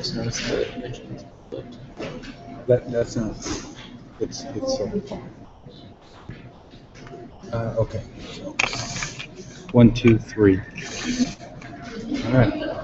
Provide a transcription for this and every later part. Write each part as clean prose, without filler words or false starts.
just noticed the dimensions flipped. That's not. It's sort of fine. Okay. So 1, 2, 3. All right.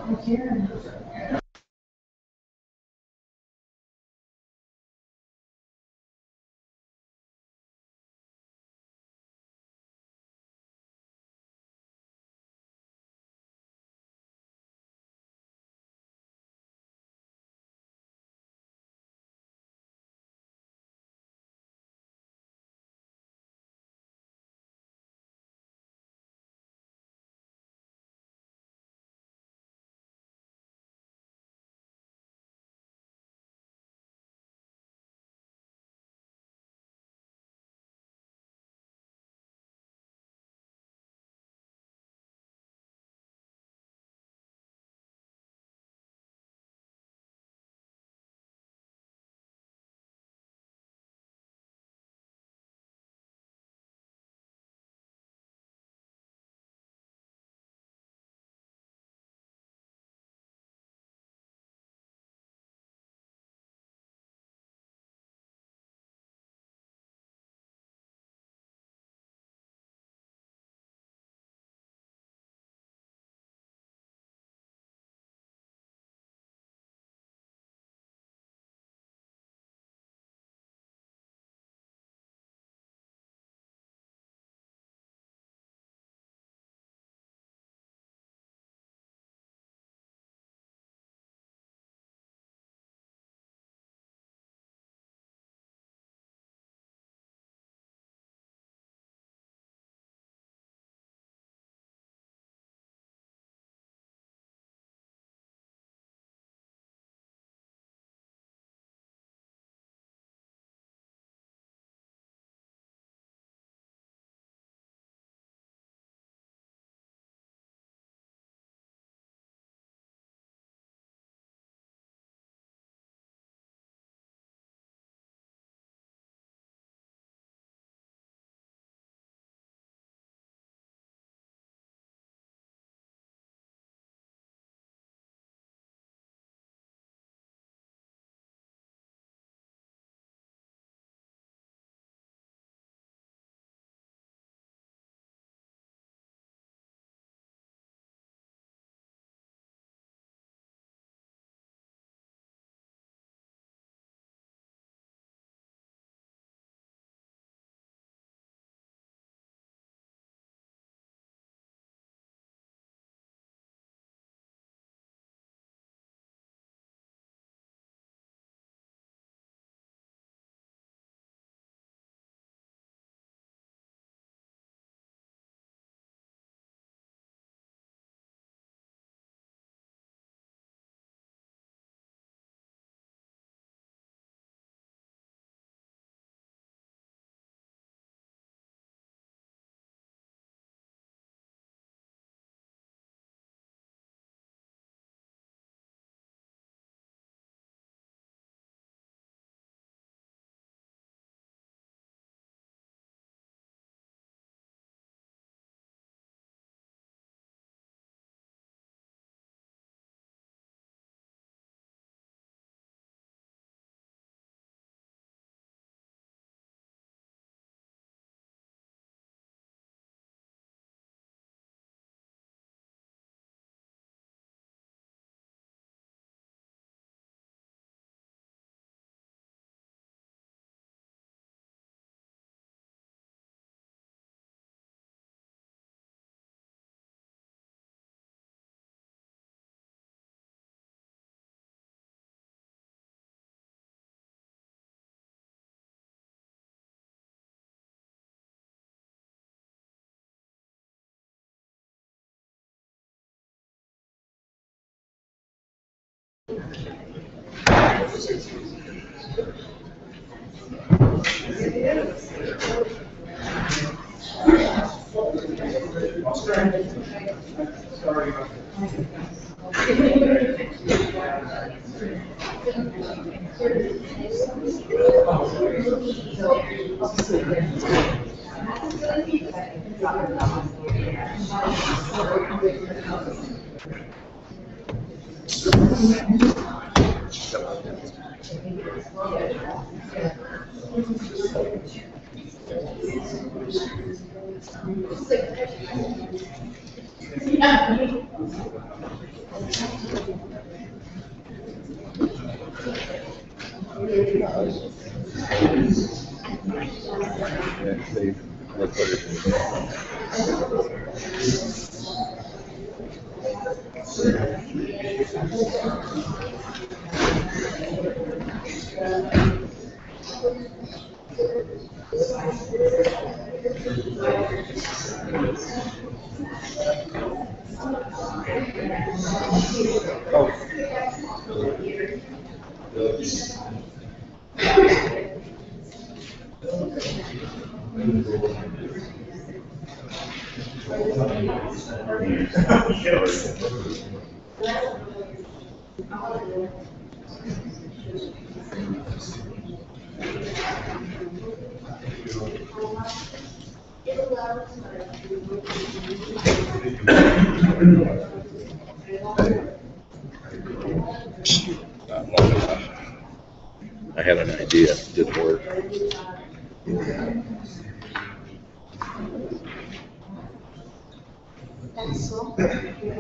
I had an idea, it didn't work.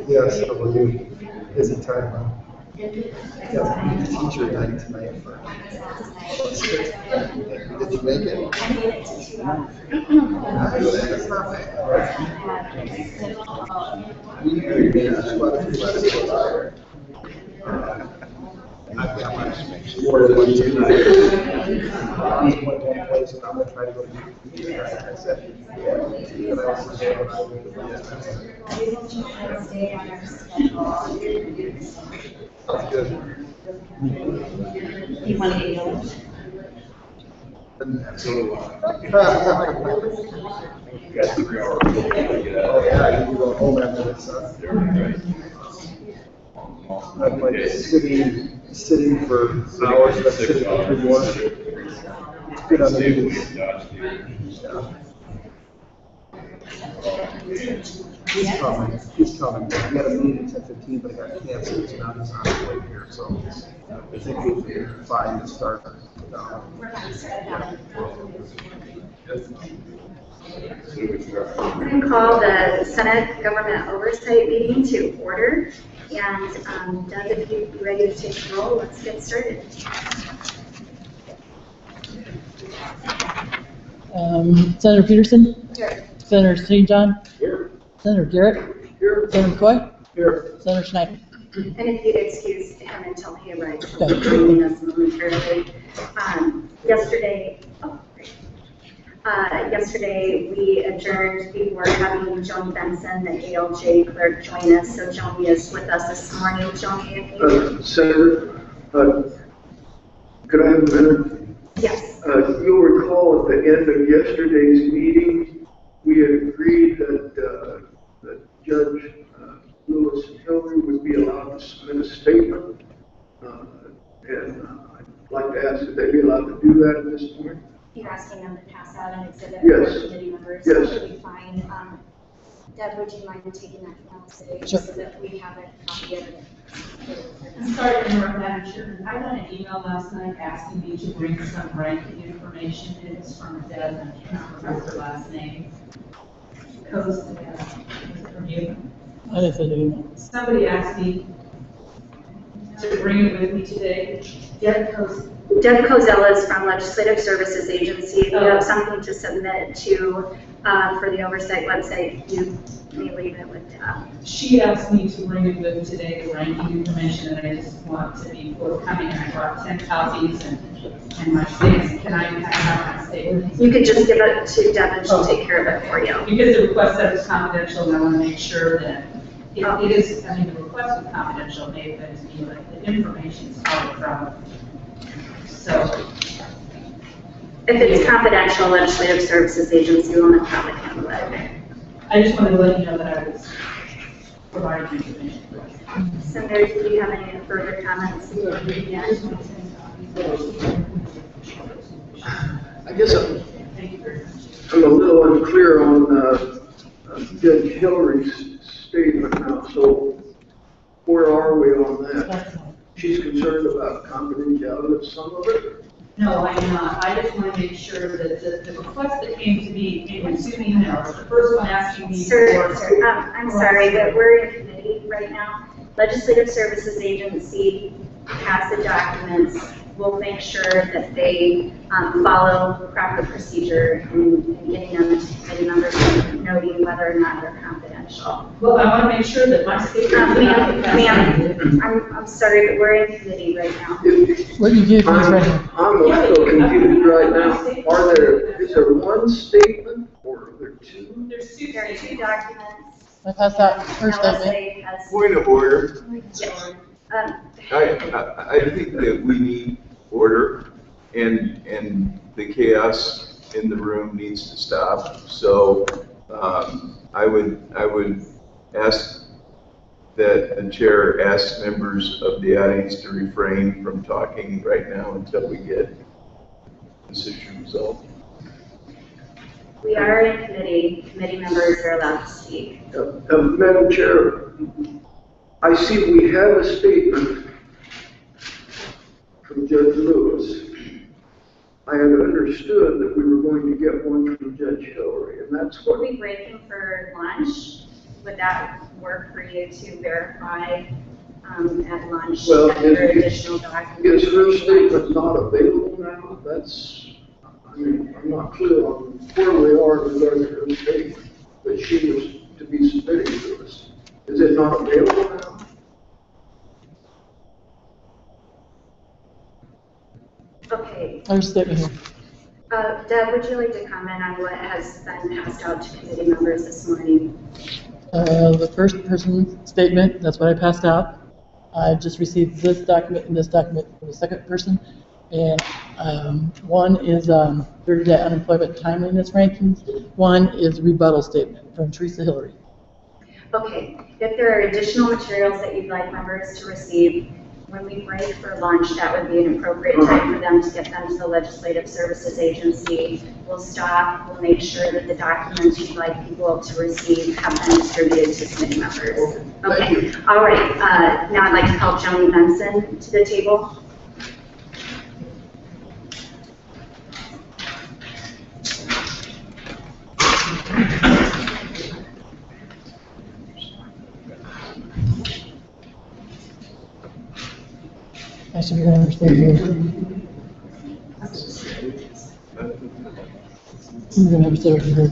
Yes, how are you? Busy time, huh? Yeah, teacher night tonight. Did you make it? Nice, that's not bad. I've got my more than one tonight. I went one place and I'm gonna try to go to the I said, yeah. But I also said, when I went to the that's good. You want to get going? Absolutely. You got 3 hours. Oh, yeah, you can go home after this, huh? I'm like sitting for hours, but sitting for 3 more. Good on the news. He's coming. He's coming. We had a meeting at 10:15, but it got canceled, so now he's on his way here. So I think we'll be fine to start. We're going to call the Senate Government Oversight meeting to order. And Doug, if you'd be ready to take the roll, let's get started. Senator Peterson? Here. Senator St. John? Here. Senator Garrett? Here. Senator McCoy? Here. Senator Schneider? And if you'd excuse him until he arrives, he'll Okay. be joining us momentarily. Yesterday we adjourned before having Joan Benson, the ALJ clerk, join us. So Joan is with us this morning. Joan, if you Senator, could I have a minute? yes. You'll recall at the end of yesterday's meeting, we had agreed that Judge Lewis and Hillary would be allowed to submit a statement. And I'd like to ask if they'd be allowed to do that at this point. You're asking them to pass out an exhibit Yes. for committee members? Yes. That would be fine. Deb, would you mind taking that email today Sure. so that we have a copy of it? I'm sorry to interrupt, Madam Chair. I got an email last night asking me to bring some ranking information. It's from Deb, and I can't remember her last name. Coast, was it from you? I didn't say anything. Somebody asked me to bring it with me today. Deb Coast. Deb Cozella is from Legislative Services Agency. If you have something to submit to, for the oversight website, you may leave it with Deb. She asked me to bring it with today, the ranking information, and I just want to be forthcoming. I brought 10 copies and my statements. Can I have my statement? You could just give it to Deb and she'll take care of it for you. Because the request said it's confidential, and I want to make sure that it is, I mean, the request is confidential, maybe that is me, but the information is coming from. So, If it's confidential, Legislative Services Agency will not probably handle it. I just wanted to let you know that I was providing information. Senator, do you have any further comments? I guess I'm a little unclear on Judge Hillary's statement now. So where are we on that? She's concerned about confidentiality of some of it? No, I'm not. I just want to make sure that the request that came to me in two emails, the first one asking me Sir, for. I'm sorry, but we're in committee right now. Legislative Services Agency has the documents. We'll make sure that they follow proper procedure in getting them to committee members, noting whether or not they're confidential. Well, I want to make sure that my statement. I'm sorry, but we're in committee right now. What you give me is right here. I'm also confused right now. Is there one statement or are there two? There's two. There are two documents. I passed out first statement. LSA has. Point of order. Yes. I think that we need order and the chaos in the room needs to stop. So I would ask that the chair ask members of the audience to refrain from talking right now until we get this issue resolved. We are in committee. Committee members are allowed to speak. Madam Chair, I see we have a statement from Judge Lewis. I had understood that we were going to get one from Judge Hillary, and that's what. We'll be breaking for lunch. Would that work for you to verify at lunch Well, that there are additional documents? Is her statement not available now? I'm not clear on where we are in regard to her statement that she was to be submitting to us. Is it not available now? Okay. There's a statement here. Deb, would you like to comment on what has been passed out to committee members this morning? The first person statement, that's what I passed out. I just received this document and this document from the second person. And one is 30-day unemployment timeliness rankings. One is rebuttal statement from Teresa Hillary. Okay. If there are additional materials that you'd like members to receive, when we break for lunch, that would be an appropriate time for them to get them to the Legislative Services Agency. We'll stop, we'll make sure that the documents you'd like people to receive have been distributed to committee members. Okay, all right. Now I'd like to call Joni Benson to the table. I should be going to understand here. I'm going to have to stay over here.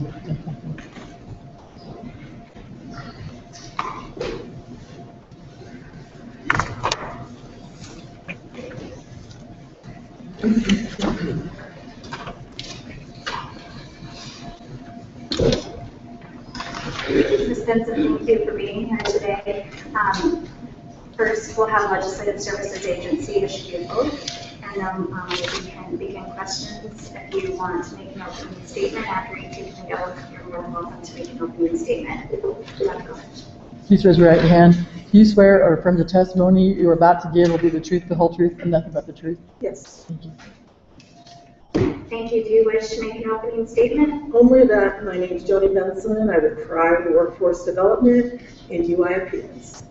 Ms. Benson, thank you for being here today. First, we'll have Legislative Services Agency issue your oath, and then we can begin questions. If you want to make an opening statement after you take the oath, you're more than welcome to make an opening statement. Please raise your right hand. Do you swear or affirm the testimony you are about to give will be the truth, the whole truth, and nothing but the truth? Yes, Thank you. Thank you. Do you wish to make an opening statement? only that my name is Joni Benson. I would thrive in workforce development and UI appeals.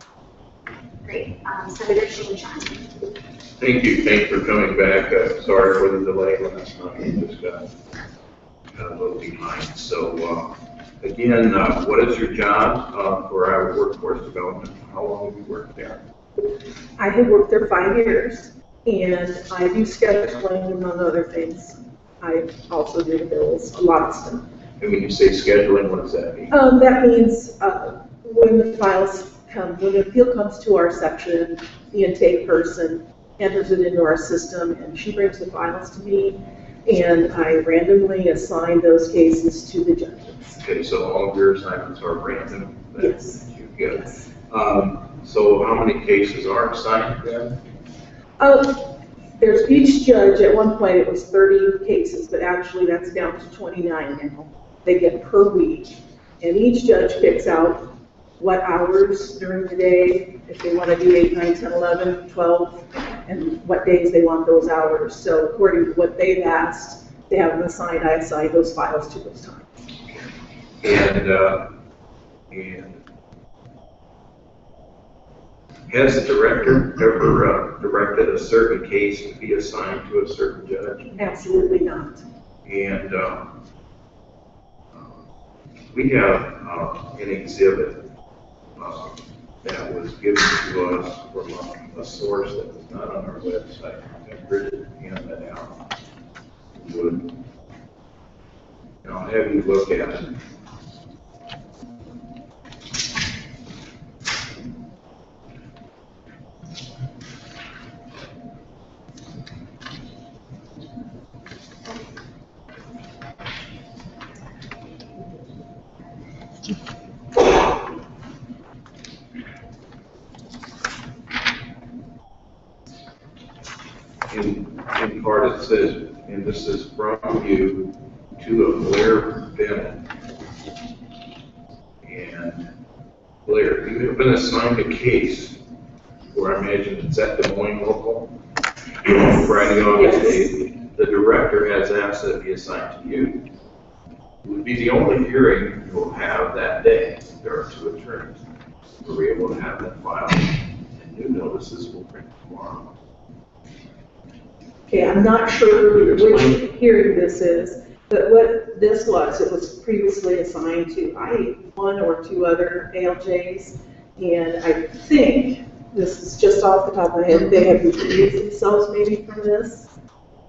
Great. Senator Shane John. Thank you. Thanks for coming back. Sorry for the delay last night. We just got a little behind. So, again, what is your job for our workforce development? How long have you worked there? I have worked there 5 years, and I do scheduling among other things. I also do the bills, a lot of stuff. And when you say scheduling, what does that mean? That means when the files come, when the appeal comes to our section, the intake person enters it into our system, and she brings the files to me, and I randomly assign those cases to the judges. Okay, so all of your assignments are random? Yes. You get. Yes. So how many cases are assigned then? There's each judge, at one point it was 30 cases, but actually that's down to 29 now. They get per week. And each judge picks out what hours during the day, if they want to do 8, 9, 10, 11, 12, and what days they want those hours. So according to what they've asked, they have them assigned, I assign those files to those times. And Has the director ever directed a certain case to be assigned to a certain judge? Absolutely not. And we have an exhibit that was given to us from a source that was not on our website. I've written that out. And I'll have you look at it. In part it says, and this is from you to a Blair Bennett. And Blair, you have been assigned a case where I imagine it's at Des Moines local. Friday, August 8th. The director has asked that it be assigned to you. It would be the only hearing you will have that day. There are 2 attorneys. We're able to have that filed, and new notices will print tomorrow. Okay, I'm not sure which hearing this is, but what this was, it was previously assigned to, one or 2 other ALJs, and I think, this is just off the top of my head, they have recused themselves maybe from this.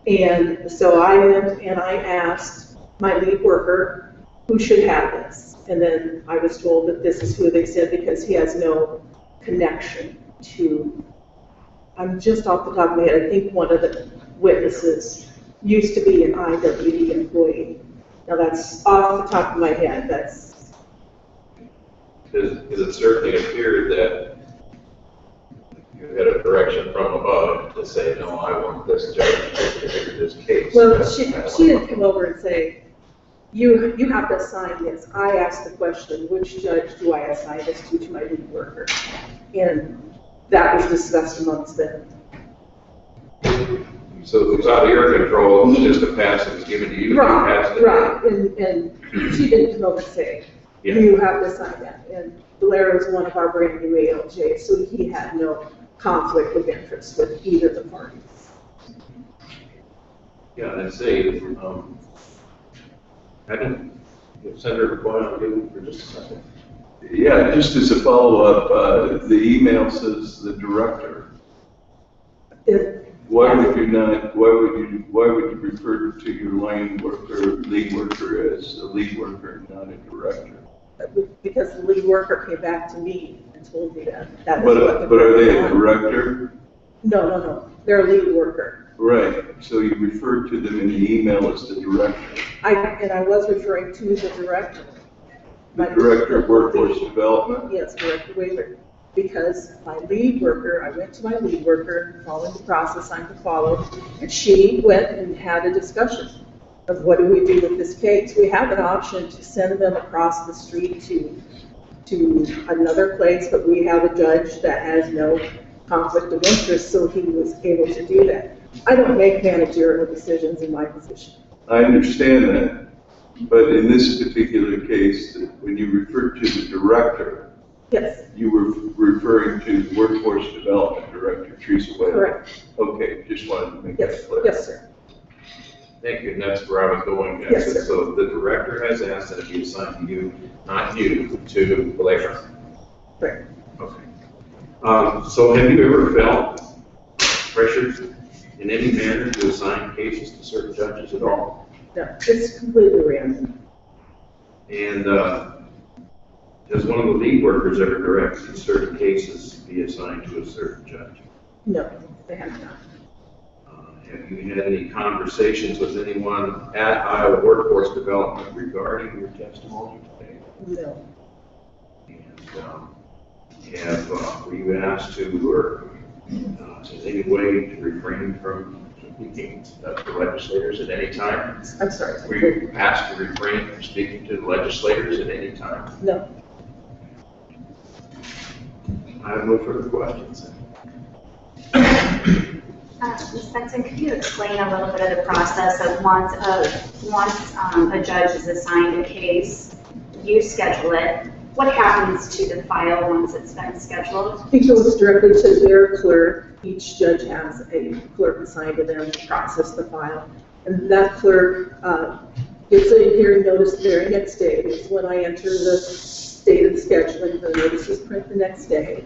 And so I went and I asked my lead worker who should have this. And then I was told that this is who they said because he has no connection to, I'm just off the top of my head, I think one of the witnesses used to be an IWD employee. Now that's off the top of my head, that's. Because it certainly appeared that you had a direction from above to say, no, I want this judge to hear this case. Well, she didn't come over and say, you have to assign this. I asked the question, which judge do I assign this to my lead worker? And that was discussed amongst them. So it was out of your control, it was just a pass that was given to you. Right, and she didn't come over and say, you have to assign that. And Blair was one of our brand new ALJs, so he had no conflict of interest with either of the parties. Yeah, and say, I didn't, Senator, go on you for just a second. Yeah, just as a follow-up, the email says the director. Why would you refer to your lead worker as a lead worker, not a director? Because the lead worker came back to me and told me that. But are they a director? No. They're a lead worker. Right. So you refer to them in the email as the director. I was referring to the director. The director of workforce development? Yes, Director Wahlert. Because my lead worker, I went to my lead worker, following the process I'm to follow, and she went and had a discussion of what do we do with this case. We have an option to send them across the street to another place, but we have a judge that has no conflict of interest, so he was able to do that. I don't make managerial decisions in my position. I understand that, but in this particular case, when you refer to the director, yes, you were referring to the Workforce Development Director, Teresa Wahlert. correct. Okay, just wanted to make that clear. Yes, sir. Thank you, and that's where I was going next. Yes, sir. So the director has asked that it be assigned to you, not you, to Blair. Right. Okay. So have you ever felt pressured in any manner to assign cases to certain judges at all? No, it's completely random. And does one of the lead workers ever direct certain cases to be assigned to a certain judge? No, they have not. Have you had any conversations with anyone at Iowa Workforce Development regarding your testimony today? No. And were you asked to, or in any way, to refrain from speaking to legislators at any time? I'm sorry. Were you asked to refrain from speaking to the legislators at any time? No. I have no further questions. Ms. Benson, could you explain a little bit of the process of once a judge is assigned a case, you schedule it, what happens to the file once it's been scheduled? It goes directly to their clerk. Each judge has a clerk assigned to them to process the file. And that clerk gives a hearing notice the very next day. It's when I enter the date of scheduling, the notices print the next day.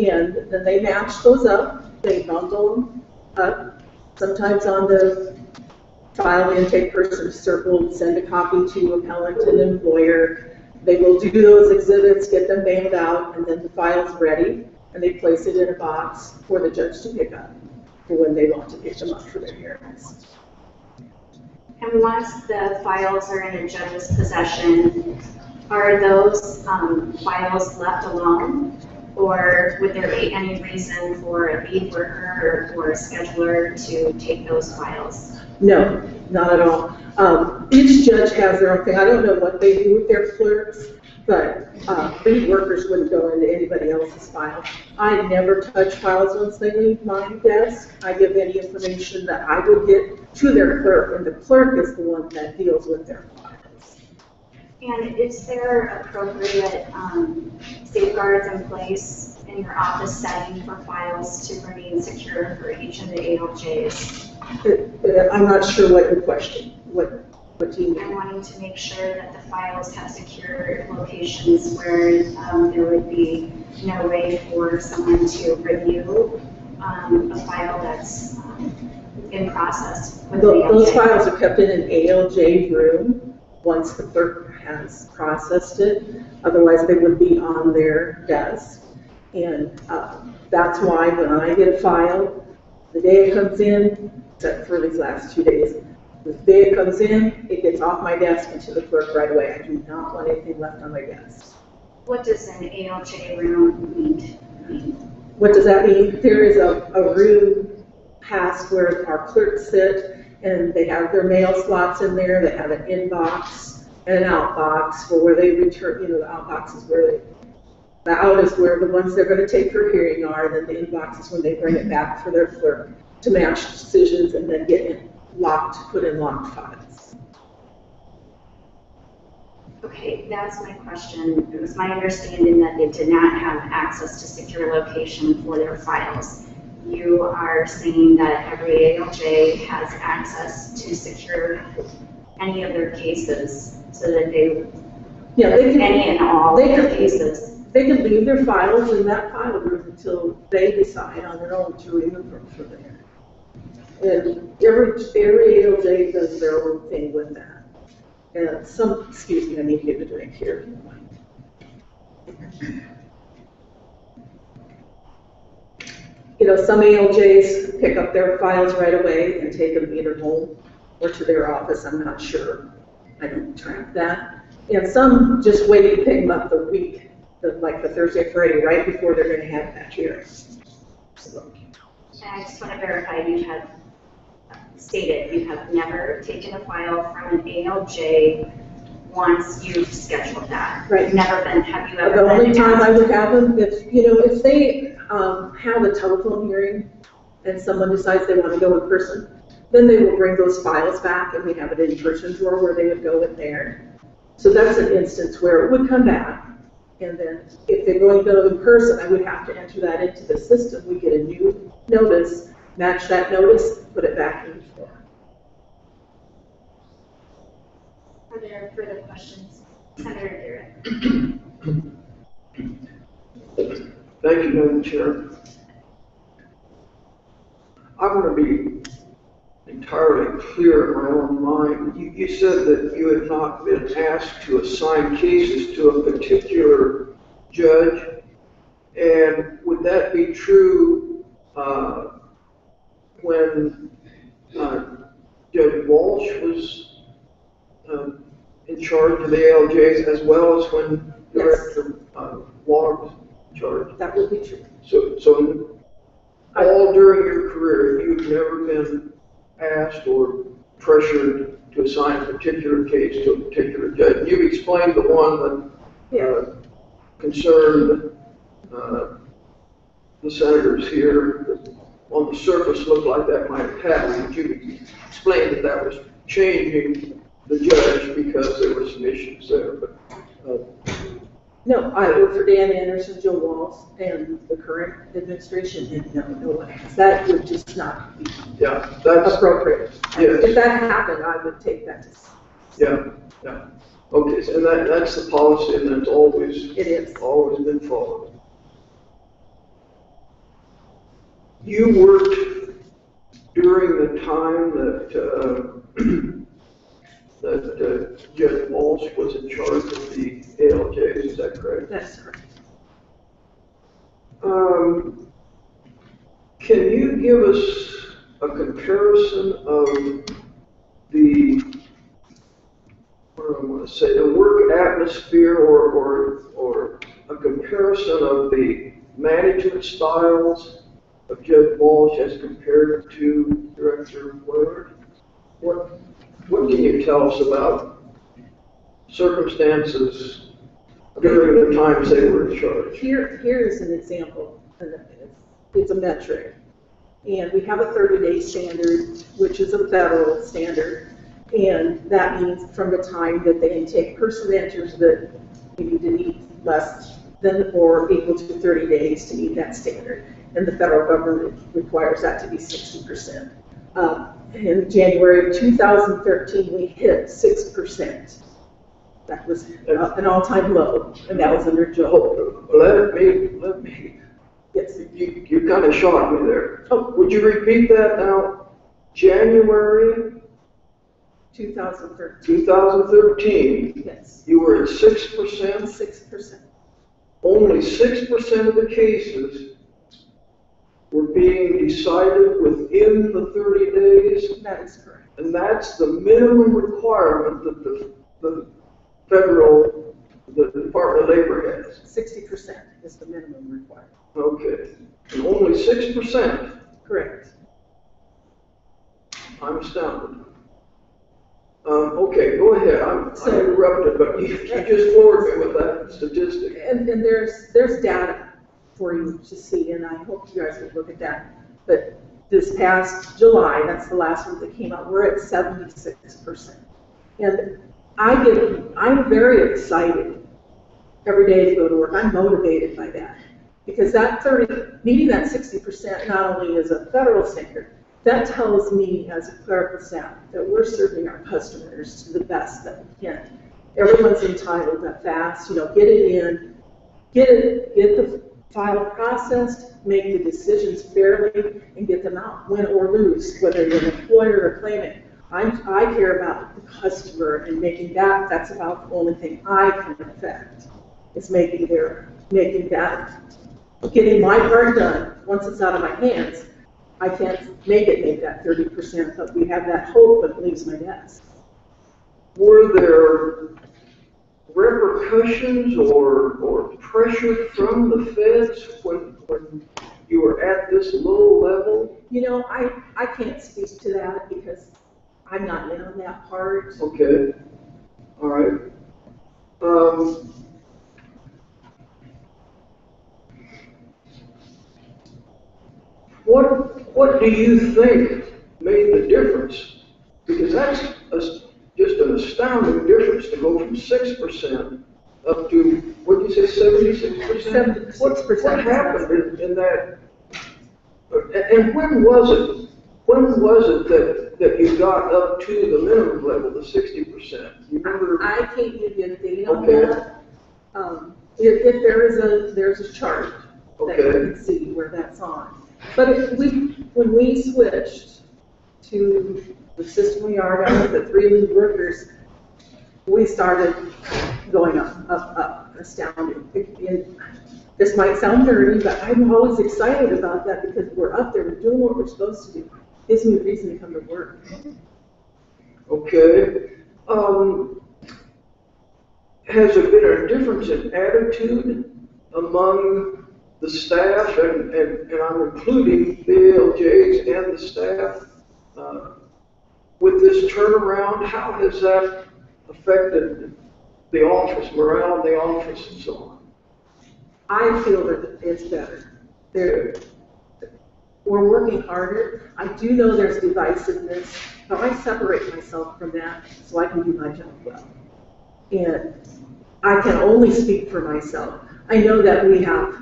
And then they match those up, they bundle them up, sometimes on the file intake person circled, send a copy to appellant and employer. They will do those exhibits, get them mailed out, and then the file's ready, and they place it in a box for the judge to pick up for when they want to pick them up for their hearings. And once the files are in a judge's possession, are those files left alone? Or would there be any reason for a lead worker or a scheduler to take those files? No, not at all. Each judge has their own thing. I don't know what they do with their clerks, but lead workers wouldn't go into anybody else's files. I never touch files once they leave my desk. I give any information that I would get to their clerk, and the clerk is the one that deals with their files. And is there appropriate safeguards in place in your office setting for files to remain secure for each of the ALJs? I'm not sure what your question, what do you mean? I'm wanting to make sure that the files have secure locations where there would be no way for someone to review a file that's in process with the ALJ. Those files are kept in an ALJ room once the clerk has processed it. Otherwise, they would be on their desk. And that's why when I get a file, the day it comes in, except for these last 2 days, the day it comes in, it gets off my desk and to the clerk right away. I do not want anything left on my desk. What does an ALJ room mean? What does that mean? There is a room past where our clerks sit, and they have their mail slots in there. They have an inbox and an outbox for where they return, the outbox is where the out is where the ones they're going to take for hearing are, and then the inbox is when they bring it back for their clerk to match decisions and then get it locked, put in locked files. Okay, that's my question. It was my understanding that they did not have access to secure location for their files. You are saying that every ALJ has access to secure any of their cases so that they can, any and all their cases. They can leave their files in that file room until they decide on their own to remove them from there. And every ALJ does their own thing with that. And excuse me, I need to get a drink here. Some ALJs pick up their files right away and take them either home or to their office. I'm not sure. I don't track that. And some just wait to pick them up the week, like the Thursday, Friday, right before they're going to have that hearing. So. And I just want to verify you have stated you have never taken a file from an ALJ once you've scheduled that. Right. Never been. Have you ever? The only time I would have them if they have a telephone hearing and someone decides they want to go in person, then they will bring those files back and we have an in-person drawer where they would go in there. So that's an instance where it would come back. And then if they're going to go in person, I would have to enter that into the system. We get a new notice, match that notice, put it back in the drawer. Are there further questions? Senator Garrett. Thank you, Madam Chair. I want to be entirely clear in my own mind. You said that you had not been asked to assign cases to a particular judge, and would that be true when Judge Walsh was in charge of the ALJs, as well as when Director Wahlert was in charge? That would be true. So all during your career, you've never been asked or pressured to assign a particular case to a particular judge. You've explained the one that concerned the senators here, that on the surface looked like that might have happened, but you explained that was changing the judge because there were some issues there. But No, I work for Dan Anderson, Joe Walls, and the current administration, and no one has. That would just not be Yeah, that's, appropriate. yes. If that happened, I would take that to. yeah. Okay, so that's the policy, and that's always. It is. Always been followed. You worked during the time that, that Judge Walsh was in charge of the ALJs, is that correct? That's correct. Can you give us a comparison of the, what do I want to say, the work atmosphere or a comparison of the management styles of Judge Walsh as compared to Director Wahlert? What can you tell us about circumstances during the times they were in charge? Here's an example. It's a metric. And we have a 30-day standard, which is a federal standard. And that means from the time that the intake person enters that we need to meet less than or equal to 30 days to meet that standard. And the federal government requires that to be 60%. In January of 2013, we hit 6%. That was an all-time low, and that was under Joe. Let me. Yes. You kind of shocked me there. Oh. Would you repeat that now? January 2013. 2013. Yes. You were at 6%. 6%. Only 6% of the cases were being decided within the 30 days. That is correct. And that's the minimum requirement that the Department of Labor has. 60% is the minimum required. Okay. And only 6%. Correct. I'm astounded. Okay, go ahead. I interrupted, but you just floored me with that statistic. And there's data for you to see, and I hope you guys would look at that. But this past July, that's the last one that came out, we're at 76%. And I'm very excited every day to go to work. I'm motivated by that. Because meeting that 60% not only is a federal standard, that tells me as a clerical staff that we're serving our customers to the best that we can. Everyone's entitled to fast, get it in, get the file processed, make the decisions fairly, and get them out, win or lose, whether you're an employer or claimant. I care about the customer and that's about the only thing I can affect, is getting my part done. Once it's out of my hands, I can't make that 30%, but we have that hope that leaves my desk. Were there repercussions or pressure from the feds when you were at this low level? I can't speak to that because I'm not in on that part. Okay. All right. What do you think made the difference? Because that's just an astounding difference to go from 6% up to, what did you say, 76%? 76%. What happened in that? And when was it? When was it that you got up to the minimum level, the 60%? You remember? I can't give you a date on Okay. that. If there's a chart that you Okay. can see where that's on. But when we switched to the system we are now with the 3 lead workers, we started going up, astounding. This might sound nerdy, but I'm always excited about that because we're up there, we're doing what we're supposed to do. Gives me a reason to come to work. Okay. Has there been a difference in attitude among the staff, and I'm including the ALJs and the staff, with this turnaround? How has that affected the office, morale in the office, and so on? I feel that it's better. We're working harder. I do know there's divisiveness, but I separate myself from that so I can do my job well. And I can only speak for myself. I know that we have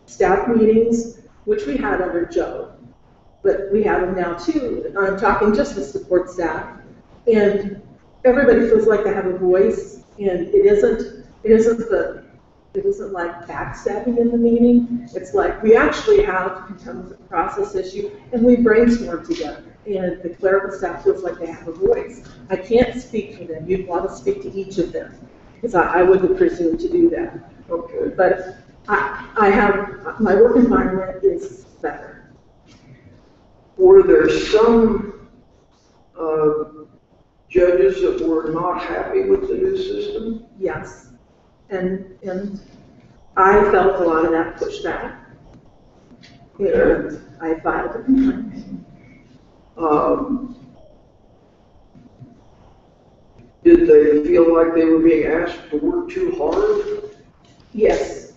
staff meetings, which we had under Joe, but we have them now too. I'm talking just the support staff, and everybody feels like they have a voice, and it isn't like backstabbing in the meeting. It's like we actually have contempt of process issue, and we brainstorm together. And the clerical staff feels like they have a voice. I can't speak for them. You'd want to speak to each of them, because I wouldn't presume to do that. Okay. But I have, my work environment is better. Were there some judges that were not happy with the new system? Yes. And I felt a lot of that pushback. And I filed a complaint. Did they feel like they were being asked to work too hard? Yes.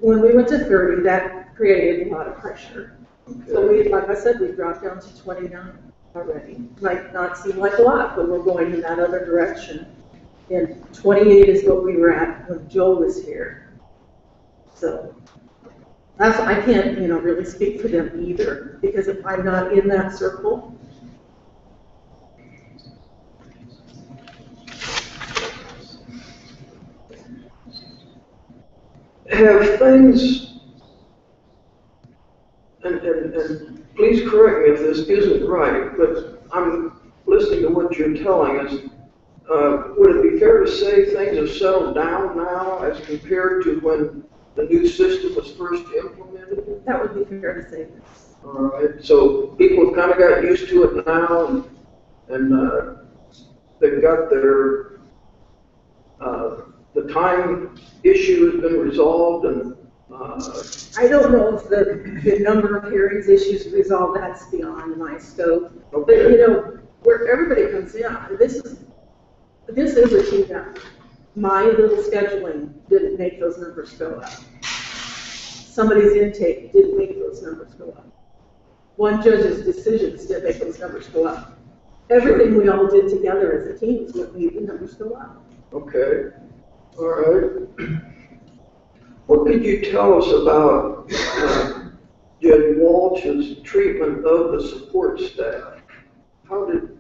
When we went to 30, that created a lot of pressure. Okay. So we, like I said, we dropped down to 29 already. Might not seem like a lot, but we're going in that other direction. And 28 is what we were at when Joe was here. So that's, I can't, really speak for them either, because if I'm not in that circle. Have things, and please correct me if this isn't right, but I'm listening to what you're telling us. Would it be fair to say things have settled down now as compared to when the new system was first implemented? That would be fair to say. All right, so people have kind of got used to it now, and they've got their, the time issue has been resolved, and I don't know if the number of hearings issues resolved, that's beyond my scope. Okay. But where everybody comes in, this is a team effort. My little scheduling didn't make those numbers go up. Somebody's intake didn't make those numbers go up. One judge's decisions didn't make those numbers go up. Everything we all did together as a team is what made the numbers go up. okay, all right. What could you tell us about Judge Walsh's treatment of the support staff? How did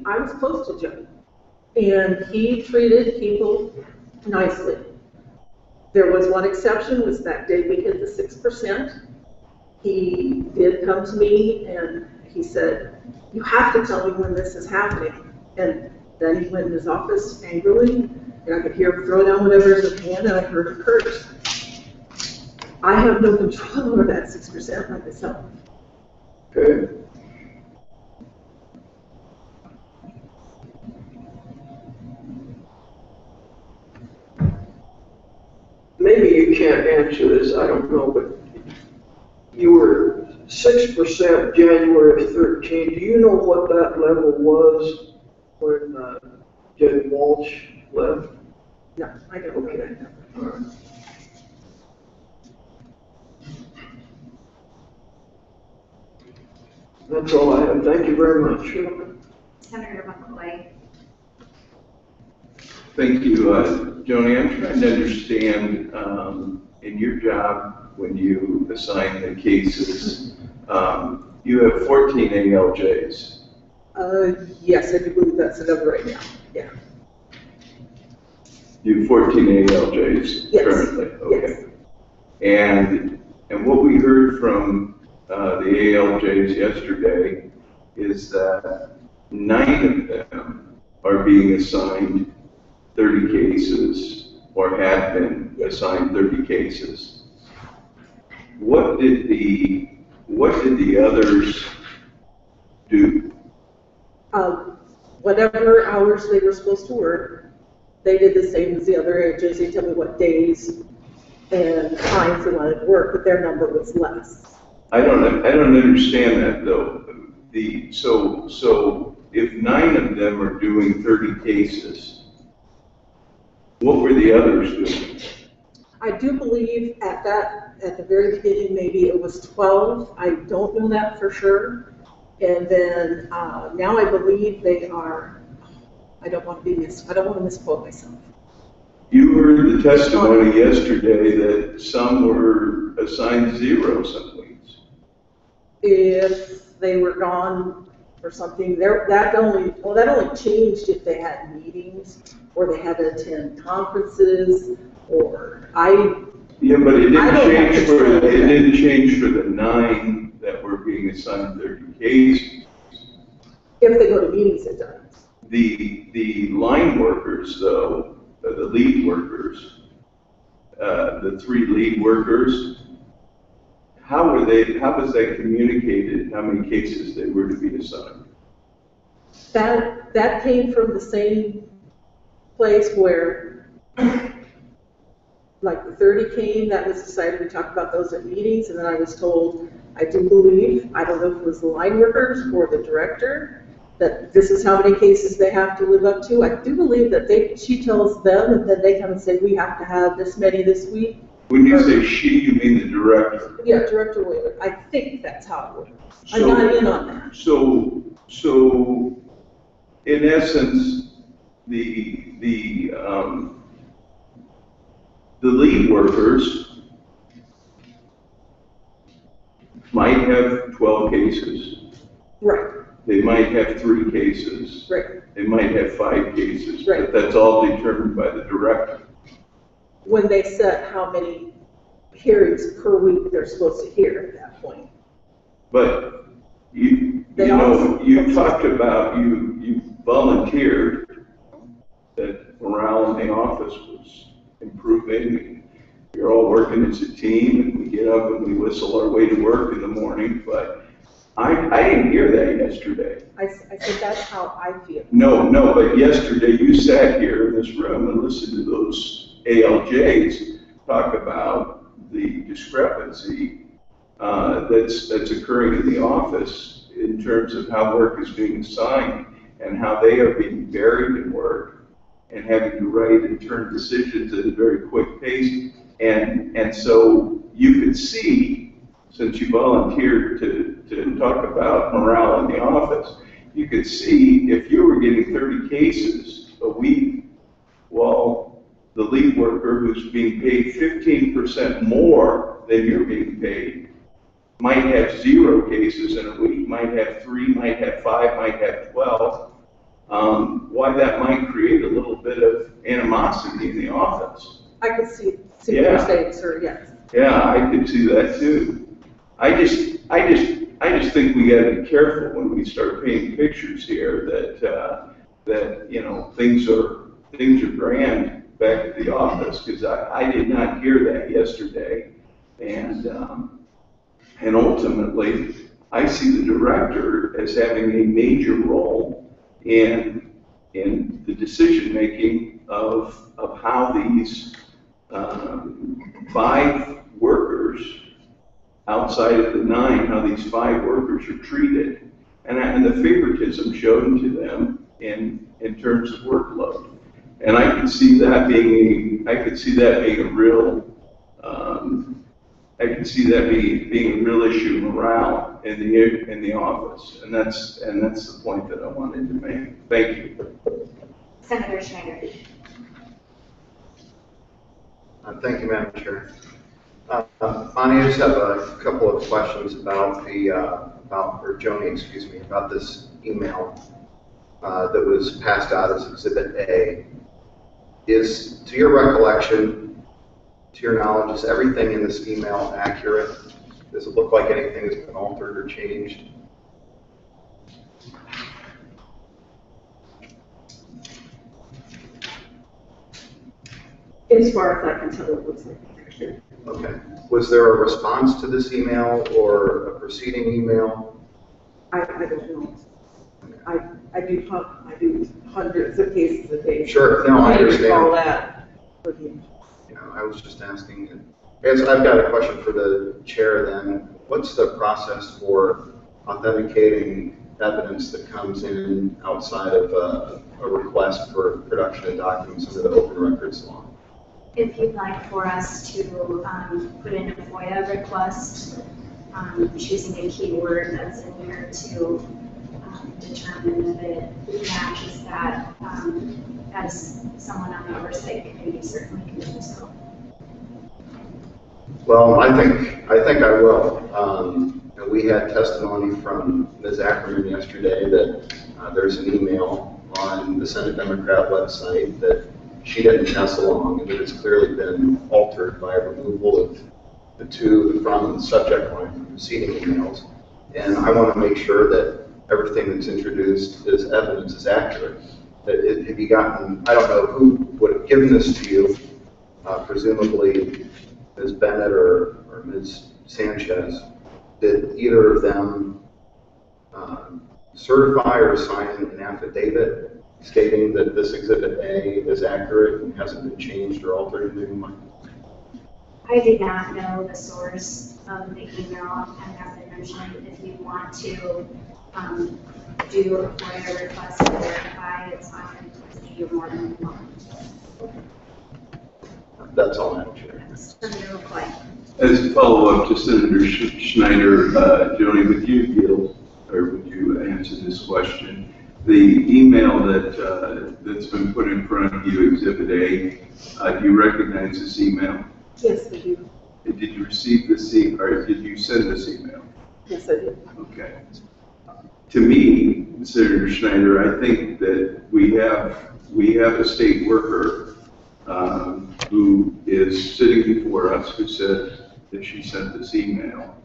I was close to Joe, and he treated people nicely. There was one exception, was that day we hit the 6%. He did come to me and he said, "You have to tell me when this is happening." And then he went in his office angrily, and I could hear him throw down whatever's in his hand, and I heard him curse. I have no control over that 6% by myself. Okay. Maybe you can't answer this, I don't know, but you were 6% January of 13. Do you know what that level was when Judge Walsh left? No, I don't know that number. All right. That's all I have. Thank you very much. Senator McCoy. Thank you, Joni. I'm trying to understand, in your job, when you assign the cases, you have 14 ALJs. Yes, I do believe that's the number right now. Yeah. You have 14 ALJs Yes. currently? Okay. Yes. And what we heard from the ALJs yesterday is that 9 of them are being assigned 30 cases, or have been assigned 30 cases. What did the others do? Whatever hours they were supposed to work, they did the same as the other ALJs. They tell me what days and times they wanted to work, but their number was less. I don't understand that though. So if 9 of them are doing 30 cases, what were the others doing? I do believe at the very beginning, maybe it was 12. I don't know that for sure. And then now I believe they are I don't want to misquote myself. You heard the testimony yesterday that some were assigned 0 some weeks. If they were gone or something, that only changed if they had meetings or they had to attend conferences or Yeah, but it I don't have control of that. didn't change for the 9 that were being assigned 30 cases. If they go to meetings, it does. The line workers, though, the lead workers, the 3 lead workers, how was that communicated, how many cases they were to be assigned? That came from the same place where, like the 30 came, that was decided, we talked about those at meetings, and then I was told, I do believe, I don't know if it was the line workers or the director, that this is how many cases they have to live up to. I do believe that she tells them, and then they come and say, we have to have this many this week. When you say she, you mean the director? Yeah, Director Wahlert. I think that's how it works. I'm not in on that. So in essence, the lead workers might have 12 cases. Right. They might have 3 cases. Right. They might have 5 cases. Right. But that's all determined by the director. When they set how many hearings per week they're supposed to hear at that point. But you talked about, you volunteered that morale in the office was improving. You're all working as a team, and we get up and we whistle our way to work in the morning, but I didn't hear that yesterday. I said that's how I feel. No, but yesterday you sat here in this room and listened to those ALJs talk about the discrepancy that's occurring in the office in terms of how work is being assigned and how they are being buried in work and having to write and turn decisions at a very quick pace. And so you could see, since you volunteered to talk about morale in the office, you could see if you were getting 30 cases a week, well, the lead worker who's being paid 15% more than you're being paid might have 0 cases in a week, might have 3, might have 5, might have 12. Why that might create a little bit of animosity in the office. I could see what you're saying, sir, yes. Yeah, I could see that too. I just think we gotta be careful when we start painting pictures here that you know, things are grand back at the office, because I did not hear that yesterday. And ultimately, I see the director as having a major role in the decision-making of how these 5 workers outside of the 9, how these 5 workers are treated, and the favoritism shown to them in terms of workload. And I could see that being a real issue morale in the office, and that's the point that I wanted to make. Thank you. Senator Schneider. Thank you, Madam Chair. Bonnie, I just have a couple of questions about Joni, about this email that was passed out as Exhibit A. Is, to your recollection, to your knowledge, is everything in this email accurate? Does it look like anything has been altered or changed? As far as I can tell, it looks like it's accurate. Okay. Was there a response to this email or a preceding email? I don't know. I do hundreds of cases a day. Sure, no, I understand. recall that. You know, I was just asking. I guess I've got a question for the chair then. What's the process for authenticating evidence that comes in outside of a request for production of documents under the Open Records Law? If you'd like for us to put in a FOIA request, choosing a keyword that's in there to determine that it matches that, as someone on the oversight committee certainly can do so. Well, I think I will. And we had testimony from Ms. Ackerman yesterday that there's an email on the Senate Democrat website that she didn't pass along, and that it's clearly been altered by removal of the from the subject line from preceding emails. And I want to make sure that everything that's introduced as evidence is accurate. Have you gotten, I don't know who would have given this to you, presumably Ms. Bennett or Ms. Sanchez. Did either of them certify or sign an affidavit stating that this Exhibit A is accurate and hasn't been changed or altered in any way? I did not know the source of the email, and as I mentioned, if you want to do a FOIA request to verify, it's fine. You're more than welcome. That's all I'm sure. As a follow-up to Senator Schneider, Joni, would you deal, or would you answer this question? The email that's been put in front of you, Exhibit A, do you recognize this email? Yes, I do. Did you receive this email, or did you send this email? Yes, I did. Okay. To me, Senator Schneider, I think that we have a state worker who is sitting before us who said that she sent this email.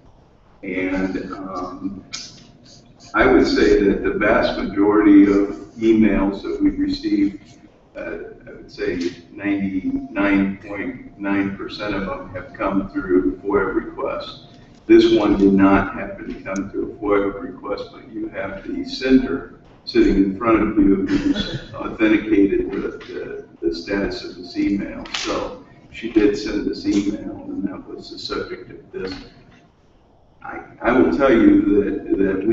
And I would say that the vast majority of emails that we've received, I would say 99.9% of them have come through FOIA requests. This one did not happen to come through a FOIA request, but you have the sender sitting in front of you who's authenticated the status of this email. So she did send this email, and that was the subject of this. I will tell you that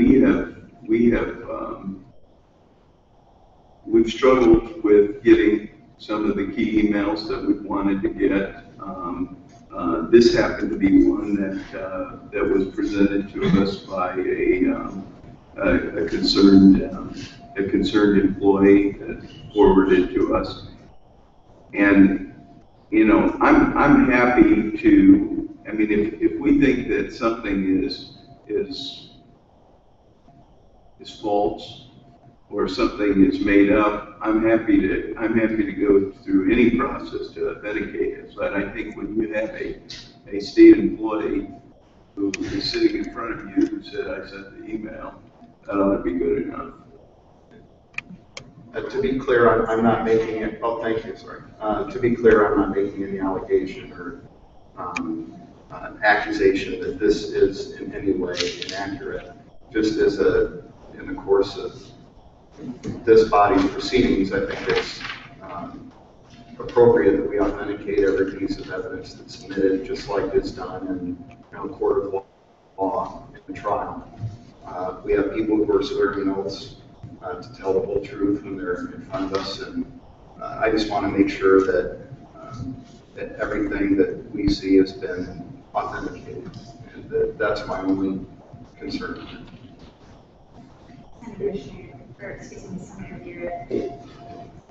we've struggled with getting some of the key emails that we've wanted to get. This happened to be one that was presented to us by a concerned employee that forwarded to us. And you know, I'm happy to. I mean, if we think that something is false or something is made up, I'm happy to go through any process to authenticate it. But I think when you have a state employee who is sitting in front of you who said, I sent the email, that ought to be good enough. To be clear, I'm not making it, oh, thank you, sorry. To be clear, I'm not making any allegation or an accusation that this is in any way inaccurate. Just as in the course of this body's proceedings, I think it's appropriate that we authenticate every piece of evidence that's submitted, just like it's done in court of law in the trial. We have people who are swearing oaths to tell the whole truth when they're in front of us, and I just want to make sure that everything that we see has been authenticated, and that's my only concern.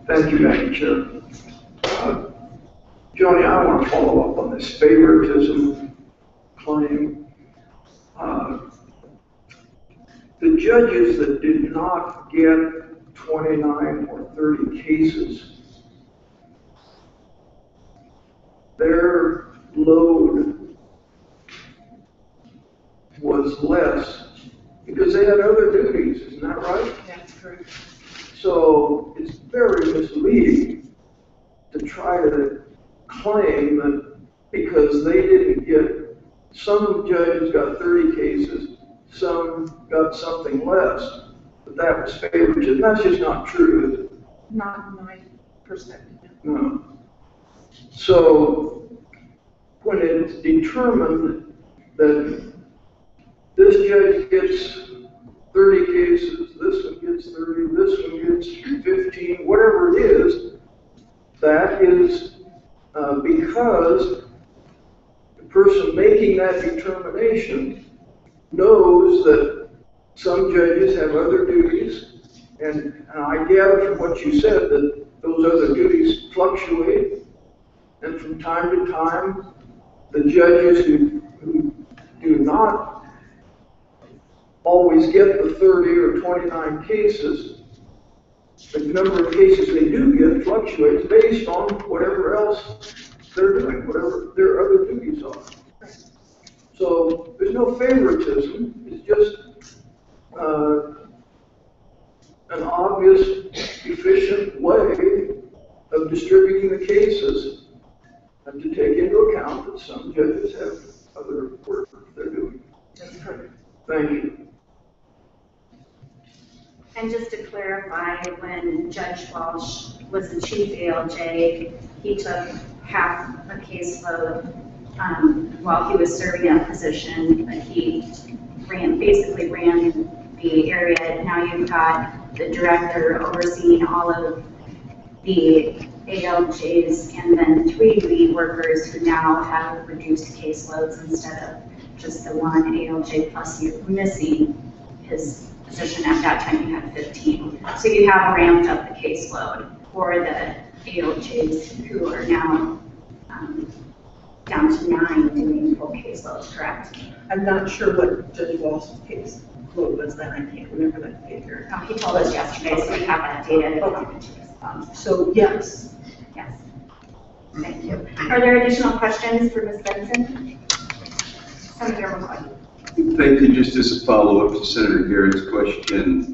Thank you, Madam Chair. Joni, I want to follow up on this favoritism claim. The judges that did not get 29 or 30 cases, their load was less because they had other duties, isn't that right? That's correct. So it's very misleading to try to claim that because they didn't get, some judges got 30 cases, some got something less, but that was favoritism. That's just not true, is it? Not in my perspective. No. So when it's determined that this judge gets 30 cases, this one gets 30, this one gets 15, whatever it is, that is because the person making that determination knows that some judges have other duties, and I gather from what you said that those other duties fluctuate, and from time to time, the judges who do not always get the 30 or 29 cases, the number of cases they do get fluctuates based on whatever else they're doing, whatever their other duties are. So there's no favoritism, it's just an obvious, efficient way of distributing the cases, and to take into account that some judges have other work they're doing. Thank you. And just to clarify, when Judge Walsh was the chief ALJ, he took half a caseload while he was serving that position, but he basically ran the area. Now you've got the director overseeing all of the ALJs, and then 3 lead workers who now have reduced caseloads instead of just the 1 ALJ, plus you missing his position at that time. You had 15. So you have ramped up the caseload for the ALJs who are now down to 9 doing full caseloads, correct? I'm not sure what Judge Walsh's case load was then, I can't remember that figure. Oh, he told us yesterday, so we have that data. So yes. Yes. Thank you. Are there additional questions for Ms. Benson? Senator McCoy. Thank you. Just as a follow-up to Senator Garrett's question,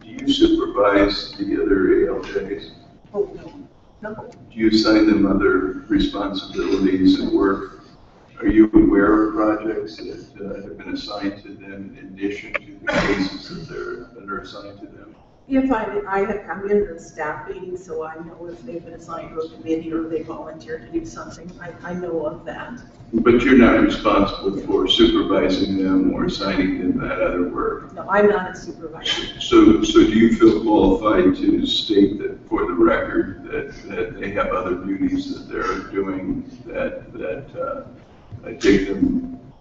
do you supervise the other ALJs? Oh, no. Do you assign them other responsibilities and work? Are you aware of projects that have been assigned to them in addition to the cases that are assigned to them? If I have come in the staff meeting, so I know if they've been assigned to a committee or they volunteer to do something, I know of that. But you're not responsible for supervising them or assigning them that other work? No, I'm not a supervisor. So do you feel qualified to state that for the record that they have other duties that they're doing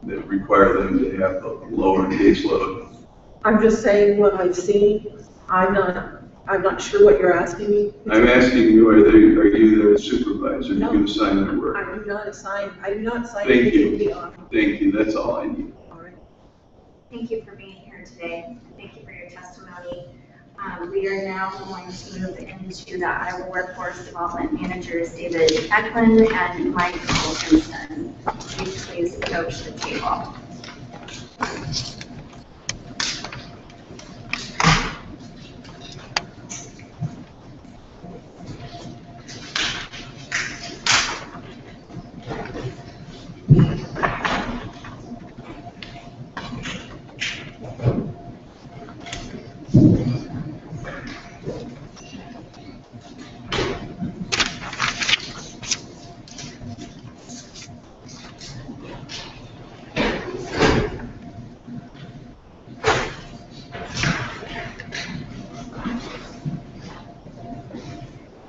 that require them to have a lower caseload? I'm just saying what I've seen. I'm not sure what you're asking me. I'm asking you, are you their supervisor? No. Do you assign their work? I do not assign Thank anything to you. the office. Thank you, that's all I need. All right. Thank you for being here today. Thank you for your testimony. We are now going to move into the Iowa Workforce Development Managers, David Eklund and Mike Wilkinson. Please approach the table.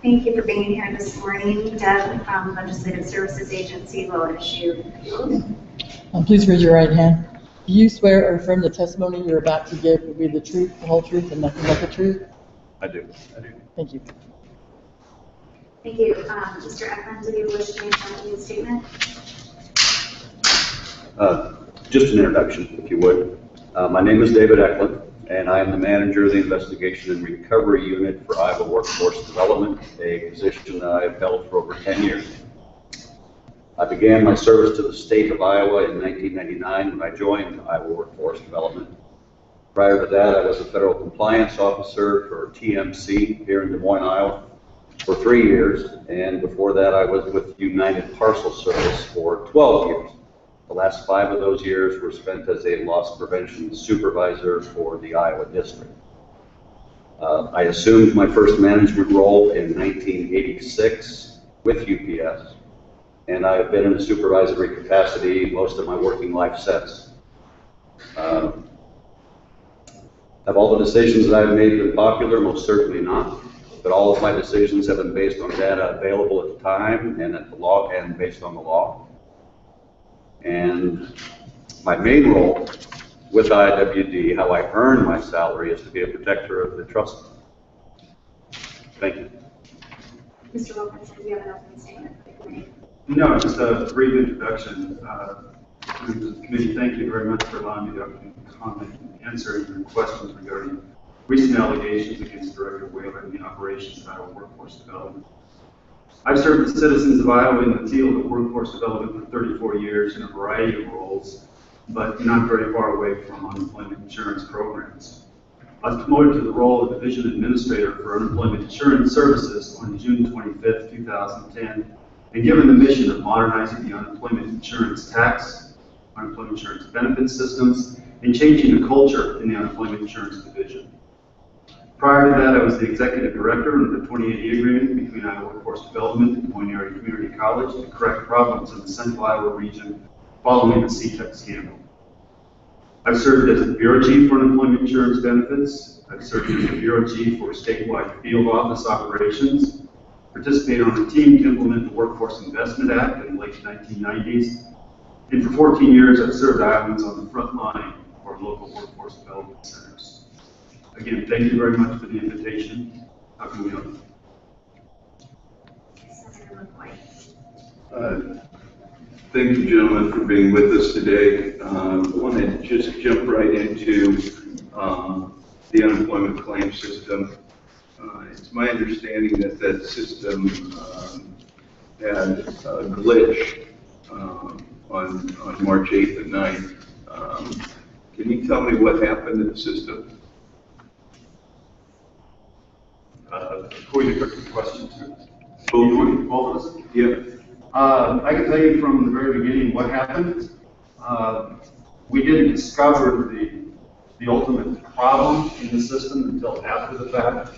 Thank you for being here this morning. Deb from Legislative Services Agency will issue. Please raise your right hand. Do you swear or affirm the testimony you're about to give will be the truth, the whole truth, and nothing but the truth? I do. Thank you. Thank you. Mr. Eklund, do you wish to make a statement? Just an introduction, if you would. My name is David Eklund, and I am the manager of the Investigation and Recovery Unit for Iowa Workforce Development, a position that I have held for over 10 years. I began my service to the state of Iowa in 1999 when I joined Iowa Workforce Development. Prior to that, I was a federal compliance officer for TMC here in Des Moines, Iowa for 3 years, and before that I was with United Parcel Service for 12 years. The last 5 of those years were spent as a loss prevention supervisor for the Iowa district. I assumed my first management role in 1986 with UPS, and I have been in a supervisory capacity most of my working life since. Have all the decisions that I've made been popular? Most certainly not. But all of my decisions have been based on data available at the time and at the law and based on the law. And my main role with IWD, how I earn my salary is to be a protector of the trust. Thank you. Mr. Wilkinson, do you have an opening statement for the committee? No, just a brief introduction. To the committee, thank you very much for allowing me to comment and answer your questions regarding recent allegations against Director Wahlert and the operations of Iowa Workforce Development. I've served the citizens of Iowa in the field of workforce development for 34 years in a variety of roles, but not very far away from unemployment insurance programs. I was promoted to the role of Division Administrator for Unemployment Insurance Services on June 25th, 2010, and given the mission of modernizing the unemployment insurance tax, unemployment insurance benefit systems, and changing the culture in the unemployment insurance division. Prior to that, I was the Executive Director under the 2080 agreement between Iowa Workforce Development and Moyne Area Community College to correct problems in the Central Iowa region following the CTEC scandal. I've served as the Bureau Chief for Unemployment Insurance Benefits. I've served as the Bureau Chief for statewide field office operations, participated on a team to implement the Workforce Investment Act in the late 1990s, and for 14 years I've served Iowans on the front line for local workforce development centers. Again, thank you very much for the invitation. How can we help you? Senator McCoy. Thank you, gentlemen, for being with us today. I want to just jump right into the unemployment claim system. It's my understanding that that system had a glitch on March 8th and 9th. Can you tell me what happened in the system? Before you put the question to Both of us? Yeah. I can tell you from the very beginning what happened. We didn't discover the ultimate problem in the system until after the fact,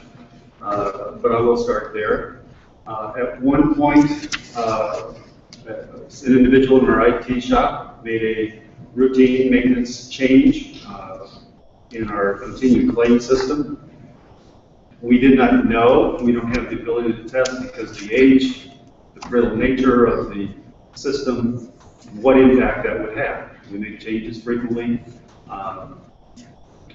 but I will start there. At one point, an individual in our IT shop made a routine maintenance change in our continued claim system. We did not know, we don't have the ability to test because the age, the brittle nature of the system, what impact that would have. We make changes frequently.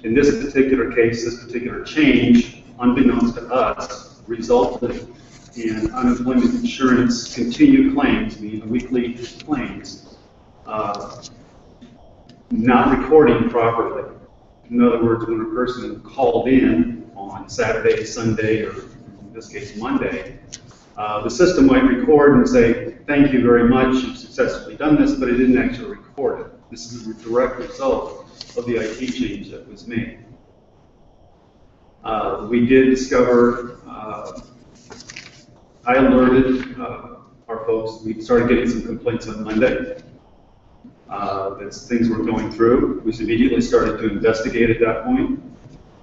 In this particular case, this particular change, unbeknownst to us, resulted in unemployment insurance continued claims, meaning weekly claims, not recording properly. In other words, when a person called in on Saturday, Sunday, or in this case Monday, the system might record and say, thank you very much, you've successfully done this, but it didn't actually record it. This is a direct result of the IT change that was made. We did discover, I alerted our folks, we started getting some complaints on Monday that things were going through. We immediately started to investigate at that point.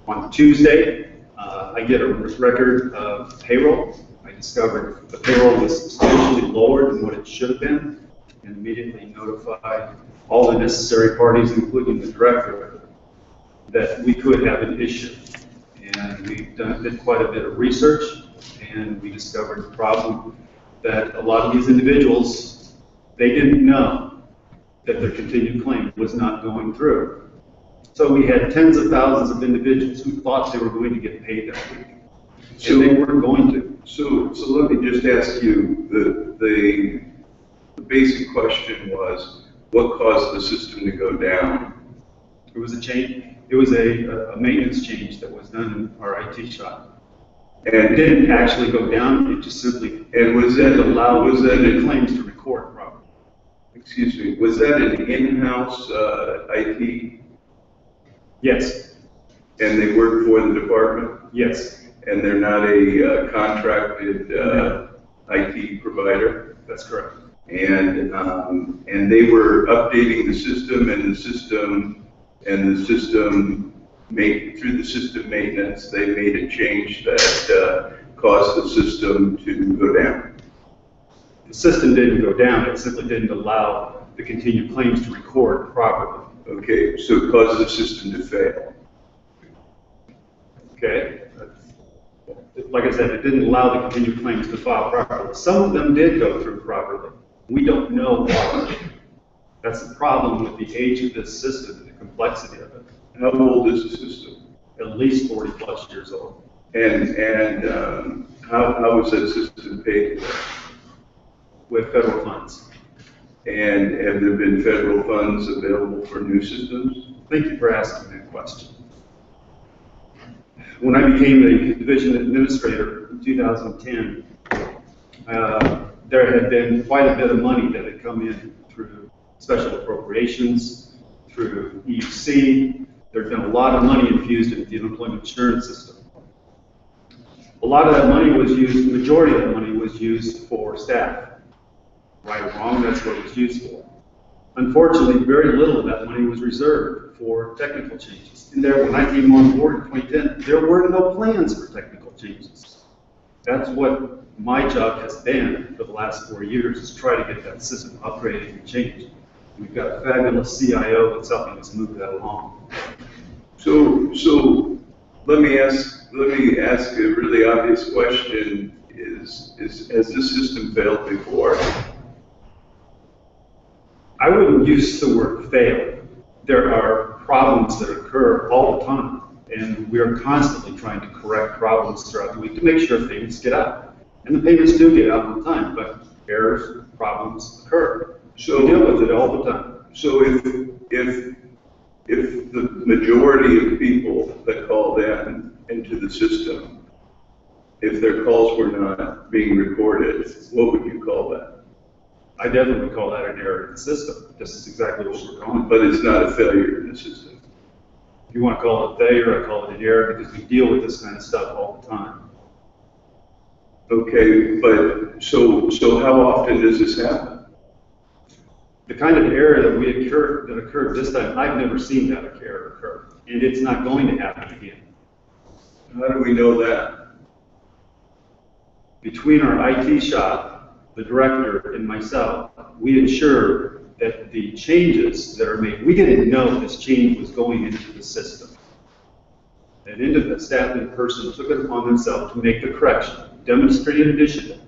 On Tuesday, I get a record of payroll. I discovered the payroll was substantially lower than what it should have been, and immediately notified all the necessary parties, including the director, that we could have an issue. And we did quite a bit of research, and we discovered the problem that a lot of these individuals, they didn't know that their continued claim was not going through. So we had tens of thousands of individuals who thought they were going to get paid that week, and they weren't going to. So let me just ask you, the basic question was, what caused the system to go down? It was a change. It was a maintenance change that was done in our IT shop. And it didn't actually go down. It just simply allowed the claims to record properly. Excuse me. Was that an in-house IT? Yes. And they work for the department? Yes. And they're not a contracted IT provider? That's correct. And they were updating the system, through the system maintenance, they made a change that caused the system to go down. The system didn't go down. It simply didn't allow the continued claims to record properly. Okay, so it caused the system to fail. Okay. Like I said, it didn't allow the continued claims to file properly. Some of them did go through properly. We don't know why. That's the problem with the age of this system. complexity of it. How old is the system? At least 40+ years old. And how was that system paid for? With federal funds. And have there been federal funds available for new systems? Thank you for asking that question. When I became the division administrator in 2010, there had been quite a bit of money that had come in through special appropriations, through EUC. There'd been a lot of money infused into the unemployment insurance system. A lot of that money was used, the majority of that money was used for staff. Right or wrong, that's what it was used for. Unfortunately, very little of that money was reserved for technical changes. And there, when I came on board in 2010, there were no plans for technical changes. That's what my job has been for the last 4 years, is try to get that system upgraded and changed. We've got a fabulous CIO that's helping us move that along. So let me ask a really obvious question: has this system failed before? I wouldn't use the word fail. There are problems that occur all the time, and we are constantly trying to correct problems throughout the week to make sure payments get out. And the payments do get out all the time, but errors, problems occur. So we deal with it all the time. So if the majority of people that called into the system, if their calls were not being recorded, what would you call that? I definitely call that an error in the system. This is exactly what we're calling it. But it's not a failure in the system. If you want to call it a failure, I call it an error, because we deal with this kind of stuff all the time. Okay, but so how often does this happen? The kind of error that occurred this time, I've never seen that error occur, and it's not going to happen again. How do we know that? Between our IT shop, the director, and myself, we ensure that the changes that are made, we didn't know this change was going into the system. And into the staff and person took it upon themselves to make the correction, demonstrated initiative.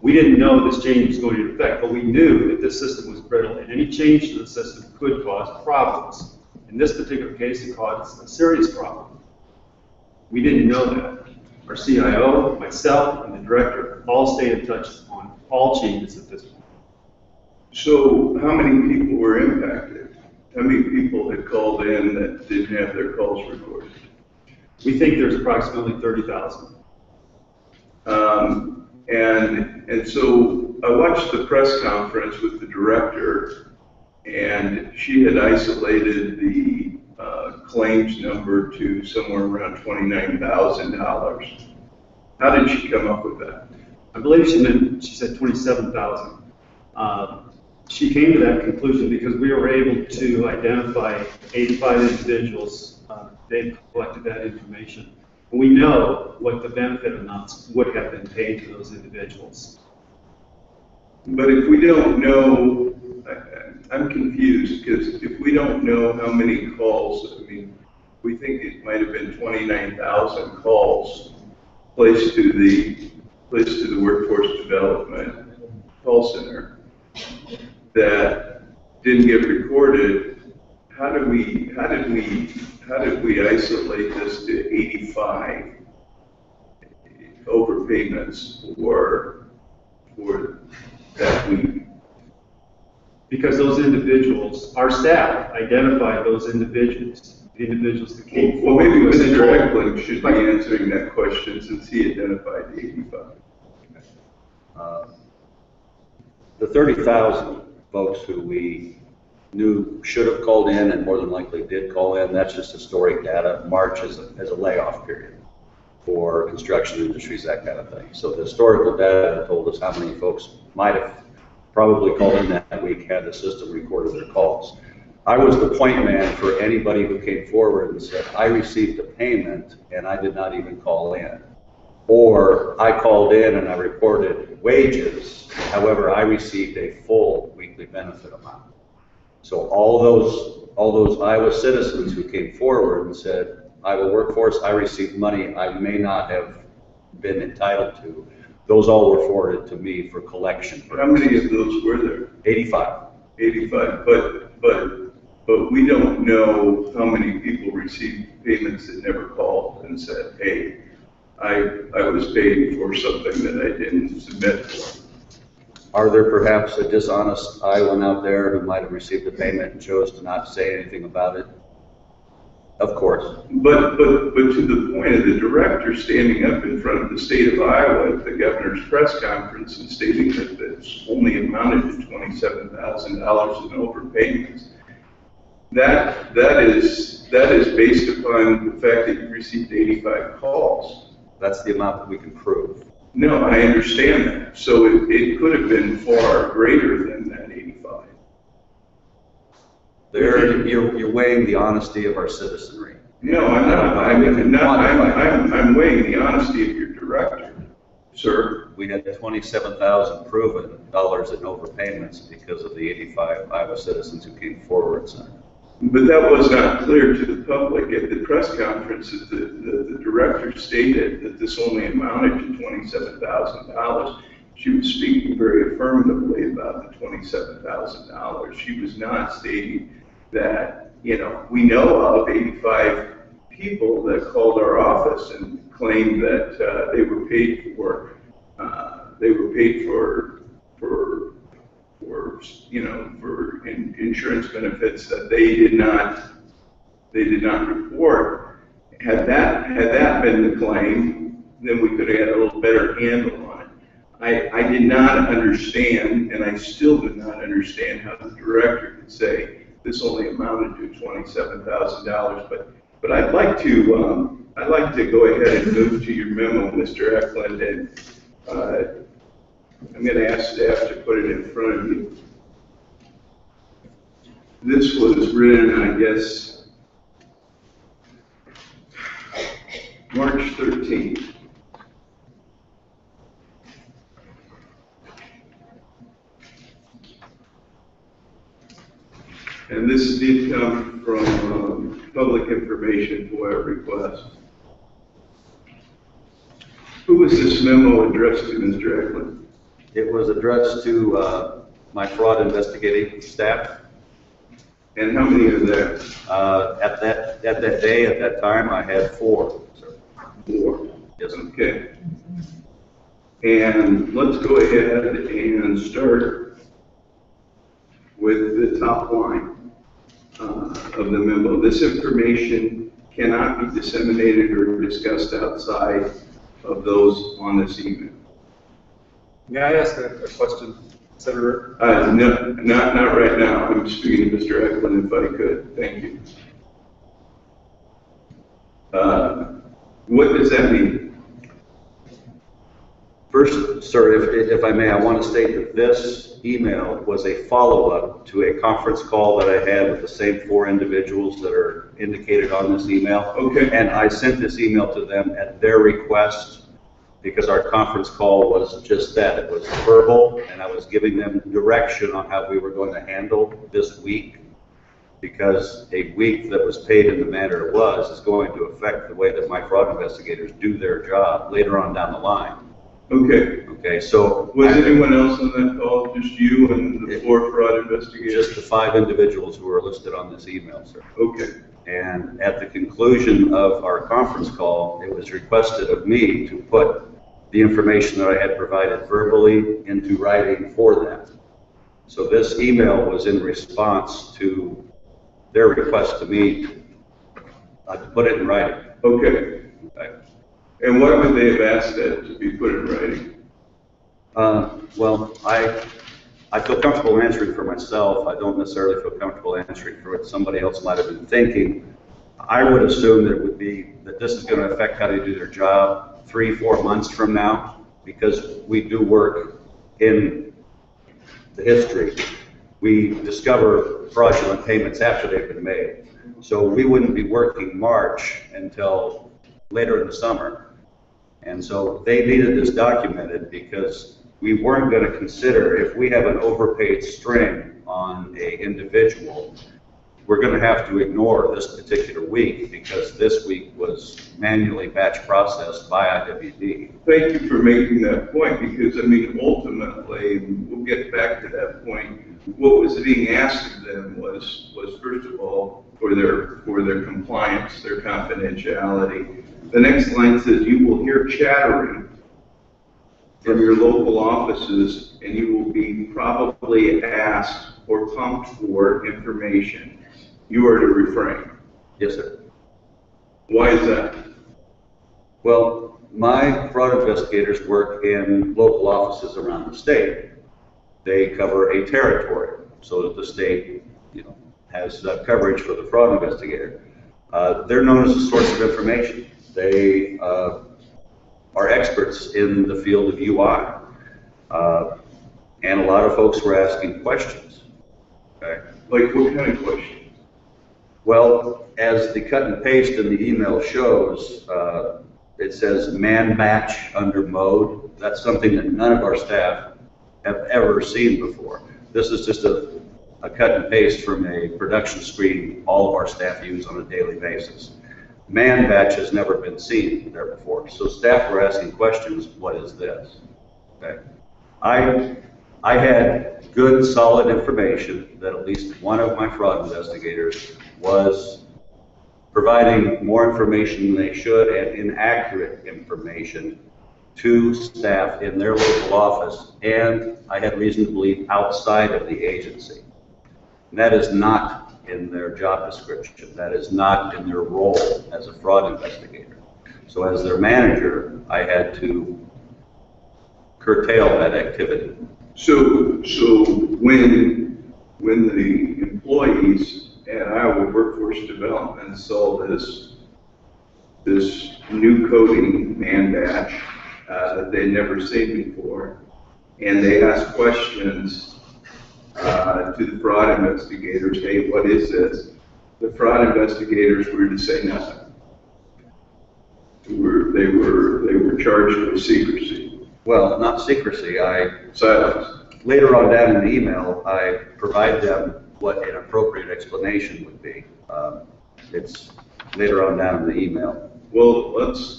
We didn't know this change was going into effect, but we knew that this system was brittle, and any change to the system could cause problems. In this particular case, it caused a serious problem. We didn't know that. Our CIO, myself, and the director all stayed in touch on all changes at this point. So how many people were impacted? How many people had called in that didn't have their calls recorded? We think there's approximately 30,000. And so I watched the press conference with the director, and she had isolated the claims number to somewhere around $29,000. How did she come up with that? I believe she said 27,000. She came to that conclusion because we were able to identify 85 individuals. They collected that information. We know what the benefit amounts would have been paid to those individuals. But if we don't know, I'm confused, because if we don't know how many calls, I mean, we think it might have been 29,000 calls placed to the workforce development call center that didn't get recorded. How did we isolate this to 85 overpayments for that week? Because those individuals, our staff identified those individuals, the individuals that came Well, forward. maybe Mr. Eklund should be answering that question, since he identified the 85. The 30,000 folks who we knew should have called in and more than likely did call in, that's just historic data. March is a layoff period for construction industries, that kind of thing. So the historical data told us how many folks might have probably called in that week had the system recorded their calls. I was the point man for anybody who came forward and said, I received a payment and I did not even call in. Or I called in and I reported wages, however, I received a full weekly benefit amount. So all those Iowa citizens who came forward and said, Iowa workforce, I received money I may not have been entitled to, those all were forwarded to me for collection purposes. How many of those were there? 85. 85, but but we don't know how many people received payments that never called and said, hey, I was paid for something that I didn't submit for. Are there perhaps a dishonest Iowan out there who might have received a payment and chose to not say anything about it? Of course. But to the point of the director standing up in front of the state of Iowa at the governor's press conference and stating that it's only amounted to $27,000 in overpayments, that is based upon the fact that you received 85 calls. That's the amount that we can prove. No, I understand that. So it could have been far greater than that 85. You're weighing the honesty of our citizenry. No, I'm not. I'm weighing the honesty of your director, sir. We had 27,000 proven dollars in overpayments because of the 85 Iowa citizens who came forward, sir. But that was not clear to the public. At the press conference, the director stated that this only amounted to $27,000. She was speaking very affirmatively about the $27,000. She was not stating that, we know of 85 people that called our office and claimed that they were paid for insurance benefits that they did not report. Had that been the claim, then we could have had a little better handle on it. I did not understand, and I still do not understand how the director could say this only amounted to $27,000. But I'd like to go ahead and move to your memo, Mr. Eklund, and I'm going to ask staff to put it in front of you. This was written, I guess, March 13th. And this did come from public information FOIA request. Who was this memo addressed to, Mr. Eklund? It was addressed to my fraud investigating staff. And how many are there? At that day, at that time, I had 4. Sir. 4. Yes. Okay. And let's go ahead and start with the top line of the memo. This information cannot be disseminated or discussed outside of those on this email. May I ask a question, Senator? No, not right now. I'm speaking to Mr. Eklund if I could. Thank you. What does that mean? First, sir, if I may, I want to state that this email was a follow-up to a conference call that I had with the same 4 individuals that are indicated on this email. Okay. And I sent this email to them at their request because our conference call was just that. It was verbal, and I was giving them direction on how we were going to handle this week, because a week that was paid in the manner it was is going to affect the way that my fraud investigators do their job later on down the line. Okay. Okay, so. Was anyone else on that call? Just you and the 4 fraud investigators? Just the 5 individuals who are listed on this email, sir. Okay. And at the conclusion of our conference call, it was requested of me to put the information that I had provided verbally into writing for them. So this email was in response to their request to me to put it in writing. Okay. Okay. And what would they have asked that to be put in writing? Well, I feel comfortable answering for myself. I don't necessarily feel comfortable answering for what somebody else might have been thinking. I would assume that it would be that this is going to affect how they do their job 3-4 months from now, because we do work in the history. We discover fraudulent payments after they've been made. So we wouldn't be working March until later in the summer. And so they needed this documented because we weren't going to consider, if we have an overpaid string on an individual, we're going to have to ignore this particular week because this week was manually batch processed by IWD. Thank you for making that point, because, ultimately, we'll get back to that point. What was being asked of them was first first of all, for their compliance, their confidentiality. The next line says, you will hear chattering from your local offices, and you will be probably asked or pumped for information. You are to refrain. Yes, sir. Why is that? Well, my fraud investigators work in local offices around the state. They cover a territory so that the state, has coverage for the fraud investigator. They're known as a source of information. They are experts in the field of UI. And a lot of folks were asking questions. Okay? Like what kind of questions? Well, as the cut and paste in the email shows, it says man match under mode. That's something that none of our staff have ever seen before. This is just a cut and paste from a production screen all of our staff use on a daily basis. Man batch has never been seen there before. So staff were asking questions, what is this? Okay. I had good, solid information that at least one of my fraud investigators was providing more information than they should and inaccurate information to staff in their local office, and I had reason to believe outside of the agency. And that is not in their job description. That is not in their role as a fraud investigator. So as their manager, I had to curtail that activity. So when the employees at Iowa Workforce Development saw this new coding man batch that they'd never seen before, and they asked questions to the fraud investigators, hey, what is this? The fraud investigators were to say nothing. They were charged with secrecy. Well, not secrecy. Silence. Later on down in the email, I provide them what an appropriate explanation would be. It's later on down in the email. Well, let's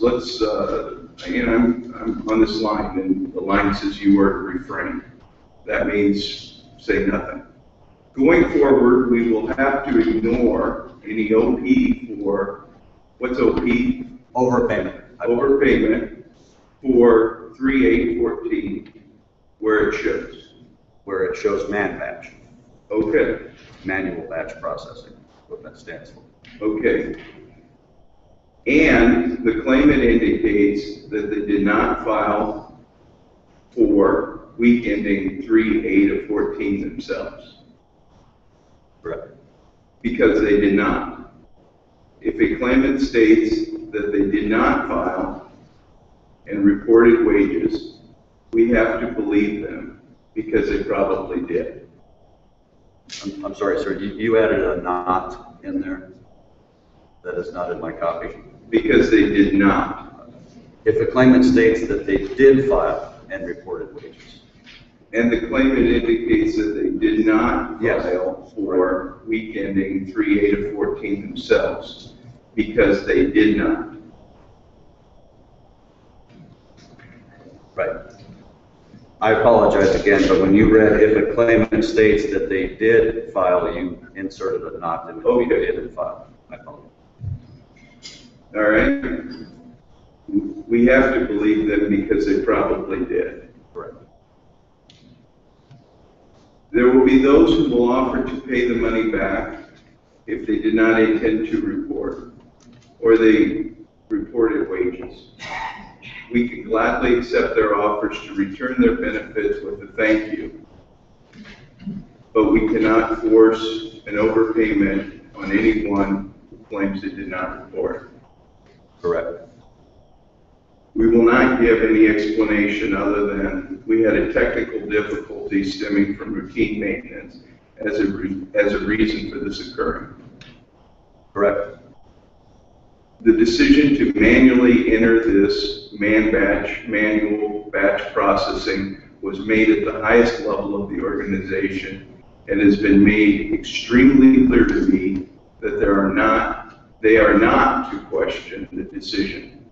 again, I'm on this line, and the line says you are to refrain. That means say nothing. Going forward, we will have to ignore any OP for, what's OP? Overpayment. Overpayment for 3814, where it shows. Where it shows man batch. Okay. Manual batch processing, what that stands for. Okay. And the claimant indicates that they did not file for week ending 3/8/14 themselves. Correct. Because they did not. If a claimant states that they did not file and reported wages, we have to believe them because they probably did. I'm sorry, sir, you added a not in there? That is not in my copy. Because they did not. If a claimant states that they did file and reported wages. And the claimant indicates that they did not Yes. file for week ending 3/8/14 themselves because they did not. Right. I apologize again, but when you read if a claimant states that they did file, you inserted a not in between Okay. did and file. I apologize. All right? We have to believe them because they probably did. Correct. There will be those who will offer to pay the money back if they did not intend to report, or they reported wages. We can gladly accept their offers to return their benefits with a thank you, but we cannot force an overpayment on anyone who claims they did not report. Correct. We will not give any explanation other than we had a technical difficulty stemming from routine maintenance as a reason for this occurring. Correct. The decision to manually enter this manual batch processing was made at the highest level of the organization and has been made extremely clear to me that they are not to question the decision.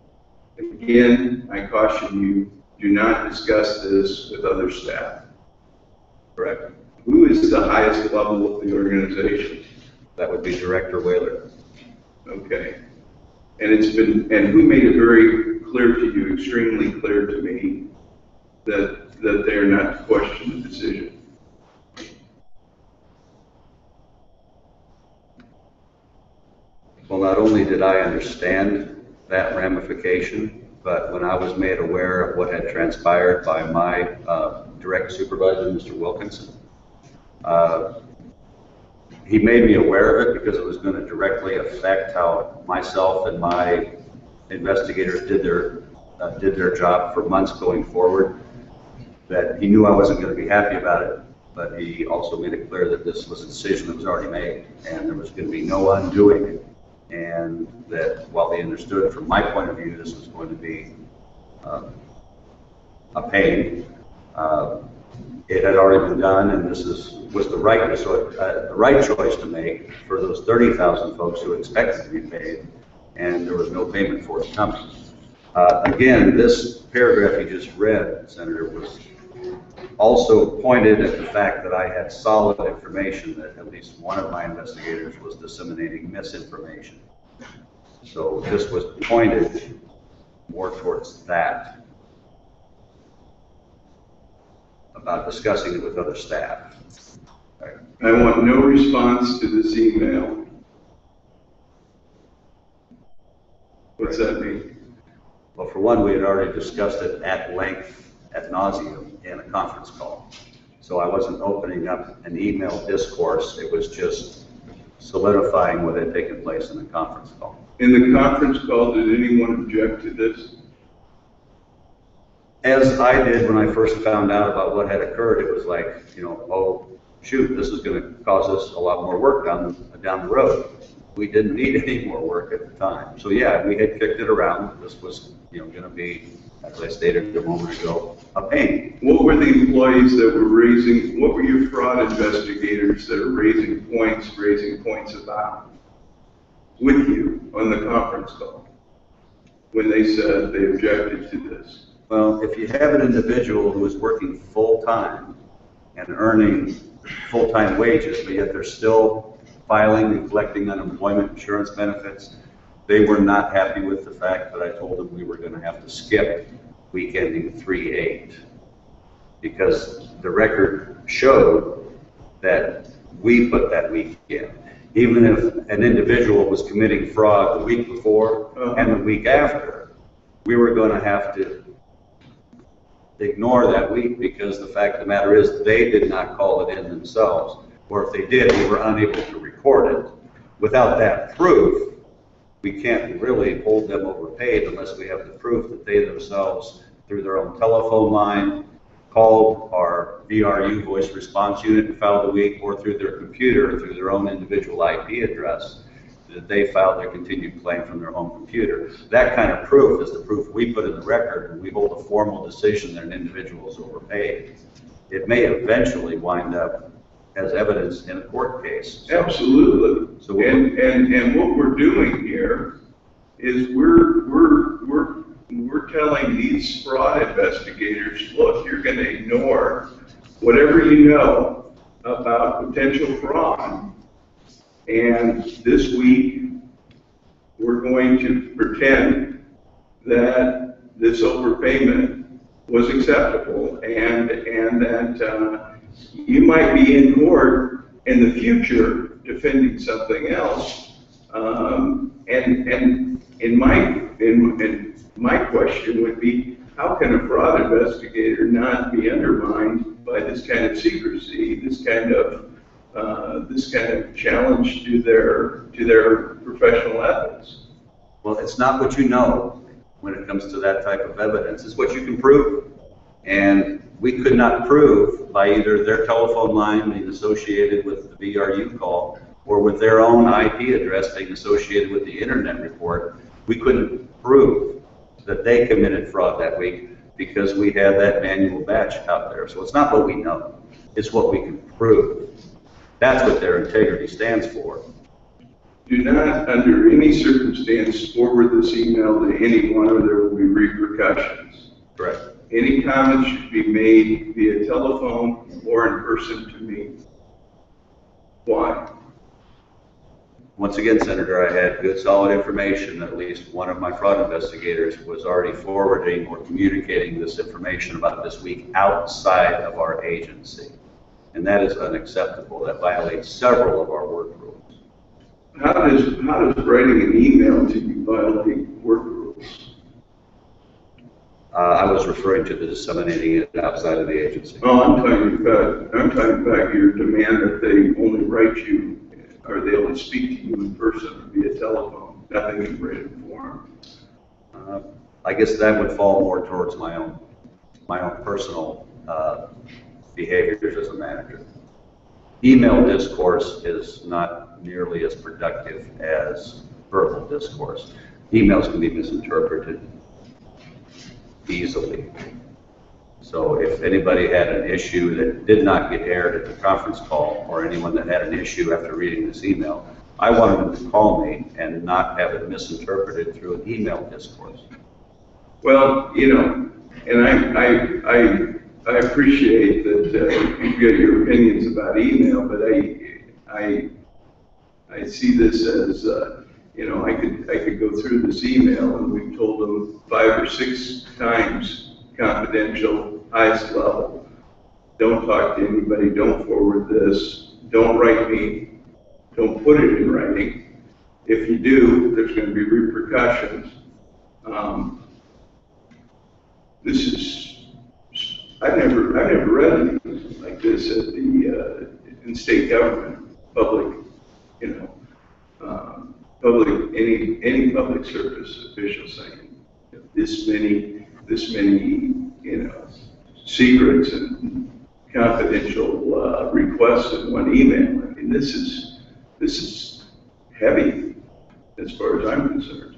Again, I caution you, do not discuss this with other staff. Correct. Who is the highest level of the organization? That would be Director Wahlert. Okay. And who made it very clear to you, extremely clear to me, that they are not to question the decision? Well, not only did I understand that ramification, but when I was made aware of what had transpired by my direct supervisor, Mr. Wilkinson, he made me aware of it because it was going to directly affect how myself and my investigators did their job for months going forward. That he knew I wasn't going to be happy about it, but he also made it clear that this was a decision that was already made, and there was going to be no undoing it. And that while they understood from my point of view this was going to be a pain, it had already been done, and this was the right choice to make for those 30,000 folks who expected to be paid, and there was no payment forthcoming. Again, this paragraph you just read, Senator, was also pointed at the fact that I had solid information that at least one of my investigators was disseminating misinformation. So this was pointed more towards that, about discussing it with other staff. Right. I want no response to this email. What's that mean? Well, for one, we had already discussed it at length, ad nauseum, in a conference call. So I wasn't opening up an email discourse, it was just solidifying what had taken place in the conference call. In the conference call, did anyone object to this? As I did when I first found out about what had occurred, it was like, oh, shoot, this is going to cause us a lot more work down the road. We didn't need any more work at the time. So yeah, we had kicked it around. This was, going to be, as I stated a moment ago, a pain. What were the employees that were raising, what were your fraud investigators that are raising points about with you on the conference call when they said they objected to this? Well, if you have an individual who is working full-time and earning full-time wages, but yet they're still filing and collecting unemployment insurance benefits, they were not happy with the fact that I told them we were going to have to skip week ending 3/8 because the record showed that we put that week in. Even if an individual was committing fraud the week before and the week after, we were going to have to ignore that week because the fact of the matter is they did not call it in themselves, or if they did, we were unable to record it. Without that proof, we can't really hold them overpaid unless we have the proof that they themselves, through their own telephone line, called our VRU voice response unit and filed the week, or through their computer, through their own individual IP address, that they filed their continued claim from their home computer. That kind of proof is the proof we put in the record when we hold a formal decision that an individual is overpaid. It may eventually wind up as evidence in a court case. Absolutely. So and what we're doing here is we're telling these fraud investigators, look, you're going to ignore whatever you know about potential fraud. And this week, we're going to pretend that this overpayment was acceptable and that you might be in court in the future defending something else. And my question would be, how can a fraud investigator not be undermined by this kind of secrecy, this kind of challenge to their professional ethics? Well, it's not what you know when it comes to that type of evidence. It's what you can prove. And we could not prove by either their telephone line being associated with the VRU call or with their own IP address being associated with the internet report. We couldn't prove that they committed fraud that week because we had that manual batch out there. So it's not what we know, it's what we can prove. That's what their integrity stands for. Do not, under any circumstance, forward this email to anyone or there will be repercussions. Correct. Any comments should be made via telephone or in person to me. Why? once again, Senator, I had good solid information that at least one of my fraud investigators was already forwarding or communicating this information about this week outside of our agency. And that is unacceptable. That violates several of our work rules. How does writing an email to you violate work rules? I was referring to the disseminating it outside of the agency. Oh, I'm talking about your demand that they only write you, or they only speak to you in person or via telephone, nothing in written form. I guess that would fall more towards my own personal behaviors as a manager. Email discourse is not nearly as productive as verbal discourse. Emails can be misinterpreted easily. So if anybody had an issue that did not get aired at the conference call, or anyone that had an issue after reading this email, I wanted them to call me and not have it misinterpreted through an email discourse. Well, you know, and I appreciate that you've got your opinions about email, but I see this as, you know, I could go through this email and we've told them 5 or 6 times confidential, highest level. Don't talk to anybody, don't forward this, don't write me, don't put it in writing. If you do, there's going to be repercussions. This is, I've never read anything like this at the, in state government, public, you know, any public service official saying this many, you know, secrets and confidential requests in one email. I mean, this is heavy as far as I'm concerned.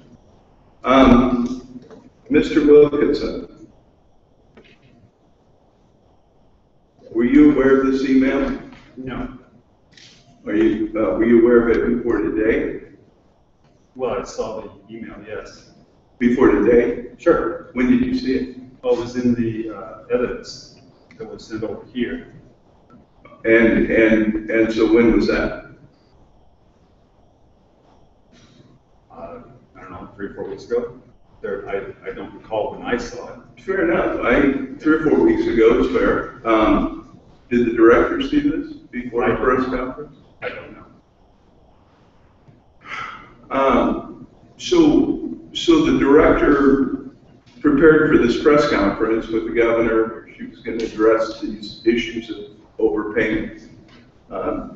Mr. Wilkinson, were you aware of this email? No. Were you aware of it before today? Well, I saw the email, yes. Before today? Sure. When did you see it? Oh, it was in the evidence that was sent over here. And so when was that? I don't know, 3 or 4 weeks ago. I don't recall when I saw it. Fair enough. 3 or 4 weeks ago is fair. Did the director see this before the press conference? I don't know. So the director prepared for this press conference with the governor. She was going to address these issues of overpayment.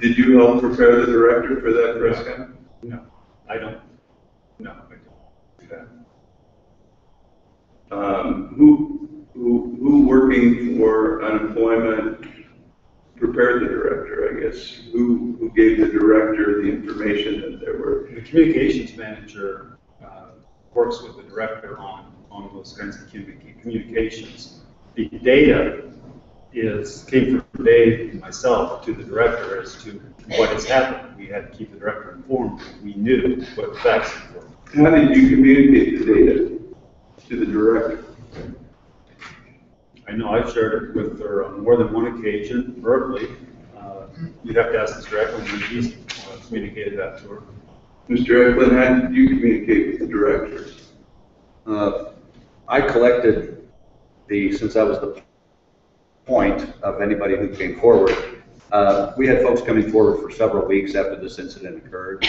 Did you help prepare the director for that press conference? No, I don't. No, I don't. Who working for unemployment prepared the director, I guess? Who gave the director the information that there were? The communications manager works with the director on those kinds of communications. The data came from Dave and myself to the director as to what has happened. We had to keep the director informed. We knew what the facts were. How did you communicate the data to the director? I know I've shared it with her on more than one occasion, verbally. You'd have to ask Mr. Eklund when he's communicated that to her. Mr. Eklund, how did you communicate with the director? I collected since I was the point of anybody who came forward. We had folks coming forward for several weeks after this incident occurred.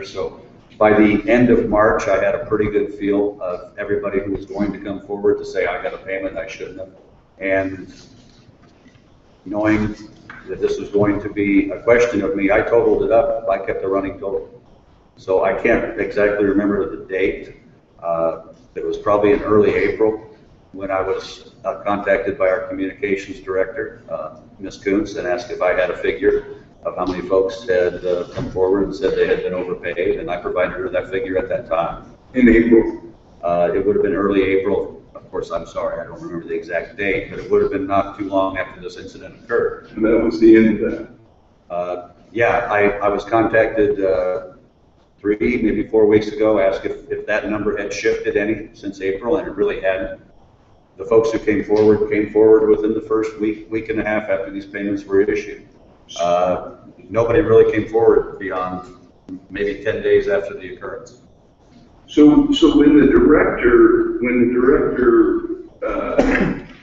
So by the end of March, I had a pretty good feel of everybody who was going to come forward to say, I got a payment I shouldn't have. And knowing that this was going to be a question of me, I totaled it up. I kept a running total. So I can't exactly remember the date. It was probably in early April when I was contacted by our communications director, Ms. Kuntz, and asked if I had a figure of how many folks had come forward and said they had been overpaid, and I provided her that figure at that time. In April? It would have been early April. Of course, I'm sorry, I don't remember the exact date, but it would have been not too long after this incident occurred. And that was the end of that? Yeah, I was contacted 3, maybe 4 weeks ago, asked if that number had shifted any since April, and it really hadn't. The folks who came forward within the first week and a half after these payments were issued. Nobody really came forward beyond maybe 10 days after the occurrence. So when the director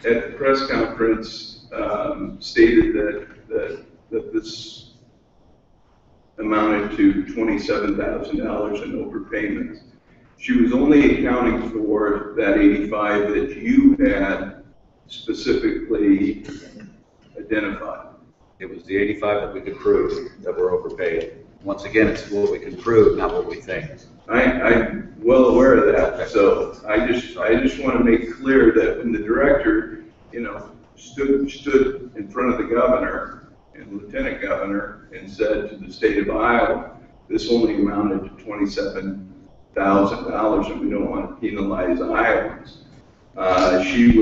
at the press conference stated that this amounted to $27,000 in overpayments, she was only accounting for that 85 that you had specifically identified. It was the 85 that we could prove that were overpaid. Once again, it's what we can prove, not what we think. I'm well aware of that, so I just want to make clear that when the director, stood in front of the governor and lieutenant governor and said to the state of Iowa, this only amounted to $27,000 and we don't want to penalize Iowans. She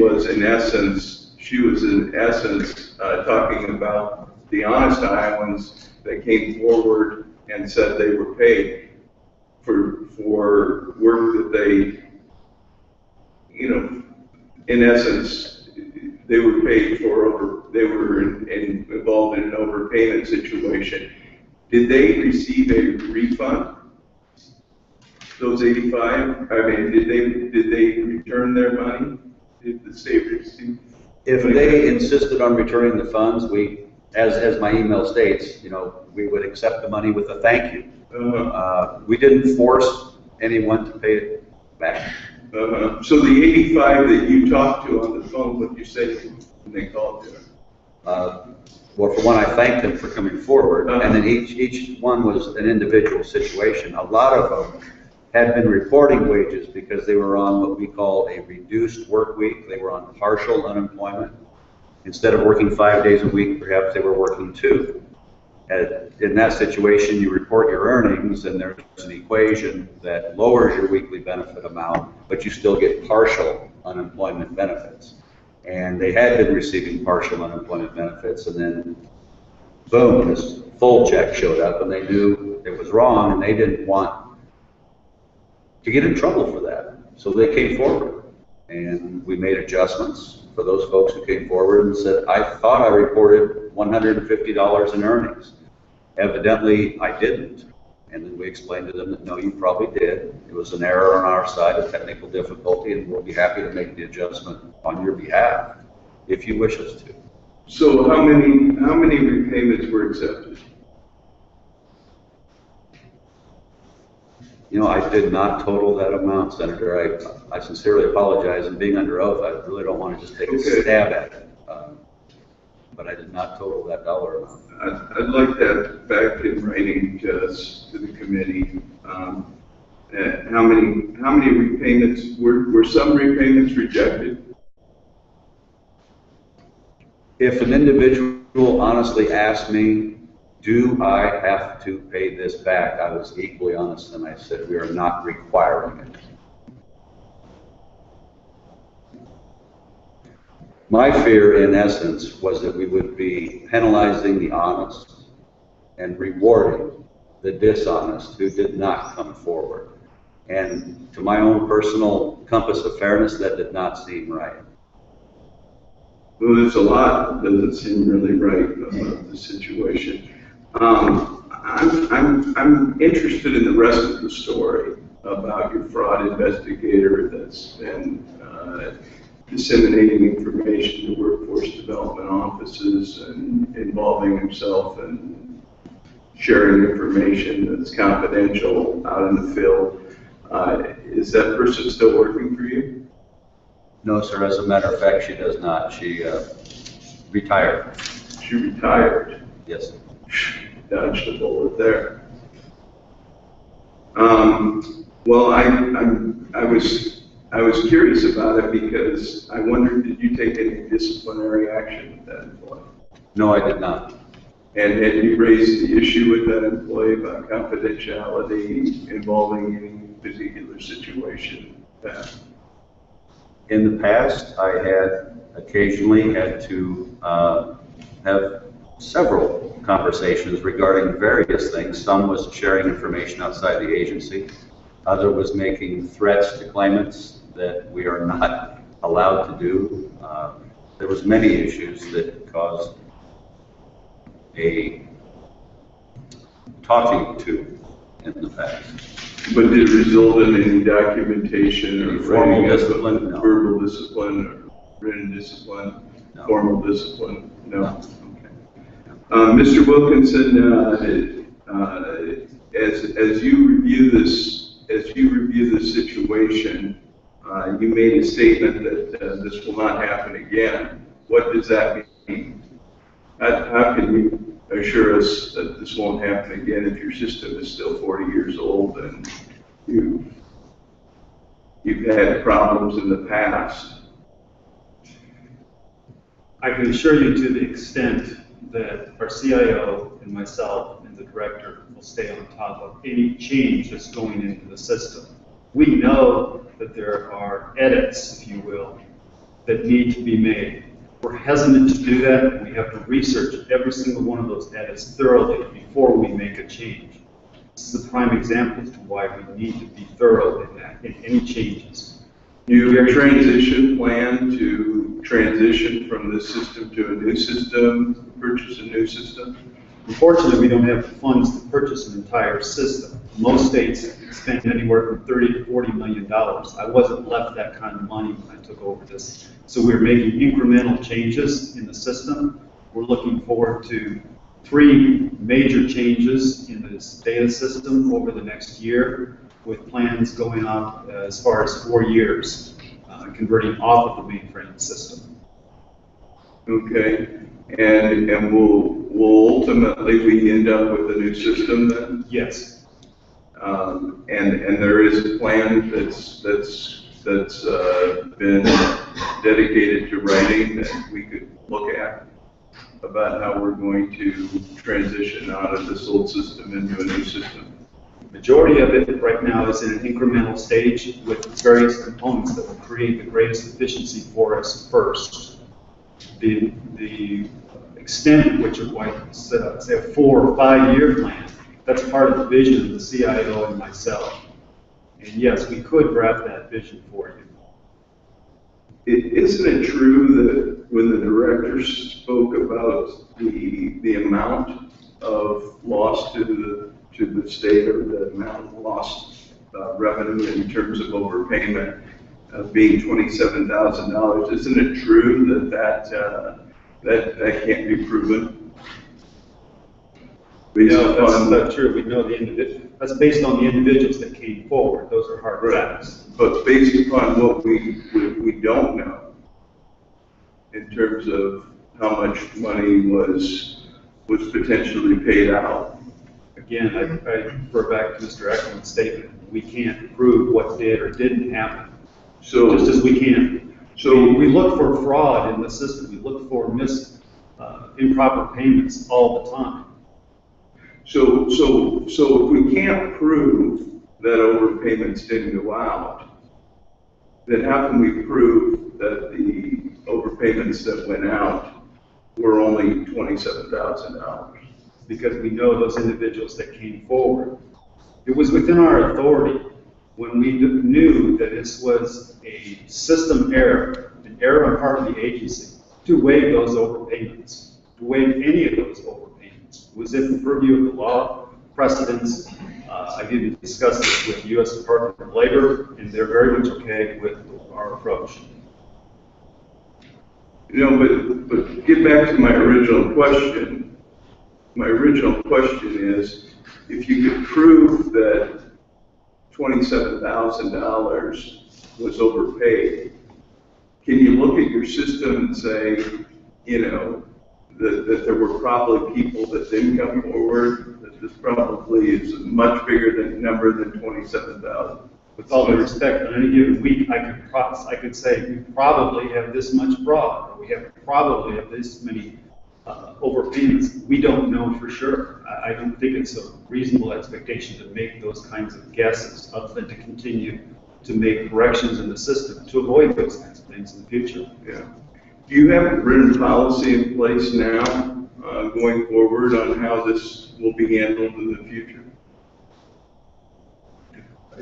was in essence talking about the honest Iowans that came forward and said they were paid for work that they, in essence, they were paid for they were involved in an overpayment situation. Did they receive a refund? Those 85? I mean, did they return their money? Did the state receive? If they insisted on returning the funds, we, as my email states, we would accept the money with a thank you. We didn't force anyone to pay it back. So the 85 that you talked to on the phone, what you said when they called you? Well, for one, I thanked them for coming forward, and then each one was an individual situation. A lot of them had been reporting wages because they were on what we call a reduced work week. They were on partial unemployment. Instead of working 5 days a week, perhaps they were working 2. In that situation, you report your earnings, and there's an equation that lowers your weekly benefit amount, but you still get partial unemployment benefits. And they had been receiving partial unemployment benefits, and then boom, this full check showed up, and they knew it was wrong, and they didn't want to get in trouble for that. So they came forward, and we made adjustments for those folks who came forward and said, I thought I reported $150 in earnings. Evidently, I didn't. And then we explained to them that, no, you probably did. It was an error on our side, a technical difficulty, and we'll be happy to make the adjustment on your behalf if you wish us to. So how many repayments were accepted? I did not total that amount, Senator. I sincerely apologize, and being under oath, I really don't want to just take a stab at it. But I did not total that dollar amount. I'd like that back in writing to us, to the committee. How many repayments, were some repayments rejected? If an individual honestly asked me, do I have to pay this back? I was equally honest, and I said, we are not requiring it. My fear, in essence, was that we would be penalizing the honest and rewarding the dishonest who did not come forward. And to my own personal compass of fairness, that did not seem right. Well, there's a lot that doesn't seem really right about the situation. I'm interested in the rest of the story about your fraud investigator that's been disseminating information to workforce development offices and involving himself in sharing information that's confidential out in the field. Is that person still working for you? No, sir. As a matter of fact, she does not. She retired. She retired? Yes. Dodged a bullet there. Well, I was curious about it because I wondered, did you take any disciplinary action with that employee? No, I did not. And had you raised the issue with that employee about confidentiality involving any particular situation? In the past, I had occasionally had to have several conversations regarding various things. Some was sharing information outside the agency. Other was making threats to claimants that we are not allowed to do. There was many issues that caused a talking to in the past. But did it result in any documentation or Formal writing of discipline? No. verbal discipline or written discipline, No. formal discipline? No. Okay. Mr. Wilkinson, as you review this situation, you made a statement that this will not happen again. What does that mean? How can you assure us that this won't happen again if your system is still 40 years old and you've had problems in the past? I can assure you to the extent that our CIO and myself and the director will stay on top of any change that's going into the system. We know that there are edits, if you will, that need to be made. We're hesitant to do that. We have to research every single one of those edits thoroughly before we make a change. This is a prime example as to why we need to be thorough in that, in any changes. You transition plan to transition from this system to a new system, purchase a new system? Unfortunately, we don't have the funds to purchase an entire system. Most states spend anywhere from $30 to $40 million. I wasn't left that kind of money when I took over this. So we're making incremental changes in the system. We're looking forward to 3 major changes in this data system over the next year, with plans going on as far as 4 years, converting off of the mainframe system. Okay, and will ultimately we end up with a new system then? Yes. And there is a plan that's been dedicated to writing that we could look at about how we're going to transition out of this old system into a new system. Majority of it right now is in an incremental stage with various components that will create the greatest efficiency for us first. The extent at which it might say a 4 or 5 year plan, that's part of the vision of the CIO and myself. And yes, we could draft that vision for you. Isn't it true that when the directors spoke about the amount of loss to the state, or the amount of lost revenue in terms of overpayment being $27,000, isn't it true that can't be proven? No, that's not true. We know the individual. That's based on the individuals that came forward. Those are hard facts. But based upon what we don't know, in terms of how much money was potentially paid out. Again, I refer back to Mr. Eckland's statement. We can't prove what did or didn't happen. So just as we can't. So we look for fraud in the system. We look for improper payments all the time. So if we can't prove that overpayments didn't go out, then how can we prove that the overpayments that went out were only $27,000? Because we know those individuals that came forward. It was within our authority when we knew that this was a system error, an error on part of the agency, to waive those overpayments, to waive any of those overpayments. It was in the purview of the law, precedents. I've even discussed this with the U.S. Department of Labor, and they're very much okay with our approach. You know, but get back to my original question. My original question is, if you could prove that $27,000 was overpaid, can you look at your system and say, you know, that there were probably people that didn't come forward, that this probably is a much bigger number than 27,000? With all due respect, on any given week, I could say we probably have this much fraud, or we probably have this many overpayments. We don't know for sure. I don't think it's a reasonable expectation to make those kinds of guesses, other than to continue to make corrections in the system to avoid those kinds of things in the future. Yeah. Do you have a written policy in place now, going forward, on how this will be handled in the future?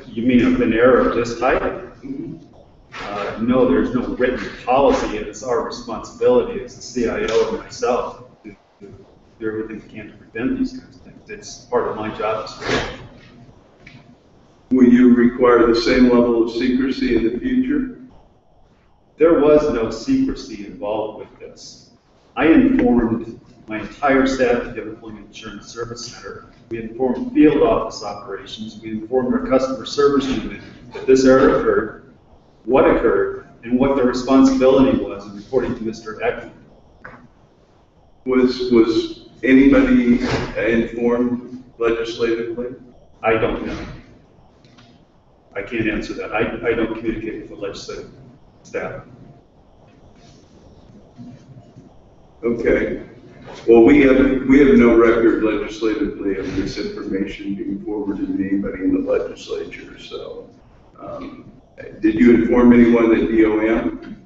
You mean of an error of this type? No, there's no written policy, and it's our responsibility as the CIO and myself to do everything we can to prevent these kinds of things. it's part of my job description. Will you require the same level of secrecy in the future? There was no secrecy involved with this. I informed my entire staff at the Unemployment Insurance Service Center. We informed field office operations. We informed our customer service unit that this error occurred, what occurred, and what their responsibility was in reporting to Mr. Eklund. Was anybody informed legislatively? I don't know. I can't answer that. I don't communicate with the legislative staff. Okay. Well, we have no record legislatively of this information being forwarded to anybody in the legislature. So, did you inform anyone at DOM?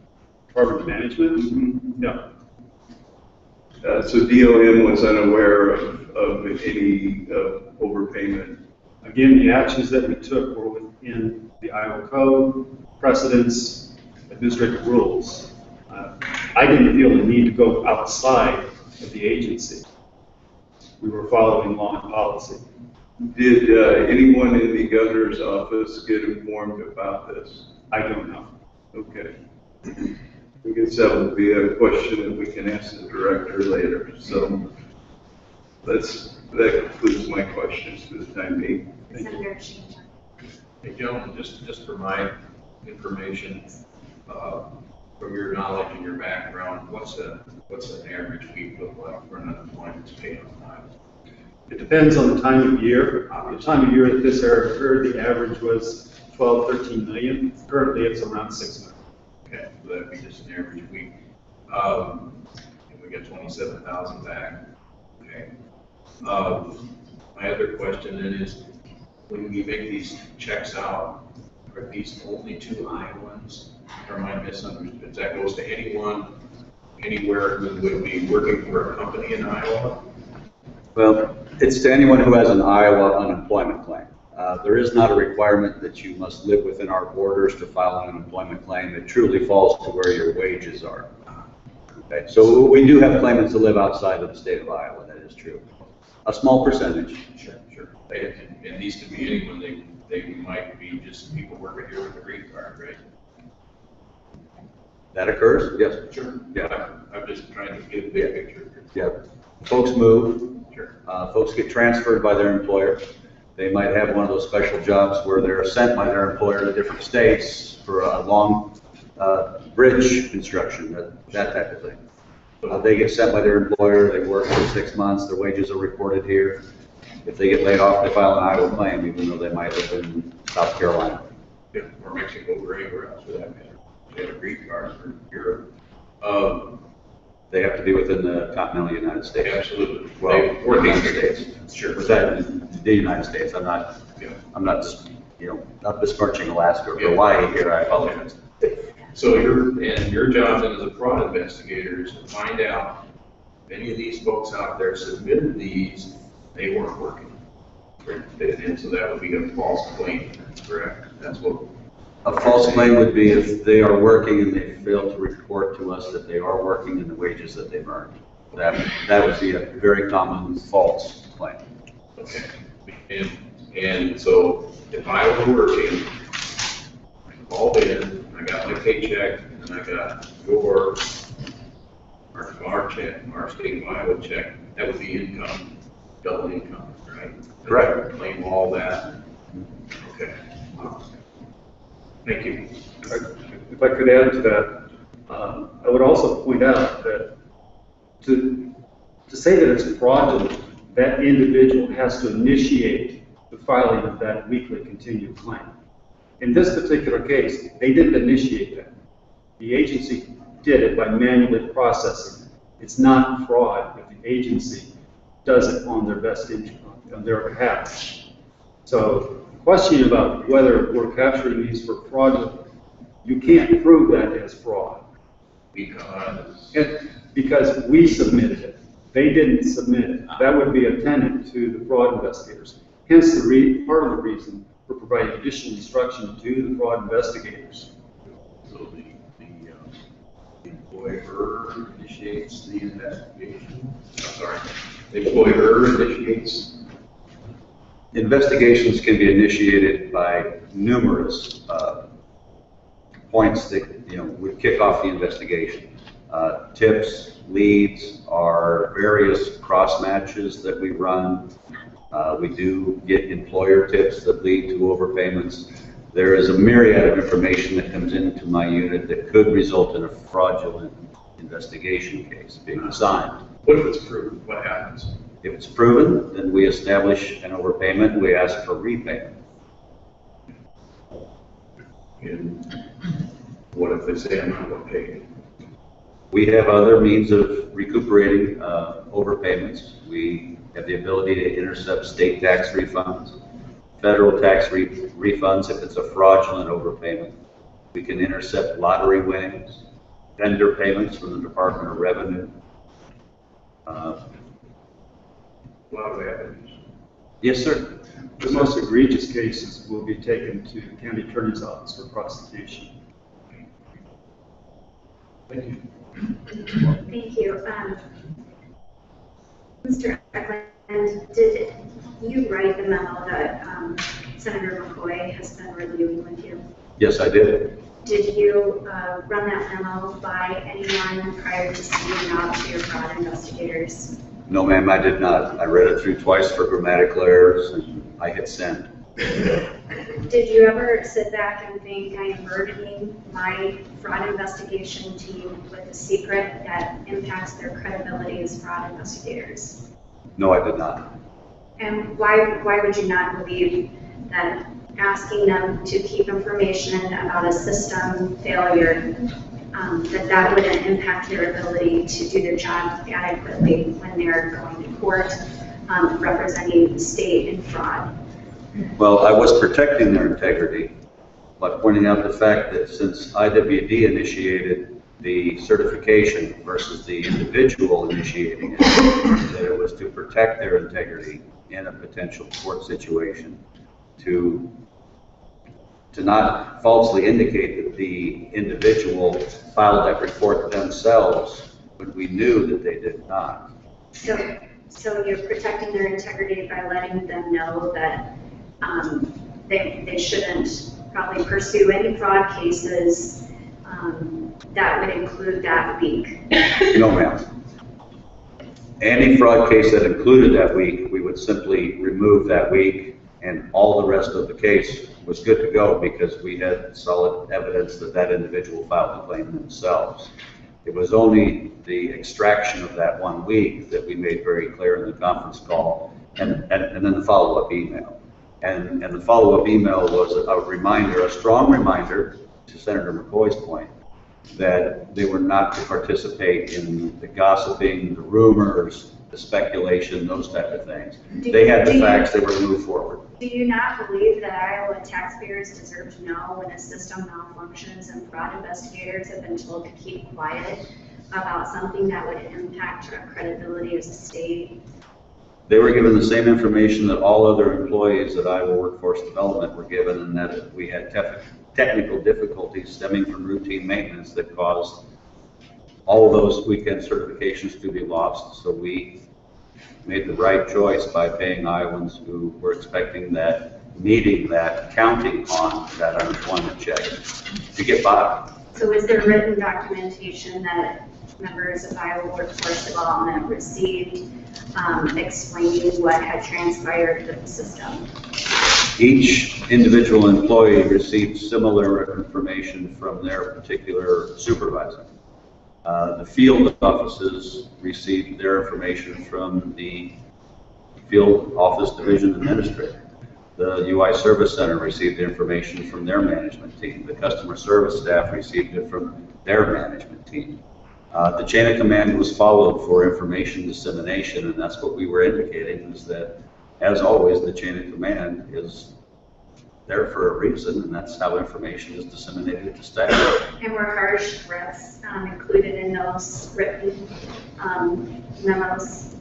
Department of Management? Mm-hmm. No. So DOM was unaware of any overpayment. Again, the actions that we took were within the Iowa Code, precedents, administrative rules. I didn't feel the need to go outside of the agency. We were following law and policy. Did anyone in the governor's office get informed about this? I don't know. Okay. I guess that would be a question that we can ask the director later. So that concludes my questions for the time being. Senator. Hey, gentlemen, just for my information, from your knowledge and your background, what's an average week look like for an unemployment paid on time? It depends on the time of year. The time of year that this error occurred, the average was 12, 13 million. Currently, it's around 6 million. Okay, so that'd be just an average week. And we get 27,000 back. Okay. My other question then is, when we make these checks out, are these only to Iowans? Or am I misunderstood? That goes to anyone, anywhere who would be working for a company in Iowa? Well, it's to anyone who has an Iowa unemployment claim. There is not a requirement that you must live within our borders to file an unemployment claim. It truly falls to where your wages are. Okay, so we do have claimants that live outside of the state of Iowa, that is true. A small percentage. Sure. And these could be anyone, they might be just people working here with a green card, right? That occurs? Yes. Sure. Yeah. I'm just trying to get a big picture. Yeah. Folks move. Sure. Folks get transferred by their employer. They might have one of those special jobs where they're sent by their employer to different states for a long bridge construction, that type of thing. They get sent by their employer, they work for 6 months, their wages are reported here. If they get laid off, they file an Iowa claim, even though they might live in South Carolina. Yeah, or Mexico or anywhere else for that matter. They have a green card for Europe. They have to be within the continental United States. Absolutely. Well, Working United States. Sure. Within the United States. I'm not just, not besmirching Alaska or Hawaii here. I apologize. So your job then as a fraud investigator is to find out if any of these folks out there submitted these, they weren't working. And so that would be a false claim, correct? That's what. A false claim would be if they are working and they fail to report to us that they are working in the wages that they've earned. That would be a very common false claim. Okay. And so if I were working, I called in, I got my paycheck, and then I got our check, our state of Iowa check, that would be income, double income, right? Correct. Claim all that. Okay. Thank you. If I could add to that, I would also point out that to say that it's fraudulent, that individual has to initiate the filing of that weekly continued claim. In this particular case, they didn't initiate that. The agency did it by manually processing it. It's not fraud if the agency does it on their best interest, on their behalf. So the question about whether we're capturing these for fraud, you can't prove that as fraud. Because we submitted it. They didn't submit it. That would be a tenet to the fraud investigators. Hence, part of the reason for providing additional instruction to the fraud investigators. So the employer initiates the investigation. I'm sorry. The employer initiates Investigations can be initiated by numerous points that, would kick off the investigation. Tips, leads, are various cross matches that we run. We do get employer tips that lead to overpayments. There is a myriad of information that comes into my unit that could result in a fraudulent investigation case being assigned. What if it's proven? What happens? If it's proven, then we establish an overpayment, we ask for repayment. And what if they say I'm not going to pay? We have other means of recuperating overpayments. We have the ability to intercept state tax refunds, federal tax refunds if it's a fraudulent overpayment. We can intercept lottery winnings, vendor payments from the Department of Revenue. A lot of avenues. Yes, sir. The most egregious cases will be taken to the county attorney's office for prosecution. Thank you. Thank you. Mr. Eklund, did you write the memo that Senator McCoy has been reviewing with you? Yes, I did. Did you run that memo by anyone prior to sending out to your fraud investigators? No, ma'am, I did not. I read it through twice for grammatical errors, and I hit send. Did you ever sit back and think, I am burdening my fraud investigation team with a secret that impacts their credibility as fraud investigators? No, I did not. And why would you not believe that asking them to keep information about a system failure, that wouldn't impact their ability to do their job adequately when they're going to court representing the state in fraud? Well, I was protecting their integrity by pointing out the fact that since IWD initiated the certification versus the individual initiating it, that it was to protect their integrity in a potential court situation, to not falsely indicate that the individual filed that report themselves when we knew that they did not. So you're protecting their integrity by letting them know that they shouldn't probably pursue any fraud cases that would include that week? No, ma'am. Any fraud case that included that week, we would simply remove that week, and all the rest of the case was good to go because we had solid evidence that that individual filed the claim themselves. It was only the extraction of that 1 week that we made very clear in the conference call, and then the follow-up email. And the follow-up email was a reminder, a strong reminder, to Senator McCoy's point, that they were not to participate in the gossiping, the rumors, the speculation, those type of things. They had the facts, they were to move forward. Do you not believe that Iowa taxpayers deserve to know when a system malfunctions and fraud investigators have been told to keep quiet about something that would impact our credibility as a state? They were given the same information that all other employees at Iowa Workforce Development were given, and that we had technical difficulties stemming from routine maintenance that caused all of those weekend certifications to be lost. So we made the right choice by paying Iowans who were expecting that, needing that, counting on that unemployment check to get by. So is there written documentation that members of Iowa Workforce Development received explaining what had transpired with the system? Each individual employee received similar information from their particular supervisor. The field offices received their information from the field office division administrator. The UI Service Center received the information from their management team. The customer service staff received it from their management team. The chain of command was followed for information dissemination, and that's what we were indicating, is that, as always, the chain of command is there for a reason, and that's how information is disseminated to staff. And were harsh threats included in those written memos?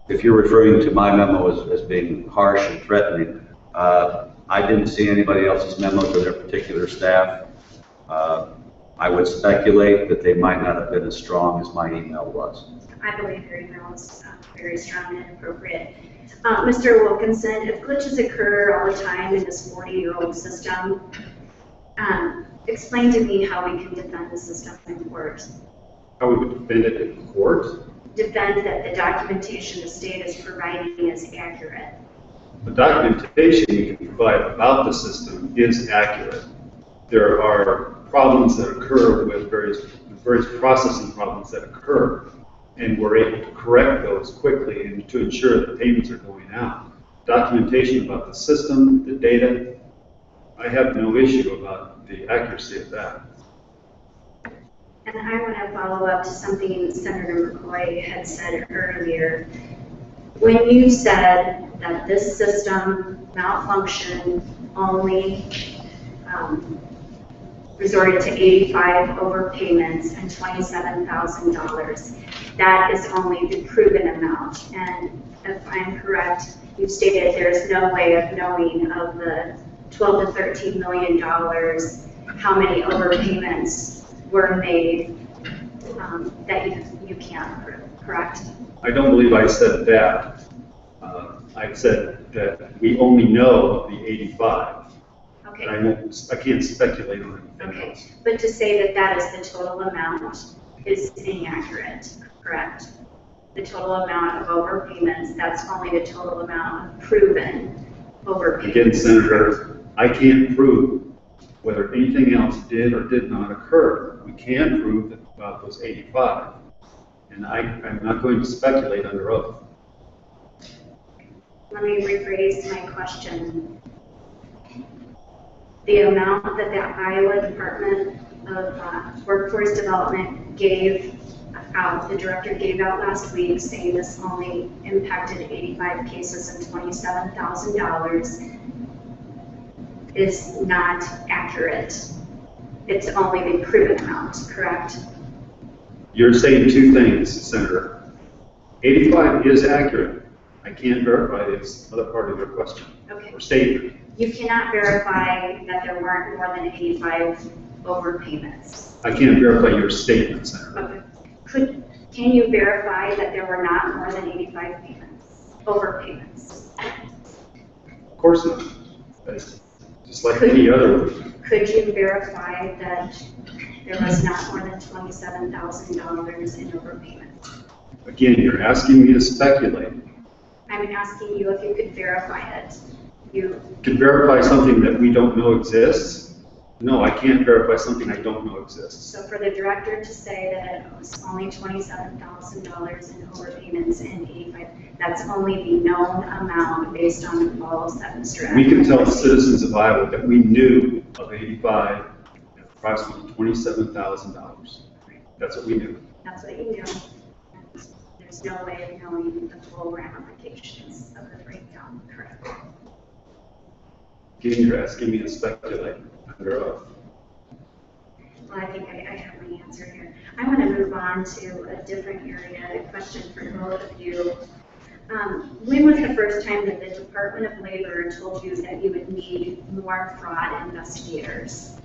If you're referring to my memo as being harsh and threatening, I didn't see anybody else's memo to their particular staff. I would speculate that they might not have been as strong as my email was. I believe your email was very strong and appropriate. Mr. Wilkinson, if glitches occur all the time in this 40-year-old system, explain to me how we can defend the system in court. How we would defend it in court? Defend that the documentation the state is providing is accurate. The documentation we can provide about the system is accurate. There are problems that occur with various processing problems that occur, and we're able to correct those quickly and to ensure that payments are going out. Documentation about the system, the data, I have no issue about the accuracy of that. And I want to follow up to something Senator McCoy had said earlier. When you said that this system malfunction only resorted to 85 overpayments and $27,000, that is only the proven amount. And if I'm correct, you've stated there's no way of knowing of the $12 to $13 million how many overpayments were made that you can't prove, correct? I don't believe I said that. I said that we only know of the 85. Okay. I can't speculate on anything else. But to say that that is the total amount is inaccurate, correct? The total amount of overpayments, that's only the total amount of proven overpayments. Again, Senator, I can't prove whether anything else did or did not occur. We can prove about those 85, and I'm not going to speculate under oath. Let me rephrase my question. The amount that the Iowa Department of Workforce Development gave out, the director gave out last week, saying this only impacted 85 cases and $27,000, is not accurate. It's only the proven amount, correct? You're saying two things, Senator. 85 is accurate. I can't verify this other part of your question or statement. You cannot verify that there weren't more than 85 overpayments. I can't verify your statement, Senator. Okay. Can you verify that there were not more than 85 overpayments? Of course not. That's just like any other one. Could you verify that there was not more than $27,000 in overpayments? Again, you're asking me to speculate. I'm asking you if you could verify it. You can verify something that we don't know exists? No, I can't verify something I don't know exists. So for the director to say that it was only $27,000 in overpayments and 85, that's only the known amount based on the calls that Mr. We can tell the citizens of Iowa that we knew of 85 at approximately $27,000. That's what we knew. That's what you knew. There's no way of knowing the full ramifications of the breakdown, correct? Again, you're asking me to speculate under oath. Well, I think I have my answer here. I want to move on to a different area, a question for both of you. When was the first time that the Department of Labor told you that you would need more fraud investigators?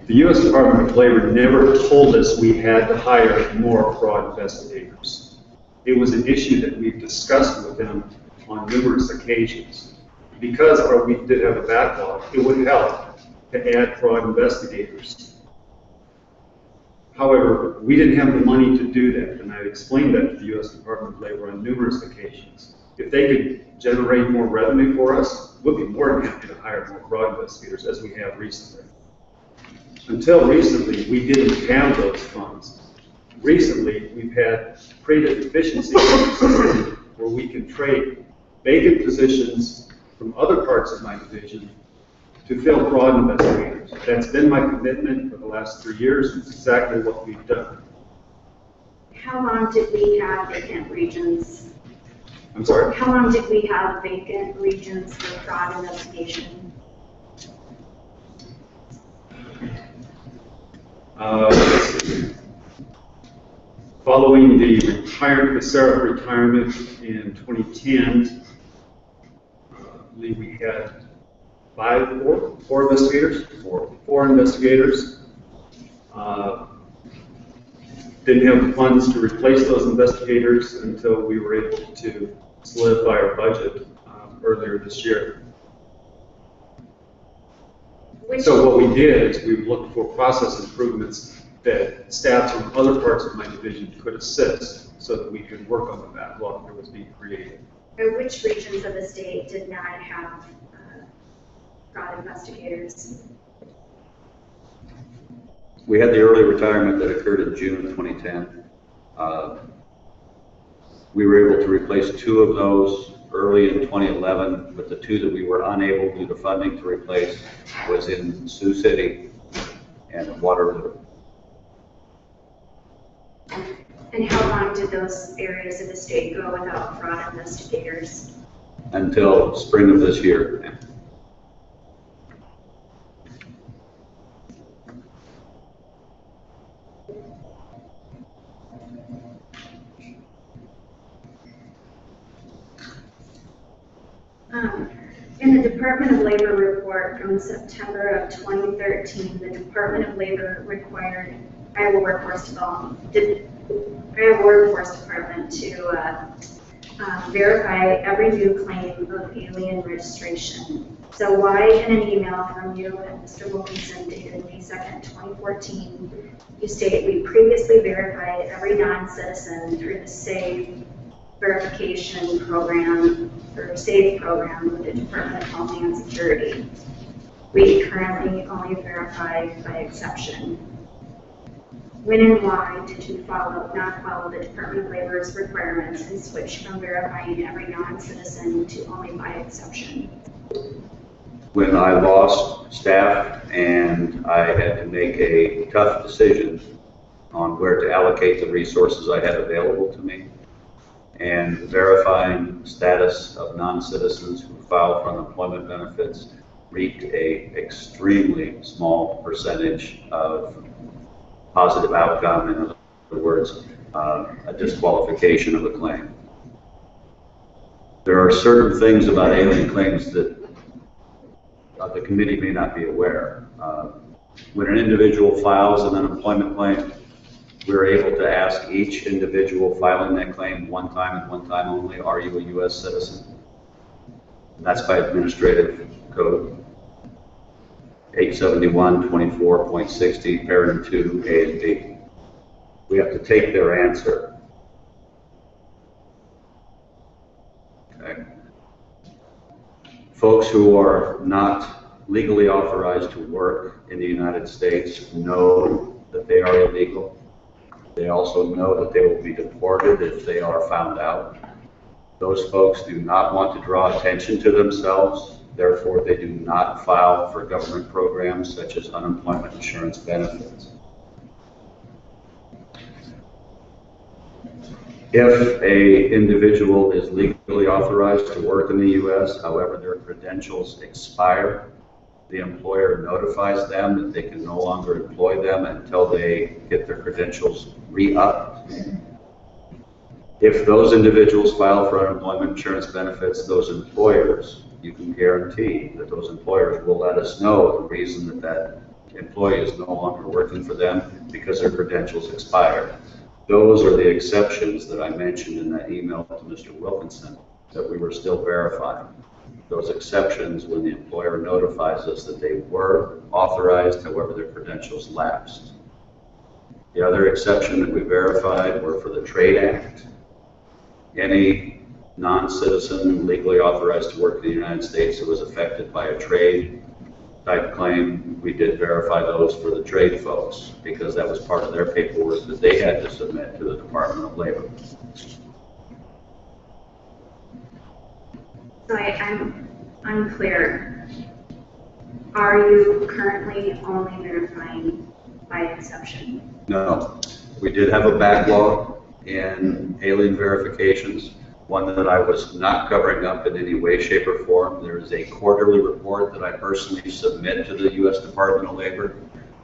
The U.S. Department of Labor never told us we had to hire more fraud investigators. It was an issue that we've discussed with them on numerous occasions. Because we did have a backlog, it would help to add fraud investigators. However, we didn't have the money to do that, and I explained that to the U.S. Department of Labor on numerous occasions. If they could generate more revenue for us, we'd be more than happy to hire more fraud investigators, as we have recently. Until recently, we didn't have those funds. Recently, we've had created efficiency where we can trade vacant positions from other parts of my division to fill fraud investigators. That's been my commitment for the last 3 years. It's exactly what we've done. How long did we have vacant regions? I'm sorry? How long did we have vacant regions for fraud investigation? Following the Sarah retirement in 2010, I believe we had four investigators. didn't have the funds to replace those investigators until we were able to solidify our budget earlier this year. So what we did is we looked for process improvements that staff from other parts of my division could assist so that we could work on the backlog that was being created. Or which regions of the state did not have fraud investigators? We had the early retirement that occurred in June of 2010. We were able to replace 2 of those early in 2011, but the 2 that we were unable due to funding to replace was in Sioux City and Waterloo. And how long did those areas of the state go without fraud investigators? Until spring of this year. In the Department of Labor report from September of 2013, the Department of Labor required Iowa Workforce Department to verify every new claim of alien registration. So why, in an email from you and Mr. Wilkinson dated May 2nd, 2014, you state we previously verified every non-citizen through the SAFE verification program, or SAFE program with the Department of Homeland Security. We currently only verify by exception. When and why did you not follow the Department of Labor's requirements and switch from verifying every non-citizen to only by exception? When I lost staff and I had to make a tough decision on where to allocate the resources I had available to me, and verifying status of non-citizens who file for unemployment benefits reaped a extremely small percentage of positive outcome, in other words, a disqualification of a claim. There are certain things about alien claims that the committee may not be aware. When an individual files an unemployment claim, we're able to ask each individual filing that claim one time and one time only, are you a U.S. citizen? And that's by Administrative Code 871-24.60, parent 2, A and B. We have to take their answer. Okay. Folks who are not legally authorized to work in the United States know that they are illegal. They also know that they will be deported if they are found out. Those folks do not want to draw attention to themselves, therefore they do not file for government programs such as unemployment insurance benefits. If an individual is legally authorized to work in the U.S., however their credentials expire, the employer notifies them that they can no longer employ them until they get their credentials re-upped. If those individuals file for unemployment insurance benefits, those employers, you can guarantee that those employers will let us know the reason that that employee is no longer working for them because their credentials expire. Those are the exceptions that I mentioned in that email to Mr. Wilkinson that we were still verifying. Those exceptions when the employer notifies us that they were authorized, however their credentials lapsed. The other exception that we verified were for the Trade Act. Any non-citizen legally authorized to work in the United States that was affected by a trade type claim, we did verify those for the trade folks because that was part of their paperwork that they had to submit to the Department of Labor. So I'm unclear. Are you currently only verifying by exception? No. We did have a backlog in alien verifications, one that I was not covering up in any way, shape, or form. There is a quarterly report that I personally submit to the U.S. Department of Labor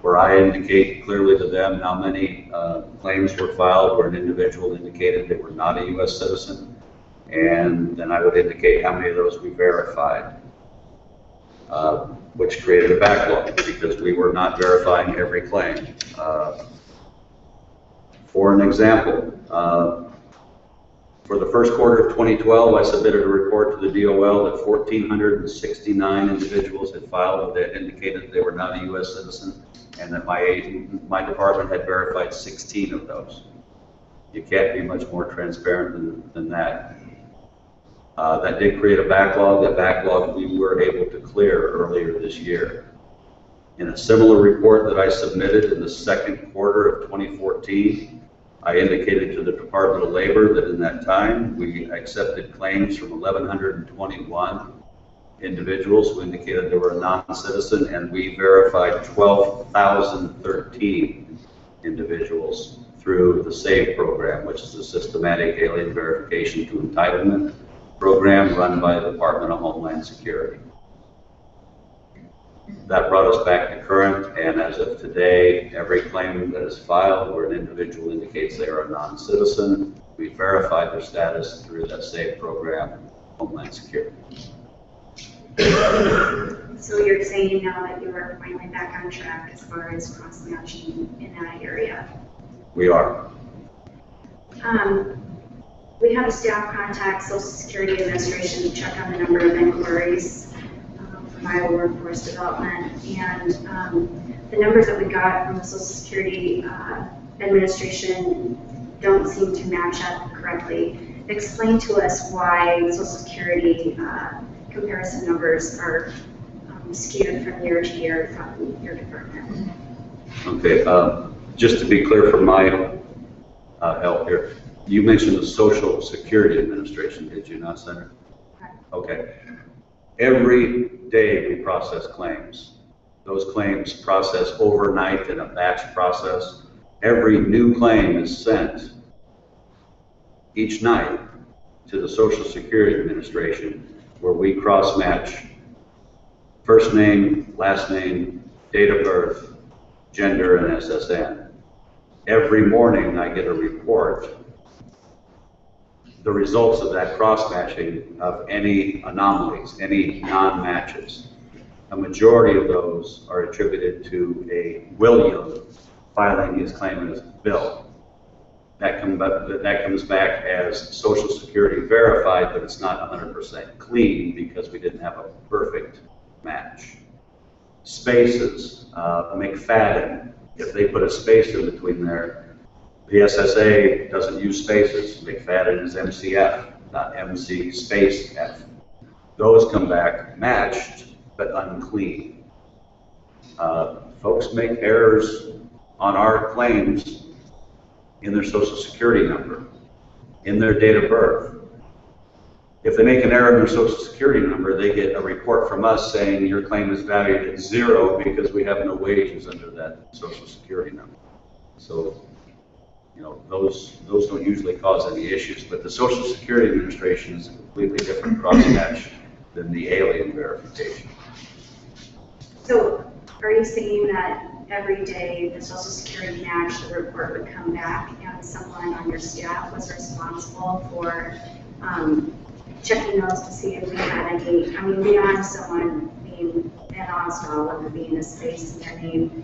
where I indicate clearly to them how many claims were filed where an individual indicated they were not a U.S. citizen. And then I would indicate how many of those we verified, which created a backlog because we were not verifying every claim. For an example, for the first quarter of 2012, I submitted a report to the DOL that 1,469 individuals had filed that indicated they were not a U.S. citizen, and that my department had verified 16 of those. You can't be much more transparent than that. That did create a backlog. That backlog we were able to clear earlier this year. In a similar report that I submitted in the second quarter of 2014, I indicated to the Department of Labor that in that time we accepted claims from 1,121 individuals who indicated they were a non-citizen, and we verified 12,013 individuals through the SAVE program, which is a systematic alien verification to entitlement program run by the Department of Homeland Security. That brought us back to current, and as of today, every claim that is filed where an individual indicates they are a non-citizen, we verify their status through that SAVE program, Homeland Security. So you're saying now that you are finally back on track as far as cross-matching in that area? We are. We have a staff contact Social Security Administration to check on the number of inquiries from Iowa Workforce Development, and the numbers that we got from the Social Security Administration don't seem to match up correctly. Explain to us why Social Security comparison numbers are skewed from year to year from your department. Okay, just to be clear for my help here, you mentioned the Social Security Administration, did you not, Senator? Okay. Every day we process claims. Those claims process overnight in a batch process. Every new claim is sent each night to the Social Security Administration, where we cross-match first name, last name, date of birth, gender, and SSN. Every morning I get a report, the results of that cross-matching of any anomalies, any non-matches. A majority of those are attributed to a William filing his claim as Bill. That comes back as Social Security verified, but it's not 100% clean because we didn't have a perfect match. Spaces, McFadden, if they put a space in between there, the SSA doesn't use spaces. McFadden is MCF, not MC space F. Those come back matched, but unclean. Folks make errors on our claims in their Social Security number, in their date of birth. If they make an error in their Social Security number, they get a report from us saying your claim is valued at 0 because we have no wages under that Social Security number. So, you know, those don't usually cause any issues, but the Social Security Administration is a completely different cross-match than the alien verification. So are you saying that every day the Social Security match, the report would come back and someone on your staff was responsible for checking those to see if we had any, I mean, beyond someone being an on-stall or there being a space in their name,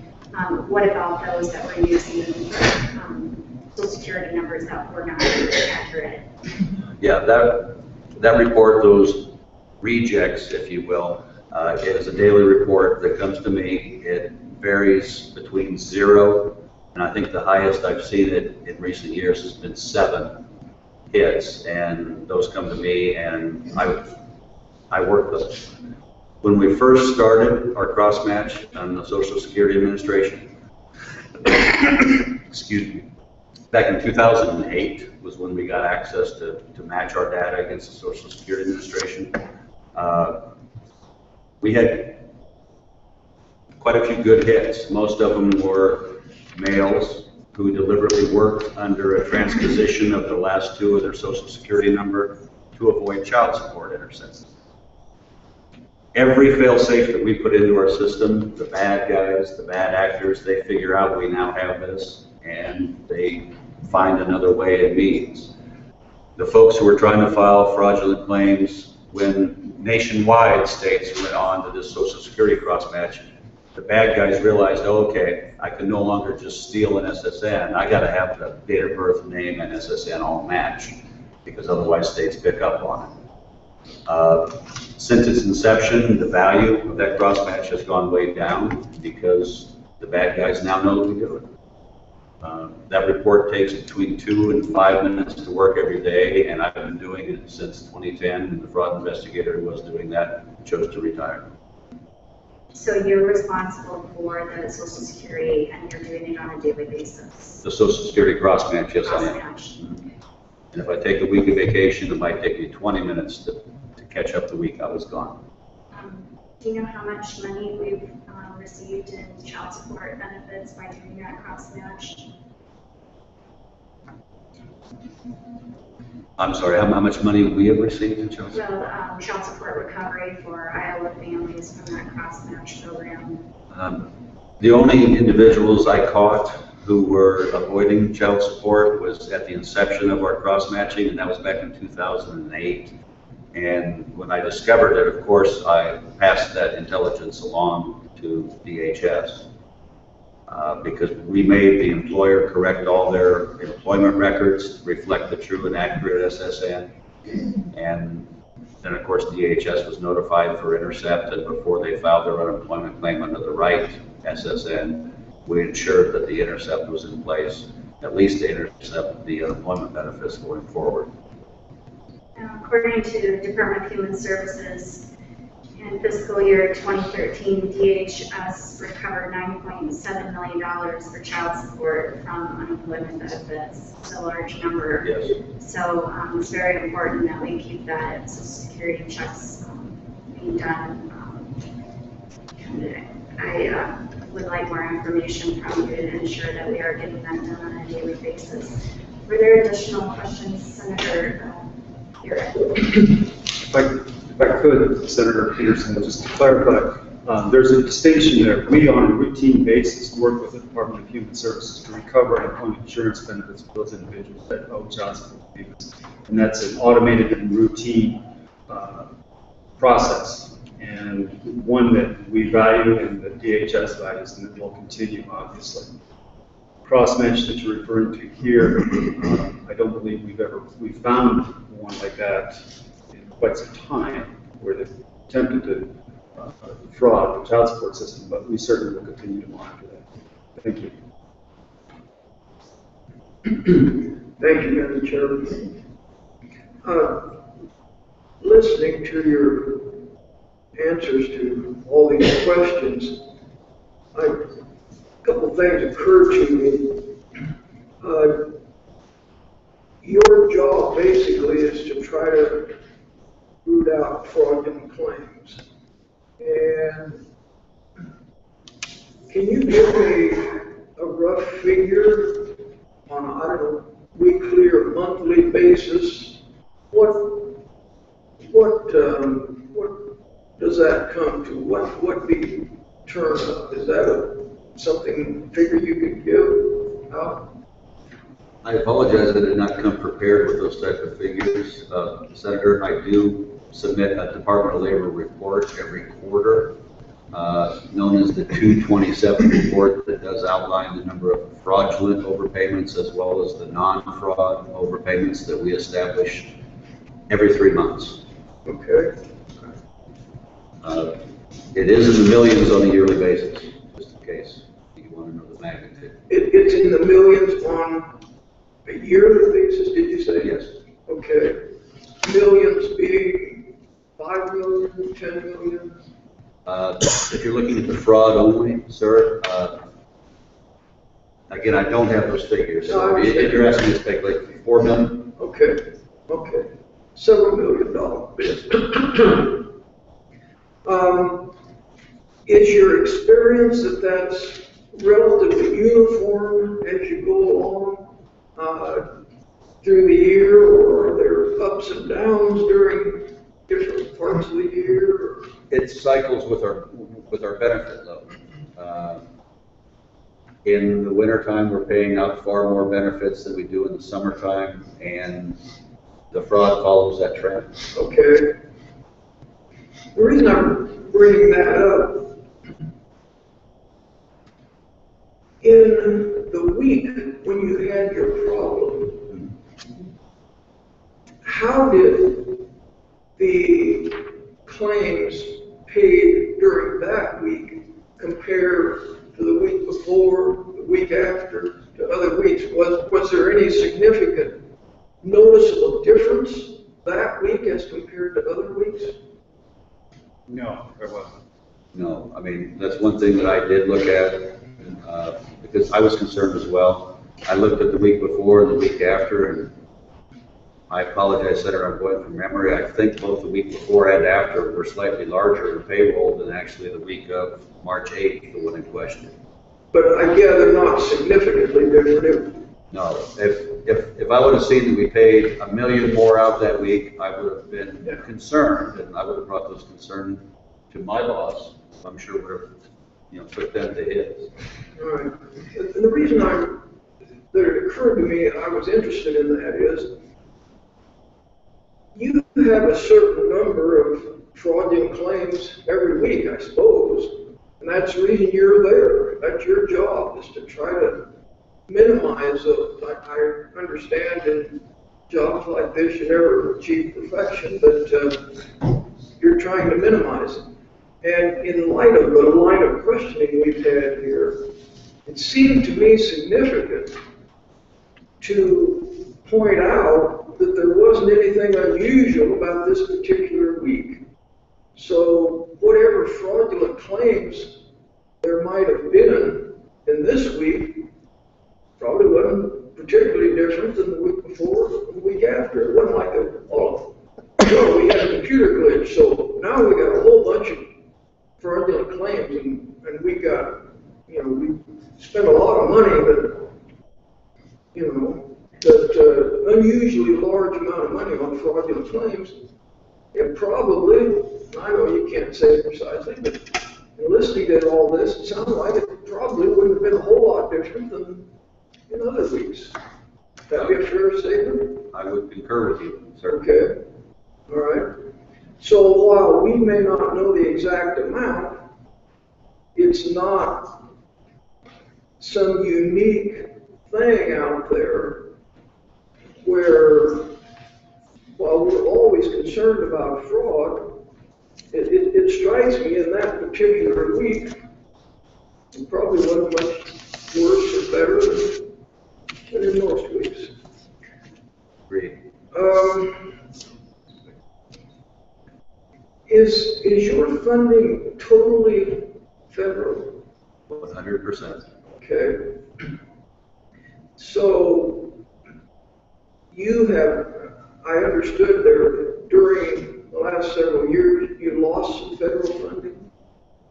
what about those that were using Social Security numbers that were not accurate? Yeah, that report, those rejects, if you will, is a daily report that comes to me. It varies between 0, and I think the highest I've seen it in recent years has been 7 hits, and those come to me, and I work those. When we first started our cross-match on the Social Security Administration, excuse me, back in 2008 was when we got access to match our data against the Social Security Administration. We had quite a few good hits. Most of them were males who deliberately worked under a transposition of the last 2 of their Social Security number to avoid child support intercepts. Every fail-safe that we put into our system, the bad guys, the bad actors, they figure out we now have this, and they find another way and means. The folks who were trying to file fraudulent claims when nationwide states went on to this Social Security cross-match, the bad guys realized, oh, okay, I can no longer just steal an SSN. I got to have the date of birth, name, and SSN all match, because otherwise states pick up on it. Since its inception, the value of that cross match has gone way down because the bad guys now know we do it. That report takes between 2 and 5 minutes to work every day, and I've been doing it since 2010, and the fraud investigator who was doing that chose to retire. So you're responsible for the Social Security, and you're doing it on a daily basis? The Social Security cross match, yes, I am. Cross-match. And if I take a week of vacation, it might take me 20 minutes to catch up the week I was gone. Do you know how much money we've received in child support benefits by doing that cross-match? I'm sorry, how much money we have received in child support? Well, child support recovery for Iowa families from that cross-match program. The only individuals I caught who were avoiding child support was at the inception of our cross-matching, and that was back in 2008. And when I discovered it, of course, I passed that intelligence along to DHS because we made the employer correct all their employment records, reflect the true and accurate SSN. And then, of course, DHS was notified for intercept, and before they filed their unemployment claim under the right SSN, we ensured that the intercept was in place, at least to intercept the unemployment benefits going forward. According to the Department of Human Services, in fiscal year 2013, DHS recovered $9.7 million for child support from unemployment benefits. It's a large number. Yes. So it's very important that we keep that Social Security checks being done. I would like more information from you to ensure that we are getting that done on a daily basis. Were there additional questions, Senator? If I could, Senator Peterson, just to clarify, there's a distinction there. We, on a routine basis, work with the Department of Human Services to recover unemployment insurance benefits for those individuals that owe child support payments. And that's an automated and routine process, and one that we value and that DHS values, and that will continue, obviously. Cross-match that you're referring to here, I don't believe we've found one like that in quite some time where they've attempted to fraud the child support system, but we certainly will continue to monitor that. Thank you. Thank you, Madam Chair. Listening to your answers to all these questions, a couple of things occurred to me. Your job basically is to try to root out fraudulent claims. And can you give me a rough figure on, I don't know, weekly or monthly basis? What does that come to? What be turned up? Is that something figure you could give out? I apologize that I did not come prepared with those type of figures. Senator, I do submit a Department of Labor report every quarter, known as the 227 report, that does outline the number of fraudulent overpayments as well as the non-fraud overpayments that we establish every 3 months. Okay. It is in the millions on a yearly basis, just in case you want to know the magnitude. It's in the millions on a yearly basis, did you say? Yes. Okay. Millions being 5 million, 10 million? If you're looking at the fraud only, sir, again, I don't have those figures. So if you're asking me to take like 4 million? Okay. Okay. Several $1 million. Is your experience that that's relatively uniform as you go along through the year, or are there ups and downs during different parts of the year? It cycles with our benefit load. In the wintertime, we're paying out far more benefits than we do in the summertime, and the fraud follows that trend. Okay. The reason I'm bringing that up in the week when you had your problem, how did the claims paid during that week compare to the week before, the week after, to other weeks? Was there any significant noticeable difference that week as compared to other weeks? No, there wasn't. No, I mean, that's one thing that I did look at, because I was concerned as well. I looked at the week before and the week after, and I apologize, Senator, I'm going from memory. I think both the week before and after were slightly larger in payroll than actually the week of March 8th, the one in question. But I gather not significantly different. No, if I would have seen that we paid $1 million more out that week, I would have been concerned, and I would have brought those concerns to my boss. I'm sure would have, put them to his. All right. And the reason that it occurred to me, I was interested in that is, you have a certain number of fraudulent claims every week, I suppose, and that's the reason you're there. That's your job, is to try to minimize those. I understand in jobs like this, you never achieve perfection, but you're trying to minimize it. And in light of the line of questioning we've had here, it seemed to me significant to point out that there wasn't anything unusual about this particular week. So whatever fraudulent claims there might have been in this week probably wasn't particularly different than the week before or the week after. It wasn't like we had a computer glitch, so now we got a whole bunch of fraudulent claims, and we got, we spent a lot of money, but, that unusually large amount of money on fraudulent claims. It probably, I know you can't say it precisely, but in listening to all this, it sounds like it probably wouldn't have been a whole lot different than in other weeks. That be a fair statement? I would concur with you, sir. Okay. All right. So while we may not know the exact amount, it's not some unique thing out there where, while we're always concerned about fraud, it strikes me in that particular week, it probably wasn't much worse or better than in most weeks. Agreed. Is your funding totally federal? 100%. Okay. So you have, I understood there during the last several years, you lost some federal funding.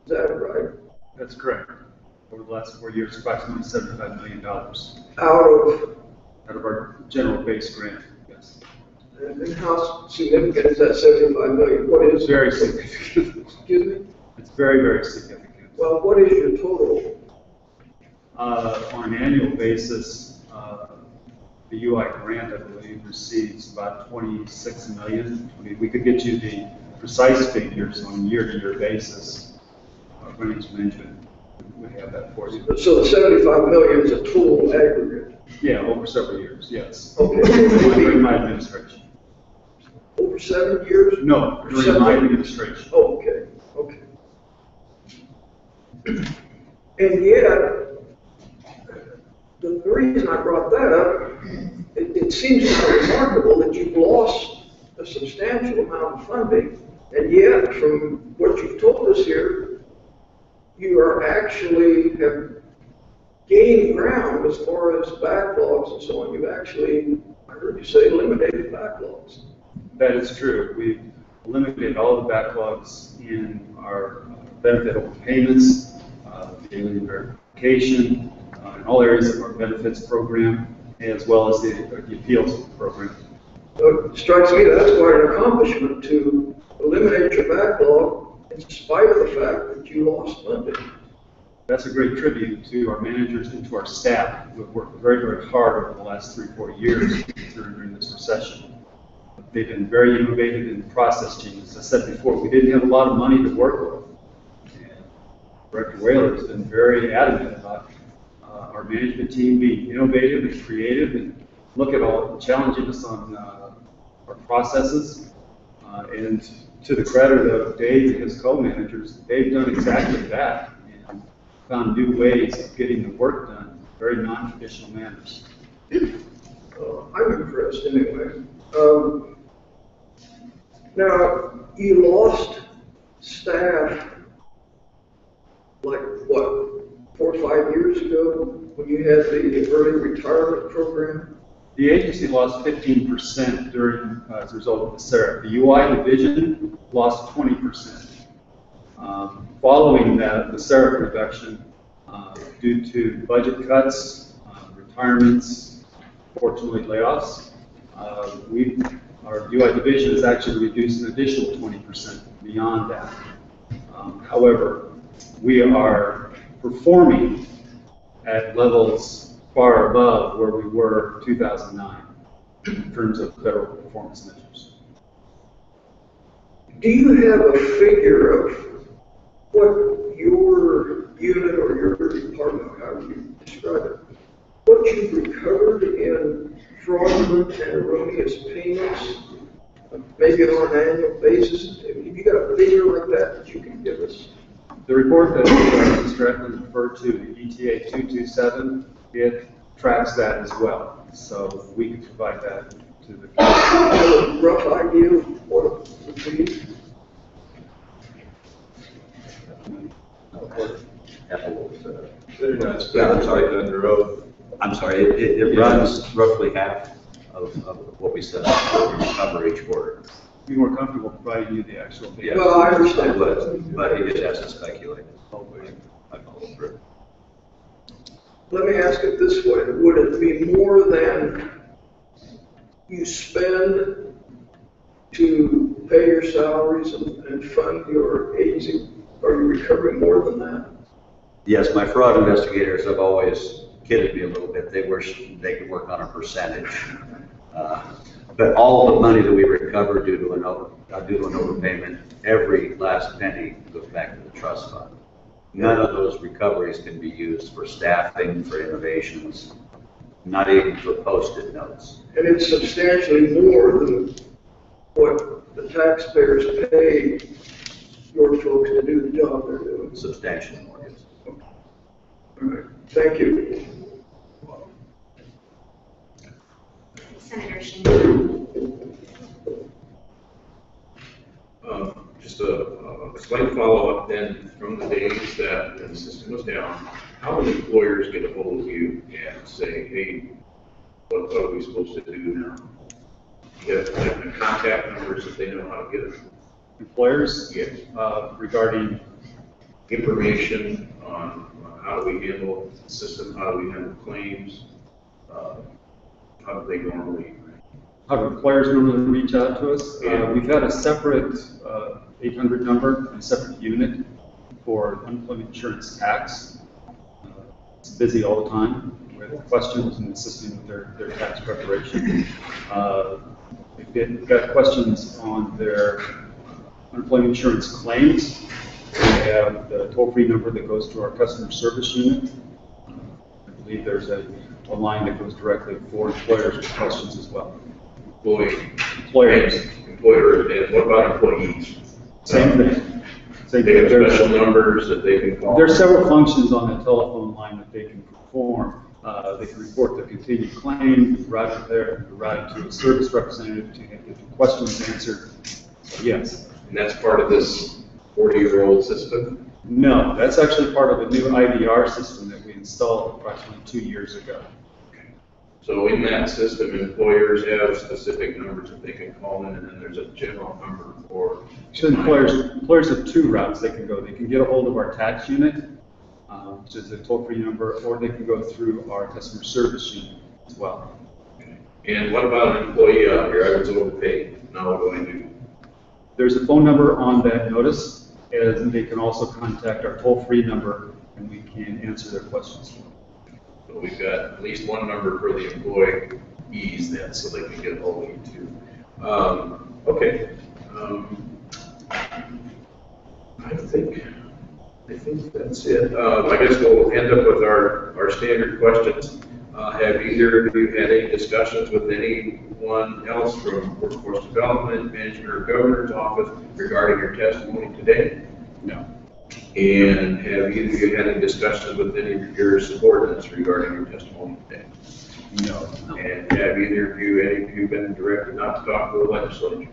Is that right? That's correct. Over the last 4 years, approximately $75 million. Out Out of our general base grant, yes. and how significant is that 75 million? What is It's very significant. Excuse me? It's very, very significant. Well, what is your total? On an annual basis, the UI grant, I believe, receives about 26 million. I mean, we could get you the precise figures on a year-to-year basis. Financial management would have that for you. So the 75 million is a total aggregate? Yeah, over several years, yes. Okay. During my administration. Over 7 years? No, during my administration. Oh, okay, okay. And yet, the reason I brought that up, it seems kind of remarkable that you've lost a substantial amount of funding, and yet, from what you've told us here, you are actually have gained ground as far as backlogs and so on. You've actually, I heard you say, eliminated backlogs. That is true. We've eliminated all the backlogs in our benefit overpayments, daily verification, in all areas of our benefits program, as well as the appeals program. So it strikes me that's quite an accomplishment to eliminate your backlog in spite of the fact that you lost funding. That's a great tribute to our managers and to our staff who have worked very, very hard over the last 3-4 years during this recession. They've been very innovative in process changes. As I said before, we didn't have a lot of money to work with. And Director Wahlert has been very adamant about our management team being innovative and creative and look at all challenging us on our processes. And to the credit of Dave and his co-managers, they've done exactly that and found new ways of getting the work done in very non-traditional manners. I'm impressed anyway. Now, you lost staff like what, 4 or 5 years ago when you had the early retirement program? The agency lost 15% during, as a result of the SERP. The UI division lost 20%. Following that, the SERP reduction, due to budget cuts, retirements, fortunately layoffs, our UI division has actually reduced an additional 20% beyond that. However, we are performing at levels far above where we were in 2009 in terms of federal performance measures. Do you have a figure of what your unit or your department, however you describe it, what you've recovered in fraudulent and erroneous payments, maybe on an annual basis? Have you got a figure like that you can give us? The report that Mr. Eklund referred to, the ETA 227, it tracks that as well. So we can provide that to the community. Have a rough idea of what it would be? Better not spend it right under oath. I'm sorry, it runs roughly half of what we set up to recover each quarter. Be more comfortable providing you the actual data. Yeah. Well, I understand. But he just has to speculate. I follow through. Let me ask it this way. Would it be more than you spend to pay your salaries and fund your agency? Are you recovering more than that? Yes, my fraud investigators have always kidded me a little bit. They wish they could work on a percentage. But all of the money that we recover due to an overpayment, every last penny goes back to the trust fund. None of those recoveries can be used for staffing, for innovations, not even for Post-it notes. And it's substantially more than what the taxpayers pay your folks to do the job they're doing. Substantially more, yes. All right. Thank you. Senator Shin. Just a slight follow-up then from the days that the system was down. How many employers get a hold of you and say, hey, what are we supposed to do now? You have the contact numbers if they know how to get it. Employers? Yes. Regarding Information on how do we handle the system, how do we handle claims, how do they normally? how do employers normally reach out to us? We've had a separate 800 number and a separate unit for unemployment insurance tax. It's busy all the time with questions and assisting with their tax preparation. If they've got questions on their unemployment insurance claims, we have the toll-free number that goes to our customer service unit. I believe there's a line that goes directly for employers with questions as well. Employers, and what about employees? Same thing. Same They have thing. special numbers that they can call. There's several functions on the telephone line that they can perform. They can report the continued claim, route to a service representative to get the questions answered. So yes. And that's part of this 40-year-old system? No, that's actually part of a new IVR system that we installed approximately 2 years ago. So in that system, employers have specific numbers that they can call in, and then there's a general number for. So employers have two routes they can go. They can get a hold of our tax unit, which is a toll-free number, or they can go through our customer service unit as well. Okay. And what about an employee out here? I was overpaid. Now what do I do? There's a phone number on that notice, and they can also contact our toll-free number, and we can answer their questions. So we've got at least one number for the employees then, so they can get a hold of you too. Okay. I think that's it. I guess we'll end up with our our standard questions. Have either of you had any discussions with anyone else from Workforce Development, Management, or Governor's Office regarding your testimony today? No. And have either of you had any discussions with any of your subordinates regarding your testimony today? No. And have either of you, any of you been directed not to talk to the legislators?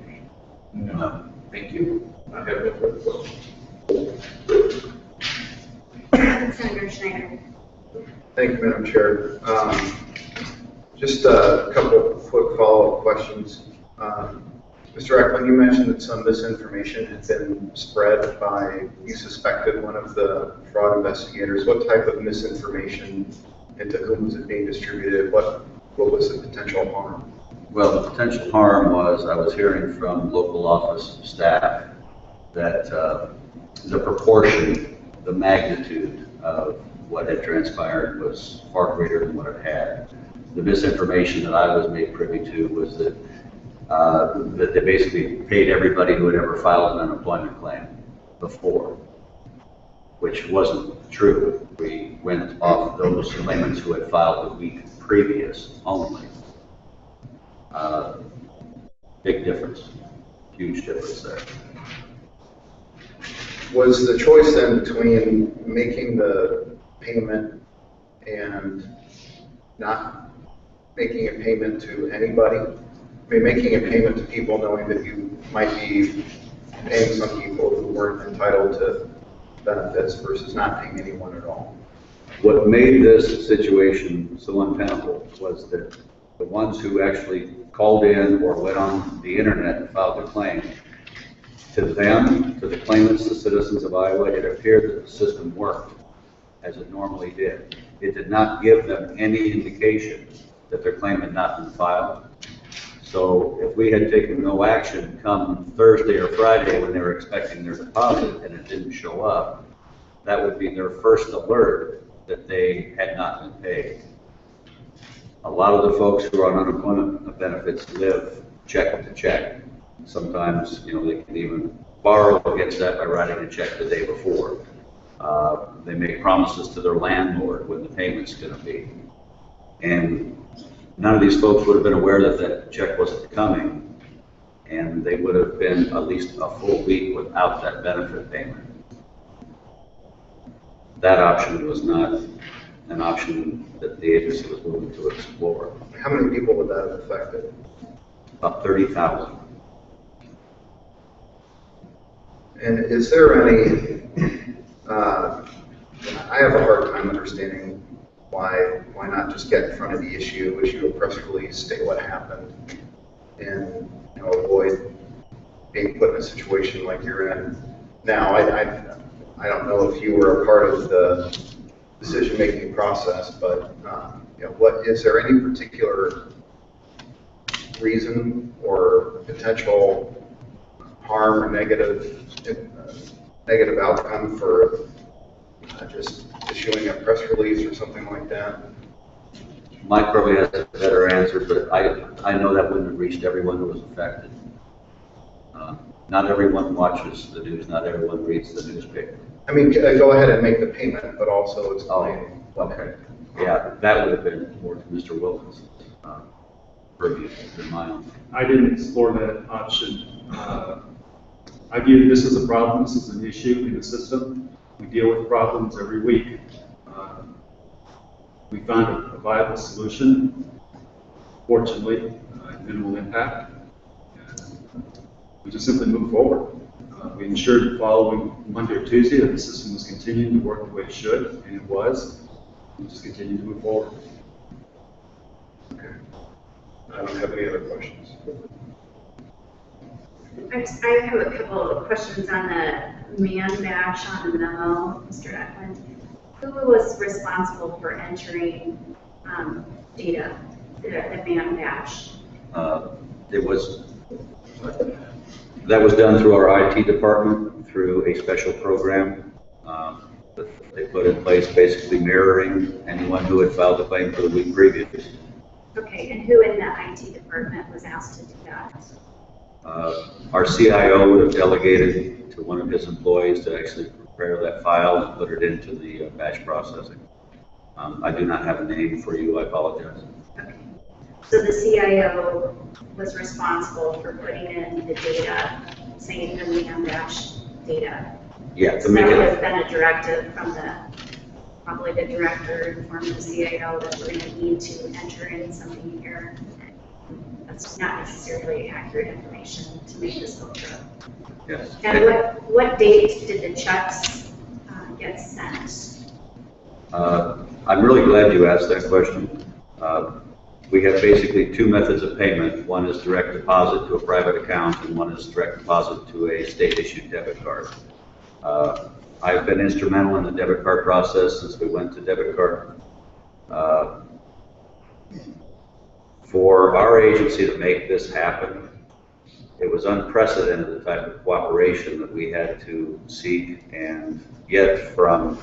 No. Thank you. I have no further questions. Senator Schneider. Thank you, Madam Chair. Just a couple of quick follow-up questions. Mr. Eklund, you mentioned that some misinformation had been spread by, you suspected one of the fraud investigators. What type of misinformation and to whom was it being distributed? What was the potential harm? Well, the potential harm was I was hearing from local office staff that the proportion, the magnitude of what had transpired was far greater than what it had. The misinformation that I was made privy to was that that they basically paid everybody who had ever filed an unemployment claim before, which wasn't true. We went off those claimants who had filed the week previous only. Big difference, huge difference there. Was the choice then between making the payment and not making a payment to anybody? I mean, making a payment to people knowing that you might be paying some people who weren't entitled to benefits versus not paying anyone at all. What made this situation so untenable was that the ones who actually called in or went on the internet and filed a claim, to them, to the claimants, the citizens of Iowa, it appeared that the system worked as it normally did. It did not give them any indication that their claim had not been filed. So if we had taken no action come Thursday or Friday when they were expecting their deposit and it didn't show up, that would be their first alert that they had not been paid. A lot of the folks who are on unemployment benefits live check to check. Sometimes, they can even borrow against that by writing a check the day before. They make promises to their landlord when the payment's going to be. And none of these folks would have been aware that that check wasn't coming, and they would have been at least a full week without that benefit payment. That option was not an option that the agency was willing to explore. How many people would that have affected? About 30,000. And is there any, I have a hard time understanding why not just get in front of the issue a press release, state what happened, and avoid being put in a situation like you're in now. I don't know if you were a part of the decision-making process, but what is there any particular reason or potential harm or negative outcome for just issuing a press release or something like that? Mike probably has a better answer, but I know that wouldn't have reached everyone who was affected. Not everyone watches the news, not everyone reads the newspaper. I mean, go ahead and make the payment, but also explain. Oh, okay. Yeah, that would have been more to Mr. Wilkins' purview than my own. I didn't explore that option. I view this as a problem. This is an issue in the system. We deal with problems every week. We found a viable solution, fortunately, minimal impact. And we just simply move forward. We ensured the following Monday or Tuesday that the system was continuing to work the way it should, and it was. We just continue to move forward. Okay. I don't have any other questions. I have a couple of questions on the man badge on the memo, Mr. Eklund. Who was responsible for entering data, the man badge? That was done through our IT department, through a special program that they put in place, basically mirroring anyone who had filed a claim for the week previous. Okay, and who in the IT department was asked to do that? Our CIO would have delegated to one of his employees to actually prepare that file and put it into the batch processing. I do not have a name for you, I apologize. Okay. So the CIO was responsible for putting in the data, saying the man batch data. Yeah, to So make that would it, have been a directive from probably the director informed the CIO that we're gonna need to enter in something here. That's not necessarily accurate information to make this go through. yes. And what date did the checks get sent? I'm really glad you asked that question. We have basically two methods of payment. One is direct deposit to a private account, and one is direct deposit to a state-issued debit card. I've been instrumental in the debit card process since we went to debit card. For our agency to make this happen, it was unprecedented the type of cooperation that we had to seek and get from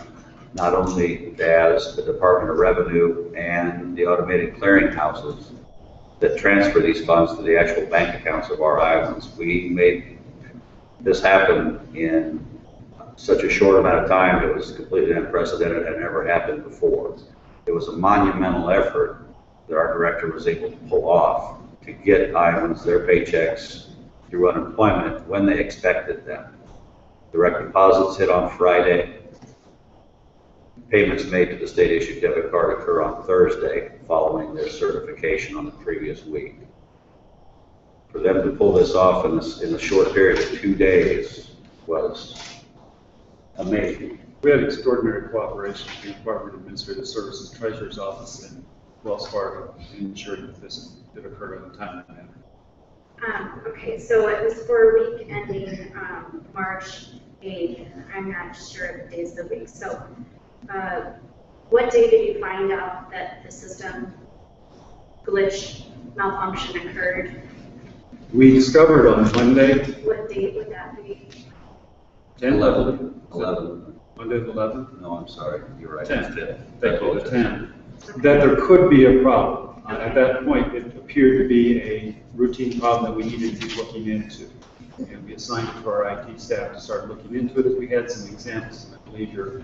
not only DAS, the Department of Revenue, and the automated clearing houses that transfer these funds to the actual bank accounts of our Iowans. We made this happen in such a short amount of time. It was completely unprecedented and never happened before. It was a monumental effort that our director was able to pull off to get Iowans their paychecks through unemployment when they expected them. Direct deposits hit on Friday. Payments made to the state-issued debit card occur on Thursday following their certification on the previous week. For them to pull this off in a short period of 2 days was amazing. We had extraordinary cooperation between the Department of Administrative Services, Treasurer's Office, and Wells Fargo in ensuring that this did occur in a timely manner. Okay, so it was for a week ending March 8th. I'm not sure of the days of the week. So what day did you find out that the system glitch malfunction occurred? We discovered on Monday, What date would that be? 11. Monday the 11th? No, I'm sorry, you're right. 10. Thank you. The 10. That there could be a problem. At that point, it appeared to be a routine problem that we needed to be looking into. And we assigned it to our IT staff to start looking into it as we had some examples. And I believe your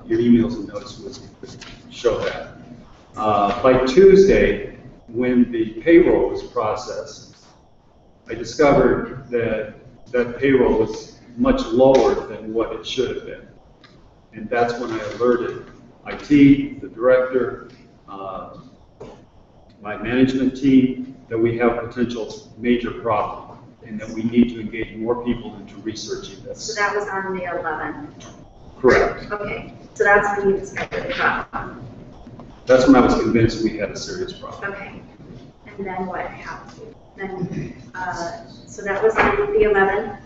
emails and notes would show that. By Tuesday, when the payroll was processed, I discovered that that payroll was much lower than what it should have been. And that's when I alerted IT, the director, my management team, that we have a potential major problem and that we need to engage more people into researching this. So that was on the 11th. Correct. Okay, so that's when you discovered the problem. That's when I was convinced we had a serious problem. Okay, and then what happened? Then, so that was on the 11th?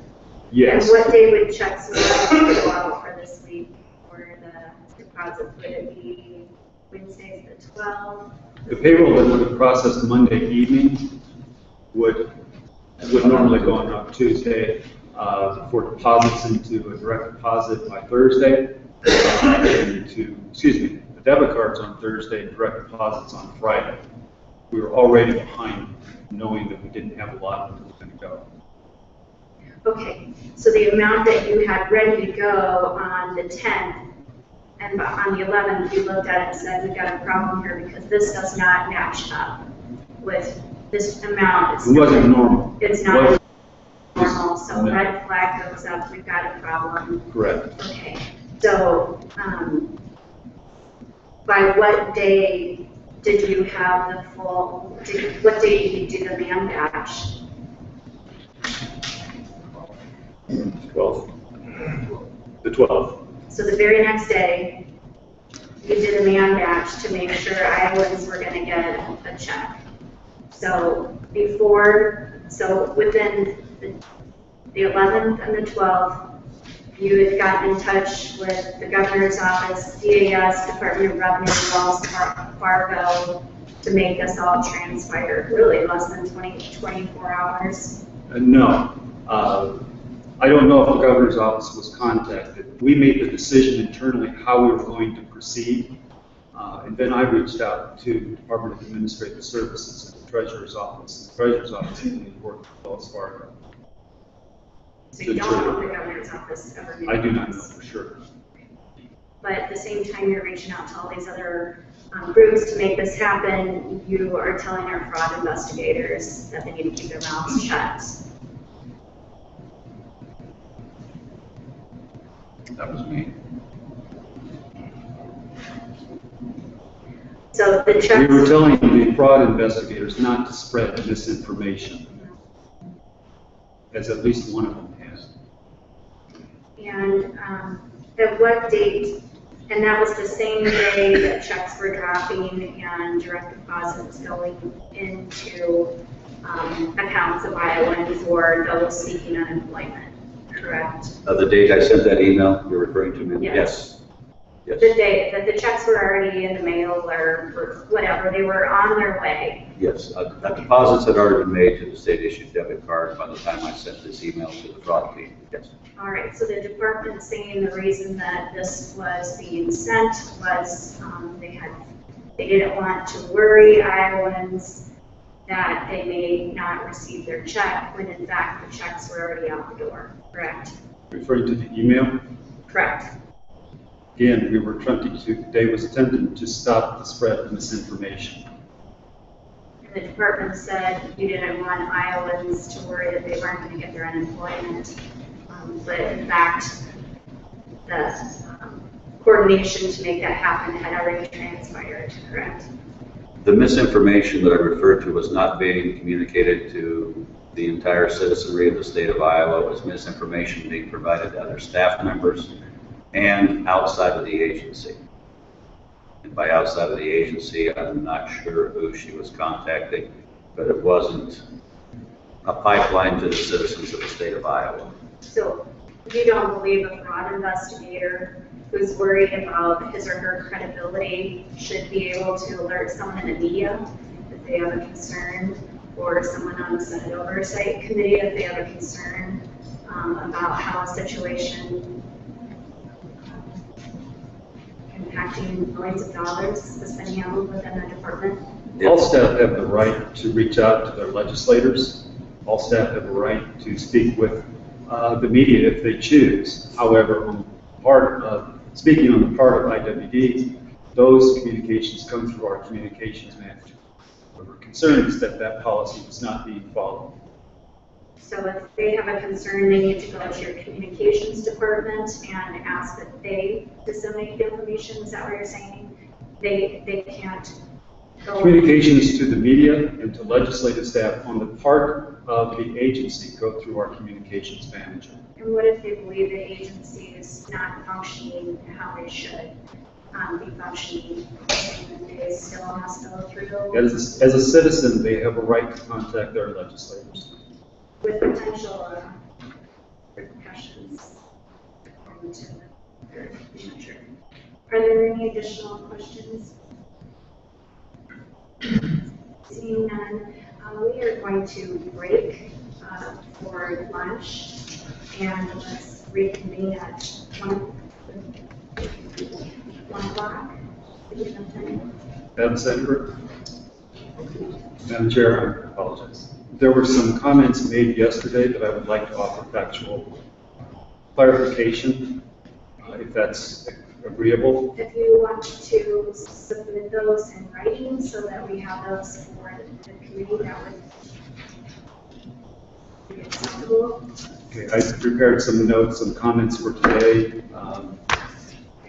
Yes. And what day would checks go out for this week for the deposit? Would it be Wednesday the 12th? The payroll that would have processed Monday evening would normally go on Tuesday for deposits into a direct deposit by Thursday, the debit cards on Thursday, direct deposits on Friday. We were already behind, knowing that we didn't have a lot of it was going to go. Okay, so the amount that you had ready to go on the 10th and on the 11th, you looked at it and said, we've got a problem here because this does not match up with this amount. It wasn't normal. It's not normal, so red flag goes up, we've got a problem. Correct. Okay, so by what day did you have the full, what day did you do the man batch? 12th. The 12th. So the very next day, you did a man batch to make sure Iowans were going to get a check. So within the 11th and the 12th, you had gotten in touch with the governor's office, DAS, Department of Revenue, Wells Fargo, to make this all transpire, really less than 24 hours? No. I don't know if the governor's office was contacted. We made the decision internally how we were going to proceed. And then I reached out to the Department of Administrative Services and the Treasurer's Office. The Treasurer's Office worked with Wells Fargo. So you don't know if the governor's office ever made I do not know for sure. but at the same time you're reaching out to all these other groups to make this happen, you are telling our fraud investigators that they need to keep their mouths shut. That was me. So the We checks. were telling the fraud investigators not to spread misinformation, as at least one of them has. And at what date? And that was the same day that checks were dropping and direct deposits going into accounts of Iowans or those seeking unemployment, correct? The date I sent that email you're referring to, ma'am? Yes. Yes. The day that the checks were already in the mail or whatever, they were on their way. Yes, deposits had already been made to the state-issued debit card by the time I sent this email to the fraud team. Yes. All right, so the department saying the reason that this was being sent was they didn't want to worry Iowans that they may not receive their check when in fact the checks were already out the door, correct? Referring to the email, Correct. again, Dave was attempting to stop the spread of misinformation. And the department said you didn't want Iowans to worry that they weren't going to get their unemployment. But in fact, the coordination to make that happen had already transpired, correct? The misinformation that I referred to was not being communicated to the entire citizenry of the state of Iowa. It was misinformation being provided to other staff members and outside of the agency. And by outside of the agency, I'm not sure who she was contacting, but it wasn't a pipeline to the citizens of the state of Iowa. So you don't believe a fraud investigator who's worried about his or her credibility should be able to alert someone in the media if they have a concern, or someone on the Senate Oversight Committee if they have a concern about how a situation impacting millions of dollars has been handled within the department? All staff have the right to reach out to their legislators. All staff have a right to speak with the media if they choose. However, speaking on the part of IWD, those communications come through our communications manager. We're concerned is that policy is not being followed. So if they have a concern, they need to go to your communications department and ask that they disseminate the information. Is that what you're saying? They can't go. Communications to the media and to legislative staff on the part of the agency go through our communications manager. And what if they believe the agency is not functioning how they should be functioning? And they still has to go through As a citizen, they have a right to contact their legislators. with potential repercussions. Are there any additional questions? Seeing none, we are going to break for lunch, and let's reconvene at 1 o'clock. Madam Senator? Madam Chair, I apologize. There were some comments made yesterday that I would like to offer factual clarification, if that's agreeable. If you want to submit those in writing so that we have those for the committee, that would be acceptable. Okay, I prepared some notes, some comments for today.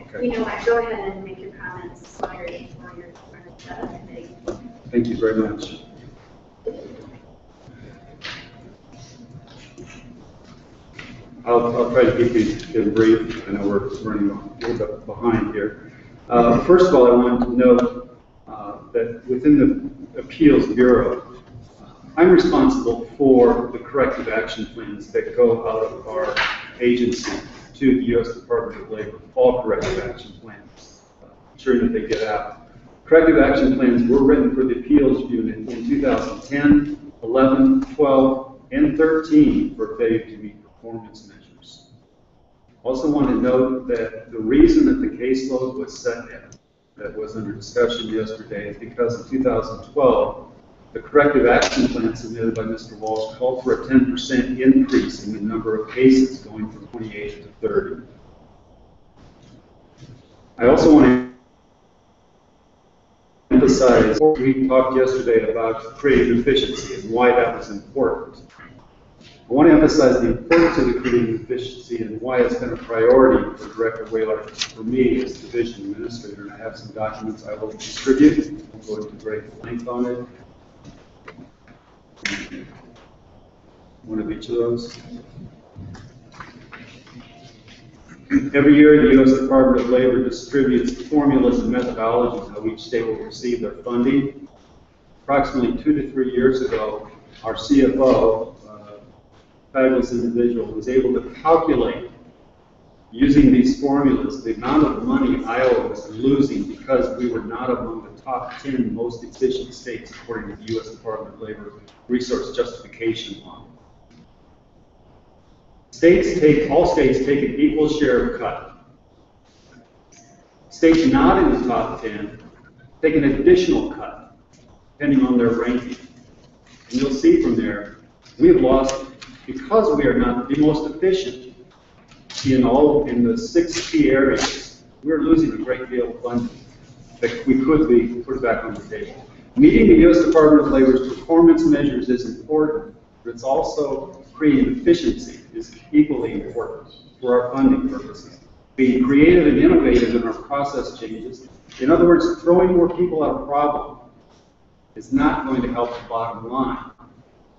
Okay. You know what, go ahead and make your comments while you're in front of the committee. Thank you very much. I'll try to keep it brief. I know we're running a little bit behind here. First of all, I wanted to note that within the Appeals Bureau, I'm responsible for the corrective action plans that go out of our agency to the U.S. Department of Labor, all corrective action plans, ensuring that they get out. Corrective action plans were written for the appeals unit in 2010, 11, 12, and 13 for failure to meet performance measures. Also want to note that the reason that the caseload was set at, that was under discussion yesterday, is because in 2012, the corrective action plan submitted by Mr. Walsh called for a 10% increase in the number of cases going from 28 to 30. I also want to emphasize, we talked yesterday about creating efficiency and why that was important. I want to emphasize the importance of the creating efficiency and why it's been a priority for Director Wahlert, for me as division administrator, and I have some documents I will distribute. I'll go into great length on it. One of each of those. Every year, the U.S. Department of Labor distributes formulas and methodologies how each state will receive their funding. Approximately 2 to 3 years ago, our CFO, fabulous individual, was able to calculate, using these formulas, the amount of money Iowa was losing because we were not among the top 10 most efficient states according to the U.S. Department of Labor Resource Justification Law. All states take an equal share of cut. States not in the top 10 take an additional cut, depending on their ranking. And you'll see from there, we have lost, because we are not the most efficient in the 6 key areas, we're losing a great deal of funding that we could be put back on the table. Meeting the U.S. Department of Labor's performance measures is important, but it's also creating efficiency is equally important for our funding purposes. Being creative and innovative in our process changes. In other words, throwing more people at a problem is not going to help the bottom line.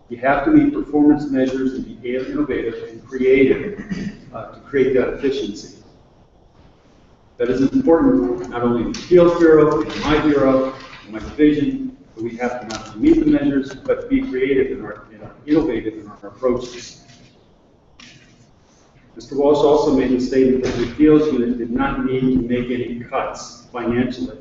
You have to meet performance measures and be innovative and creative to create that efficiency. That is important not only in the Appeals Bureau, in my bureau, in my division, but we have to not only meet the measures, but be creative and innovative in our approaches. Mr. Walsh also made the statement that the appeals unit did not need to make any cuts financially.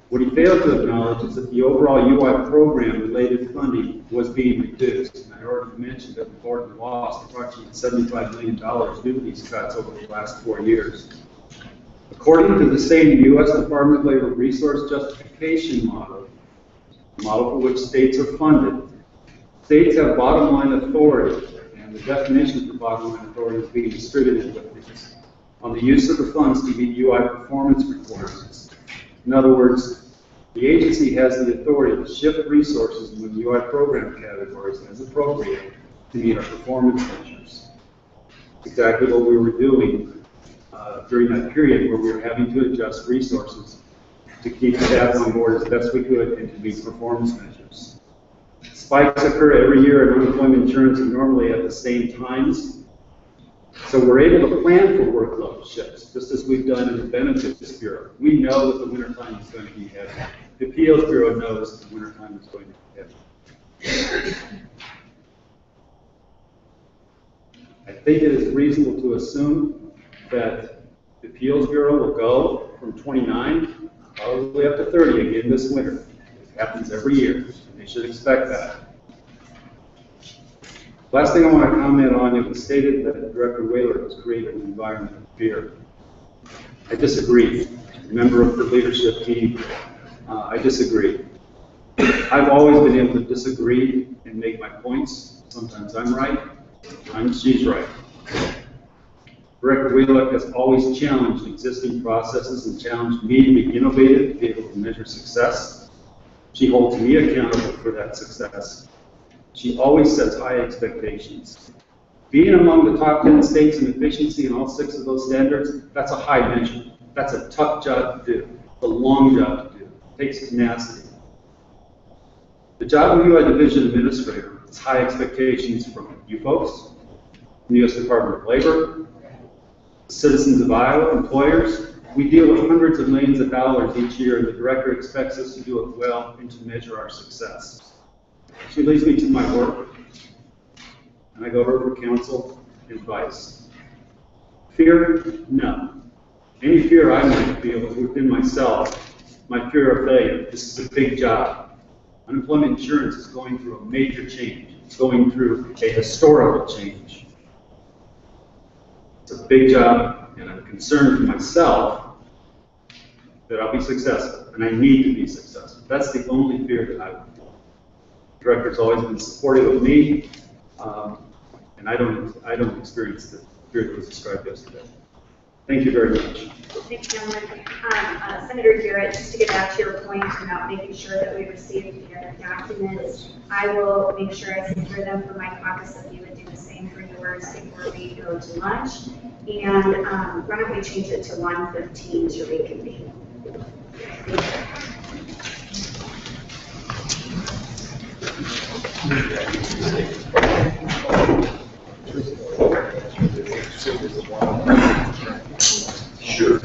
What he failed to acknowledge is that the overall UI program-related funding was being reduced. And I already mentioned that the board lost approximately $75 million due to these cuts over the last 4 years. According to the same U.S. Department of Labor Resource Justification model, the model for which states are funded, states have bottom line authority, and the definition of the bottom line authority is being distributed with these, on the use of the funds to meet UI performance requirements. In other words, the agency has the authority to shift resources in the UI program categories as appropriate to meet our performance measures. Exactly what we were doing during that period where we were having to adjust resources to keep staff on board as best we could and to meet performance measures. Spikes occur every year in unemployment insurance and normally at the same times. So we're able to plan for workload shifts, just as we've done in the Benefits Bureau. We know that the wintertime is going to be heavy. The Appeals Bureau knows the wintertime is going to be heavy. I think it is reasonable to assume that the Appeals Bureau will go from 29 probably up to 30 again this winter. It happens every year, and they should expect that. Last thing I want to comment on, it was stated that Director Wahlert has created an environment of fear. I disagree. A member of her leadership team, I disagree. I've always been able to disagree and make my points. Sometimes I'm right, sometimes she's right. Director Wahlert has always challenged existing processes and challenged me to be innovative, to be able to measure success. She holds me accountable for that success. She always sets high expectations. Being among the top 10 states in efficiency in all 6 of those standards, that's a high measure. That's a tough job to do. It's a long job to do. It takes tenacity. The job of UI Division Administrator is high expectations from you folks, from the U.S. Department of Labor, the citizens of Iowa, employers. We deal with hundreds of millions of dollars each year, and the director expects us to do it well and to measure our success. She leads me to my work, and I go to her for counsel and advice. Fear? No. Any fear I might feel is within myself, my fear of failure. This is a big job. Unemployment insurance is going through a major change. It's going through a historical change. It's a big job, and I'm concerned for myself that I'll be successful, and I need to be successful. That's the only fear that I would feel. The director's always been supportive of me, and I don't experience the fear that was described yesterday. Thank you very much. Thanks, gentlemen. Senator Garrett, just to get back to your point about making sure that we receive the documents, I will make sure I secure them for my caucus, if you would do the same for yours before we go to lunch. And why don't we change it to 1:15 to reconvene? Sure.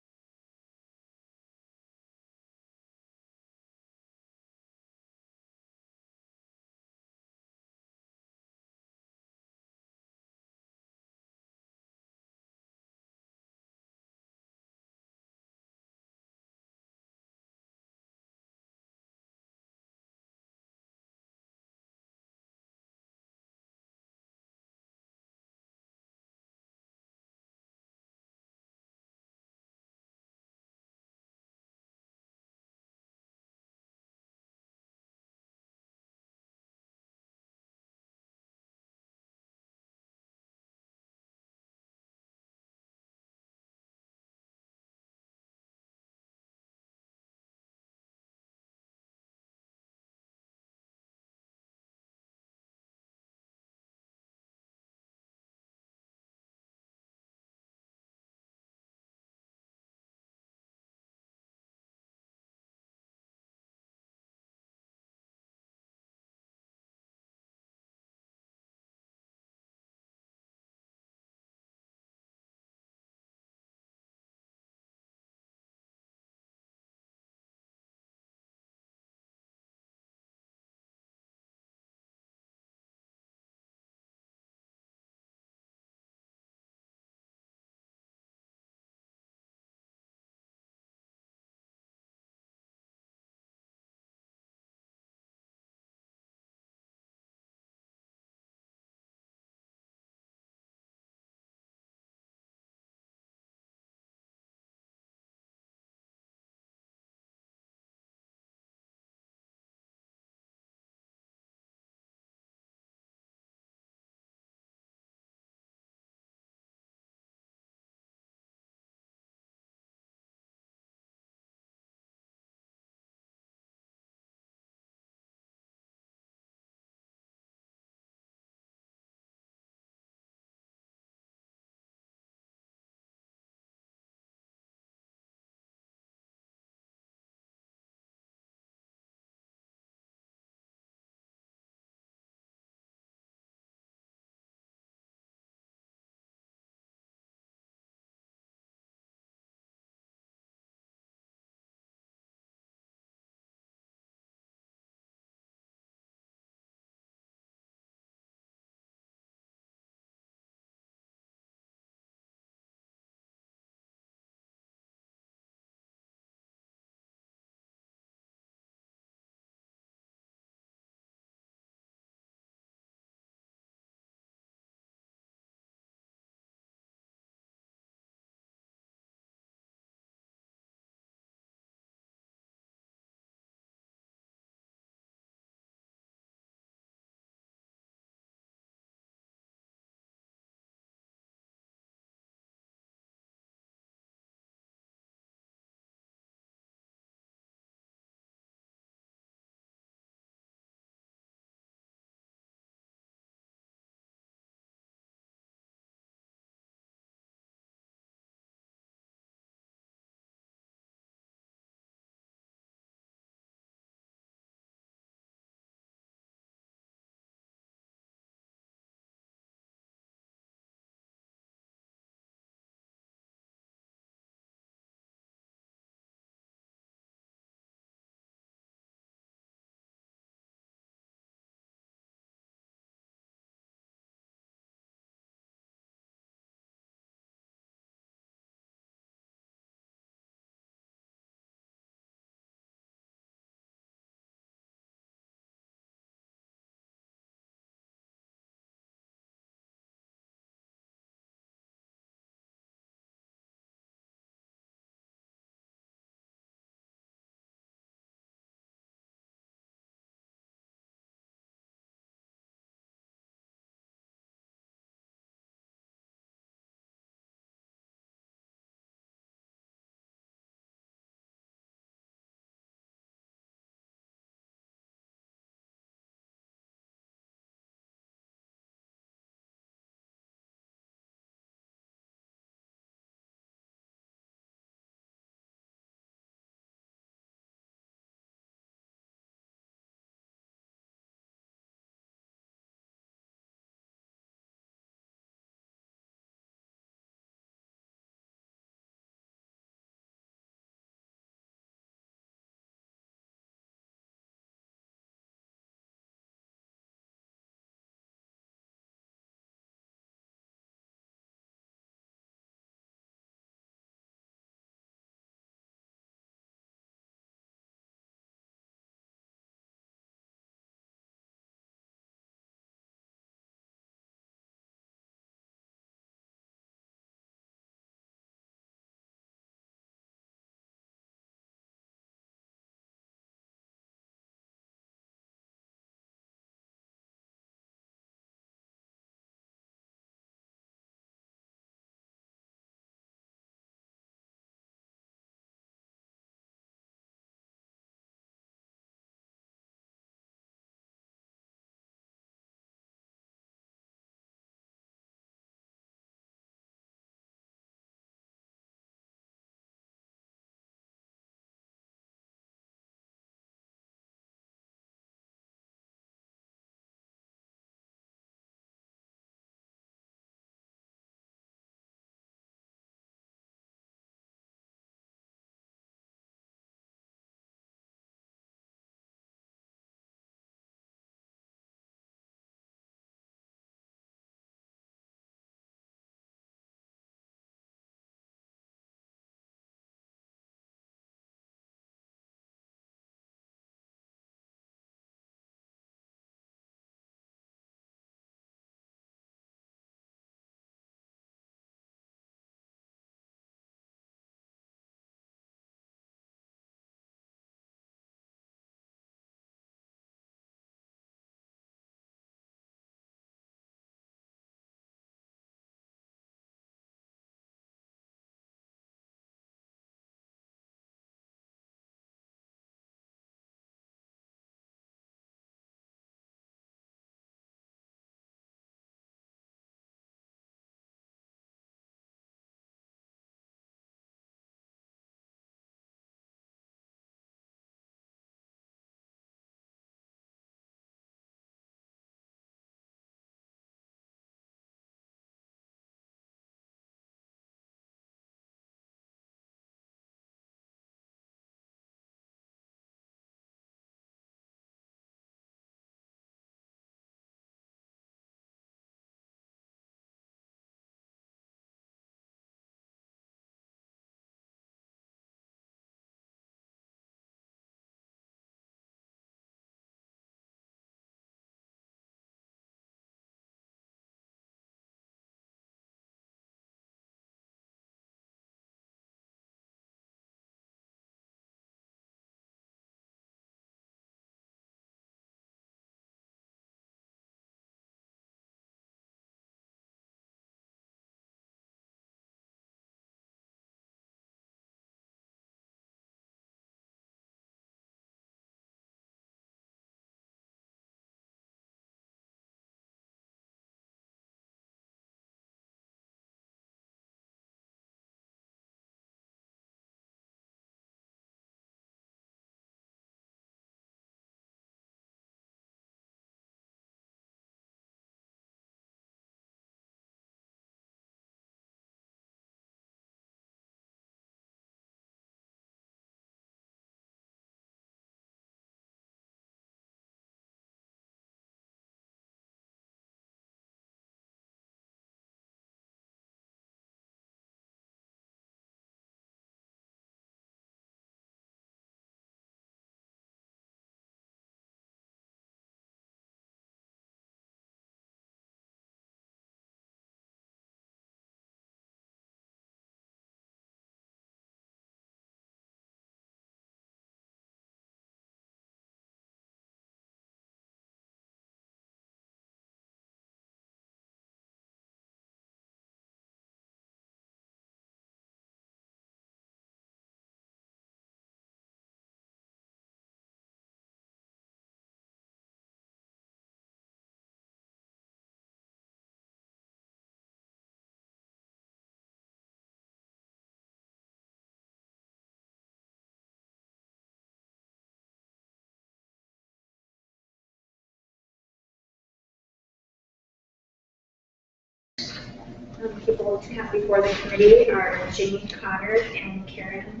People to come before the committee are Jane Connor and Karen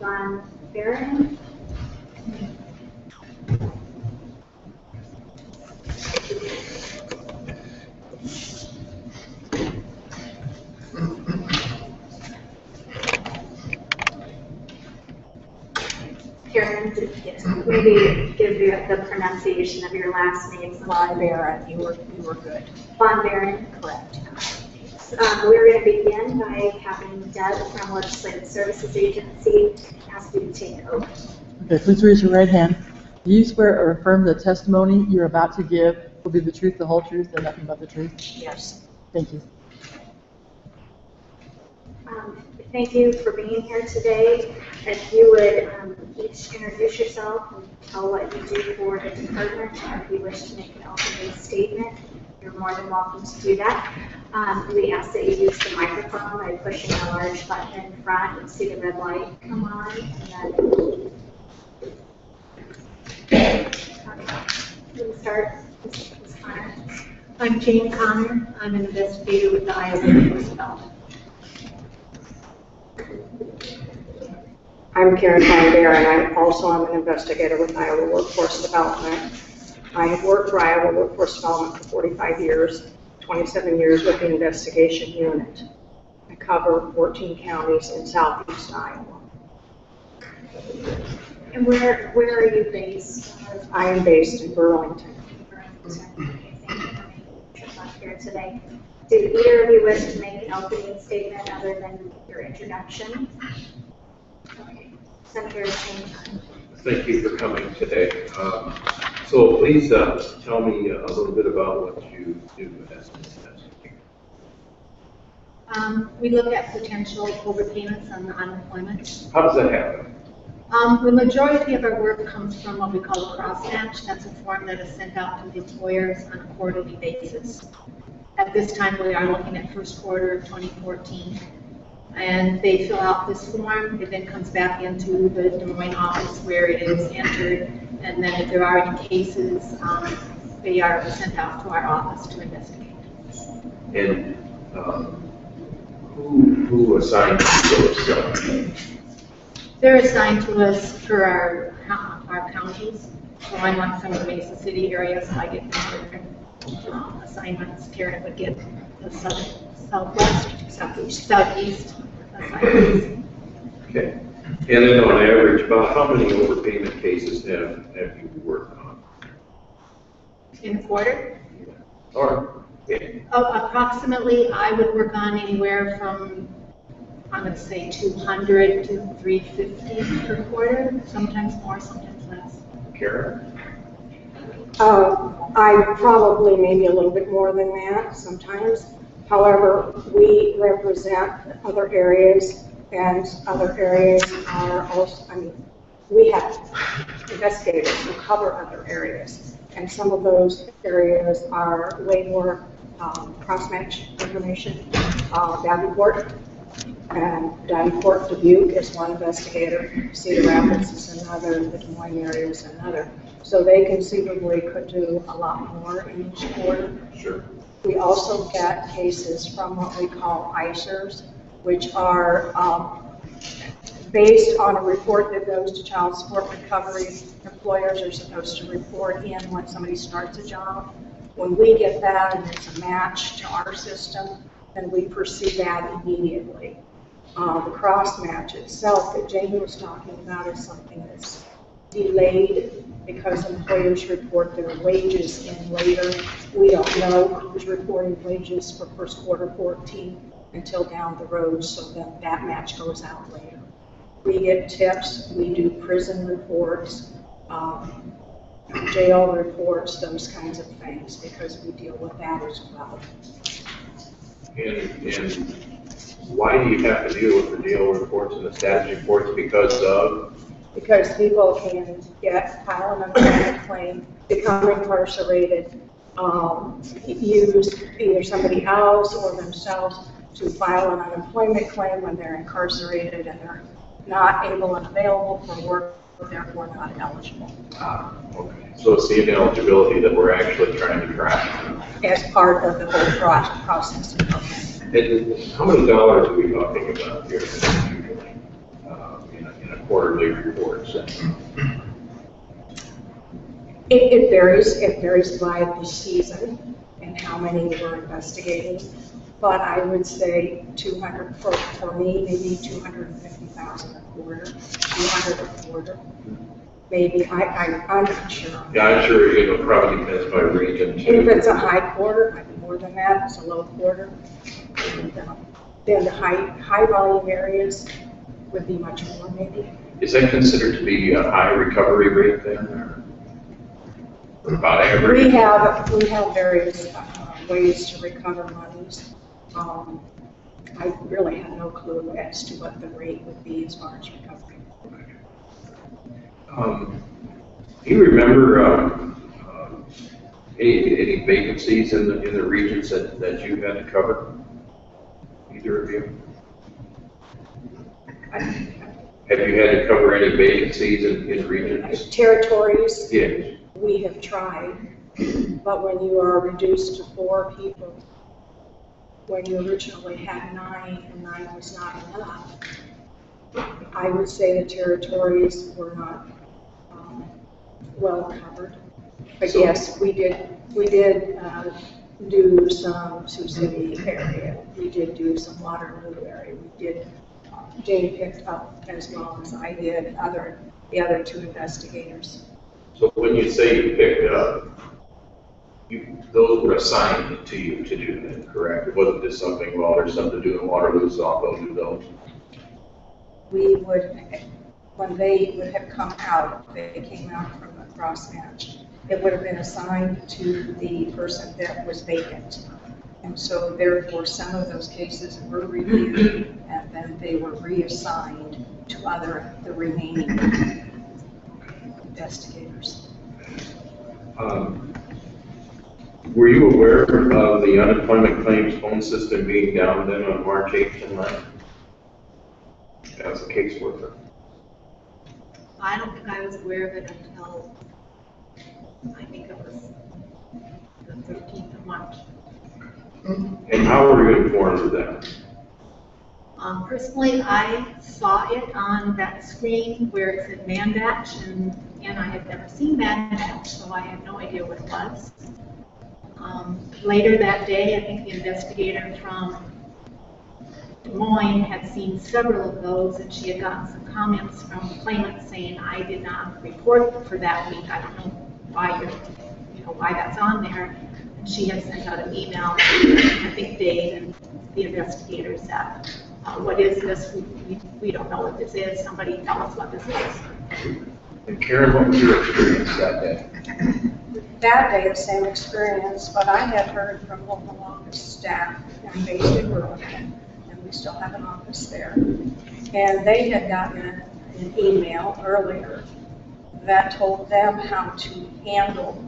Von Baron. Karen, maybe give you the pronunciation of your last name. Von Baron, you were good. Von Baron, correct. We're going to begin by having Deb from Legislative Services Agency ask you to take an oath. Okay, please raise your right hand. Do you swear or affirm the testimony you're about to give will be the truth, the whole truth, and nothing but the truth? Yes. Thank you. Thank you for being here today. If you would each introduce yourself and tell what you do for the department, or if you wish to make an opening statement, you're more than welcome to do that. We ask that you use the microphone by pushing a large button in front and see the red light come on. And then we'll start. Ms. Connor. I'm Jane Connor. I'm an investigator with the Iowa Workforce Development. I'm Karen Von Baron. I also am an investigator with Iowa Workforce Development. I have worked for Iowa Workforce Development for 45 years, 27 years with the investigation unit. I cover 14 counties in southeast Iowa. And where are you based? I am based in Burlington. Here today. Do either of you wish to make an opening statement other than your introduction? Okay. Senator Jane. Thank you for coming today. So please tell me a little bit about what you do as an investigator. We look at potential overpayments on the unemployment. How does that happen? The majority of our work comes from what we call a cross-match. That's a form that is sent out to the employers on a quarterly basis. At this time, we are looking at first quarter of 2014. And they fill out this form. It then comes back into the Des Moines office where it is entered. And then if there are any cases, they are sent out to our office to investigate. And who assigned those? They're assigned to us for our counties. So I'm on some of the Mesa City areas, so I get different assignments. Karen would get the southwest, southeast assignments. Okay. And then on average, about how many overpayment cases have you worked on? In a quarter? Or, yeah. Approximately, I would work on anywhere from, I'm going to say 200 to 350 per quarter, sometimes more, sometimes less. Karen? I probably maybe a little bit more than that sometimes. However, we represent other areas, and other areas are also, we have investigators who cover other areas, and some of those areas are way more cross-match information. Davenport, and Davenport, Dubuque is one investigator, Cedar Rapids is another, the Des Moines area is another. So they conceivably could do a lot more in each quarter. Sure. We also get cases from what we call ICERs, which are based on a report that goes to child support recovery. Employers are supposed to report in when somebody starts a job. When we get that and it's a match to our system, then we pursue that immediately. The cross match itself that Jamie was talking about is something that's delayed because employers report their wages in later. We don't know who's reporting wages for first quarter 14 until down the road, so that match goes out later. We get tips, we do prison reports, jail reports, those kinds of things, because we deal with that as well. And why do you have to deal with the jail reports and the status reports? Because people can file an unemployment claim, become incarcerated, use either somebody else or themselves to file an unemployment claim when they're incarcerated and they're not able and available for work, therefore not eligible. Okay. So it's the ineligibility that we're actually trying to track. As part of the whole process. And how many dollars are we talking about here usually, in a quarterly report? So? It varies by the season and how many we're investigating. But I would say 200, for me, maybe 250,000 a quarter, 200 a quarter. Maybe, I'm not sure. Yeah, I'm sure it probably depends by region too. If it's a high quarter, might be more than that. If it's a low quarter, and, then the high volume areas would be much more maybe. Is that considered to be a high recovery rate then, or about average? We have various ways to recover monies. I really have no clue as to what the rate would be as far as recovery. Do you remember any vacancies in the regions that you had to cover? Either of you? Have you had to cover any vacancies in regions? Territories? Yes. We have tried, but when you are reduced to 4 people, when you originally had 9 and 9 was not enough, I would say the territories were not well covered. But so, yes, we did do some Sioux City area. We did do some Waterloo area. We did, Jane picked up as well as I did the other 2 investigators. So when you say you picked up, those were assigned to you to do that, correct? It wasn't just something, well, there's something to do in Waterloo, so I'll go do those. We would, when they would have come out, they came out from the cross match, it would have been assigned to the person that was vacant. And so therefore some of those cases were reviewed and then they were reassigned to the remaining investigators. Were you aware of the unemployment claims phone system being down then on March 8th and 9th? As a caseworker? I don't think I was aware of it until, I think it was the 13th of March. And how were you informed of that? Personally, I saw it on that screen where it said man batch, and I had never seen man batch, so I had no idea what it was. Later that day, I think the investigator from Des Moines had seen several of those, and she had gotten some comments from claimants saying, I did not report for that week. I don't know why that's on there. And she had sent out an email to, I think, Dave and the investigators that, what is this? We don't know what this is. Somebody tell us what this is. And Karen, what was your experience that day? That day, the same experience, but I had heard from local office staff. I'm based in Burlington, and we still have an office there. And they had gotten an email earlier that told them how to handle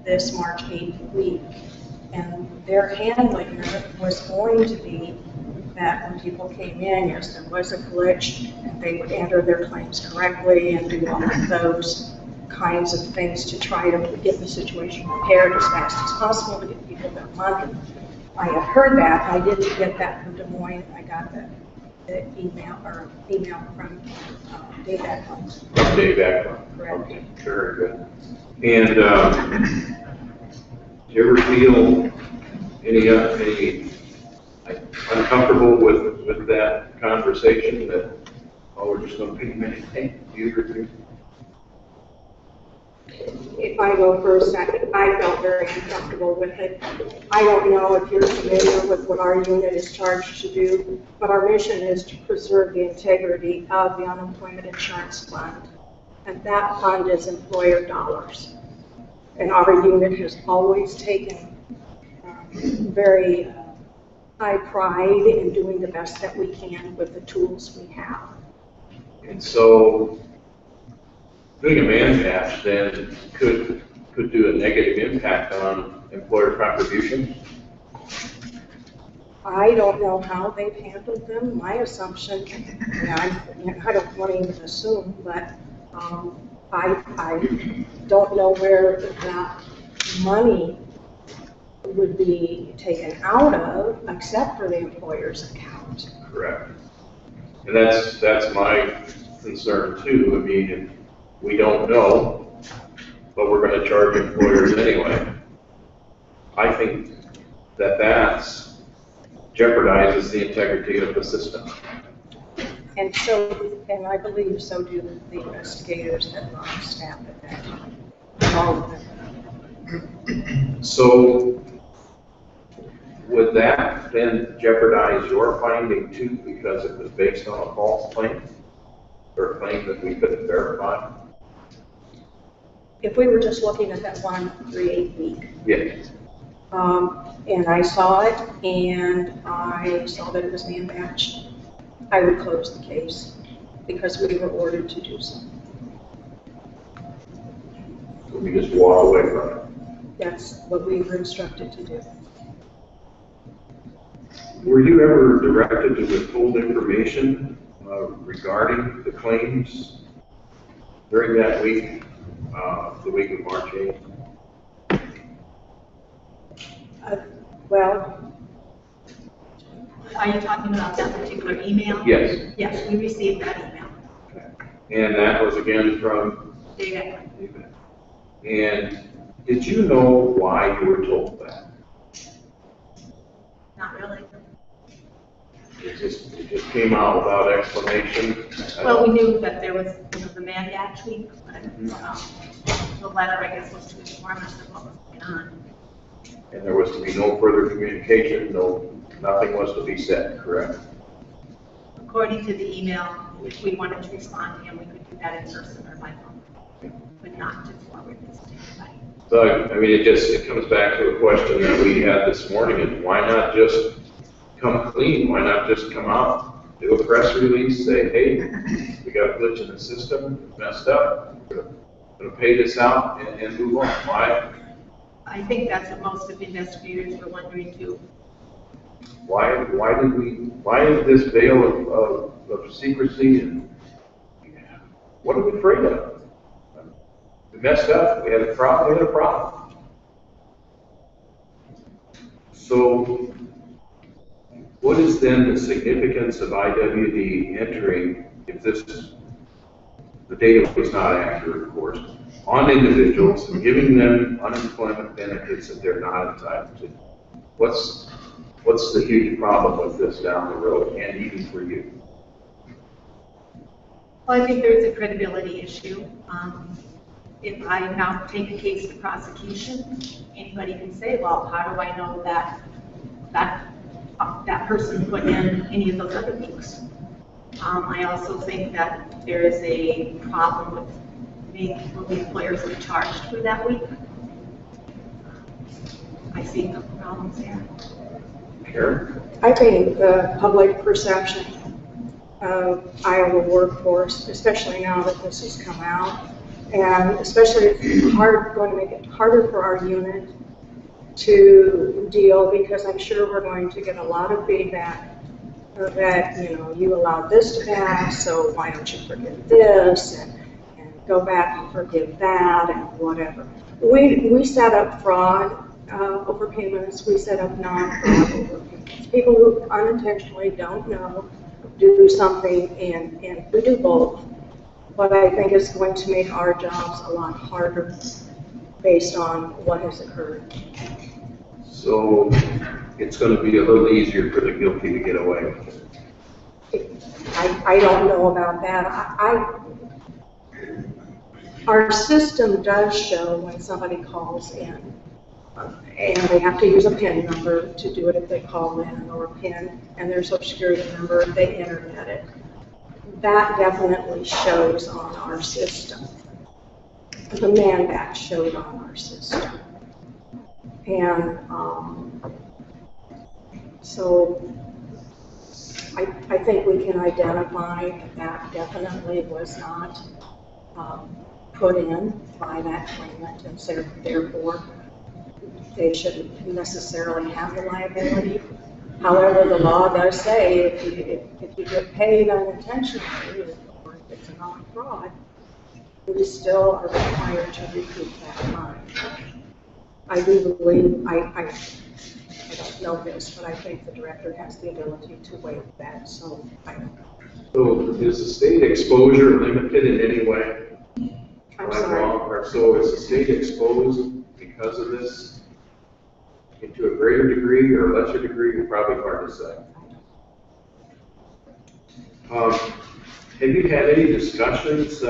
this March 8th week. And their handling it was going to be that when people came in, yes, there was a glitch, and they would enter their claims correctly and do all of those kinds of things to try to get the situation repaired as fast as possible to get people their money. I had heard that. I didn't get that from Des Moines. I got the email from Dave Eklund. Dave Eklund. Correct. Okay, very good. And do you ever feel any uncomfortable with that conversation that, oh, we're just going to pay money? Hey, do you agree? If I go first, I felt very uncomfortable with it. I don't know if you're familiar with what our unit is charged to do, but our mission is to preserve the integrity of the unemployment insurance fund. And that fund is employer dollars. And our unit has always taken very high pride in doing the best that we can with the tools we have. And so doing a man batch then could do a negative impact on employer contributions? I don't know how they've handled them. My assumption, I don't want to even assume, but I don't know where that money would be taken out of except for the employer's account. Correct. And that's my concern too. I mean, we don't know, but we're going to charge employers anyway. I think that jeopardizes the integrity of the system. And I believe so do the investigators that were on staff at that time. All of them. So would that then jeopardize your finding too, because it was based on a false claim? Or a claim that we couldn't verify? If we were just looking at that 138 week. Yes. And I saw it, and I saw that it was being matched, I would close the case because we were ordered to do so. So we just walk away from it? That's what we were instructed to do. Were you ever directed to withhold information regarding the claims during that week, the week of March 8th? Well, Are you talking about that particular email? Yes. Yes, we received that email. And that was again from David. David. And did you know why you were told that? Not really. It just came out without explanation? Well, we knew that there was, the man-batch week, but the letter, I guess, was to inform us of what was going on. And there was to be no further communication, nothing was to be said, correct? According to the email, if we wanted to respond to him, we could do that in person or by phone, but not to forward this to anybody. So, I mean, it comes back to a question that we had this morning, is why not just come clean? Why not just come out, do a press release, say, hey, we got a glitch in the system, it's messed up, we're going to pay this out and move on. Why? I think that's what most of the investigators were wondering too. Why is this veil of secrecy, and what are we afraid of? We messed up, we had a problem, So, what is then the significance of IWD entering, if the data was not accurate, of course, on individuals and giving them unemployment benefits that they're not entitled to? What's the huge problem with this down the road, and even for you? Well, I think there's a credibility issue. If I now take a case to prosecution, anybody can say, well, how do I know that person put in any of those other weeks? I also think that there is a problem with will the employers be charged for that week? I see no problems there. Karen? I think the public perception of Iowa workforce, especially now that this has come out, and especially it's going to make it harder for our unit to deal, because I'm sure we're going to get a lot of feedback that, you allowed this to pass, so why don't you forgive this, and go back and forgive that, and whatever. We set up fraud overpayments, we set up non-fraud overpayments. People who unintentionally don't know do something, and we do both. But I think it's going to make our jobs a lot harder based on what has occurred. So it's going to be a little easier for the guilty to get away with it. I don't know about that. Our system does show when somebody calls in, and they have to use a PIN number to do it if they call in, or a PIN and their social security number if they internet it. That definitely shows on our system. The man-batch showed on our system. And so I think we can identify that definitely was not put in by that claimant, and so therefore they shouldn't necessarily have the liability. However, the law does say if you get paid unintentionally, or if it's a non-fraud, we still are required to recoup that money. I do believe, I don't know this, but I think the director has the ability to waive that, so I don't know. So is the state exposure limited in any way? I'm Am I sorry. wrong? Or so is the state exposed because of this to a greater degree or lesser degree? Probably hard to say. Have you had any discussions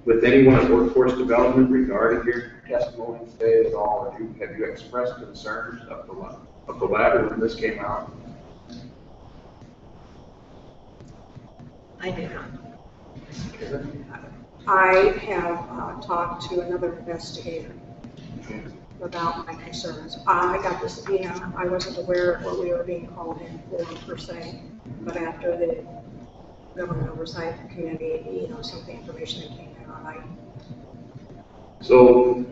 with anyone at Workforce Development regarding your testimony today at all? Or have you expressed concerns of the latter when this came out? I did not. I have talked to another investigator about my concerns. I got this, I wasn't aware of what we were being called in for per se, but after the Government Oversight Committee, some of the information that came out, So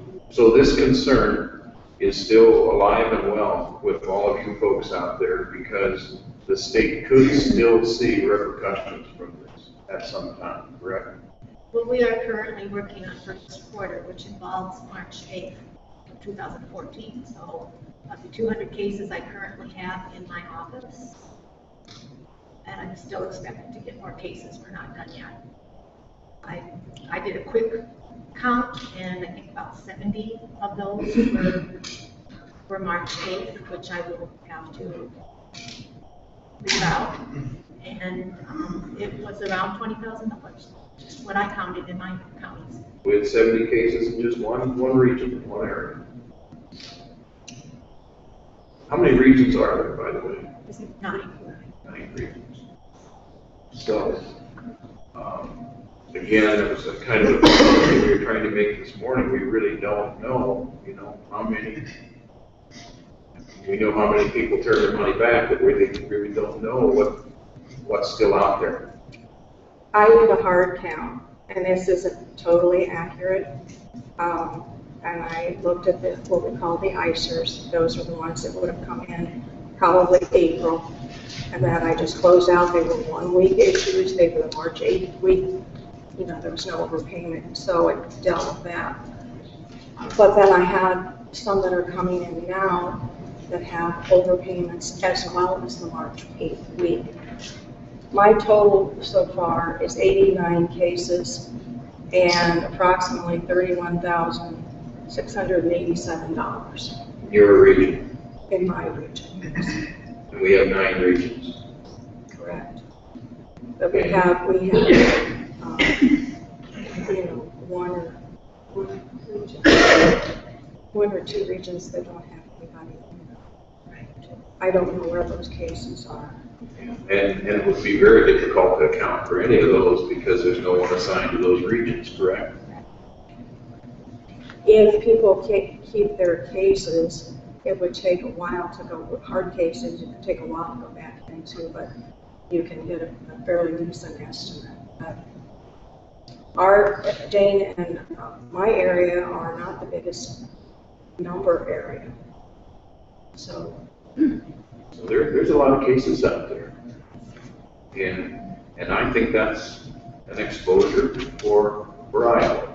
this concern is still alive and well with all of you folks out there because the state could still see repercussions from this at some time, correct? Well, we are currently working on first quarter, which involves March 8th of 2014. So of the 200 cases I currently have in my office, and I'm still expecting to get more cases. We're not done yet. I did a quick count, and I think about 70 of those were March 8th, which I will have to leave out. And it was around $20,000, just what I counted in my counties. With 70 cases in just one region, one area. How many regions are there, by the way? Is it 9? 9 regions. So, again, it was a kind of a point we were trying to make this morning. We really don't know, how many. We know how many people turn their money back, but we really don't know what's still out there. I did a hard count, and this isn't totally accurate. And I looked at what we call the ICERs. Those are the ones that would have come in probably April. And then I just closed out. They were 1-week issues. They were the March 8th week. There was no overpayment, so it dealt with that. But then I had some that are coming in now that have overpayments as well as the March 8th week. My total so far is 89 cases and approximately $31,687 Your region. in my region. And we have 9 regions. Correct. But we have one or two regions that don't have anybody. I don't know where those cases are. And it would be very difficult to account for any of those because there's no one assigned to those regions, correct? If people keep their cases, it would take a while to go, hard cases, it could take a while to go back into, but you can get a fairly decent estimate. Dane and my area are not the biggest number area. So there's a lot of cases out there. And I think that's an exposure for Iowa.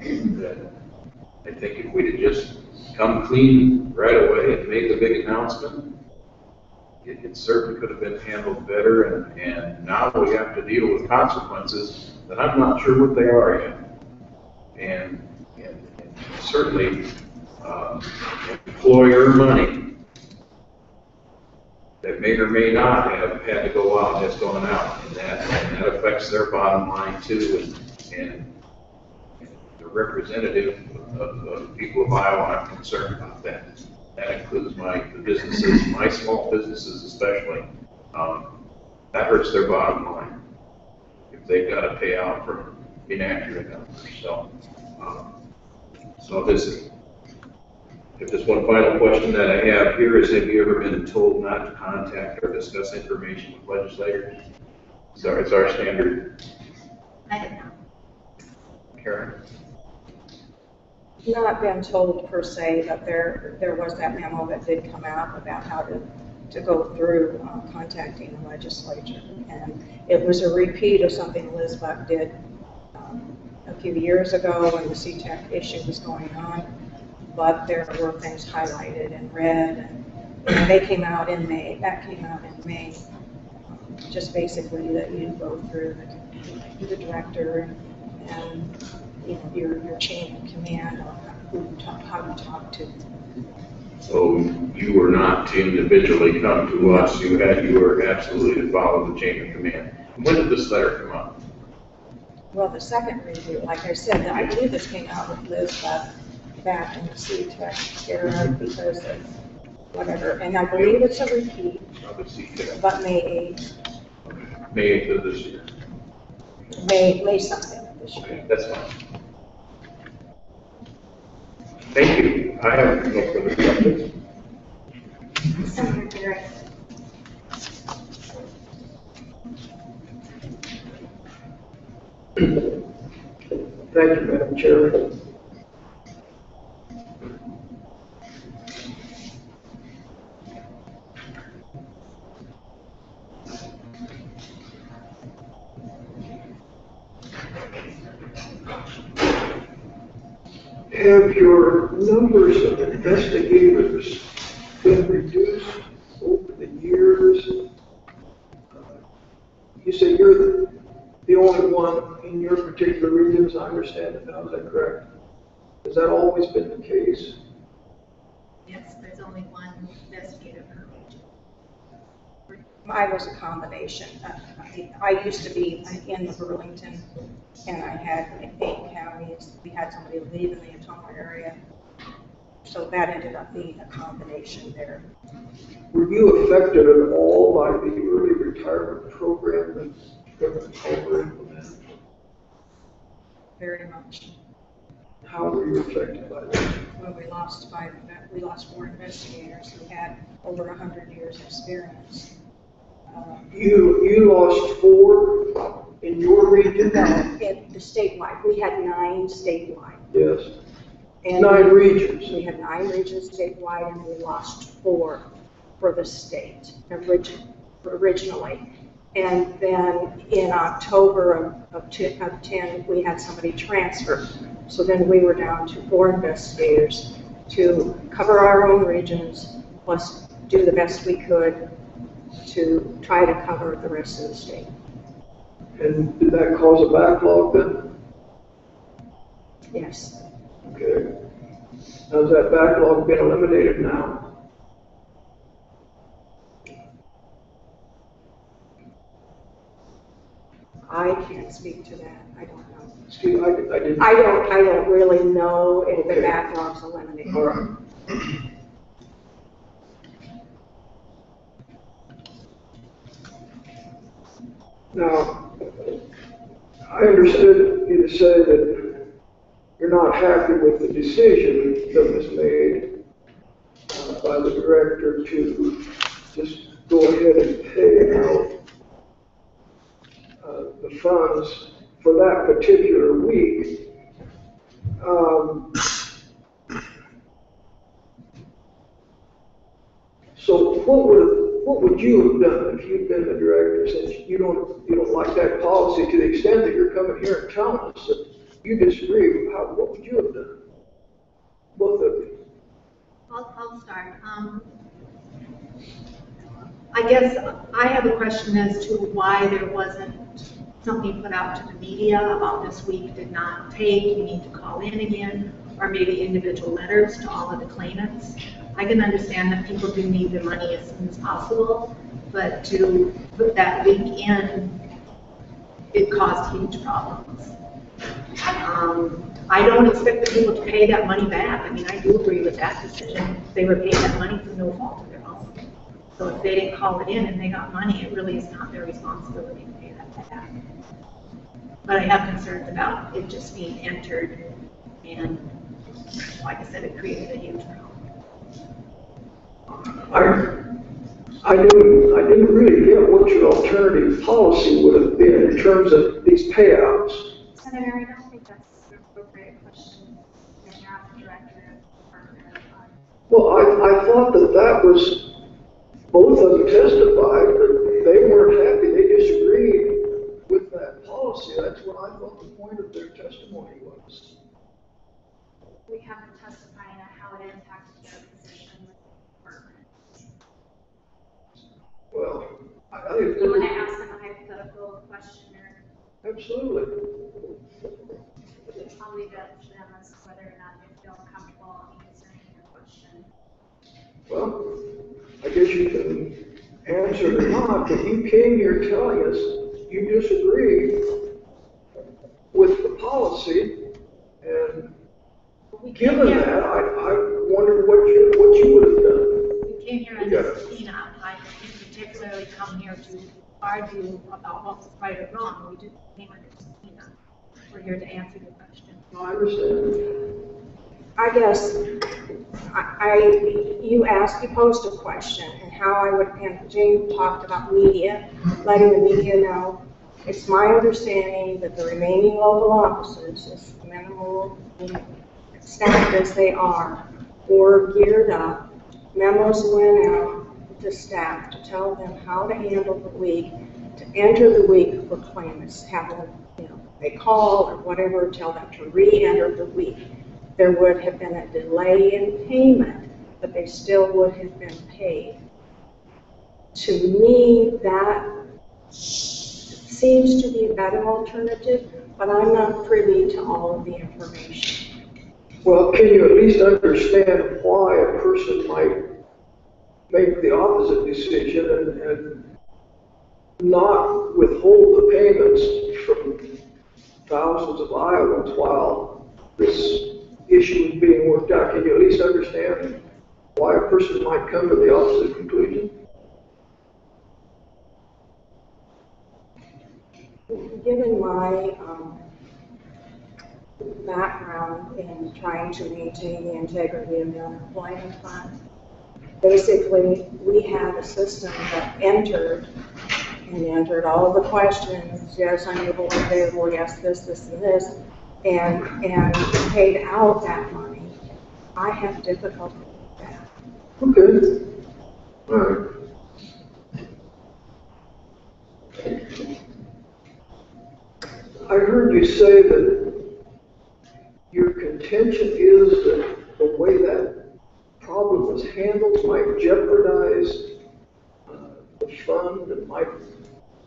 I think if we'd have just come clean right away and made the big announcement, it certainly could have been handled better. And now we have to deal with consequences that I'm not sure what they are yet. And certainly employer money that may or may not have had to go out has gone out, and that affects their bottom line too. And the representative of the people of Iowa, I'm concerned about that. That includes the businesses, my small businesses especially. That hurts their bottom line if they've got to pay out for inaccurate numbers. So just one final question that I have here is, have you ever been told not to contact or discuss information with legislators? It's our standard. I have not. Karen? not been told per se, but there was that memo that did come out about how to go through contacting the legislature. And it was a repeat of something Liz Buck did a few years ago when the CTEC issue was going on. But there were things highlighted in red, and And they came out in May, that came out in May. Just basically that you go through the director and, you know, your chain of command on how to talk to. So you were not to individually come to us, you were absolutely to follow the chain of command. When did this letter come up? Well, the second review, like I said, I believe this came out with Liz back in the CTEC era because of whatever, and I believe it's a repeat, Of the CTEC. but May 8th, May 8th of this year. May something this year. Okay, that's fine. Thank you. I have no further questions. Senator Garrett. Thank you, Madam Chair. Have your numbers of investigators been reduced over the years? You say you're the only one in your particular region, as I understand it now, is that correct? Has that always been the case? Yes, there's only one investigator per region. I was a combination. I used to be in Burlington, and I had 8 counties. We had somebody leave in the Ottumwa area, so that ended up being a combination there. Were you affected at all by the early retirement program that Governor Culver implemented? Very much. How were you affected by that? Well, we lost 4 investigators who had over 100 years experience. You lost 4 in your region? No, in the statewide. We had 9 statewide. Yes. And 9 regions. We had 9 regions statewide, and we lost 4 for the state originally. And then in October of 10, we had somebody transfer. So then we were down to 4 investigators to cover our own regions, plus do the best we could to try to cover the rest of the state. And did that cause a backlog then? Yes. Okay. Has that backlog been eliminated now? I can't speak to that. I don't know. Excuse me, I didn't. I don't really know if the backlog's eliminated. All right. Now, I understood you to say that you're not happy with the decision that was made by the director to just go ahead and pay out the funds for that particular week. So what would you have done if you'd been the director, since you don't like that policy to the extent that you're coming here and telling us that you disagree? What would you have done? Both of you. I'll start. I guess I have a question as to why there wasn't something put out to the media about this week did not take, you need to call in again, or maybe individual letters to all of the claimants. I can understand that people do need the money as soon as possible, but to put that week in, it caused huge problems. I don't expect the people to pay that money back. I mean, I do agree with that decision. They were paid that money through no fault of their own. So if they didn't call it in and they got money, it really is not their responsibility to pay that back. But I have concerns about it just being entered, and like I said, it created a huge problem. I didn't really get what your alternative policy would have been in terms of these payouts. Senator, I don't think that's an appropriate question. You're not the director of the Department of Well, I thought that was, both of them testified that they weren't happy, they disagreed with that policy. That's what I thought the point of their testimony was. We haven't testified on how it impacted their position with the department. You want to ask them a hypothetical question, or Absolutely. I'll leave it up to them as to whether or not they feel comfortable answering your question. Well, I guess you can answer it or not, but you came here telling us you disagree with the policy, and given that, I wondered what you would have done. We came here as a subpoena. I didn't particularly come here to argue about what was right or wrong. We just came under subpoena. We're here to answer your question. No, I understand. I guess, you posed a question and how I would, and Jane talked about media, letting the media know. It's my understanding that the remaining local officers, as minimal staffed as they are, were geared up. Memos went out to staff to tell them how to handle the week, to enter the week for claimants, have them, they call or whatever, tell them to re-enter the week. There would have been a delay in payment, but they still would have been paid. To me, that seems to be a better alternative, but I'm not privy to all of the information. Well, can you at least understand why a person might make the opposite decision and not withhold the payments from thousands of Iowans while this issue is being worked out? Can you at least understand why a person might come to the opposite conclusion? Given my background in trying to maintain the integrity of the unemployment fund, basically we had a system that entered all of the questions, yes, unable, unavailable, yes, this, and this, and paid out that money. I have difficulty with that. Okay. All right. I heard you say that your contention is that the way that problem was handled might jeopardize the fund and might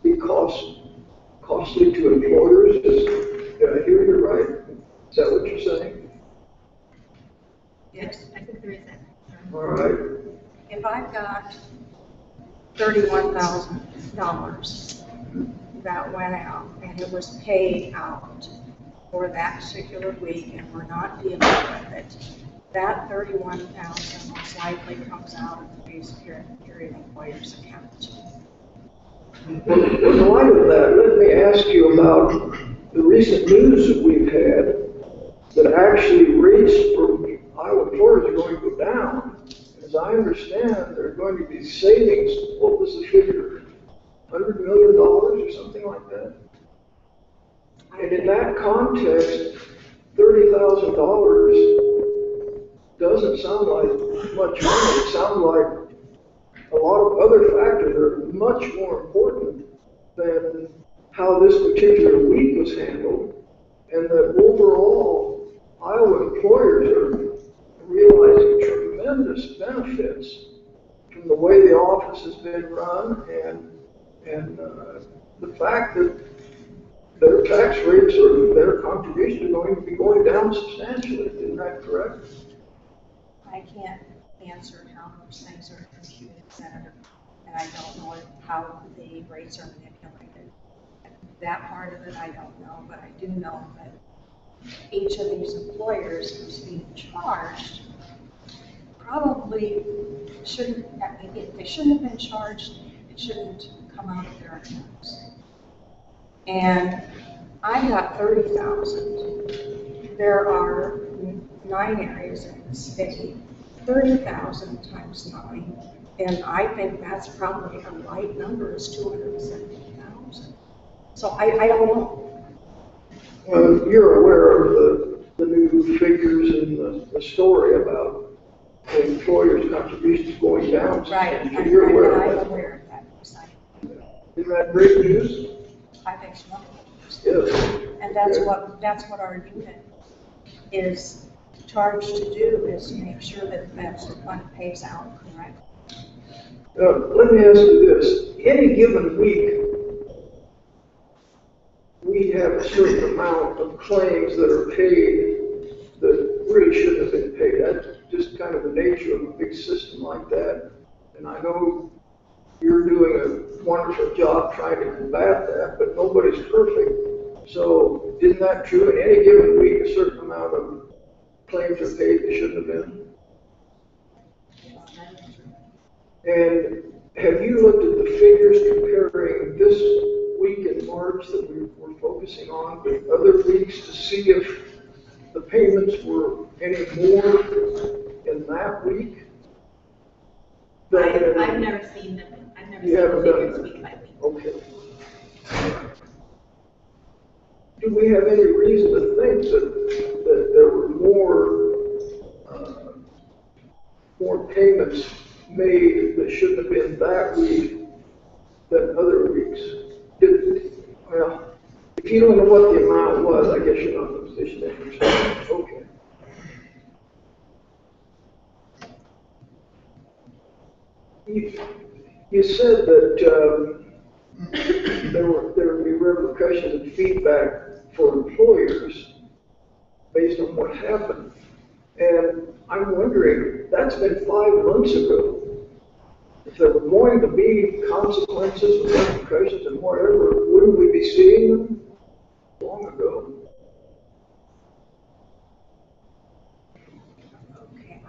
be costly to employers. Did I hear you right? Is that what you're saying? Yes. I think there is that. All right. If I've got $31,000 that went out and it was paid out for that particular week and we're not dealing with it, that $31,000 most likely comes out of the base period employer's account. Well, in light of that, let me ask you about the recent news that we've had that actually rates for Iowa employers are going to go down. As I understand, there are going to be savings. What was the figure? $100 million or something like that? And in that context, $30,000 doesn't sound like much money. It sounds like a lot of other factors are much more important than how this particular week was handled, and that overall Iowa employers are realizing tremendous benefits from the way the office has been run and the fact that their tax rates or their contributions are going to be going down substantially. Isn't that correct? I can't answer how those things are computed, Senator, and I don't know how the rates are manipulated. That part of it I don't know, but I do know that each of these employers who's being charged probably shouldn't, if they shouldn't have been charged, it shouldn't come out of their accounts. And I got $30,000. There are 9 areas in the state, 30,000 times 9, and I think that's probably a light number, is 270,000. So I don't know. You're aware of the new figures in the story about the employers' contributions going down. Right, You're aware I'm of that. aware of that. Isn't that great news? I think so. Yes. And that's what our unit is charged to do, is to make sure that that fund pays out correctly. Let me ask you this. any given week, we have a certain amount of claims that are paid that really shouldn't have been paid. That's just kind of the nature of a big system like that. And I know you're doing a wonderful job trying to combat that, but nobody's perfect. So isn't that true? In any given week, a certain amount of claims are paid that shouldn't have been? And have you looked at the figures comparing this week in March that we're focusing on with other weeks to see if the payments were any more in that week? I've never seen them. I've never You seen haven't the done figures that? week by week. Okay. Do we have any reason to think that there were more payments made that shouldn't have been that week than other weeks? Well, if you don't know what the amount was, I guess you're not in a position to understand. Okay. You said that there would be repercussions and feedback for employers based on what happened. And I'm wondering, that's been 5 months ago. If there were going to be consequences and repercussions and whatever, wouldn't we be seeing them long ago? Okay,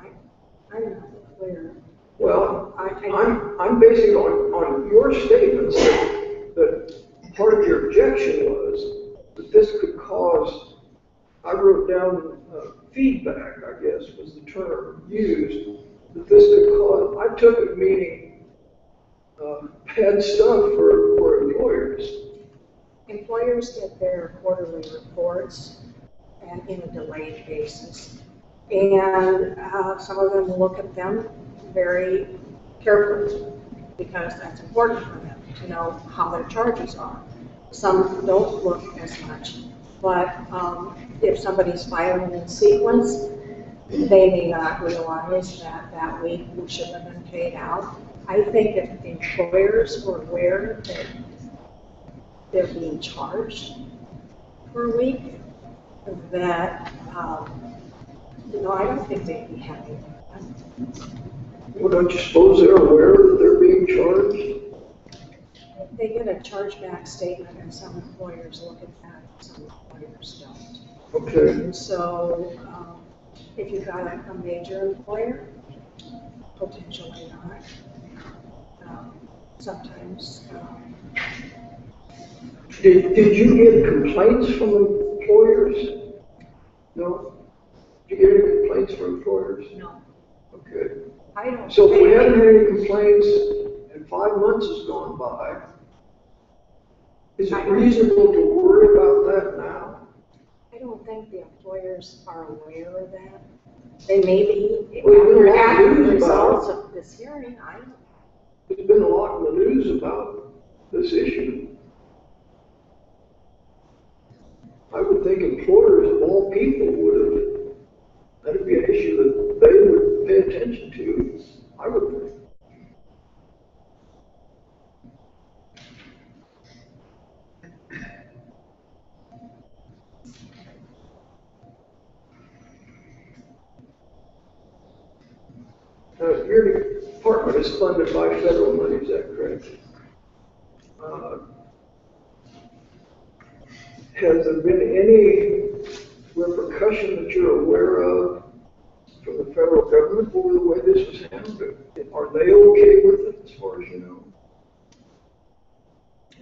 I'm not clear. Well, I'm basing it on your statements that part of your objection was that this could cause, I wrote down feedback, I guess was the term used, that this could cause, I took it meaning bad stuff for employers. Employers get their quarterly reports and in a delayed basis. And some of them look at them very carefully because that's important for them to know how their charges are. Some don't look as much, but if somebody's filing in sequence, they may not realize that that week should have been paid out. I think if employers were aware that they're being charged for a week, that, I don't think they'd be happy. Well, don't you suppose they're aware that they're being charged? They get a chargeback statement and some employers look at that, some employers don't. Okay. And so, if you've got a major employer, potentially not. Sometimes. Did you get complaints from employers? No? Did you get any complaints from employers? No. Okay. I don't. So if we haven't had any complaints and 5 months has gone by, is it reasonable to worry about that now? I don't think the employers are aware of that. They may be Well, after the results of this hearing. I don't. There's been a lot in the news about this issue. I would think employers of all people that'd be an issue that they would pay attention to, I would think. Your department is funded by federal money, is that correct? Has there been any repercussion that you're aware of from the federal government over the way this was handled? Are they okay with it, as far as you know?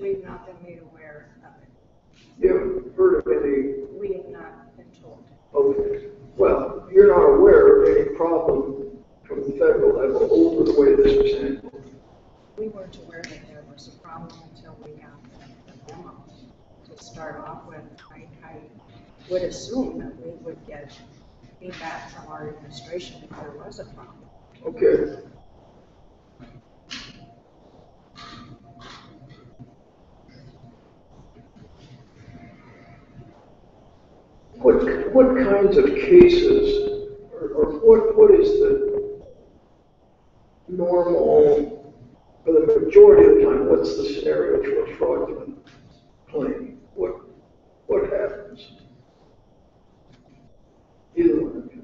We've not been made aware of it. You haven't heard of any? We have not been told. Okay. Well, you're not aware of any problem from the federal level over the way this was handled? We weren't aware that there was a problem until we got the memo. To start off with, I would assume that we would get feedback from our administration if there was a problem. Okay. What kinds of cases, or what is the normal, or the majority ahead of time, what's the scenario for a fraudulent claim? What happens? Either one of you.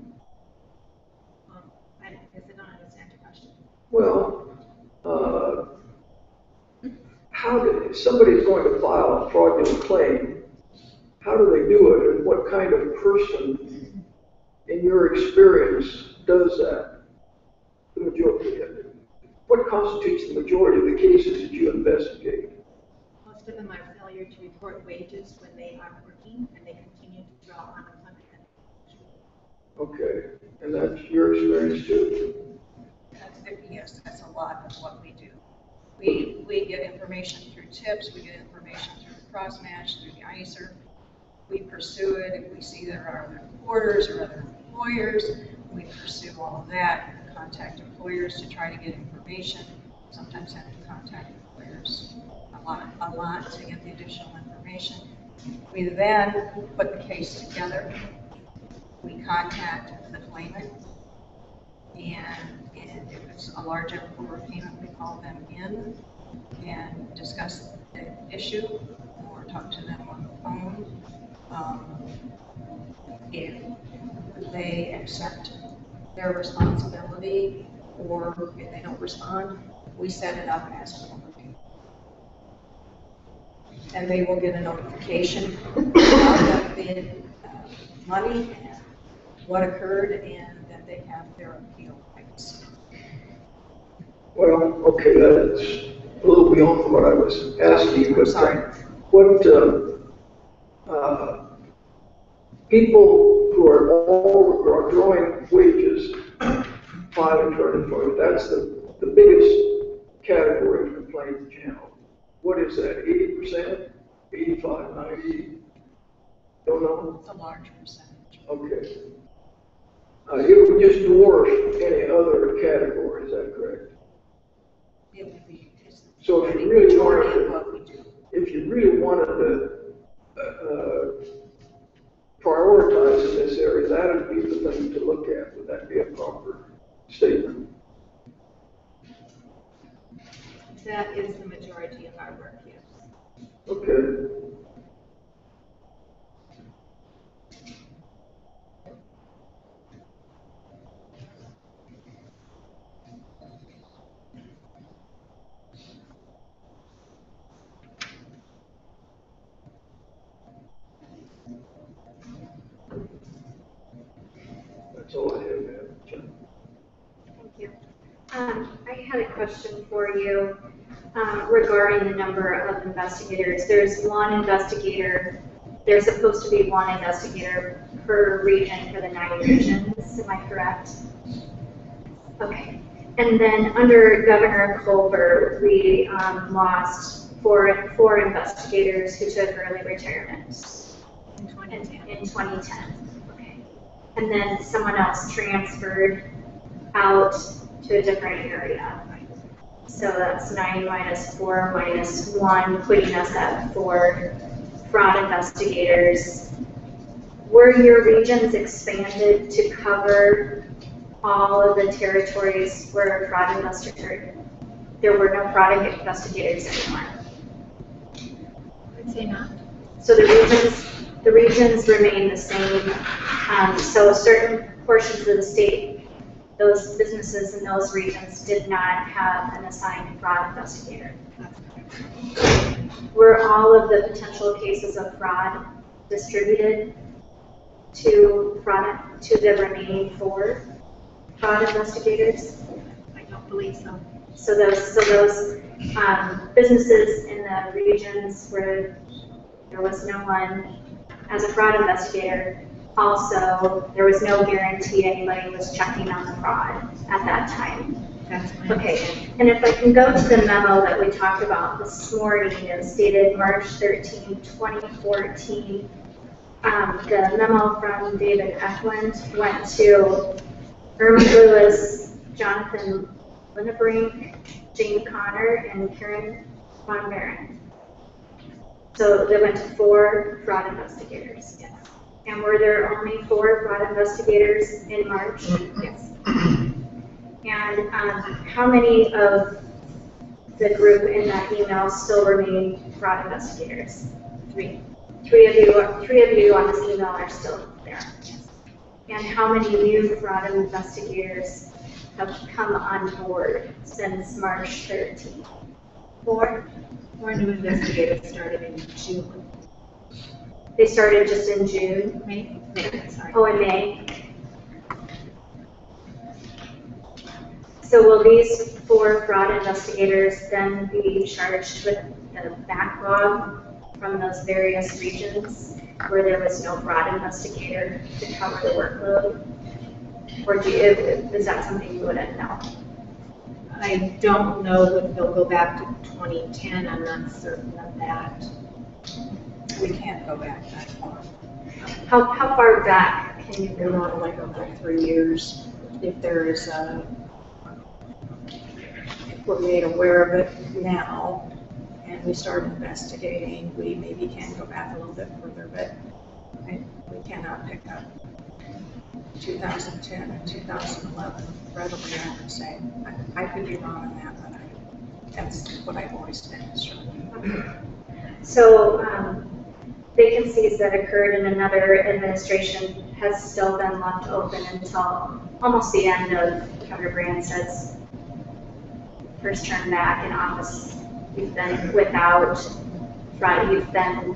I guess I don't understand your question. Well, if somebody's going to file a fraudulent claim, how do they do it, and what kind of person, in your experience, does that? The majority of it. What constitutes the majority of the cases that you investigate? Most of them are failure to report wages when they are working and they continue to draw unemployment benefits. Okay, and that's your experience too? Yes, that's a lot of what we do. We get information through tips, we get information through the cross-match, through the ICER. We pursue it if we see there are other reporters or other employers. We pursue all of that, contact employers to try to get information. Sometimes have to contact employers a lot to get the additional information. We then put the case together. We contact the claimant, and if it's a large overpayment, we call them in and discuss the issue or talk to them on the phone. If they accept their responsibility or if they don't respond, we set it up as an overpayment. And they will get a notification about the money, and what occurred, and that they have their appeal rights. Well, okay, that's a little beyond what I was asking, but Sorry. What people who are drawing wages, filing for unemployment, that's the biggest category of complaint that you have. What is that, 80%, 85, 90? Don't know? It's a large percentage. Okay. It would just dwarf any other category, is that correct? It would be So if the you really majority wanted of what we do. if you really wanted to prioritize in this area, that would be the thing to look at. Would that be a proper statement? That is the majority of our work, yes. Okay. That's all I have, ma'am. Thank you. I had a question for you regarding the number of investigators. There's supposed to be one investigator per region for the 9 regions, am I correct? Okay. And then under Governor Colbert, we lost four investigators who took early retirement in 2010. Okay. And then someone else transferred out to a different area. So that's 9 minus 4 minus 1, putting us at 4 fraud investigators. Were your regions expanded to cover all of the territories where fraud investigators? There were no fraud investigators anymore. I'd say not. So the regions remain the same. So certain portions of the state, those businesses in those regions did not have an assigned fraud investigator. Were all of the potential cases of fraud distributed to the remaining 4 fraud investigators? I don't believe so. So those businesses in the regions where there was no one as a fraud investigator, also there was no guarantee anybody was checking on the fraud at that time. Okay, and if I can go to the memo that we talked about this morning, it was dated March 13, 2014. The memo from David Eklund went to Irma Lewis, Jonathan Linnebrink, Jane Connor, and Karen Von Maren. So they went to 4 fraud investigators, yes. And were there only 4 fraud investigators in March? Yes. And how many of the group in that email still remain fraud investigators. Three. Three of you on this email are still there. And how many new fraud investigators have come on board since March 13th? Four new investigators started in June. They started just in June? May, sorry. Oh, in May. So will these 4 fraud investigators then be charged with the backlog from those various regions where there was no fraud investigator to cover the workload? Or is that something you wouldn't know? I don't know if they'll go back to 2010. I'm not certain of that. We can't go back that far. How far back can you We go? normally go back 3 years. If there is if we're made aware of it now and we start investigating, we maybe can go back a little bit further, but we cannot pick up 2010 and 2011 readily, I would say. I could be wrong on that, but that's what I've always been instructed. So vacancies that occurred in another administration has still been left open until almost the end of Governor Branstad's first term back in office. You've been without fraud. You've been,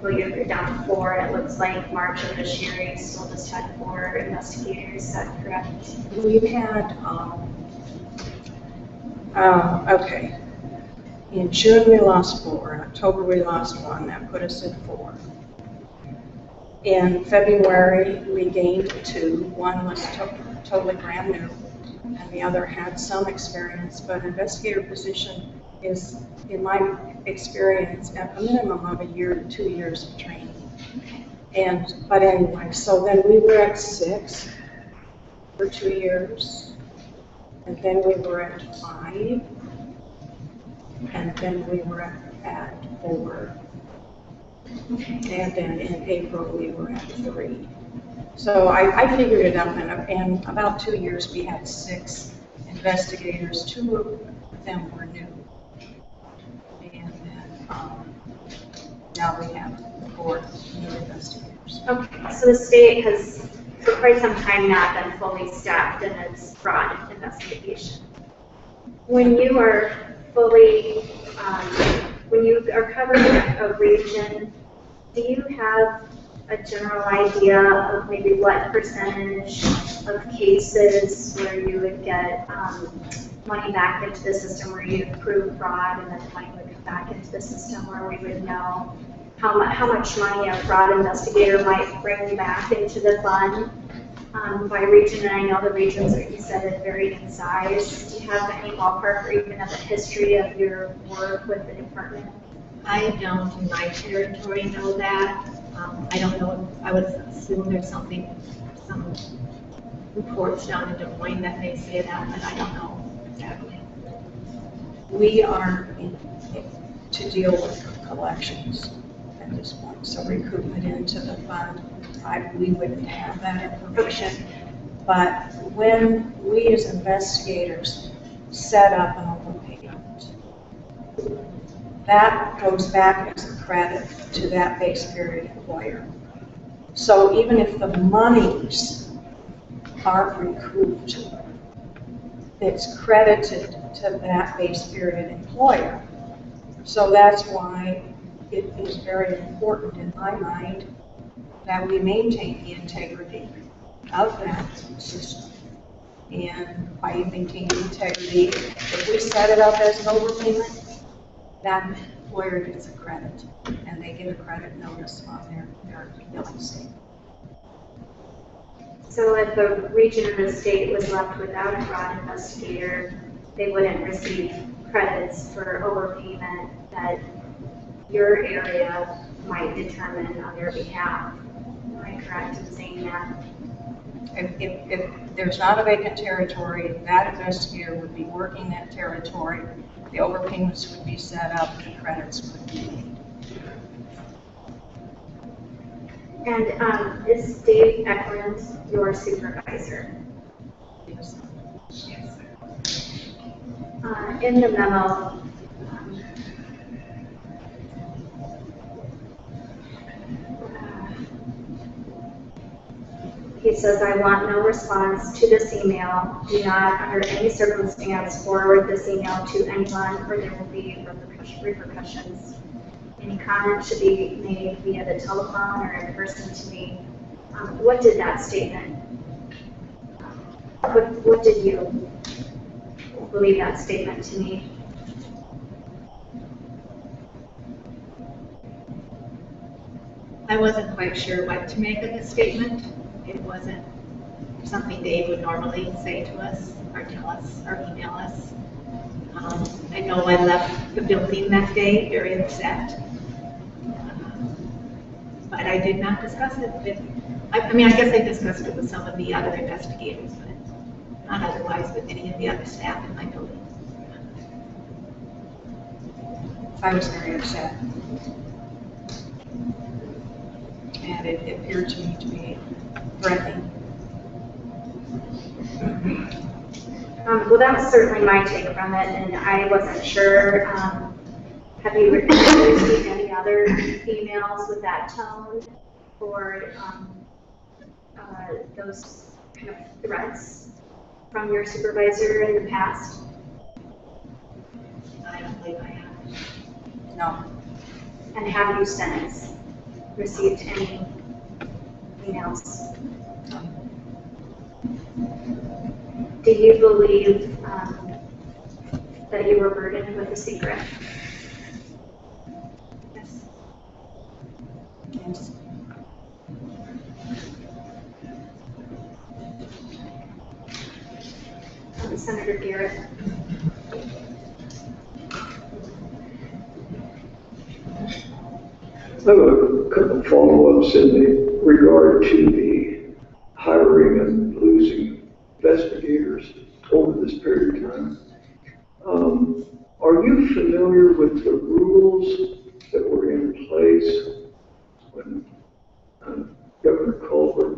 well, you're down to 4. It looks like March of this year you still just had 4 investigators. Is that correct? We've had, okay. In June, we lost 4. In October, we lost 1. That put us at 4. In February, we gained 2. 1 was totally brand new, and the other had some experience. But investigator position is, in my experience, at a minimum of 1 year to 2 years of training. But anyway, so then we were at 6 for 2 years, and then we were at 5. And then we were at 4. And then in April, we were at 3. So I figured it out, and in about 2 years, we had 6 investigators. 2 of them were new. And then now we have 4 new investigators. Okay, so the state has for quite some time not been fully staffed in its fraud investigation. When you are fully, when you are covering a region, do you have a general idea of maybe what percentage of cases where you would get money back into the system where you prove fraud and then money would come back into the system where we would know how much money a fraud investigator might bring back into the fund by region? And I know the regions that you said it varied in size. Do you have any ballpark or even of the history of your work with the department? I don't in my territory know that. I don't know. I would assume there's some reports down in Des Moines that may say that, but I don't know exactly. We are to deal with collections at this point, so recruitment into the fund, we wouldn't have that information. But when we as investigators set up an overpayment, that goes back as a credit to that base period employer. So even if the monies aren't recouped, it's credited to that base period employer. So that's why it is very important in my mind that we maintain the integrity of that system. And by maintaining integrity, if we set it up as an overpayment, that employer gets a credit, and they get a credit notice on their billing statement. So if a region of the state was left without a fraud investigator, they wouldn't receive credits for overpayment that your area might determine on their behalf. Am I correct in saying that? If there's not a vacant territory, that investigator would be working that territory, the overpayments would be set up, the credits would be made. And is Dave Eklund your supervisor? Yes. In the memo, he says, I want no response to this email. Do not, under any circumstance, forward this email to anyone, or there will be repercussions. Any comment should be made via the telephone or in person to me. What did that statement, what did you believe that statement to me? I wasn't quite sure what to make of the statement. It wasn't something Dave would normally say to us or tell us or email us. I know I left the building that day very upset, but I did not discuss it with, I mean, I guess I discussed it with some of the other investigators, but not otherwise with any of the other staff in my building. I was very upset. And it appeared to me to be threatening. Well, that was certainly my take from it, and I wasn't sure. Have you received any other emails with that tone or those kind of threats from your supervisor in the past? I don't believe I have. No. And have you since received any emails? Do you believe that you were burdened with a secret? Yes. Yes. Senator Garrett. I have a couple of follow-ups in regard to the hiring and losing investigators over this period of time. Are you familiar with the rules that were in place when Governor Culver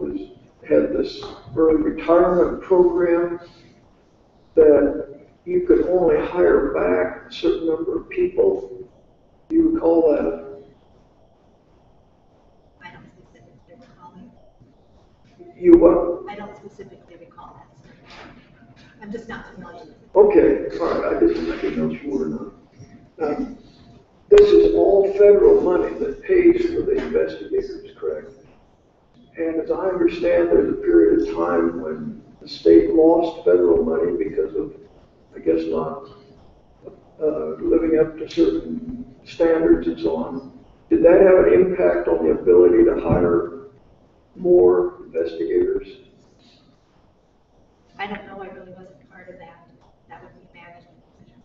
had this early retirement program, that you could only hire back a certain number of people? Do you recall that? I don't specifically recall it. You what? I don't specifically recall that, sir. I'm just not familiar with it. Okay, all right, I didn't know if you were or not. This is all federal money that pays for the investigators, correct? And as I understand, there's a period of time when the state lost federal money because of, I guess, not living up to certain standards and so on. Did that have an impact on the ability to hire more investigators? I don't know, I really wasn't part of that. That would be management decision.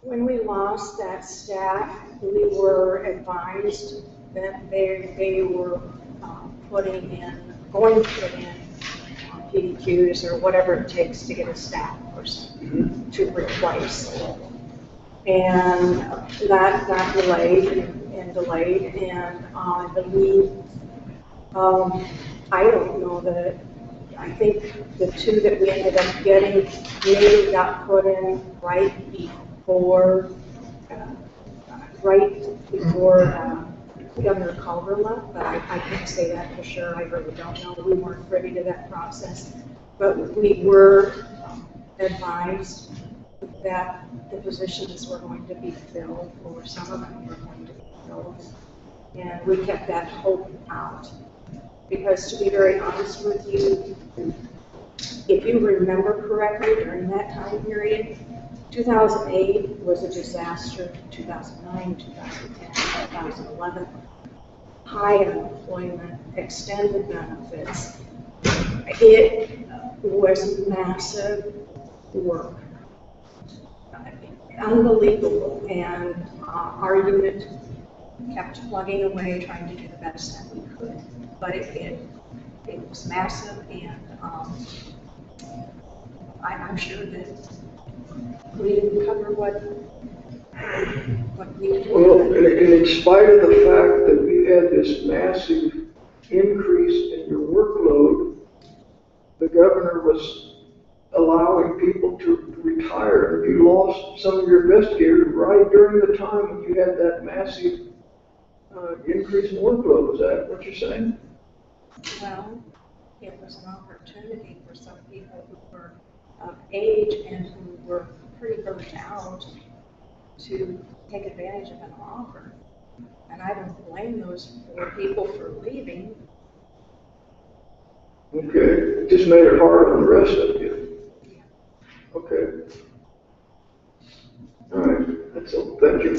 When we lost that staff, we were advised that they were going to put in PDQs or whatever it takes to get a staff person to replace. And that got delayed and delayed, and I believe, I don't know that, I think the two that we ended up getting maybe got put in right before Governor Culver left, but I can't say that for sure. I really don't know. We weren't privy to that process. But we were advised that the positions were going to be filled, or some of them were going to be filled. And we kept that hope out. Because to be very honest with you, if you remember correctly, during that time period, 2008 was a disaster, 2009, 2010, 2011, high unemployment, extended benefits. It was massive work, unbelievable, and our unit kept plugging away, trying to do the best that we could. But it was massive, and I'm sure that we didn't cover what needed to be Well, done. and in spite of the fact that we had this massive increase in your workload, the governor was allowing people to retire. You lost some of your investigators right during the time when you had that massive increase in workload. Is that what you're saying? Well, it was an opportunity for some people who were of age and who were pretty burnt out to take advantage of an offer. And I don't blame those poor people for leaving. Okay, it just made it hard on the rest of you. Okay. All right, that's all. Thank you.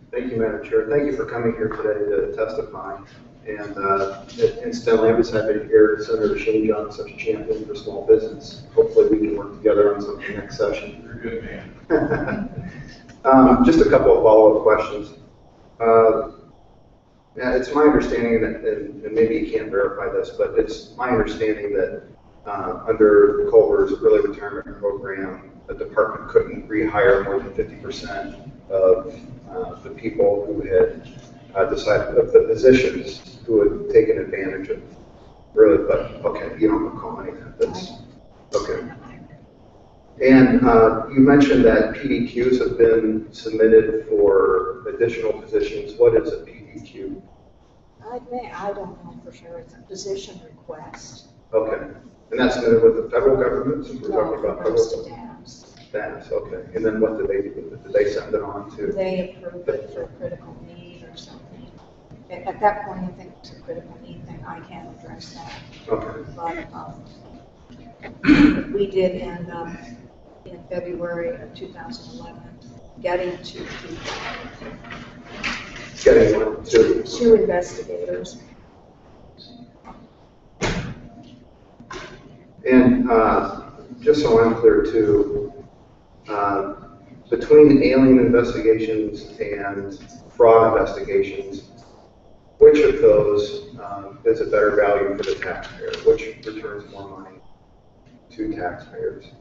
Thank you, Madam Chair. Thank you for coming here today to testify. And incidentally, I'm just happy to hear Senator Shane John is such a champion for small business. Hopefully we can work together on something next session. You're a good man. Just a couple of follow-up questions. Yeah, it's my understanding that, and maybe you can't verify this, but it's my understanding that under Culver's early retirement program, the department couldn't rehire more than 50% of the people who had decided, of the positions who had taken advantage of really, but okay, you don't recall any of that. That's okay. And you mentioned that PDQs have been submitted for additional positions. What is a PDQ? I don't know for sure. It's a position request. Okay. And that's submitted with the federal government? Since we're talking about federal Goes to government. DABS. DABS, okay. And then what do they do with it? Do they send it on to? They approve it for critical need or something. At that point, I think it's a critical need thing. I can't address that. Okay. But we did end up in February of 2011 getting two people. Getting one, two. Two investigators. And just so I'm clear too, between alien investigations and fraud investigations, which of those is a better value for the taxpayer? Which returns more money to taxpayers?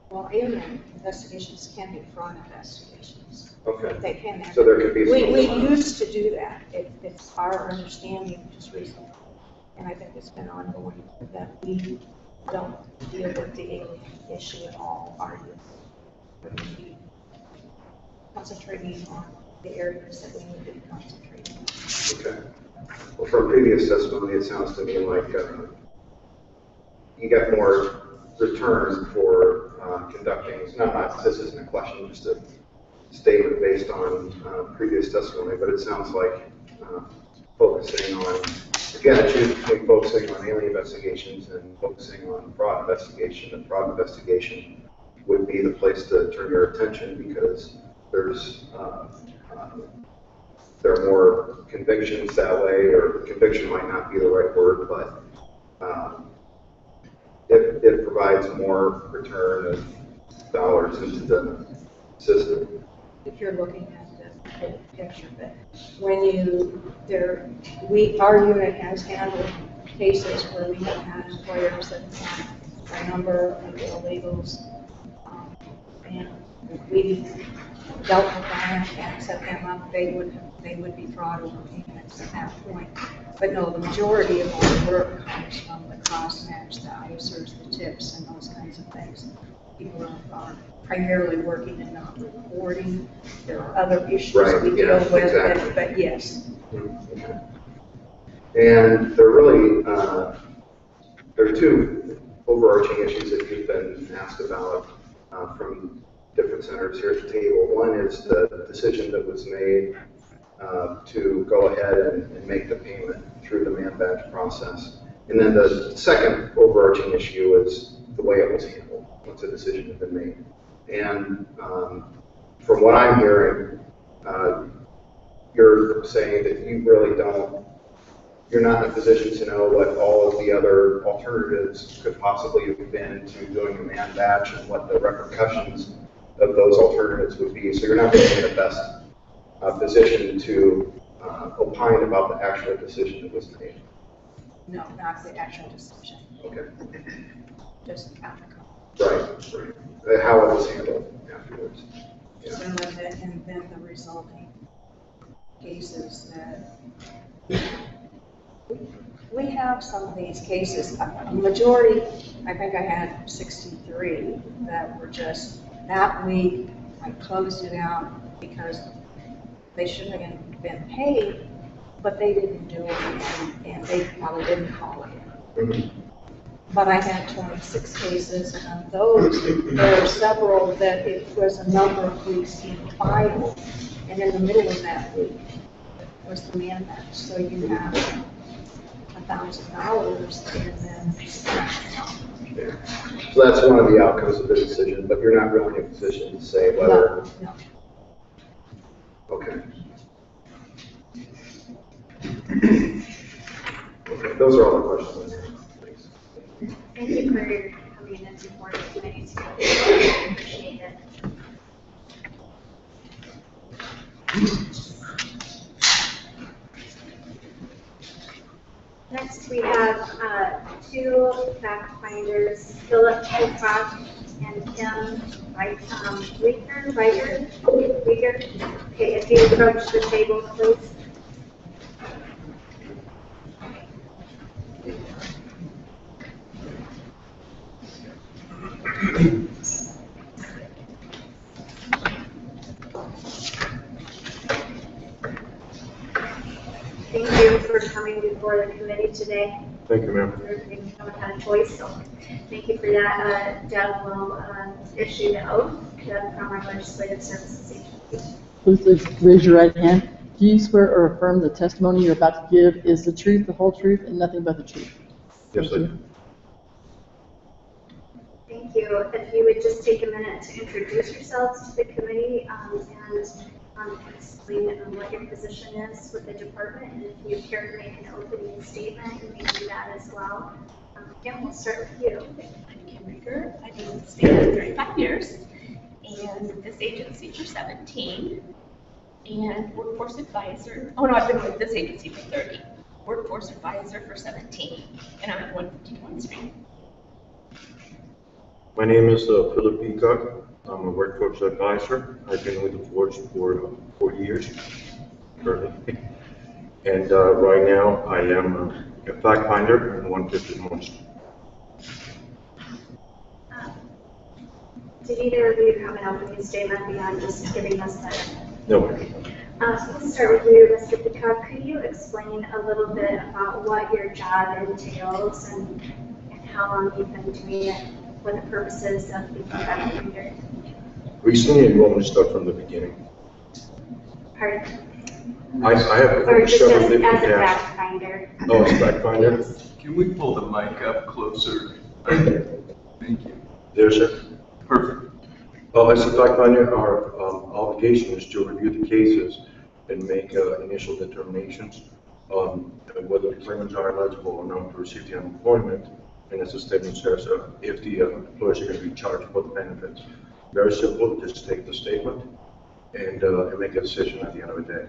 Well, alien investigations can be fraud investigations. Okay. They can. So there could be some. We used to do that. It's our understanding just recently, and I think it's been ongoing, that we don't deal with the alien issue at all, are you? But we be concentrating on the areas that we need to be concentrating on. Okay. Well, from previous testimony, it sounds to me like you get more return for conducting, this isn't a question, just a statement based on previous testimony, but it sounds like focusing on, again, I choose between focusing on alien investigations and focusing on fraud investigation, and fraud investigation would be the place to turn your attention because there's there are more convictions that way, or conviction might not be the right word, but it provides more return of dollars into the system. If you're looking at the whole picture, but when our unit has handled cases where we have had employers that have a number of illegals, and we dealt with them and set them up, they would be fraud overpayments at that point. But no, the majority of our work comes from the cross-match, the ISRs, the tips, and those kinds of things. People are primarily working and not reporting. There are other issues we deal with, exactly. But yes. Okay. And there really, there are two overarching issues that you've been asked about from different senators here at the table. One is the decision that was made to go ahead and make the payment through the man badge process. And then the second overarching issue is the way it was handled once a decision had been made. And from what I'm hearing, you're saying that you really you're not in a position to know what all of the other alternatives could possibly have been to doing a man badge and what the repercussions of those alternatives would be. So you're not really in the best position to opine about the actual decision that was made. No, not the actual decision. Okay. Just outcome. Right. How it was handled afterwards. Yeah. So and then the resulting cases that, we have some of these cases, a majority, I think I had 63 that were just, that week, I closed it out because they shouldn't have been paid, but they didn't do it, and they probably didn't call it. But I had 26 cases, and of those, there were several that it was a number of weeks in file, and in the middle of that week was the man match. So you have $1,000, and then. So that's one of the outcomes of the decision, but you're not really in a position to say whether. No. Okay. Okay, those are all the questions. Thanks. Thank you for coming in before the committee today. I appreciate it. Next, we have two fact finders, Philip Pocock and Kim Rieger. Okay, if you approach the table, please. Thank you for coming before the committee today. Thank you, ma'am. You haven't had a choice, so thank you for that. Deb will issue the oath from our legislative services agency. Please raise your right hand. Do you swear or affirm the testimony you're about to give is the truth, the whole truth, and nothing but the truth? Yes, I do. Thank you. If you would just take a minute to introduce yourselves to the committee and explain what your position is with the department, and if you care to make an opening statement, you may do that as well. Kim, we'll start with you. I'm Kim Rieger. I've been with the state for 35 years, and with this agency for 17, and workforce advisor. Oh no, I've been with this agency for 30. Workforce advisor for 17, and I'm at 151 Street. My name is Philip Peacock. I'm a workforce advisor. I've been with the force for 4 years currently. And right now I am a fact finder in 151 Street. Did either of you have an opening statement beyond just giving us that? No. So let's start with you, Mr. Peacock. Could you explain a little bit about what your job entails and how long you've been doing it, what the purposes of being a fact finder? Recently enrollment start from the beginning. Pardon? I have Or just several as different a tasks. fact finder? Oh, as a fact finder? Yes. Can we pull the mic up closer? Thank you. There's it. Perfect. As a fact finder, our obligation is to review the cases and make initial determinations on whether the claimants are eligible or not to receive the unemployment. And as the statement says, if the employers are going to be charged for the benefits. Very simple, just take the statement and make a decision at the end of the day.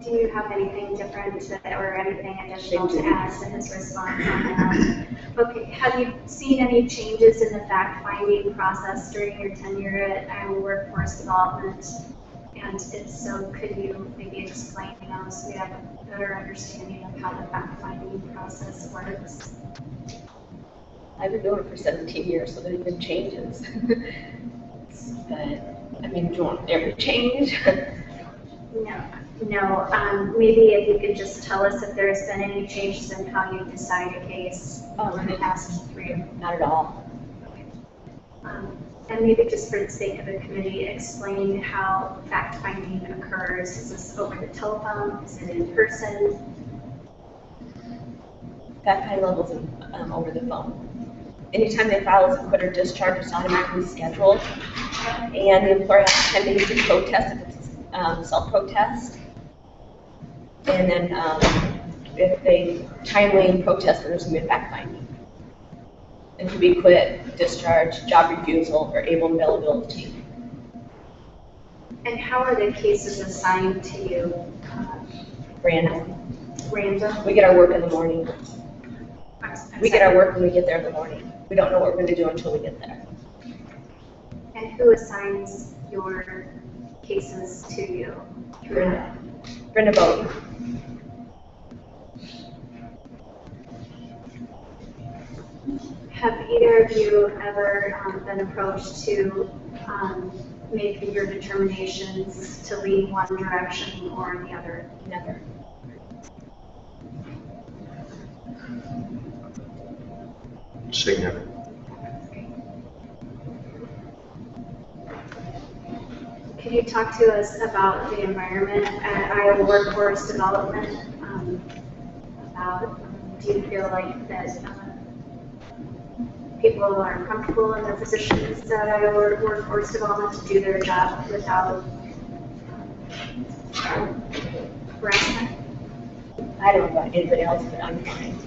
Do you have anything different or anything additional to add to his response on that? Okay, have you seen any changes in the fact-finding process during your tenure at Iowa Workforce Development? And if so, could you maybe explain those so we have a better understanding of how the fact-finding process works? I've been doing it for 17 years, so there's been changes. But, I mean, do you want every change? No. Maybe if you could just tell us if there's been any changes in how you decide a case over the past 3 years. Not at all. And maybe just for the sake of the committee, explain how fact-finding occurs. Is this over the telephone? Is it in person? Fact-finding levels over the phone. Anytime they file as a quit or discharge, it's automatically scheduled. And the employer has 10 days to protest if it's self-protest. And then if they timely protest, then there's going to be a fact-finding. It could be quit, discharge, job refusal, or able availability. And how are the cases assigned to you? Random. Random? We get our work in the morning. We get our work when we get there in the morning. We don't know what we're going to do until we get there. And who assigns your cases to you? Brenda Bowie. Have either of you ever been approached to make your determinations to lean one direction or the other? Never. Say never. Can you talk to us about the environment at Iowa Workforce Development? Do you feel like that people are comfortable in their positions at Iowa Workforce Development to do their job without harassment? I don't know about anybody else, but I'm fine.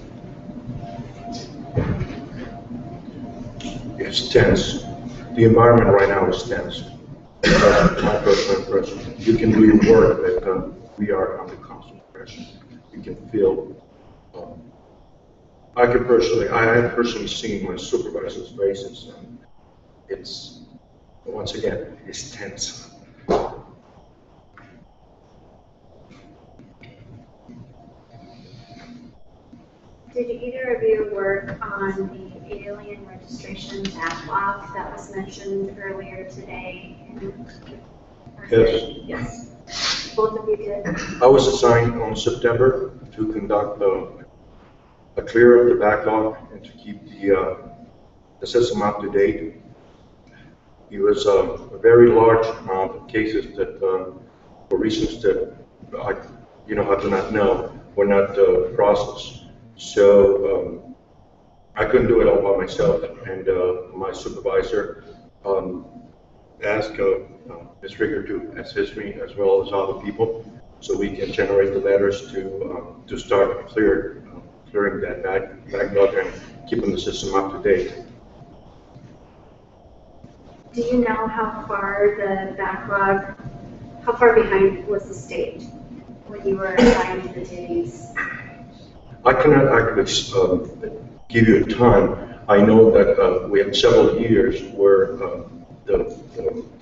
It's tense. The environment right now is tense. My personal impression. You can do your work, but we are under constant pressure. You can feel. I have personally seen my supervisors' faces, and it's, once again, it's tense. Did either of you work on the alien registration backlog that was mentioned earlier today? Yes. Yes. Both of you did? I was assigned on September to conduct a clear of the backlog and to keep the system up to date. It was a very large amount of cases that, for reasons that I do not know, were not processed. So I couldn't do it all by myself, and my supervisor asked Ms. Rigger to assist me as well as other people, so we can generate the letters to start clearing that backlog and keeping the system up to date. Do you know how far behind was the state when you were assigned the duties? I cannot give you a time. I know that we had several years where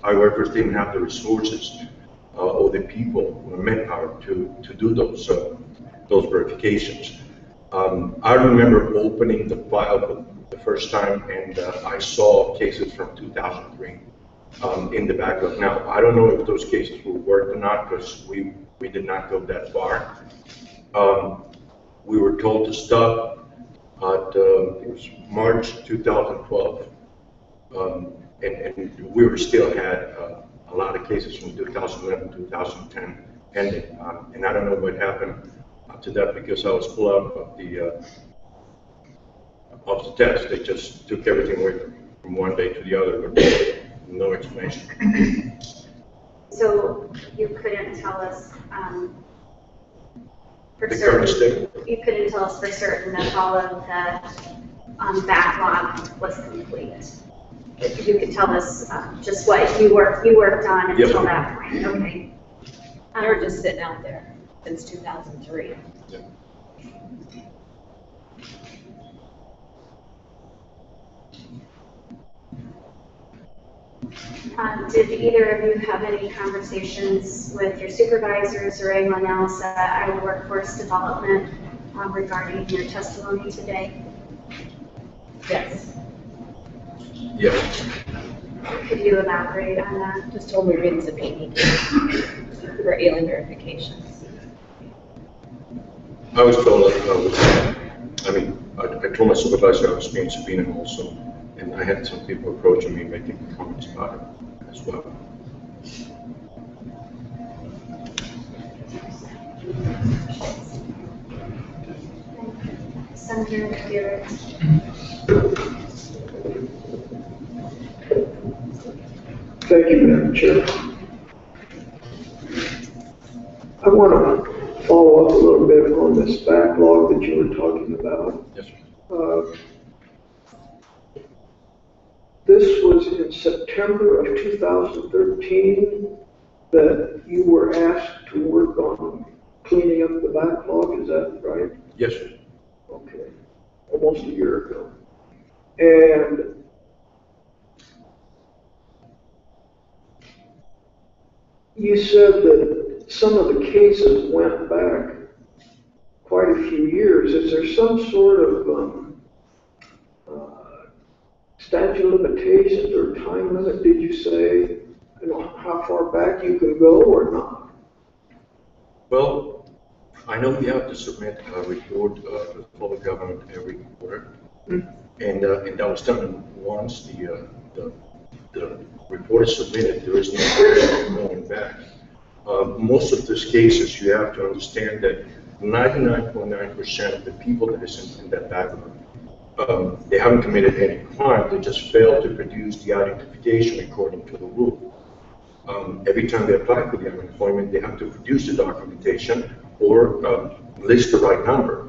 our workers didn't have the resources or the people or manpower to do those verifications. I remember opening the file for the first time, and I saw cases from 2003 in the backlog. Now, I don't know if those cases were worked or not, because we did not go that far. We were told to stop at it was March 2012, and we still had a lot of cases from 2011, 2010 ending, and I don't know what happened to that, because I was pulled out of the test. They just took everything away from one day to the other with no explanation. So you couldn't tell us for The certain. current state? You couldn't tell us for certain that all of the backlog was complete. You could tell us just what you worked on until that point. Okay. They were just sitting out there since 2003. Yeah. Did either of you have any conversations with your supervisors or anyone else at Iowa Workforce Development regarding your testimony today? Yes. Yes. Could you elaborate on that? Just told me reading some AD for alien verifications. I was told that I told my supervisor I was being subpoenaed also, and I had some people approaching me making comments about it as well. Senator Garrett. Thank you, Madam Chair. I want to follow up a little bit on this backlog that you were talking about. Yes, sir. This was in September of 2013 that you were asked to work on cleaning up the backlog, is that right? Yes, sir. Okay, almost a year ago. And you said that some of the cases went back quite a few years. Is there some sort of statute of limitations or time limit, did you say, you know, how far back you can go or not? Well, I know we have to submit a report to the public government every quarter, and that was done once the report is submitted. There is no going back. Most of these cases, you have to understand that 99.9% of the people that is in that background, they haven't committed any crime. They just failed to produce the identification according to the rule. Every time they apply for the unemployment, they have to produce the documentation or list the right number.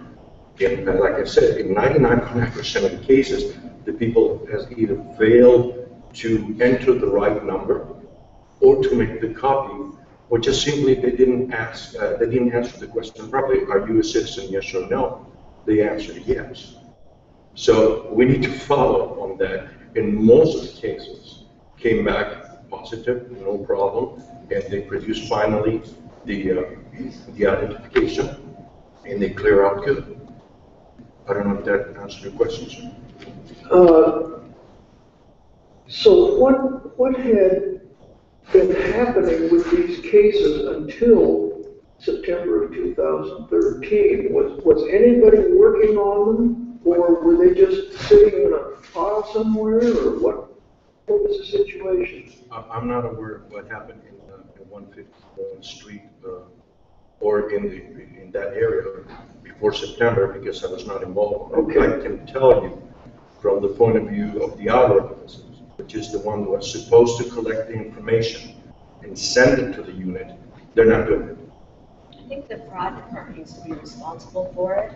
And like I said, in 99.9% of the cases, the people has either failed to enter the right number or to make the copy, or just simply they didn't answer the question properly. Are you a citizen, yes or no? They answered yes. So we need to follow on that. In most of the cases, came back positive, no problem, and they produced finally the identification, and they clear out good. I don't know if that answers your question, sir. So what had been happening with these cases until September of 2013? Was anybody working on them, or were they just sitting in a file somewhere, or what was the situation? I'm not aware of what happened in 151 Street or in that area before September, because I was not involved. Okay. I can tell you from the point of view of the Iowa office, which is the one who was supposed to collect the information and send it to the unit, they're not doing it. I think the fraud department needs to be responsible for it.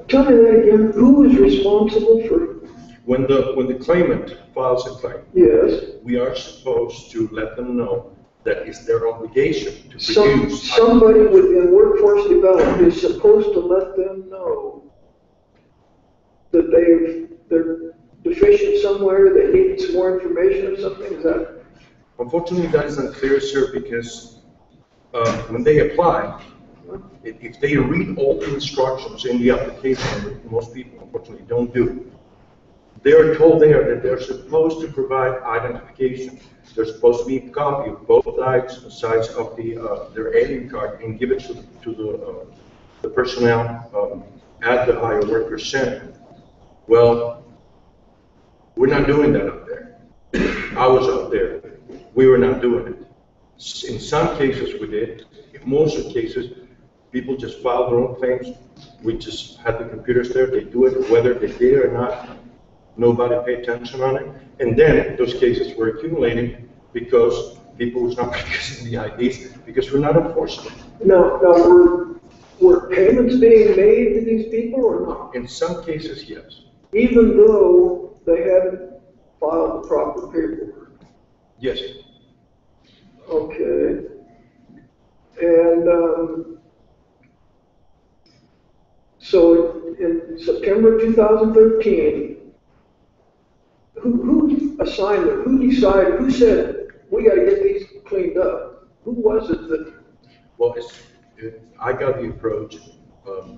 Tell me that again. Who is responsible for? When the claimant files a claim, Yes. we are supposed to let them know that it's their obligation to produce. Somebody within workforce development is supposed to let them know that they're deficient somewhere, they need some more information or something. Is that? Unfortunately, that is unclear, sir, because when they apply, if they read all the instructions in the application, most people unfortunately don't do, they are told there that they're supposed to provide identification. They're supposed to be a copy of both sides of their alien card and give it to the personnel at the Iowa Workers Center. Well, we're not doing that up there. I was up there. We were not doing it. In some cases we did. In most of the cases, people just filed their own claims. We just had the computers there. They do it, whether they did it or not. Nobody paid attention on it. And then those cases were accumulating because people was not producing the IDs because we're not enforcing it. No, were payments being made to these people or not? In some cases, yes. Even though they hadn't filed the proper paperwork? Yes. Okay. And so in September 2013, who assigned it? Who decided? Who said, we got to get these cleaned up? Who was it that? Well, I got the approach.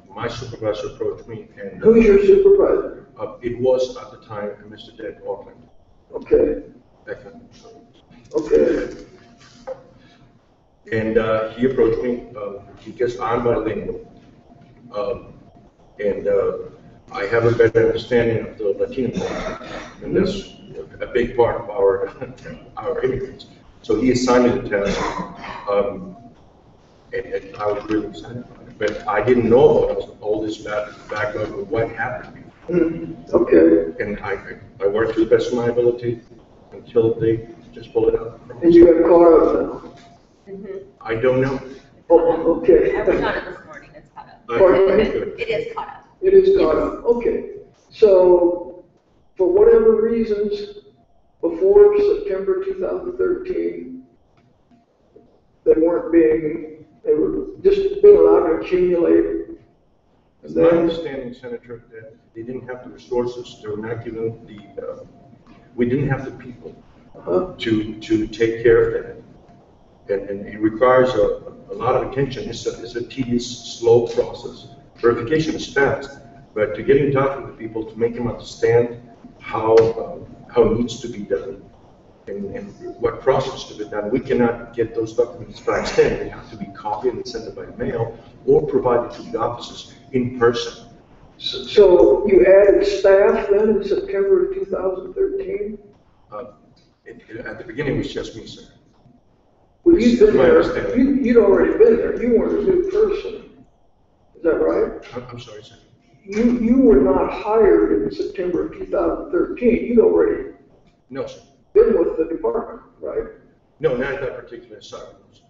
My supervisor approached me. And who's your supervisor? It was at the time Mr. Dick Auckland. Okay. Okay. And he approached me because I'm bilingual. And I have a better understanding of the Latino culture, and that's a big part of our immigrants. So he assigned me the task, and I was really excited about it. But I didn't know about all this background of what happened before. Okay. And I worked to the best of my ability until they just pulled it out. And you got caught up now? I don't know. Oh, okay. I was on it this morning, it's caught up. It is caught up. It is caught up, okay. So, for whatever reasons, before September 2013, they were just being allowed to accumulate. It's my understanding, Senator, that they didn't have the resources, they were not given we didn't have the people to take care of that. and it requires a lot of attention. It's a tedious, slow process. Verification is fast, but to get in touch with the people, to make them understand how it needs to be done, and what process to be done. We cannot get those documents faxed in. They have to be copied and sent by mail or provided to the offices in person. So you added staff then in September of 2013? At the beginning, it was just me, sir. Well, you'd been My there, understanding. you'd already been there. You weren't a new person. Is that right? I'm sorry, sir. You were not hired in September of 2013. You'd already No, sir. been with the department, right? No, not at that particular assignment.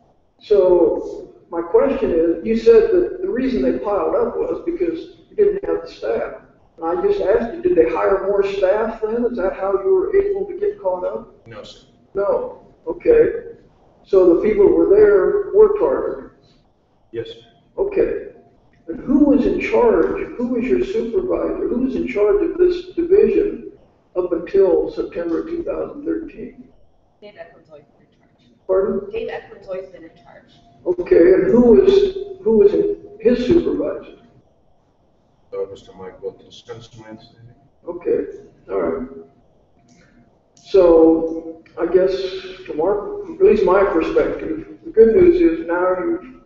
So my question is, you said that the reason they piled up was because you didn't have the staff. And I just asked you, did they hire more staff then? Is that how you were able to get caught up? No, sir. No. Okay. So the people who were there worked harder. Yes, sir. Okay. And who was in charge? Who was your supervisor? Who was in charge of this division up until September 2013? Dave Eckland's always been in charge. Pardon? Dave Eckland's always been in charge. Okay. And who was his supervisor? Mr. Mike Wilkinson, to my understanding. Okay. All right. So I guess from at least my perspective, the good news is now you've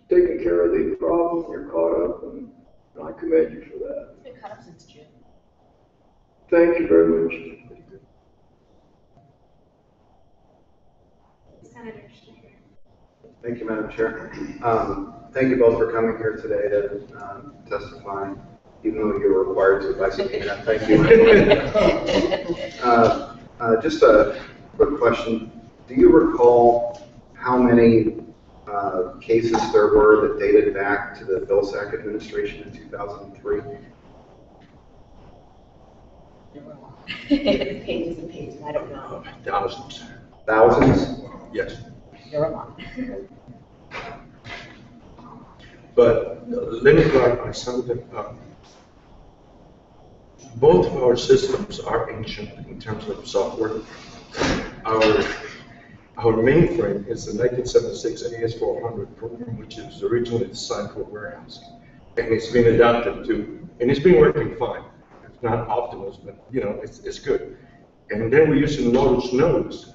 taken care of the problem, you're caught up, and I commend you for that. It's been caught up since June. Thank you very much. Senator Schneer. Thank you, Madam Chair. Thank you both for coming here today to testify, even though you were required to by subpoena. Thank you. Just a quick question. Do you recall how many cases there were that dated back to the Vilsack administration in 2003? Pages and pages, I don't know. Thousands. Thousands? Yes. There are a lot. But let me clarify something. Both of our systems are ancient in terms of software. Our mainframe is the 1976 AS400 program, which is originally designed for warehousing, and it's been adapted to, and it's been working fine. It's not optimal, but it's good. And then we're using Lotus Nodes,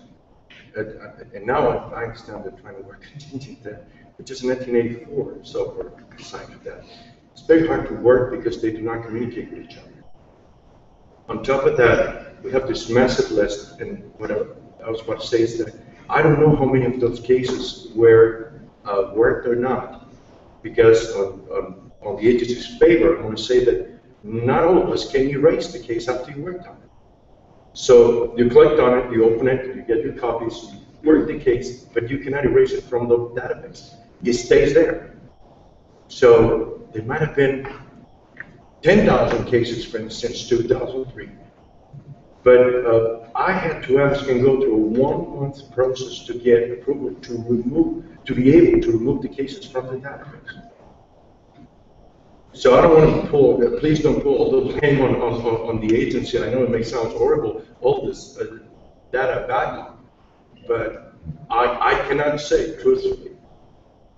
and now I understand they're trying to work changing that, which is 1984 software designed for that. It's very hard to work because they do not communicate with each other. On top of that, we have this massive list, and whatever I was about to say is that I don't know how many of those cases were worked or not, because on the agency's favor, I'm going to say that not all of us can erase the case after you worked on it. So you clicked on it, you open it, you get your copies, you work the case, but you cannot erase it from the database. It stays there. So there might have been 10,000 cases, for instance, since 2003. But I had to ask and go through a 1-month process to get approval to be able to remove the cases from the database. So I don't want to pull, please don't pull all the blame on the agency. I know it may sound horrible, all this data backlog, but I cannot say truthfully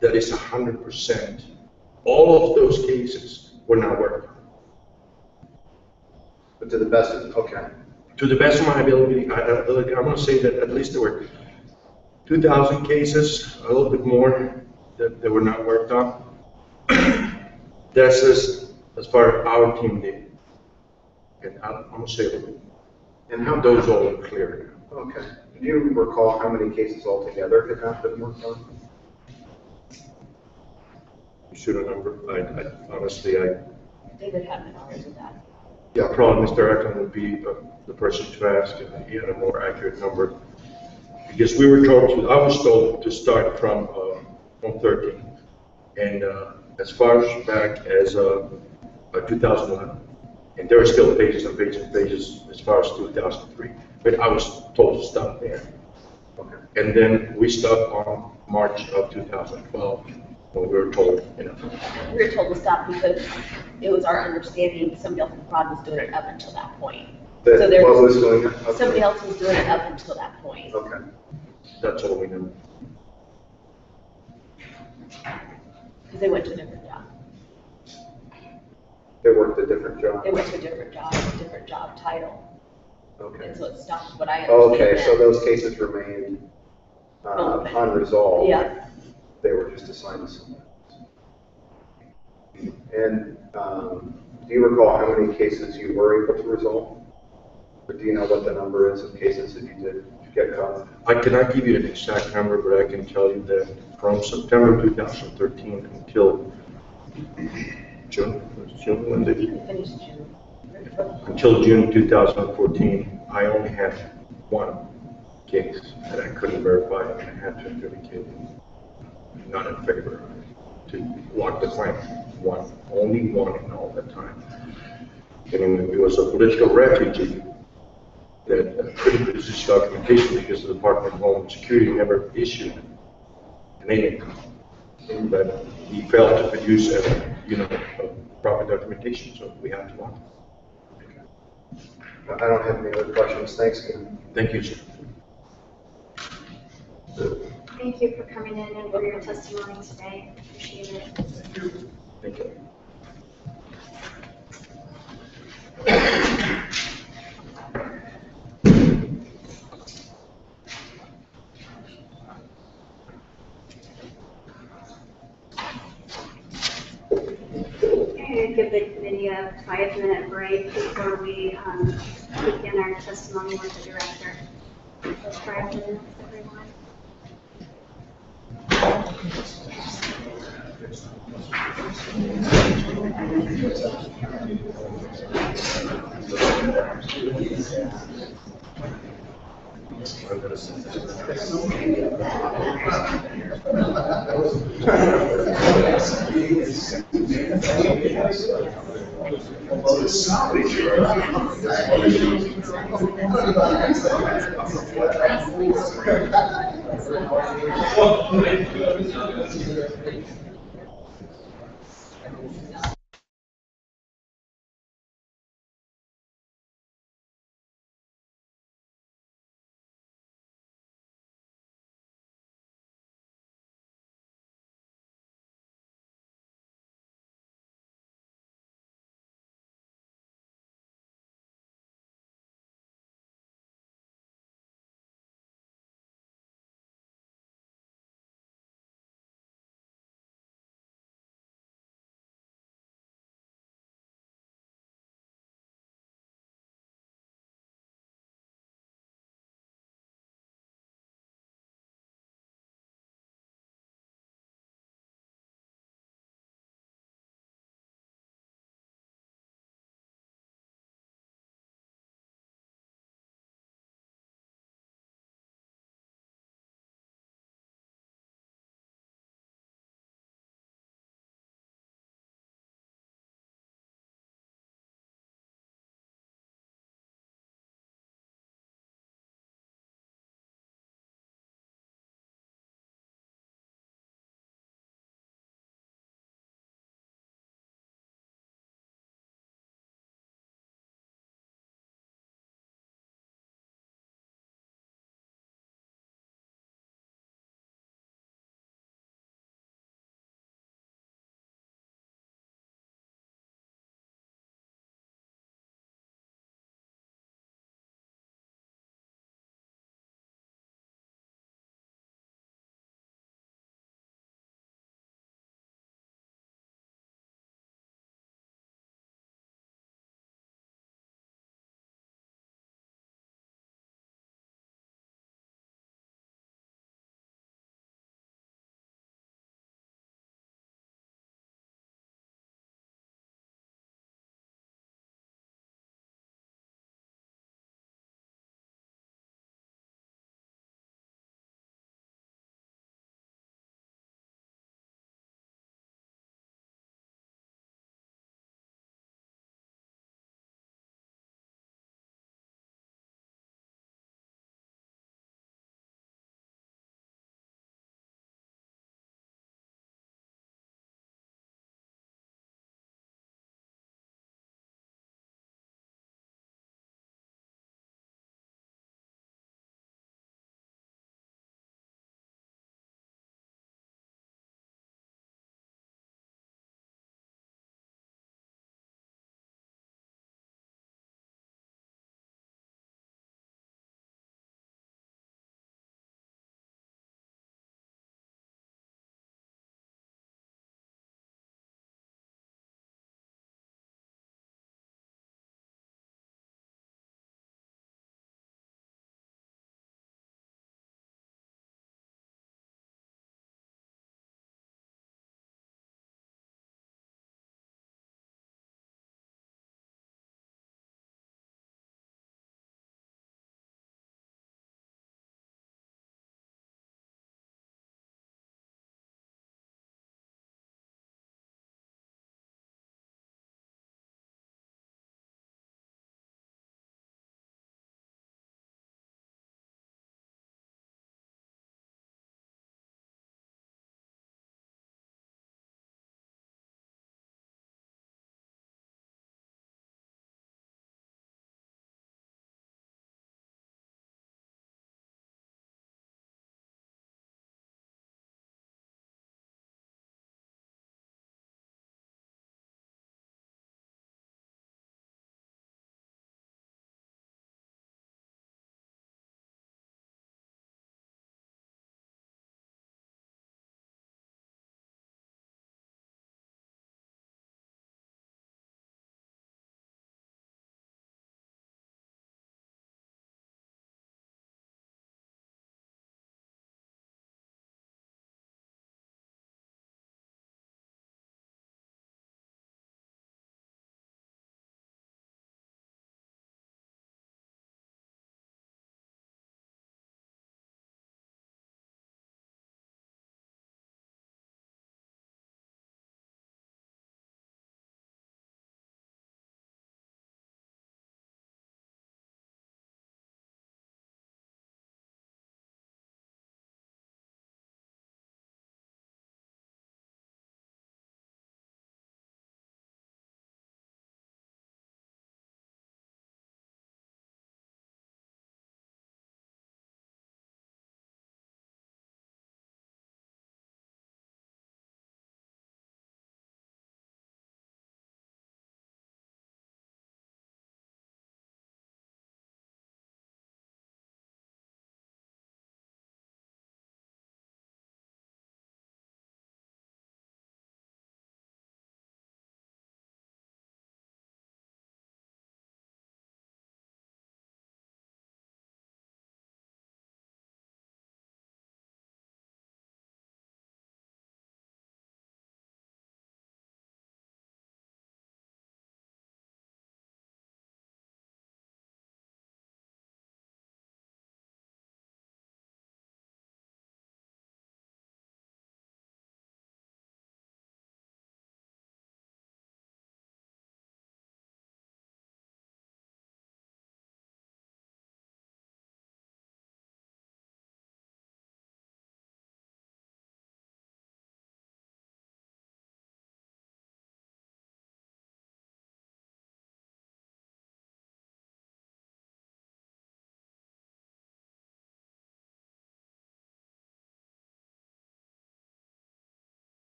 that it's 100%. All of those cases were not worked on. But to the best of, okay. To the best of my ability, I'm going to say that at least there were 2,000 cases, a little bit more, that were not worked on. That's as far as our team did. And I'm going to say that. And how those all are clear. Okay. Do you recall how many cases altogether had not been worked on? You should remember. Honestly, David had been knowledge of that. Yeah, probably Mr. Eklund would be the person to ask, and he had a more accurate number. Because we were told, I was told to start from 13, and as far back as 2011, and there are still pages and pages and pages as far as 2003, but I was told to stop there. Okay. And then we stopped on March of 2012. When we were told, We were told to stop because it was our understanding somebody else in fraud was doing it up until that point. That So there what was doing it? Okay. somebody else was doing it up until that point. Okay. that's all we know. Because they went to a different job. They worked a different job? They went to a different job title. Okay. And so it stopped what I understand. Okay, so those cases remained unresolved? Yeah. They were just assigned to someone else. And do you recall how many cases you were able to resolve? Or do you know what the number is of cases that you did get caught? I cannot give you an exact number, but I can tell you that from September 2013 until June, when did you? Finished June. Until June 2014, I only had one case that I couldn't verify, and I had to adjudicate not in favor to lock the claim. One, only one in all that time. And it was a political refugee that couldn't produce documentation because the Department of Homeland Security never issued an alien. But he failed to produce proper documentation, so we have to lock him. I don't have any other questions. Thanks again. Thank you, sir. Thank you for coming in and for your testimony today. Appreciate it. Thank you. Okay, give the committee a 5-minute break before we begin our testimony with the director. So 5 minutes, everyone.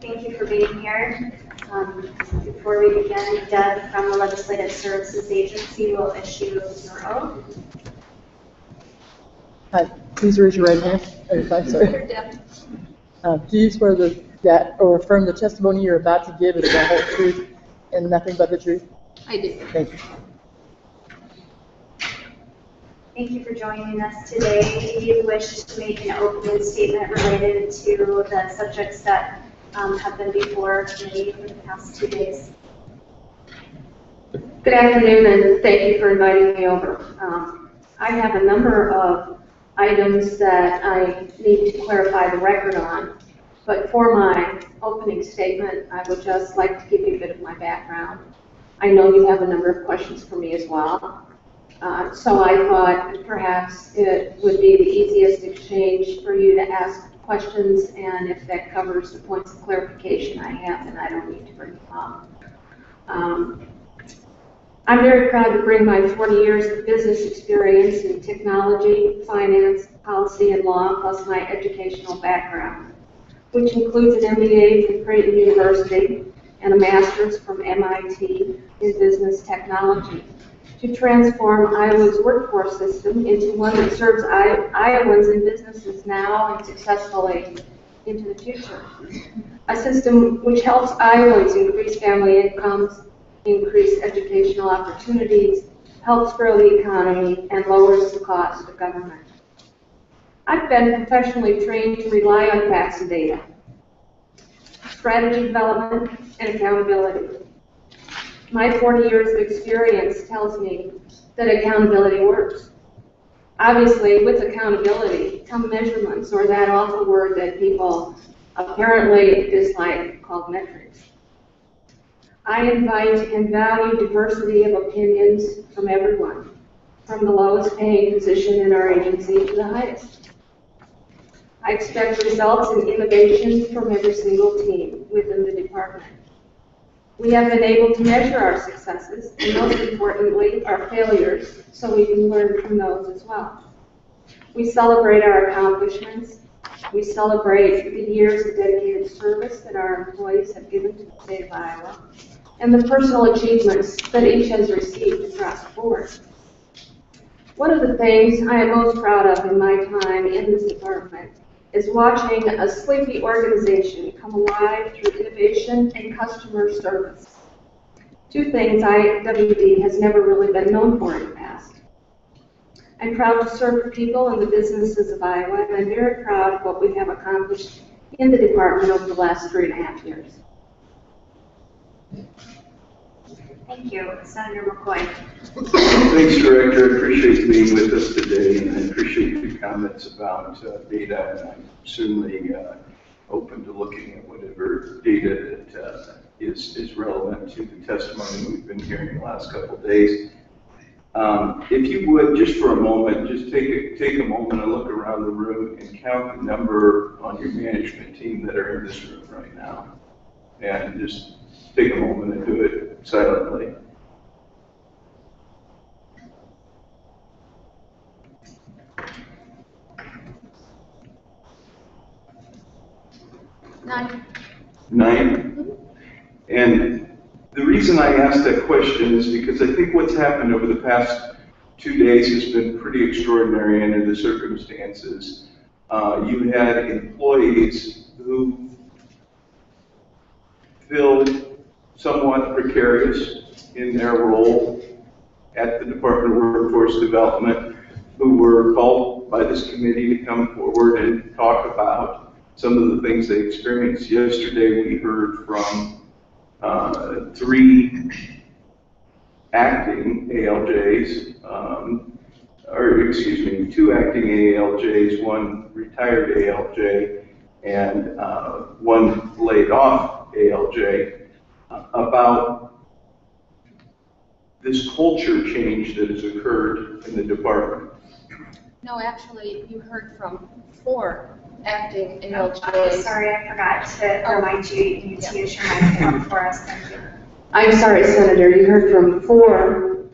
Thank you for being here. Before we begin, Deb from the Legislative Services Agency will issue your oath. Hi, please raise your right hand. Sorry. Do you swear that or affirm the testimony you're about to give is the whole truth and nothing but the truth? I do. Thank you. Thank you for joining us today. If you wish to make an opening statement related to the subjects that have been before committee for the past 2 days. Good afternoon, and thank you for inviting me over. I have a number of items that I need to clarify the record on, but for my opening statement, I would just like to give you a bit of my background. I know you have a number of questions for me as well, so I thought perhaps it would be the easiest exchange for you to ask questions, and if that covers the points of clarification I have, then I don't need to bring them up. I'm very proud to bring my 40 years of business experience in technology, finance, policy, and law, plus my educational background, which includes an MBA from Creighton University and a master's from MIT in business technology, to transform Iowa's workforce system into one that serves Iowans and businesses now and successfully into the future. A system which helps Iowans increase family incomes, increase educational opportunities, helps grow the economy, and lowers the cost of government. I've been professionally trained to rely on facts and data, strategy development, and accountability. My 40 years of experience tells me that accountability works. Obviously, with accountability come measurements, or that awful word that people apparently dislike called metrics. I invite and value diversity of opinions from everyone, from the lowest paying position in our agency to the highest. I expect results and innovation from every single team within the department. We have been able to measure our successes, and most importantly, our failures, so we can learn from those as well. We celebrate our accomplishments. We celebrate the years of dedicated service that our employees have given to the state of Iowa, and the personal achievements that each has received across the board. One of the things I am most proud of in my time in this department is watching a sleepy organization come alive through innovation and customer service. Two things IWD has never really been known for in the past. I'm proud to serve the people and the businesses of Iowa, and I'm very proud of what we have accomplished in the department over the last 3.5 years. Thank you. Senator McCoy. Thanks, Director. I appreciate you being with us today, and I appreciate your comments about data, and I'm certainly open to looking at whatever data that is relevant to the testimony we've been hearing the last couple of days. If you would, just for a moment, just take a moment and look around the room and count the number on your management team that are in this room right now, and just take a moment and do it silently. Nine? And the reason I asked that question is because I think what's happened over the past 2 days has been pretty extraordinary under the circumstances. You had employees who filled somewhat precarious in their role at the Department of Workforce Development, who were called by this committee to come forward and talk about some of the things they experienced. Yesterday we heard from 3 acting ALJs, 2 acting ALJs, 1 retired ALJ, and 1 laid off ALJ, about this culture change that has occurred in the department. No, actually, you heard from 4 acting I'm ALJs. sorry, I forgot to remind you, you need to use your microphone for us. Thank you. I'm sorry, Senator, you heard from 4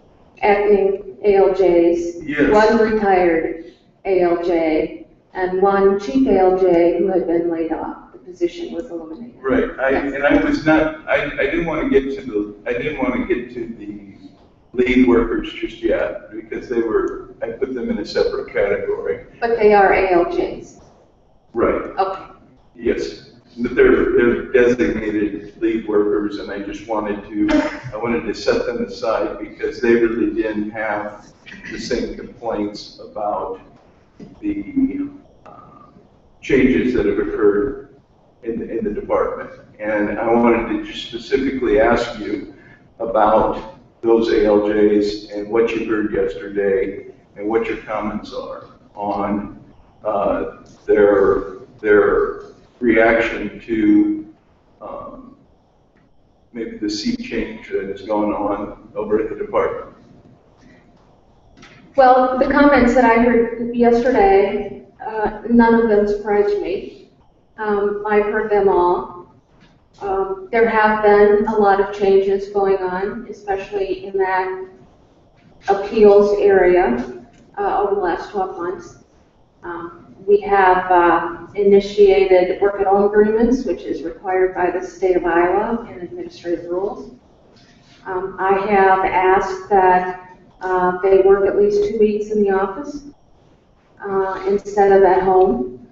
acting ALJs, Yes. 1 retired ALJ, and one chief ALJ who had been laid off. The position was eliminated. Right, I was not, I didn't want to get to the lead workers just yet, because I put them in a separate category. But they are ALJs. Right. Okay. Yes, but they're designated lead workers, and I wanted to set them aside because they really didn't have the same complaints about the changes that have occurred in the department. And I wanted to just specifically ask you about those ALJs and what you heard yesterday and what your comments are on their reaction to maybe the seat change that has gone on over at the department. Well, the comments that I heard yesterday, none of them surprised me. I've heard them all. There have been a lot of changes going on, especially in that appeals area over the last 12 months. We have initiated work-at-home agreements, which is required by the state of Iowa in administrative rules. I have asked that they work at least 2 weeks in the office instead of at home,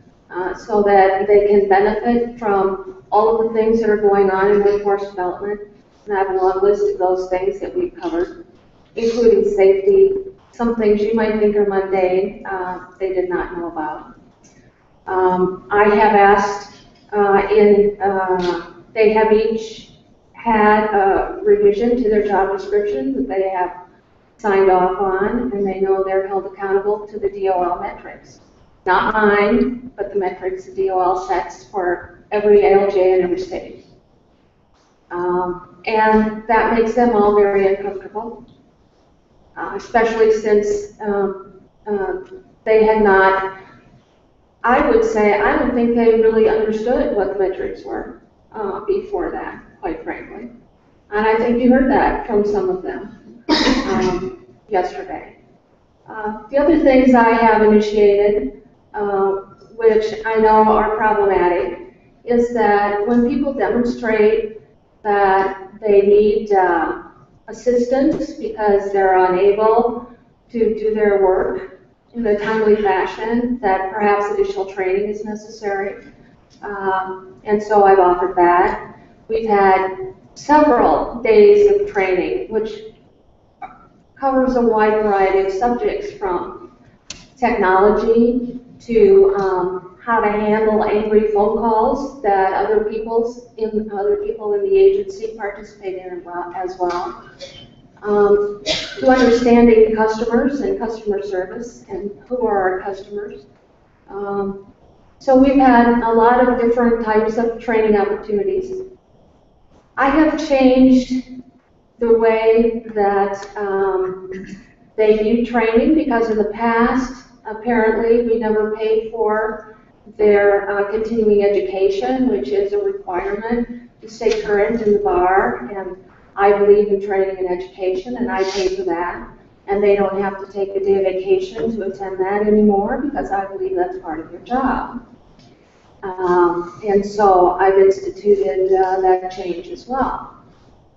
so that they can benefit from all of the things that are going on in workforce development. And I have a long list of those things that we've covered, including safety. Some things you might think are mundane, they did not know about. I have asked, they have each had a revision to their job description that they have signed off on, and they know they're held accountable to the DOL metrics. Not mine, but the metrics the DOL sets for every ALJ in every state. And that makes them all very uncomfortable, especially since they had not, I would say, I don't think they really understood what the metrics were before that, quite frankly. And I think you heard that from some of them yesterday. The other things I have initiated, which I know are problematic, is that when people demonstrate that they need assistance because they're unable to do their work in a timely fashion, that perhaps additional training is necessary. And so I've offered that. We've had several days of training, which covers a wide variety of subjects, from technology to how to handle angry phone calls that other people in the agency participate in as well, to understanding customers and customer service and who are our customers. So we've had a lot of different types of training opportunities. I have changed the way that they view training, because in the past, apparently, we never paid for their continuing education, which is a requirement to stay current in the bar. And I believe in training and education, and I pay for that. And they don't have to take a day of vacation to attend that anymore, because I believe that's part of their job. And so I've instituted that change as well.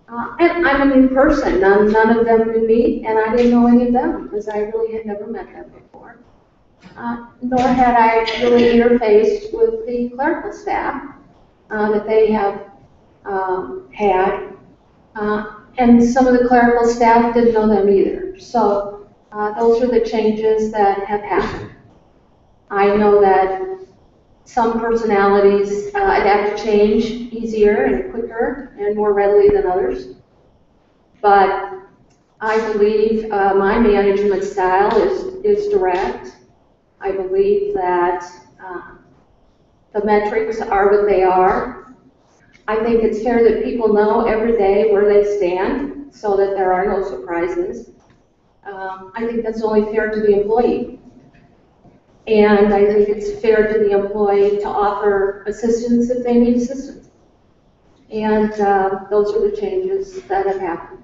And I'm a new person. None of them knew me, and I didn't know any of them, because I really had never met them before. Nor had I really interfaced with the clerical staff that they have had. And some of the clerical staff didn't know them either. So those are the changes that have happened. I know that some personalities adapt to change easier and quicker and more readily than others. But I believe my management style is direct. I believe that the metrics are what they are. I think it's fair that people know every day where they stand so that there are no surprises. I think that's only fair to the employee. And I think it's fair to the employee to offer assistance if they need assistance. And those are the changes that have happened.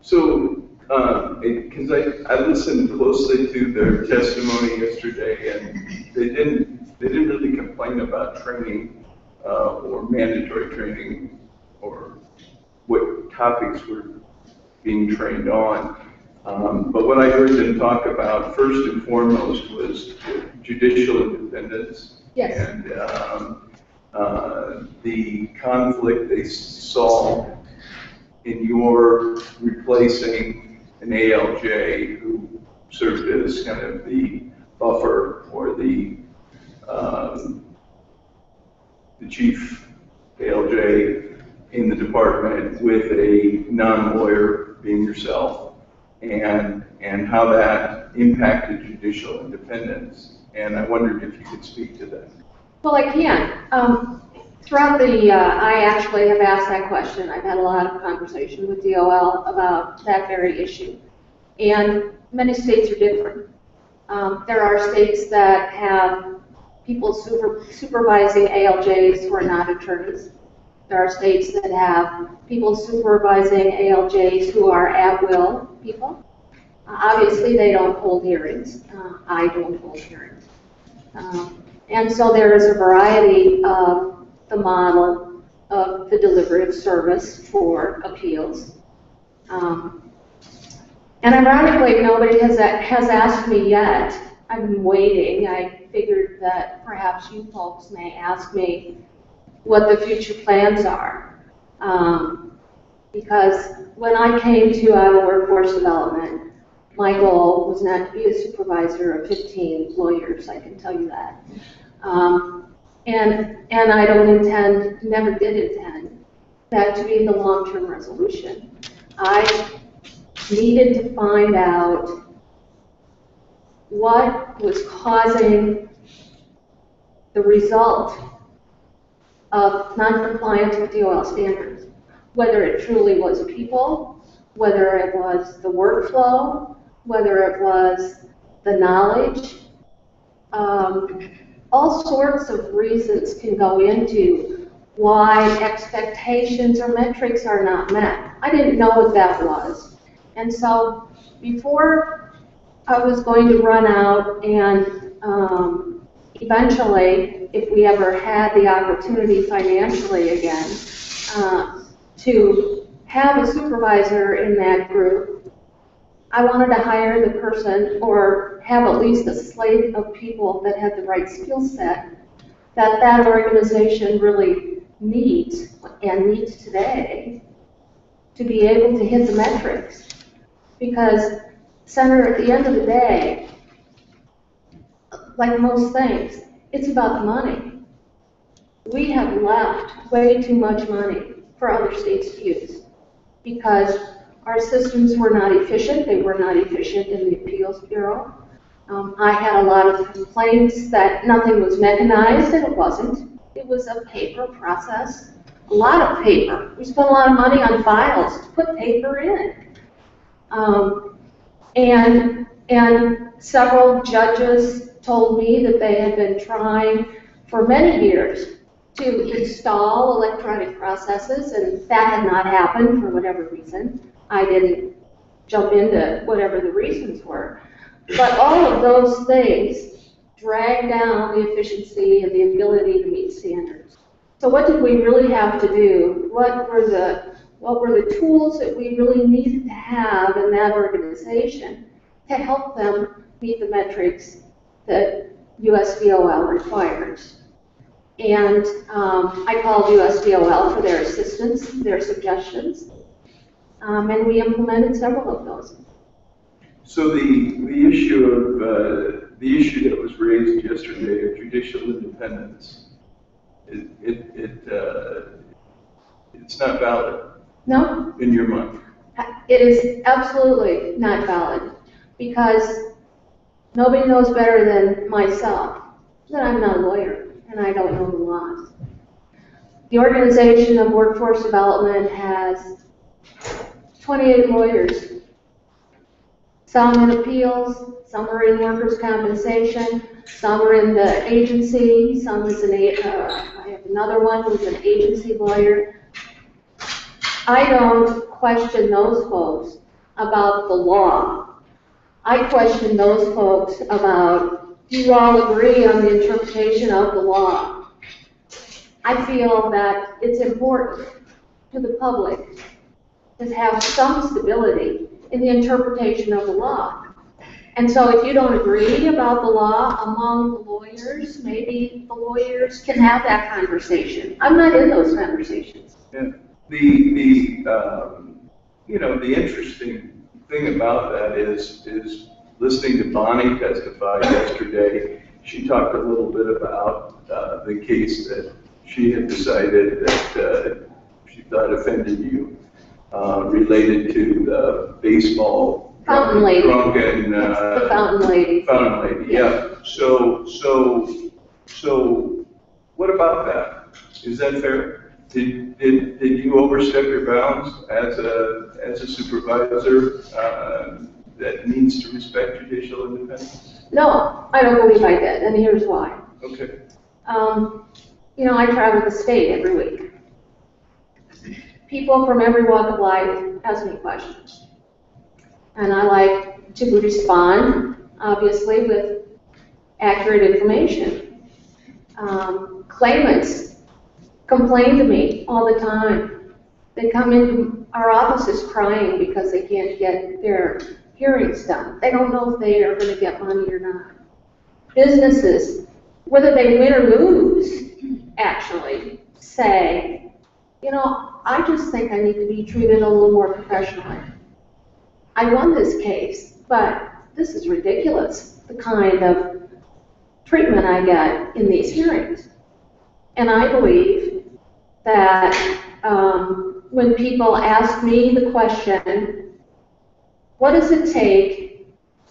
So Because I listened closely to their testimony yesterday, and they didn't really complain about training or mandatory training or what topics were being trained on. But what I heard them talk about first and foremost was judicial independence. Yes. And the conflict they saw in your replacing an ALJ who served as kind of the buffer or the chief ALJ in the department with a non-lawyer being yourself, and how that impacted judicial independence. And I wondered if you could speak to that. Well, I can. Throughout I actually have asked that question. I've had a lot of conversation with DOL about that very issue. And many states are different. There are states that have people supervising ALJs who are not attorneys. There are states that have people supervising ALJs who are at-will people. Obviously, they don't hold hearings. I don't hold hearings. And so there is a variety of the model of the delivery of service for appeals. And ironically, nobody has asked me yet. I've been waiting. I figured that perhaps you folks may ask me what the future plans are. Because when I came to Iowa Workforce Development, my goal was not to be a supervisor of 15 lawyers, I can tell you that. And I don't intend, never did intend, that to be the long-term resolution. I needed to find out what was causing the result of non-compliance with DOL standards, whether it truly was people, whether it was the workflow, whether it was the knowledge. All sorts of reasons can go into why expectations or metrics are not met. I didn't know what that was. And so before I was going to run out and eventually, if we ever had the opportunity financially again, to have a supervisor in that group, I wanted to hire the person or have at least a slate of people that had the right skill set that organization really needs and needs today to be able to hit the metrics. Because, Senator, at the end of the day, like most things, it's about the money. We have left way too much money for other states to use because our systems were not efficient. They were not efficient in the Appeals Bureau. I had a lot of complaints that nothing was mechanized, and it wasn't. It was a paper process, a lot of paper. We spent a lot of money on files to put paper in. And several judges told me that they had been trying for many years to install electronic processes, and that had not happened for whatever reason. I didn't jump into whatever the reasons were. But all of those things drag down the efficiency and the ability to meet standards. So what did we really have to do? What were the tools that we really needed to have in that organization to help them meet the metrics that USDOL requires? And I called USDOL for their assistance, their suggestions, and we implemented several of those. So the issue that was raised yesterday of judicial independence, it's not valid. No. In your mind. It is absolutely not valid because nobody knows better than myself that I'm not a lawyer and I don't know the laws. The Organization of Workforce Development has 28 lawyers. Some in appeals, some are in workers' compensation, some are in the agency, some is I have another one who's an agency lawyer. I don't question those folks about the law. I question those folks about, do you all agree on the interpretation of the law? I feel that it's important to the public to have some stability in the interpretation of the law. And so if you don't agree about the law among the lawyers, maybe the lawyers can have that conversation. I'm not in those conversations. Yeah. The interesting thing about that is listening to Bonnie testify yesterday. She talked a little bit about the case that she had decided that she thought offended you, related to the baseball Fountain lady. drunken. The fountain lady. Fountain lady, yeah. So what about that? Is that fair? Did you overstep your bounds as a supervisor that needs to respect judicial independence? No, I don't believe I did, and here's why. Okay. I travel the state every week. People from every walk of life ask me questions. And I like to respond, obviously, with accurate information. Claimants complain to me all the time. They come into our offices crying because they can't get their hearings done. They don't know if they are going to get money or not. Businesses, whether they win or lose, actually say, I just think I need to be treated a little more professionally. I won this case, but this is ridiculous, the kind of treatment I get in these hearings. And I believe that when people ask me the question, what does it take?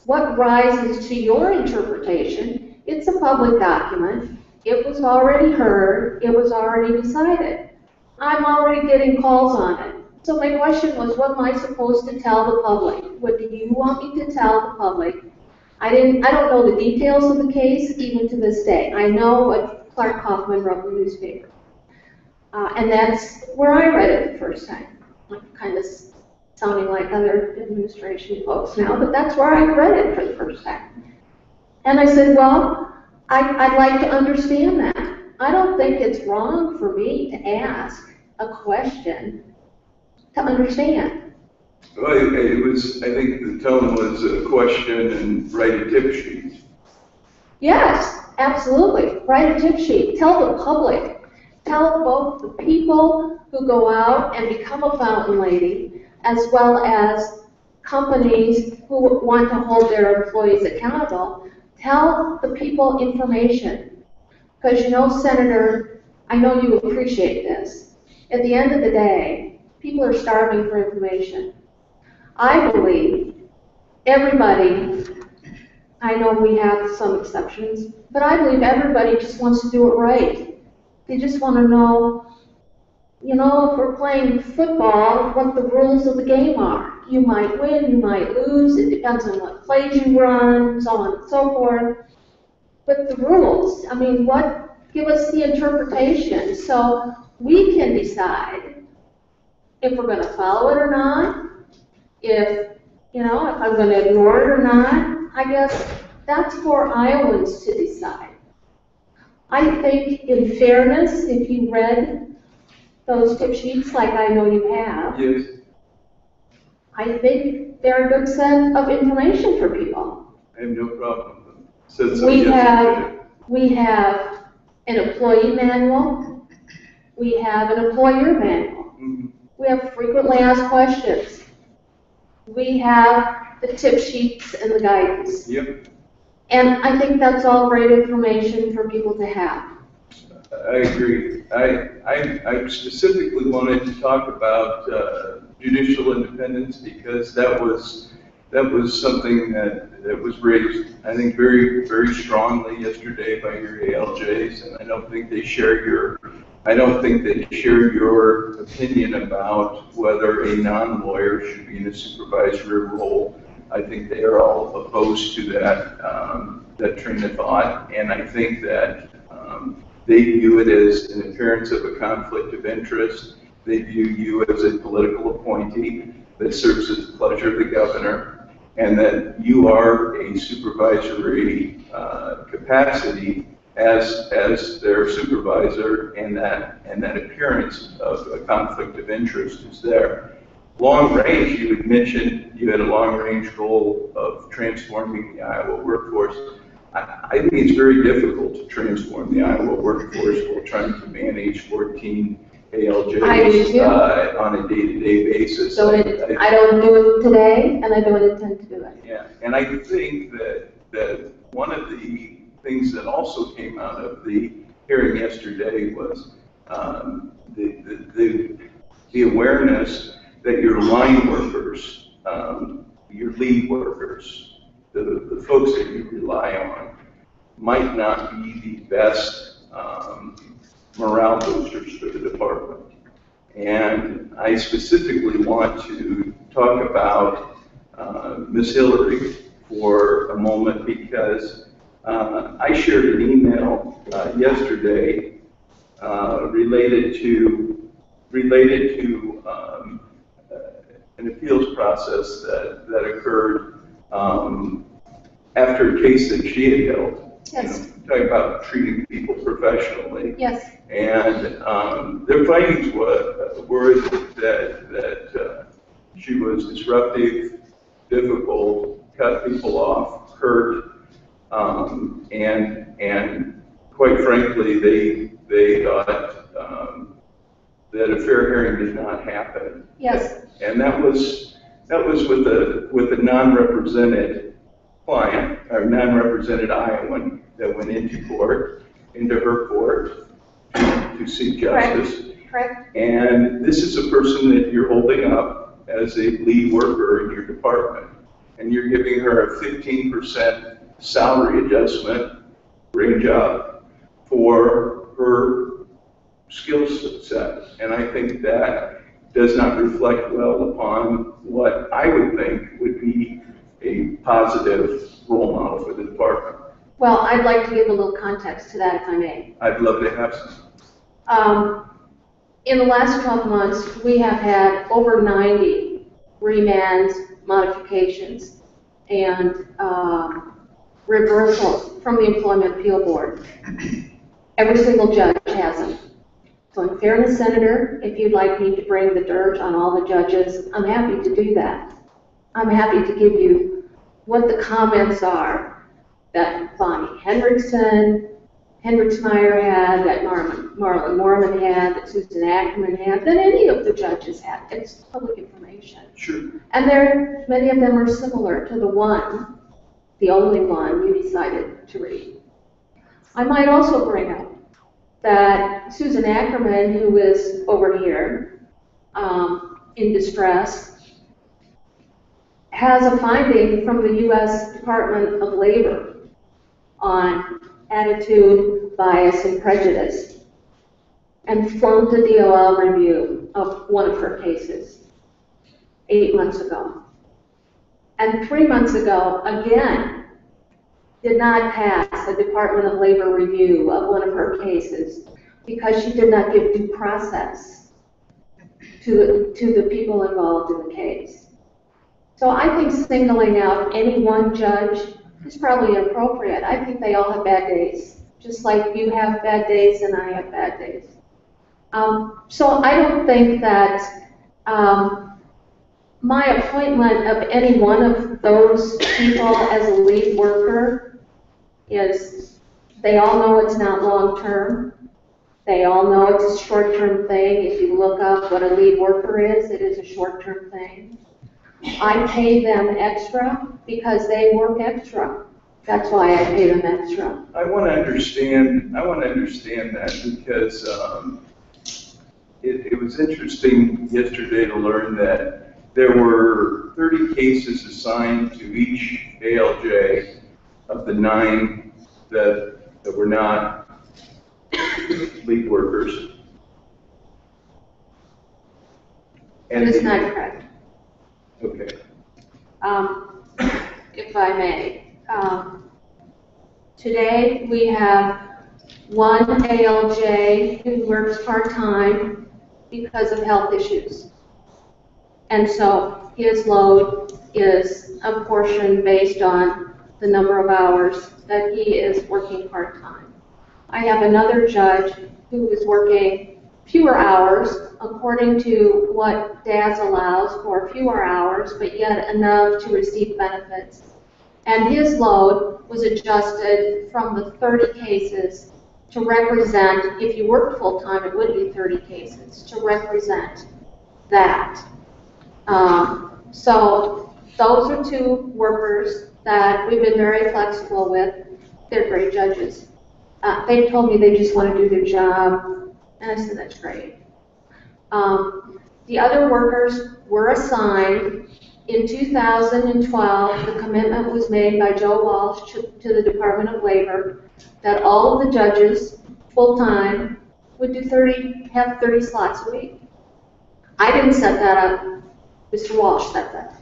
What rises to your interpretation? It's a public document. It was already heard. It was already decided. I'm already getting calls on it. So my question was, what am I supposed to tell the public? What do you want me to tell the public? I don't know the details of the case, even to this day. I know what Clark Kaufman wrote in the newspaper. And that's where I read it the first time. I'm kind of sounding like other administration folks now, but that's where I read it for the first time. And I said, well, I'd like to understand that. I don't think it's wrong for me to ask a question to understand. Well, it was, I think the tone was a question and write a tip sheet. Yes, absolutely. Write a tip sheet. Tell the public. Tell both the people who go out and become a fountain lady, as well as companies who want to hold their employees accountable. Tell the people information. Because Senator, I know you appreciate this. At the end of the day, people are starving for information. I believe everybody, I know we have some exceptions, but I believe everybody just wants to do it right. They just want to know, if we're playing football, what the rules of the game are. You might win, you might lose, it depends on what plays you run, so on and so forth. But the rules, give us the interpretation so we can decide if we're going to follow it or not, if I'm going to ignore it or not. I guess that's for Iowans to decide. I think in fairness, if you read those tip sheets like I know you have, yes, I think they're a good set of information for people. I have no problem. We have an employee manual. We have an employer manual. Mm-hmm. We have frequently asked questions. We have the tip sheets and the guidance. Yep. And I think that's all great information for people to have. I agree. I specifically wanted to talk about judicial independence because that was something that was raised, I think, very, very strongly yesterday by your ALJs, and I don't think they share your opinion about whether a non-lawyer should be in a supervisory role. I think they are all opposed to that train of thought, and I think that they view it as an appearance of a conflict of interest. They view you as a political appointee. that serves at the pleasure of the governor, and that you are a supervisory capacity as their supervisor, and that appearance of a conflict of interest is there. Long range, you had mentioned you had a long range goal of transforming the Iowa workforce. I think it's very difficult to transform the Iowa workforce while trying to manage 14 ALJs on a day-to-day basis. So I don't do it today, and I don't intend to do it. Yeah, and I think that one of the things that also came out of the hearing yesterday was the awareness that your line workers, your lead workers, the folks that you rely on, might not be the best morale boosters for the department. And I specifically want to talk about Ms. Hillary for a moment, because I shared an email yesterday related to an appeals process that occurred after a case that she had held. Yes. Talking about treating people professionally. Yes. And their findings were that she was disruptive, difficult, cut people off, hurt, and quite frankly, they thought that a fair hearing did not happen. Yes. And that was with a non-represented client, or non-represented Iowan that went into her court to seek justice. Correct. And this is a person that you're holding up as a lead worker in your department, and you're giving her a 15% salary adjustment range up for her skill set. And I think that does not reflect well upon what I would think would be a positive role model for the department. Well, I'd like to give a little context to that, if I may. I'd love to have some. In the last 12 months, we have had over 90 remands, modifications, and reversals from the Employment Appeal Board. Every single judge has them. So in fairness, Senator, if you'd like me to bring the dirt on all the judges, I'm happy to do that. I'm happy to give you what the comments are that Bonnie Hendricksmeyer had, that Marlon Mormon had, that Susan Ackerman had, that any of the judges had. It's public information. Sure. And many of them are similar to the only one you decided to read. I might also bring up that Susan Ackerman, who is over here in distress, has a finding from the U.S. Department of Labor on attitude, bias, and prejudice, and flunked a DOL review of one of her cases 8 months ago. And 3 months ago, again, did not pass a Department of Labor review of one of her cases because she did not give due process to the people involved in the case. So I think singling out any one judge is probably inappropriate. I think they all have bad days, just like you have bad days and I have bad days. So I don't think that my appointment of any one of those people as a lead worker is, they all know it's not long-term. They all know it's a short-term thing. If you look up what a lead worker is, it is a short-term thing. I pay them extra because they work extra. That's why I pay them extra. I want to understand that, because it was interesting yesterday to learn that there were 30 cases assigned to each ALJ of the 9 that were not lead workers. And it's not correct. Okay. If I may. Today we have one ALJ who works part-time because of health issues. And so his load is apportioned based on the number of hours that he is working part-time. I have another judge who is working fewer hours according to what DAS allows for fewer hours, but yet enough to receive benefits. And his load was adjusted from the 30 cases to represent, if you worked full-time, it would be 30 cases, to represent that. So those are two workers that we've been very flexible with. They're great judges. They told me they just want to do their job, and I said, that's great. The other workers were assigned. In 2012, the commitment was made by Joe Walsh to the Department of Labor that all of the judges, full-time, would have 30 slots a week. I didn't set that up. Mr. Walsh set that up.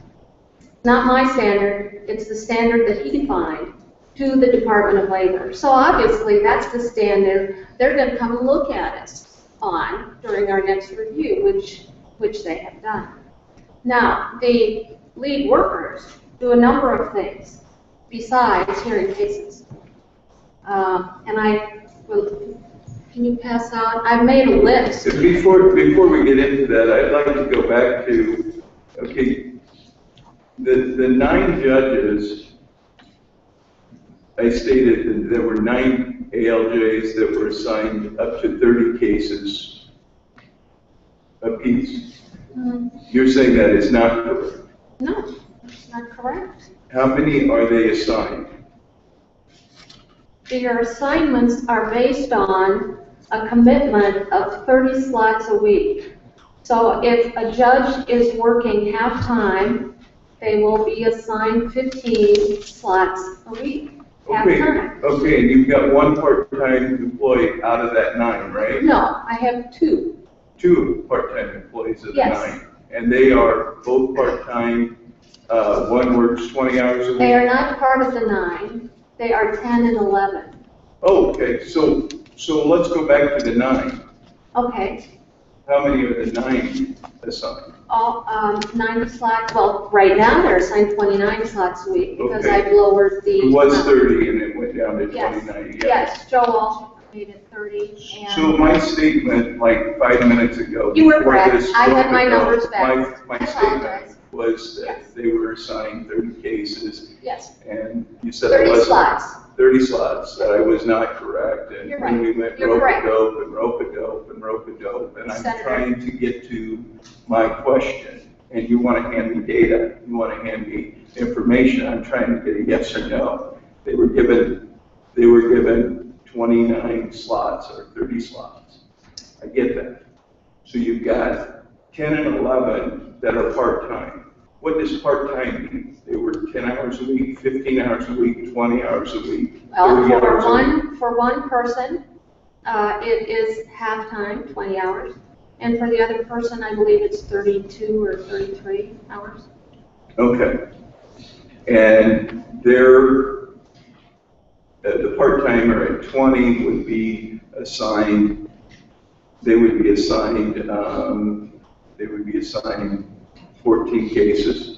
Not my standard. It's the standard that he defined to the Department of Labor. So obviously, that's the standard they're going to come and look at us on during our next review, which they have done. Now, the lead workers do a number of things besides hearing cases. And I will, can you pass out? I've made a list. Before we get into that, I'd like to go back to, okay, the 9 judges, I stated that there were 9 ALJs that were assigned up to 30 cases apiece. You're saying that is not correct? No, that's not correct. How many are they assigned? Your assignments are based on a commitment of 30 slots a week. So if a judge is working half-time, they will be assigned 15 slots a week. Okay, and you've got 1 part-time employee out of that 9, right? No, I have 2. 2 part-time employees of the Yes. 9. And they are both part-time, one works 20 hours a week? They are not part of the 9. They are 10 and 11. Oh, okay, so let's go back to the 9. Okay. How many are the 9 assigned? All 90 slots. Well, right now they're assigned 29 slots a week because Okay. I've lowered the. It was 30 and it went down to Yes. 29. Yes, Joe Walsh made it 30. And So my statement, like 5 minutes ago. You were before correct. this I had my ago, numbers back. My I statement apologize. was that Yes. they were assigned 30 cases. Yes. And you said 30 it was slots. 30 slots, that I was not correct. And You're when right. we went You're correct. rope-a-dope and rope-a-dope and rope-a-dope, and I'm Senator. trying to get to my question, and you want to hand me data, you want to hand me information, I'm trying to get a yes or no. They were given 29 slots or 30 slots. I get that. So you've got 10 and 11 that are part-time. What does part-time mean? They were 10 hours a week, 15 hours a week, 20 hours a week, 30 Well, hours a week? for one person, it is half-time, 20 hours. And for the other person, I believe it's 32 or 33 hours. Okay. And the part-timer at 20 would be assigned, they would be assigned 14 cases,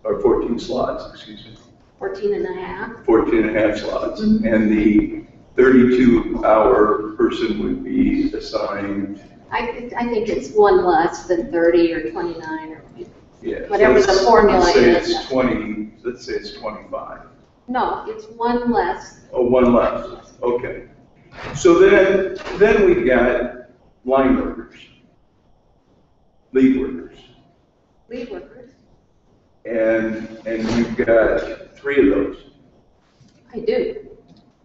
or 14 slots, excuse me. 14 and a half. 14 and a half slots. Mhm. And the 32-hour person would be assigned, I think it's one less than 30 or 29 or yeah. whatever the formula Let's say is. it's 20, let's say it's 25. No, it's one less. Oh, 1 less, okay. So then we got line workers, lead workers. Lead workers. And you've got 3 of those. I do.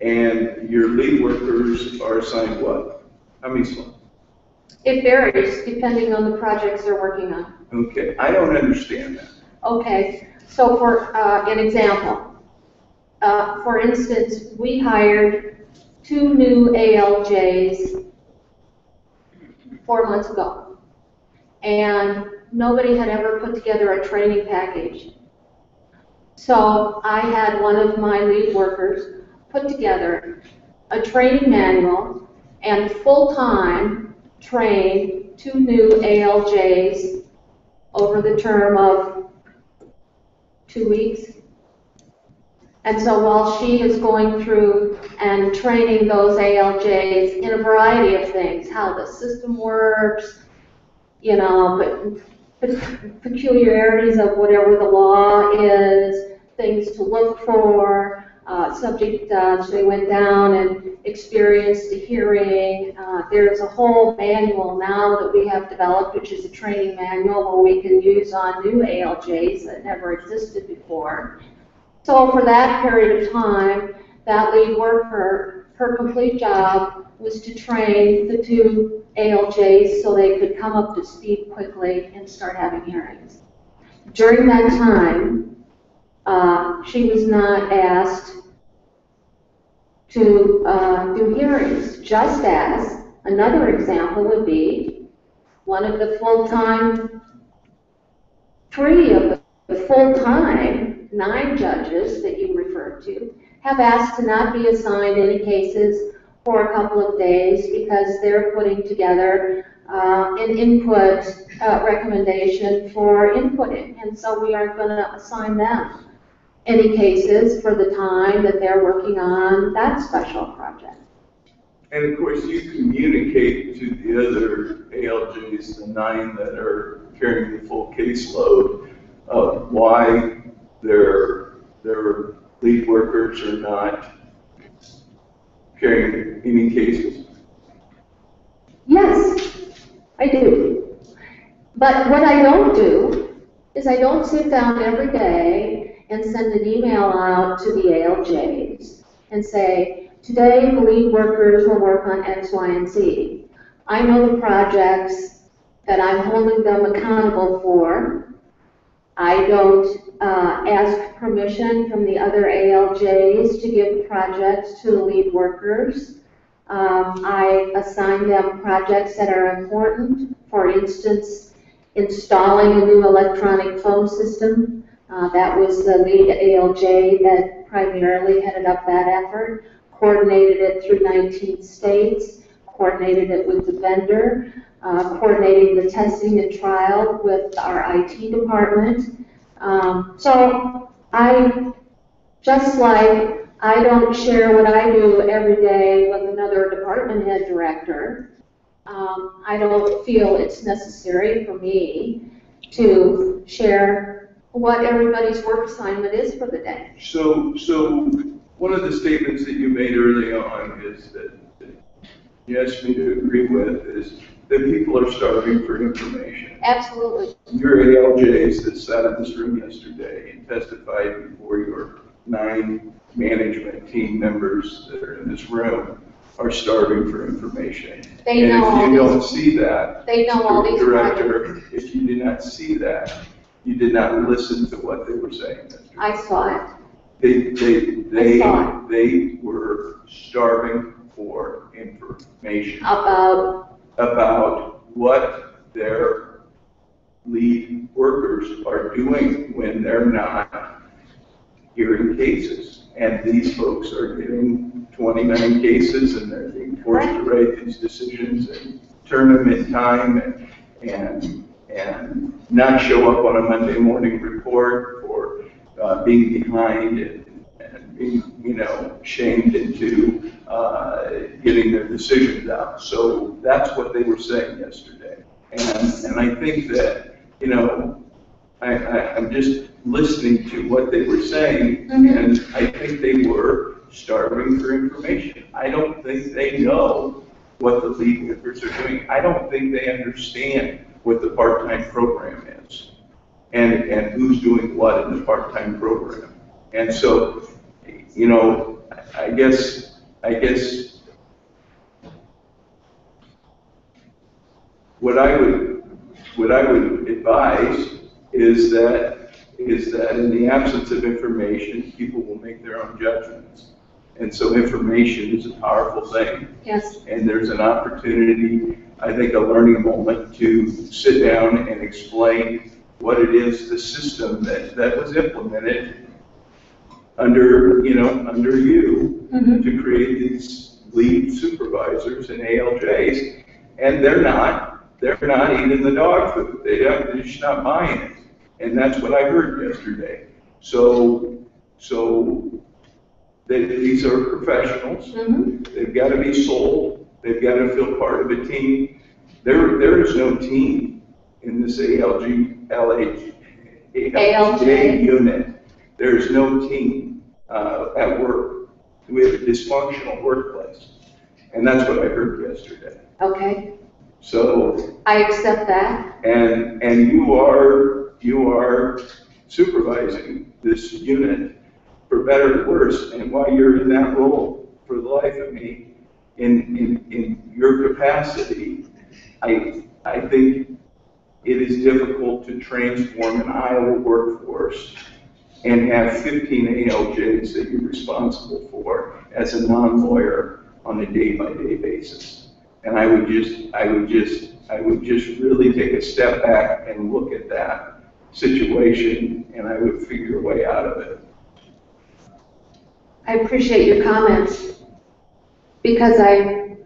And your lead workers are assigned what? How many slots? It varies depending on the projects they're working on. Okay, I don't understand that. Okay, so for an example, for instance, we hired 2 new ALJs 4 months ago, and nobody had ever put together a training package. So I had one of my lead workers put together a training manual and full-time train 2 new ALJs over the term of 2 weeks. And so while she is going through and training those ALJs in a variety of things, how the system works, you know, but peculiarities of whatever the law is, things to look for, they went down and experienced a hearing. There's a whole manual now that we have developed, which is a training manual where we can use on new ALJs that never existed before. So for that period of time, that lead worker, her complete job was to train the 2 ALJs so they could come up to speed quickly and start having hearings. During that time, she was not asked to do hearings, just as another example would be one of the full-time, 3 of the full-time 9 judges that you referred to have asked to not be assigned any cases for a couple of days because they're putting together an input recommendation for inputting. And so we aren't going to assign them any cases for the time that they're working on that special project. And of course, you communicate to the other ALJs, the 9 that are carrying the full caseload, of why their lead workers are not carrying any cases. Yes, I do. But what I don't do is I don't sit down every day and send an email out to the ALJs and say, today the lead workers will work on X, Y, and Z. I know the projects that I'm holding them accountable for. I don't ask permission from the other ALJs to give projects to the lead workers. I assign them projects that are important. For instance, installing a new electronic phone system. That was the lead ALJ that primarily headed up that effort, coordinated it through 19 states, coordinated it with the vendor, coordinating the testing and trial with our IT department. So just like I don't share what I do every day with another department head director, I don't feel it's necessary for me to share what everybody's work assignment is for the day. So one of the statements that you made early on is that you asked me to agree with is that people are starving for information. Absolutely. Your ALJs that sat in this room yesterday and testified before your 9 management team members that are in this room are starving for information. They know all and if you these, don't see that, they know all these Director, projects. if you did not see that, you did not listen to what they were saying yesterday. I saw it. They were starving for information About what their lead workers are doing when they're not hearing cases. And these folks are getting 29 cases and they're being forced to write these decisions and turn them in time and not show up on a Monday morning report for being behind and being, shamed into getting their decisions out. So that's what they were saying yesterday. And I think that, I'm just listening to what they were saying, and I think they were starving for information. I don't think they know what the lead workers are doing. I don't think they understand what the part-time program is and who's doing what in the part-time program. And so, I guess what I would advise is that in the absence of information, people will make their own judgments. And so information is a powerful thing. Yes. And there's an opportunity, I think a learning moment, to sit down and explain what it is, the system that was implemented under you to create these lead supervisors and ALJs. And they're not they're not eating the dog food. They're just not buying it. And that's what I heard yesterday. So these are professionals. They've got to be sold. They've got to feel part of a team. There is no team in this ALJ unit. There is no team at work. We have a dysfunctional workplace. And that's what I heard yesterday. Okay, So, I accept that. and you are supervising this unit for better or worse. And while you're in that role, for the life of me, in your capacity, I think it is difficult to transform an Iowa workforce and have 15 ALJs that you're responsible for as a non-lawyer on a day-by-day basis. And I would just really take a step back and look at that situation, and I would figure a way out of it. I appreciate your comments because I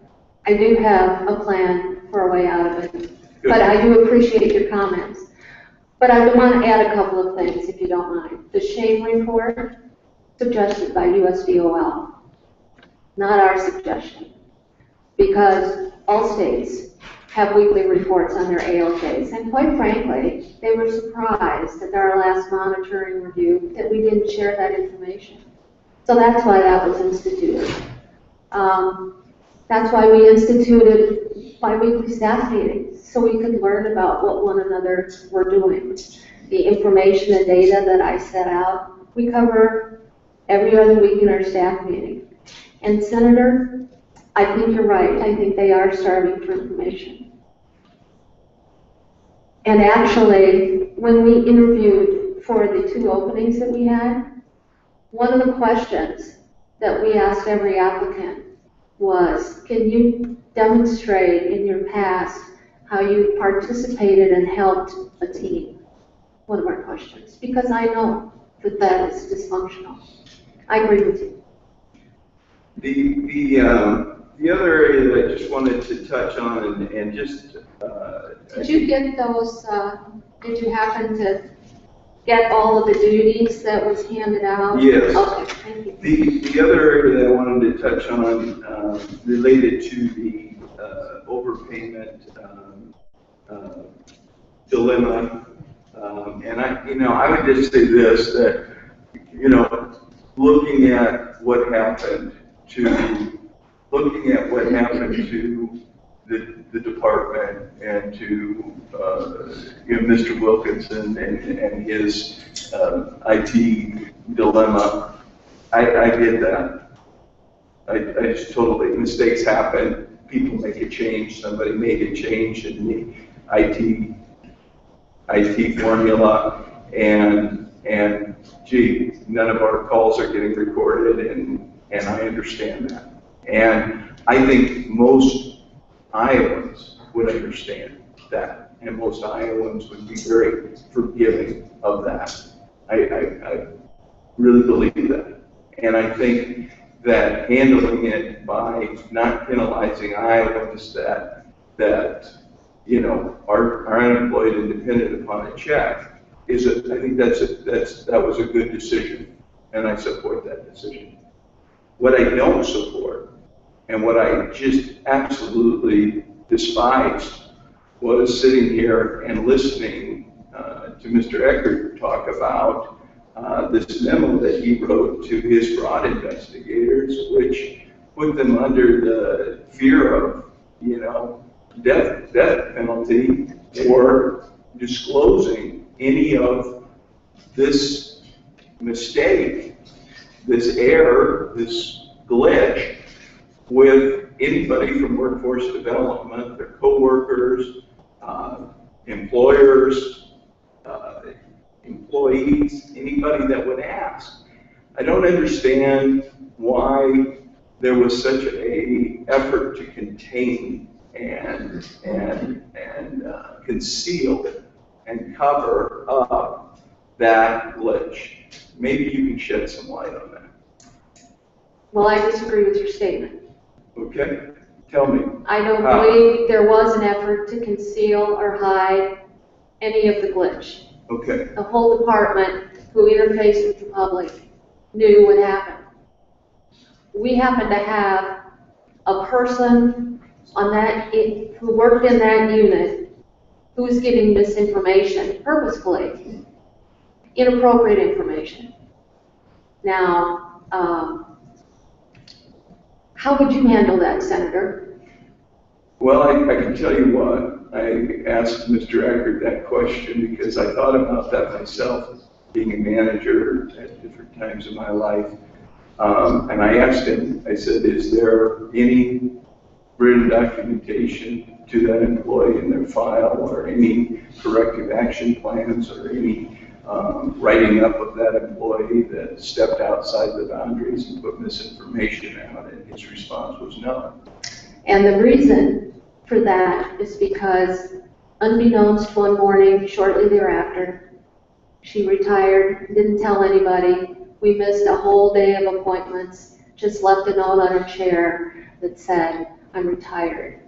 do have a plan for a way out of it. Good. But I do appreciate your comments. But I want to add a couple of things, if you don't mind. The shame report suggested by USDOL, not our suggestion, because all states have weekly reports on their ALJs, and quite frankly, they were surprised at our last monitoring review that we didn't share that information. So that's why that was instituted. That's why we instituted bi-weekly staff meetings, so we could learn about what one another were doing. The information and data that I set out, we cover every other week in our staff meeting. And Senator, I think you're right. I think they are starving for information. And actually, when we interviewed for the 2 openings that we had, one of the questions that we asked every applicant was, can you demonstrate in your past how you participated and helped a team? One of our questions, because I know that that is dysfunctional. I agree with you. The other area that I just wanted to touch on and just... Did you get those, did you happen to get all of the duties that was handed out? Yes. Okay, thank you. The other area that I wanted to touch on related to the overpayment dilemma. And I would just say this, that, looking at what happened to the department and to Mr. Wilkinson and his IT dilemma, I get that. I just totally, mistakes happen. People make a change. Somebody made a change in the IT formula, and gee, none of our calls are getting recorded, and I understand that. And I think most Iowans would understand that, and most Iowans would be very forgiving of that. I really believe that. And I think that handling it by not penalizing Iowans that are unemployed and dependent upon a check I think that was a good decision, and I support that decision. What I don't support, and what I just absolutely despised, was sitting here and listening to Mr. Eckert talk about this memo that he wrote to his fraud investigators, which put them under the fear of, death penalty for disclosing any of this mistake, this error, this glitch with anybody from workforce development, their coworkers, employers, employees, anybody that would ask. I don't understand why there was such a effort to contain and conceal and cover up that glitch. Maybe you can shed some light on that. Well, I disagree with your statement. Okay. Tell me. I don't believe there was an effort to conceal or hide any of the glitch. Okay. The whole department who interfaced with the public knew what happened. We happened to have a person on that, who worked in that unit who was giving misinformation purposefully, inappropriate information. Now, how would you handle that, Senator? Well, I can tell you what. I asked Mr. Eckert that question because I thought about that myself, being a manager at different times in my life. And I asked him, I said, is there any written documentation to that employee in their file, or any corrective action plans, or any writing up of that employee that stepped outside the boundaries and put misinformation out? And his response was no. And the reason for that is because, unbeknownst one morning, shortly thereafter, she retired, didn't tell anybody. We missed a whole day of appointments, just left a note on her chair that said, I'm retired.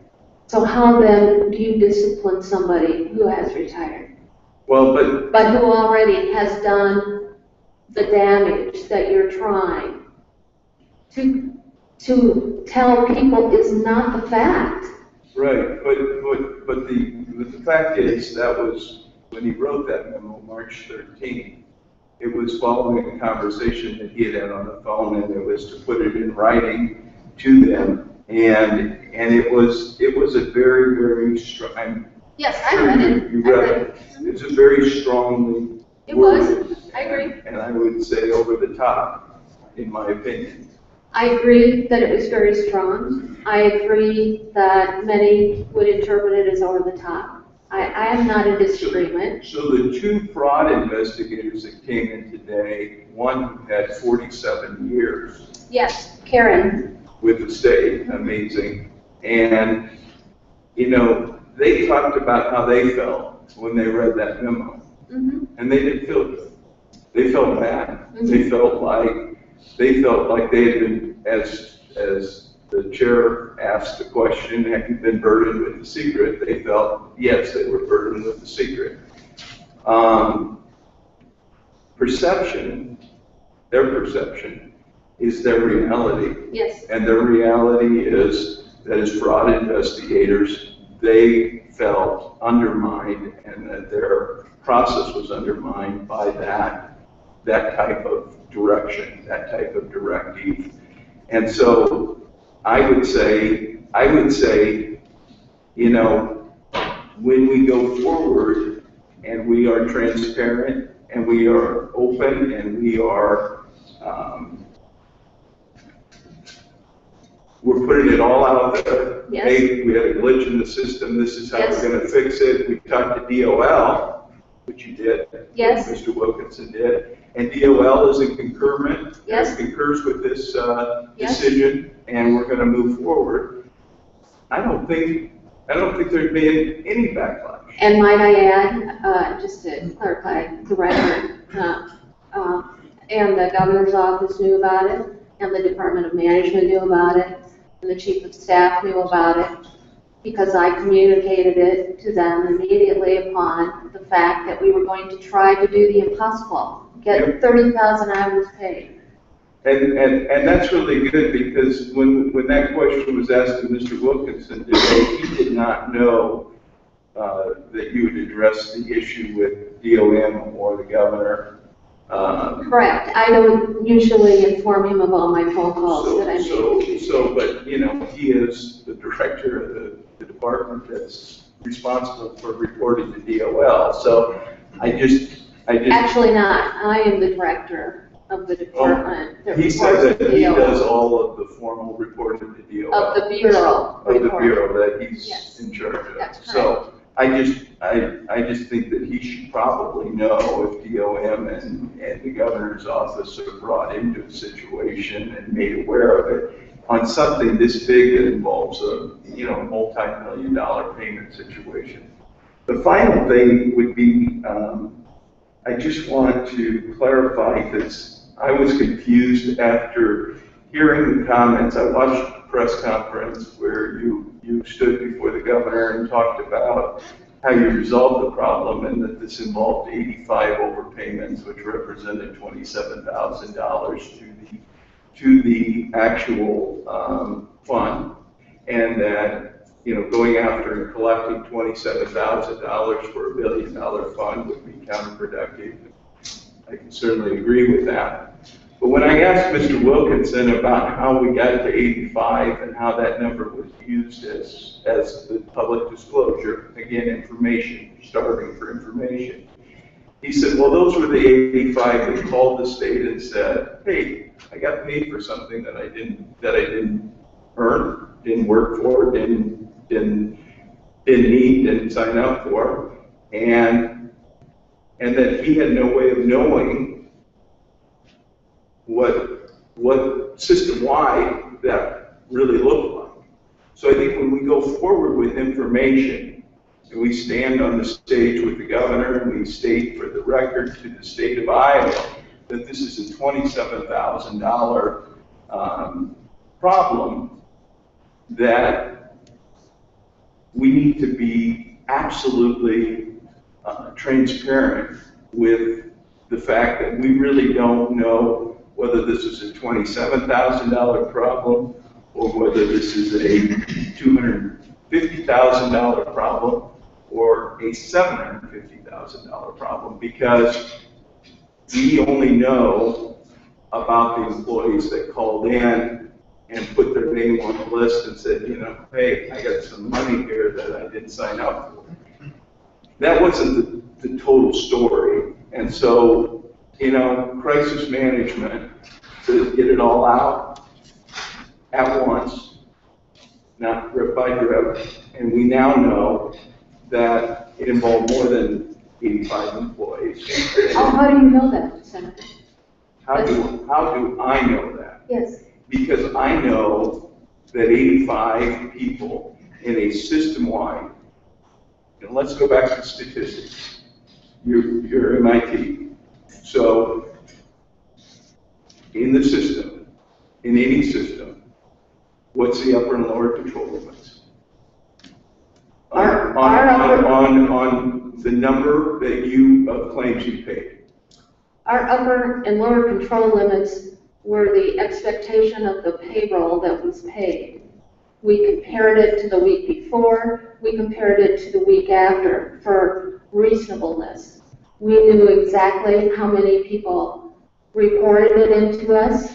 So how then do you discipline somebody who has retired? Well, but who already has done the damage that you're trying to tell people is not the fact. Right, but the fact is, that was when he wrote that memo, March 13th. It was following a conversation that he had on the phone, and it was to put it in writing to them. And it was a very, very strong. Yes, I read it. You read it. It's a very strongly worded. Was. I agree. And I would say over the top, in my opinion. I agree that it was very strong. I agree that many would interpret it as over the top. I am not in disagreement. So the two fraud investigators that came in today, one who had 47 years. Yes, Karen. With the state, amazing. And, you know, they talked about how they felt when they read that memo. Mm-hmm. And they didn't feel good. They felt bad. Mm-hmm. They felt like they had been, as the chair asked the question, had you been burdened with the secret? They felt, yes, they were burdened with the secret. Perception, their perception, is their reality. Yes. And their reality is that as fraud investigators, they felt undermined, and that their process was undermined by that type of direction, that type of directive. And so I would say, you know, when we go forward and we are transparent and we are open and we are, we're putting it all out there. Yes. Hey, we had a glitch in the system. This is how we're going to fix it. We talked to DOL, which you did. Yes. Mr. Wilkinson did. And DOL is in concurrent. Yes. Concurs with this decision, and we're going to move forward. I don't think there'd be any backlash. And might I add, just to clarify the record, and the governor's office knew about it, and the Department of Management knew about it, and the chief of staff knew about it, because I communicated it to them immediately upon the fact that we were going to try to do the impossible, get 30,000 hours paid. And that's really good, because when that question was asked to Mr. Wilkinson today, he did not know that you would address the issue with DOM or the governor. Correct. I don't usually inform him of all my phone calls that I make. But you know, he is the director of the department that's responsible for reporting to DOL. So I just Actually not. I am the director of the department. He said that he does all of the formal reporting to DOL. Of the bureau. Of the bureau that he's in charge of. That's correct. So I just think that he should probably know if DOM and the governor's office are brought into a situation and made aware of it on something this big that involves a multi-million-dollar payment situation. The final thing would be, I just want to clarify, because I was confused after hearing the comments. I watched press conference where you stood before the governor and talked about how you resolved the problem and that this involved 85 overpayments, which represented $27,000 to the actual fund, and that, you know, going after and collecting $27,000 for $1 billion fund would be counterproductive. I can certainly agree with that. But when I asked Mr. Wilkinson about how we got to 85 and how that number was used as the public disclosure, again, information, starving for information, he said, well, those were the 85 that called the state and said, hey, I got paid for something that I didn't earn, didn't work for, didn't need, didn't sign up for, and that he had no way of knowing what system-wide that really looked like. So I think when we go forward with information, and we stand on the stage with the governor, and we state for the record to the state of Iowa that this is a $27,000 problem, that we need to be absolutely transparent with the fact that we really don't know whether this is a $27,000 problem or whether this is a $250,000 problem or a $750,000 problem, because we only know about the employees that called in and put their name on the list and said, you know, hey, I got some money here that I didn't sign up for. That wasn't the total story. And so, you know, crisis management, to get it all out at once, not drip by drip. And we now know that it involved more than 85 employees. How do you know that, Senator? How do I know that? Yes. Because I know that 85 people in a system-wide, and let's go back to statistics. You're MIT. So, in the system, in any system, what's the upper and lower control limits? On the number that of claims you paid. Our upper and lower control limits were the expectation of the payroll that was paid. We compared it to the week before, we compared it to the week after for reasonableness. We knew exactly how many people reported it into us.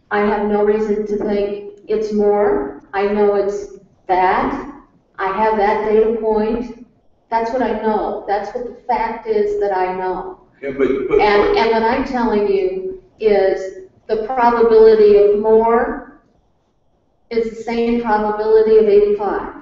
I have no reason to think it's more. I know it's that. I have that data point. That's what I know. That's what the fact is that I know. Yeah, and what I'm telling you is the probability of more is the same probability of 85.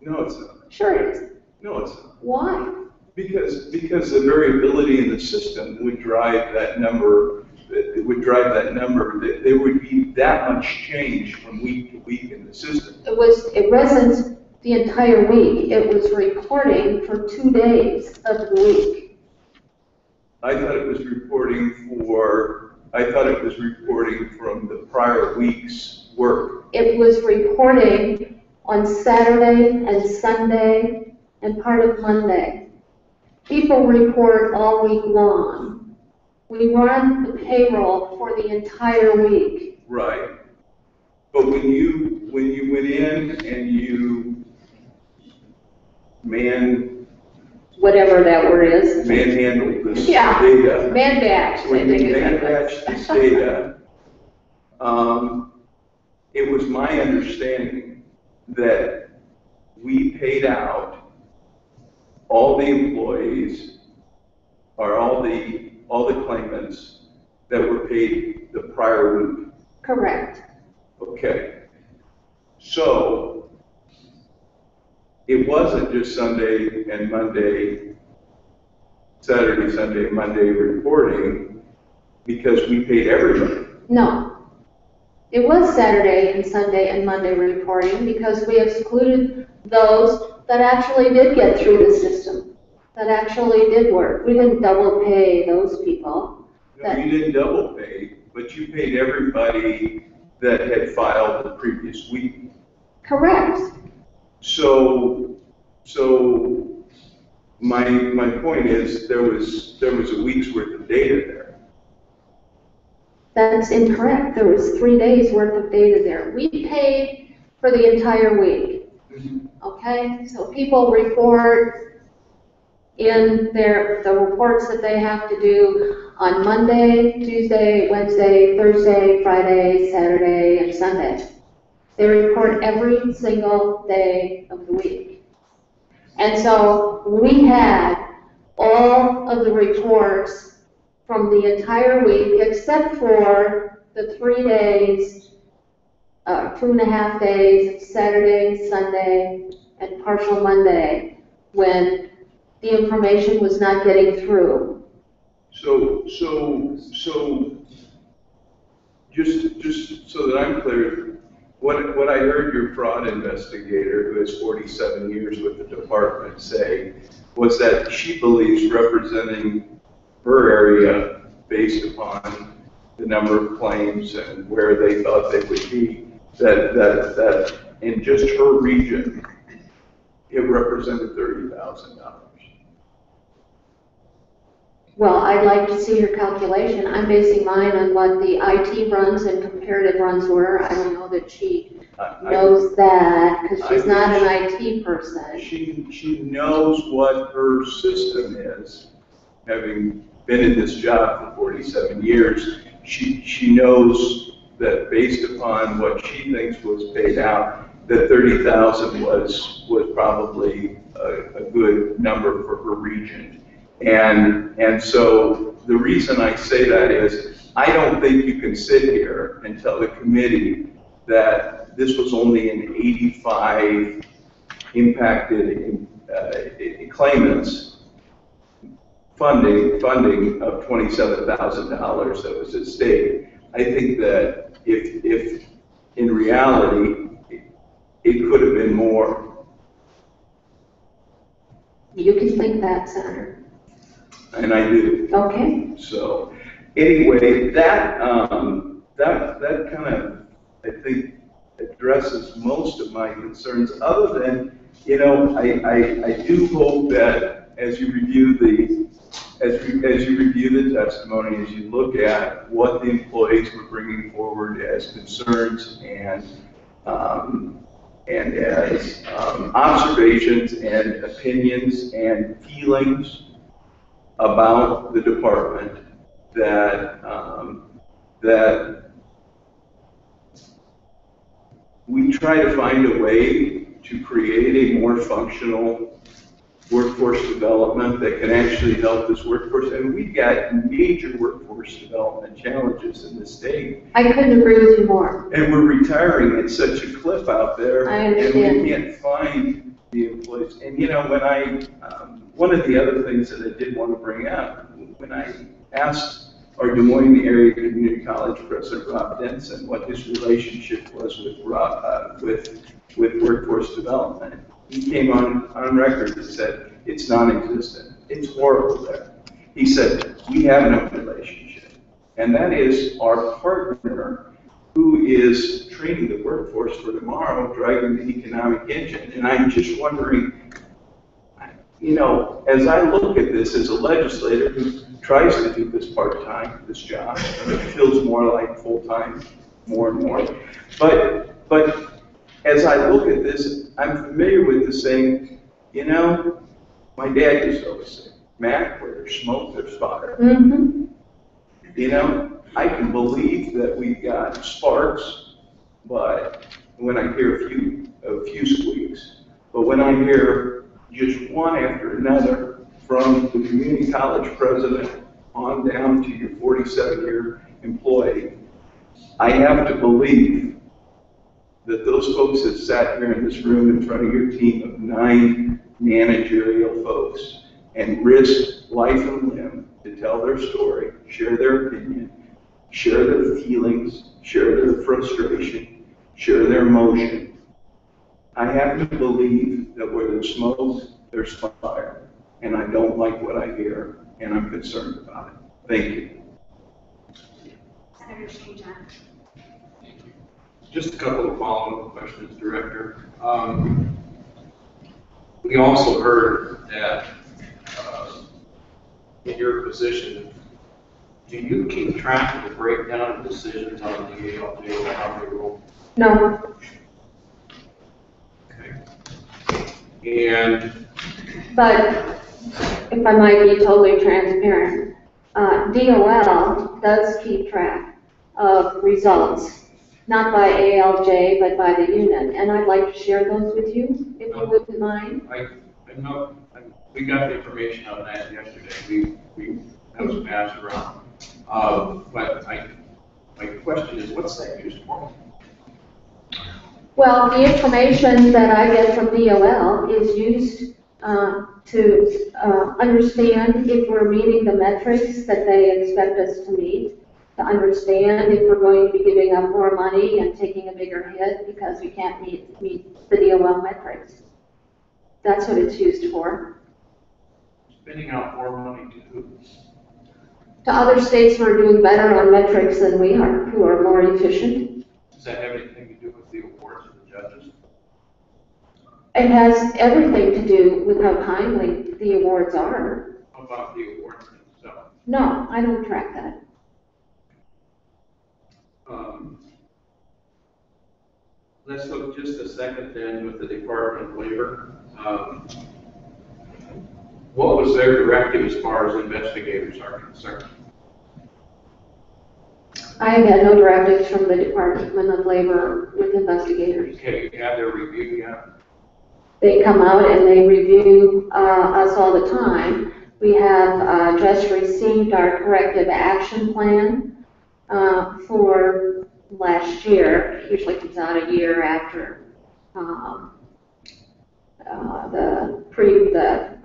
No, it's not. Sure it is. No, it's not. Why? Because the variability in the system would drive that number. It would drive that number. There would be that much change from week to week in the system. It wasn't the entire week. It was reporting for 2 days of the week. I thought it was reporting from the prior week's work. It was reporting on Saturday and Sunday and part of Monday. People report all week long. We run the payroll for the entire week. Right. But when you went in and you whatever that word is. Manhandled this Yeah. data. Man-batched. When you man-batched this data, it was my understanding that we paid out all the employees or all the claimants that were paid the prior week. Correct. Okay. So it wasn't just Sunday and Monday, Saturday, Sunday, Monday reporting, because we paid everybody. No. It was Saturday and Sunday and Monday reporting because we excluded those that actually did get through the system, that actually did work. We didn't double pay those people. No, you didn't double pay, but you paid everybody that had filed the previous week. Correct. So my point is there was a week's worth of data there. That's incorrect. There was 3 days worth of data there. We paid for the entire week. Okay, so people report in the reports that they have to do on Monday, Tuesday, Wednesday, Thursday, Friday, Saturday, and Sunday. They report every single day of the week. And so we had all of the reports from the entire week except for the 3 days, 2.5 days, Saturday, Sunday, and partial Monday, when the information was not getting through. So just so that I'm clear, what I heard your fraud investigator, who has 47 years with the department, say was that she believes representing her area based upon the number of claims and where they thought they would be, that in just her region, it represented $30,000. Well, I'd like to see her calculation. I'm basing mine on what the IT runs and comparative runs were. I don't know that she knows that, because she's not an IT person. She knows what her system is. Having been in this job for 47 years, she knows that based upon what she thinks was paid out, that 30,000 was probably a good number for her region. And so the reason I say that is I don't think you can sit here and tell the committee that this was only an 85 impacted claimants funding of $27,000 that was at stake. I think that if in reality it could have been more. You can think that, Senator. And I do. Okay. So anyway, that kind of, I think, addresses most of my concerns, other than, you know, I do hope that as you review the testimony, as you look at what the employees were bringing forward as concerns and as observations and opinions and feelings about the department, that we try to find a way to create a more functional workforce development that can actually help this workforce. And we've got major workforce development challenges in the state. I couldn't agree with you more. And we're retiring at such a clip out there. I understand. And we can't find the employees. And you know, when one of the other things that I did want to bring up, when I asked our Des Moines Area Community College President Rob Denson what his relationship was with workforce development, he came on record and said, it's non-existent. It's horrible there. He said, we have no relationship. And that is our partner who is training the workforce for tomorrow, driving the economic engine. And I'm just wondering, you know, as I look at this as a legislator who tries to do this part-time, this job, it feels more like full-time, more and more. But as I look at this, I'm familiar with the saying, you know, my dad used to always say, Mac, where there's smoke, there's fire. Mm-hmm. You know, I can believe that we've got sparks, but when I hear a few squeaks, but when I hear just one after another, from the community college president on down to your 47-year employee, I have to believe that those folks that sat here in this room in front of your team of 9 managerial folks and risked life and limb to tell their story, share their opinion, share their feelings, share their frustration, share their emotion. I have to believe that where there's smoke, there's fire. And I don't like what I hear, and I'm concerned about it. Thank you. Senator Shane John. Just a couple of follow-up questions, Director. We also heard that in your position, do you keep track of the breakdown of decisions on the ALJ recovery rule? No, Okay. And but if I might be totally transparent, DOL does keep track of results, not by ALJ, but by the unit, and I'd like to share those with you, if you wouldn't mind. I know we got the information on that yesterday. That was passed around. But my question is, what's that used for? Well, the information that I get from DOL is used to understand if we're meeting the metrics that they expect us to meet, to understand if we're going to be giving up more money and taking a bigger hit because we can't meet the DOL metrics. That's what it's used for. Spending out more money to who? To other states who are doing better on metrics than we are, who are more efficient. Does that have anything to do with the awards of the judges? It has everything to do with how timely the awards are. How about the awards themselves? No, I don't track that. Let's look just a second then with the Department of Labor. What was their directive as far as investigators are concerned? I have had no directives from the Department of Labor with investigators. Okay, you have their review yet? They come out and they review us all the time. We have just received our corrective action plan for last year. It usually comes out a year after the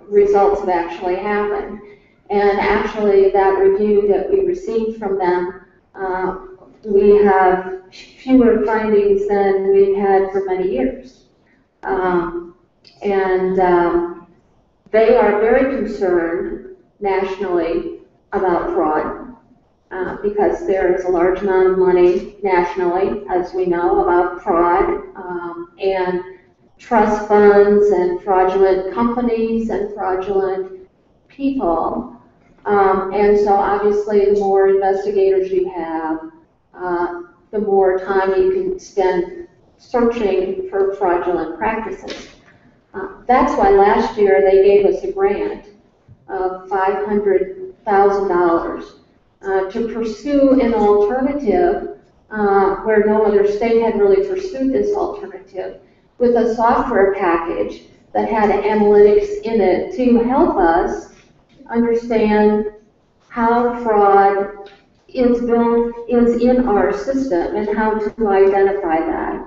results have actually happened. And actually that review that we received from them, we have fewer findings than we've had for many years. They are very concerned nationally about fraud because there is a large amount of money nationally, as we know, about fraud and trust funds and fraudulent companies and fraudulent people. And so obviously the more investigators you have, the more time you can spend searching for fraudulent practices. That's why last year they gave us a grant of $500,000 to pursue an alternative where no other state had really pursued this alternative, with a software package that had analytics in it to help us understand how fraud is in our system and how to identify that.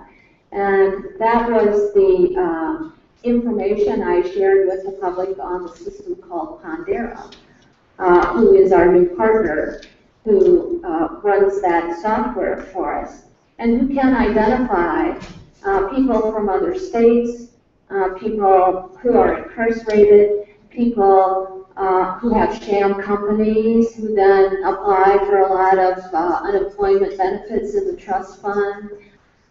And that was the information I shared with the public on the system called Pondera, who is our new partner, who runs that software for us, and who can identify people from other states, people who are incarcerated, people who have sham companies who then apply for a lot of unemployment benefits in the trust fund.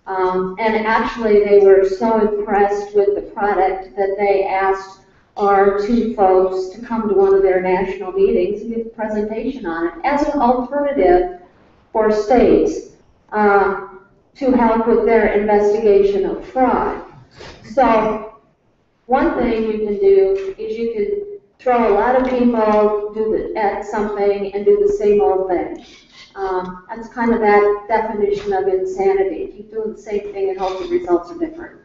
And actually they were so impressed with the product that they asked our two folks to come to one of their national meetings and give a presentation on it as an alternative for states to help with their investigation of fraud. So one thing you can do is you can throw a lot of people at something and do the same old thing. That's kind of that definition of insanity. Keep doing the same thing and hope the results are different.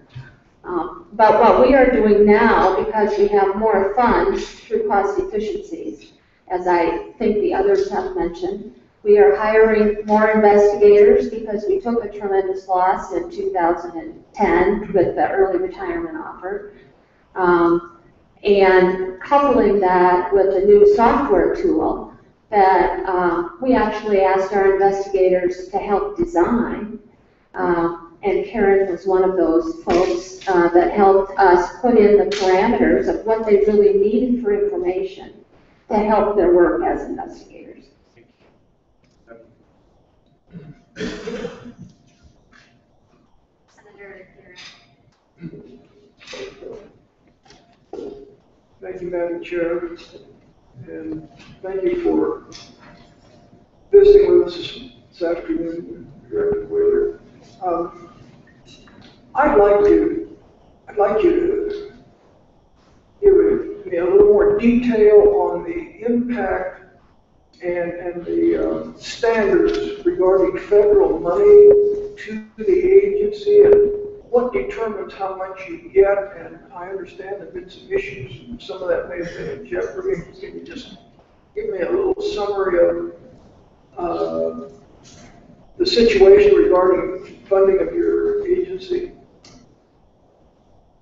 But what we are doing now, because we have more funds through cost efficiencies, as I think the others have mentioned, we are hiring more investigators because we took a tremendous loss in 2010 with the early retirement offer. And coupling that with a new software tool that we actually asked our investigators to help design. And Karen was one of those folks that helped us put in the parameters of what they really needed for information to help their work as investigators. Thank you, Madam Chair, and thank you for visiting with us this afternoon, Director Wahlert. I'd like you to give me a little more detail on the impact and the standards regarding federal money to the agency and what determines how much you get. And I understand there have been some issues, and some of that may have been in jeopardy. Can you just give me a little summary of the situation regarding funding of your agency?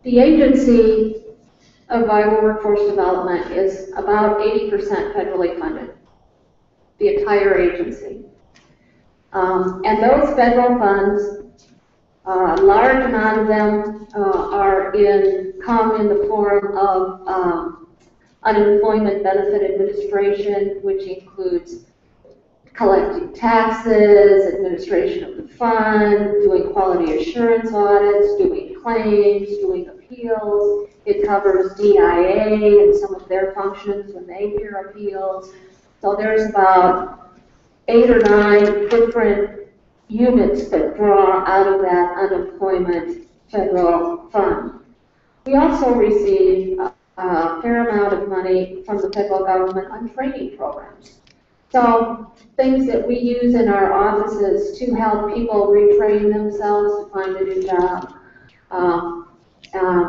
The Agency of Iowa Workforce Development is about 80% federally funded, the entire agency. And those federal funds, a large amount of them come in the form of unemployment benefit administration, which includes collecting taxes, administration of the fund, doing quality assurance audits, doing claims, doing appeals. It covers DIA and some of their functions when they hear appeals. So there's about 8 or 9 different units that draw out of that unemployment federal fund. We also receive a fair amount of money from the federal government on training programs. So things that we use in our offices to help people retrain themselves to find a new job.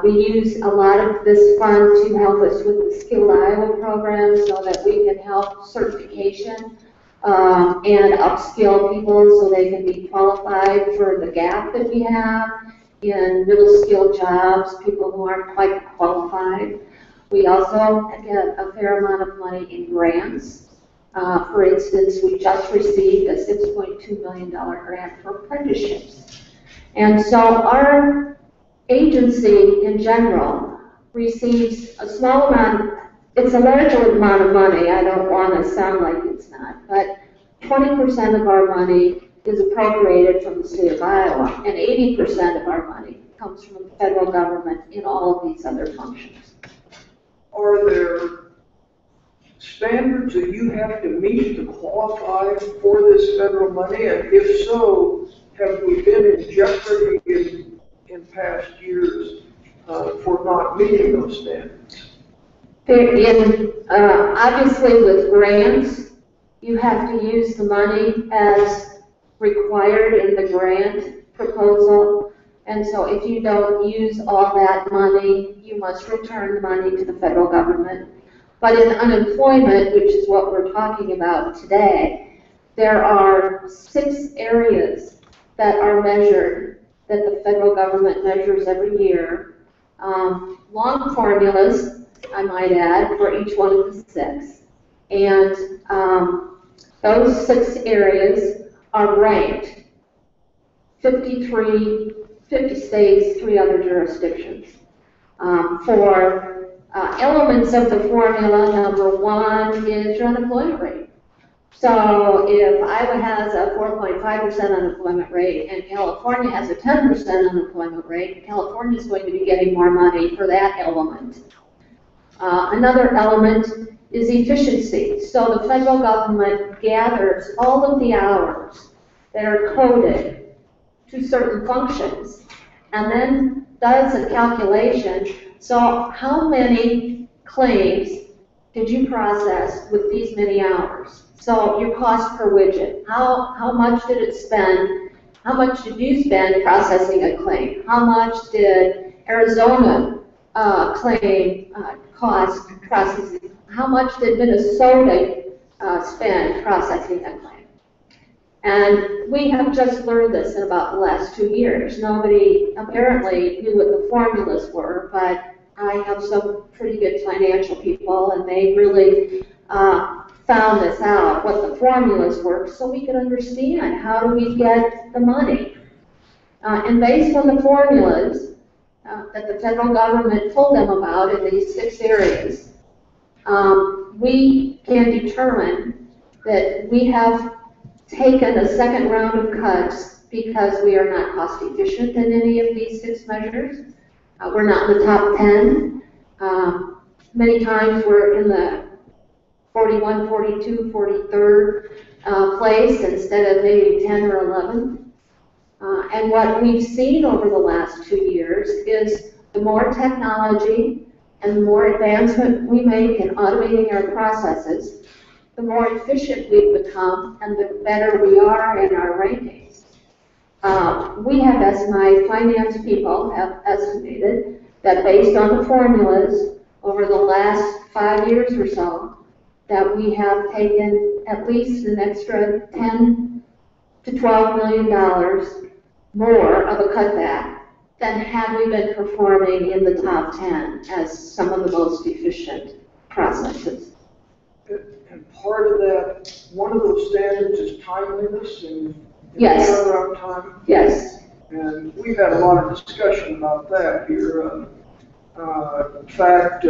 We use a lot of this fund to help us with the Skilled Iowa program so that we can help certification and upskill people so they can be qualified for the gap that we have in middle skill jobs, people who aren't quite qualified. We also get a fair amount of money in grants. For instance, we just received a $6.2 million grant for apprenticeships. And so our agency in general receives a small amount, it's a large amount of money, I don't want to sound like it's not, but 20% of our money is appropriated from the state of Iowa, and 80% of our money comes from the federal government in all of these other functions. Are there standards that you have to meet to qualify for this federal money? And if so, have we been in jeopardy in past years for not meeting those standards? Obviously with grants, you have to use the money as required in the grant proposal. And so if you don't use all that money, you must return the money to the federal government. But in unemployment, which is what we're talking about today, there are 6 areas that are measured, that the federal government measures every year. Long formulas, I might add, for each one of the 6. And those 6 areas are ranked. 50 states, 3 other jurisdictions. For elements of the formula, number 1 is your unemployment rate. So if Iowa has a 4.5% unemployment rate and California has a 10% unemployment rate, California is going to be getting more money for that element. Another element is efficiency. So the federal government gathers all of the hours that are coded to certain functions and then does a calculation. So how many claims did you process with these many hours? So your cost per widget, how much did it spend? How much did you spend processing a claim? How much did Arizona claim cost processing? How much did Minnesota spend processing a claim? And we have just learned this in about the last 2 years. Nobody apparently knew what the formulas were, but I have some pretty good financial people, and they really found this out, what the formulas were, so we could understand how do we get the money. And based on the formulas that the federal government told them about in these 6 areas, we can determine that we have taken a second round of cuts because we are not cost efficient in any of these 6 measures. We're not in the top 10. many times we're in the 41, 42, 43rd place instead of maybe 10 or 11. And what we've seen over the last 2 years is the more technology and the more advancement we make in automating our processes, the more efficient we've become and the better we are in our rankings. We have, as my finance people have estimated, that based on the formulas over the last 5 years or so, that we have taken at least an extra $10 to $12 million more of a cutback than had we been performing in the top 10 as some of the most efficient processes. And part of that, one of those standards is timeliness and Yes. turnaround time. Yes. And we've had a lot of discussion about that here. In fact,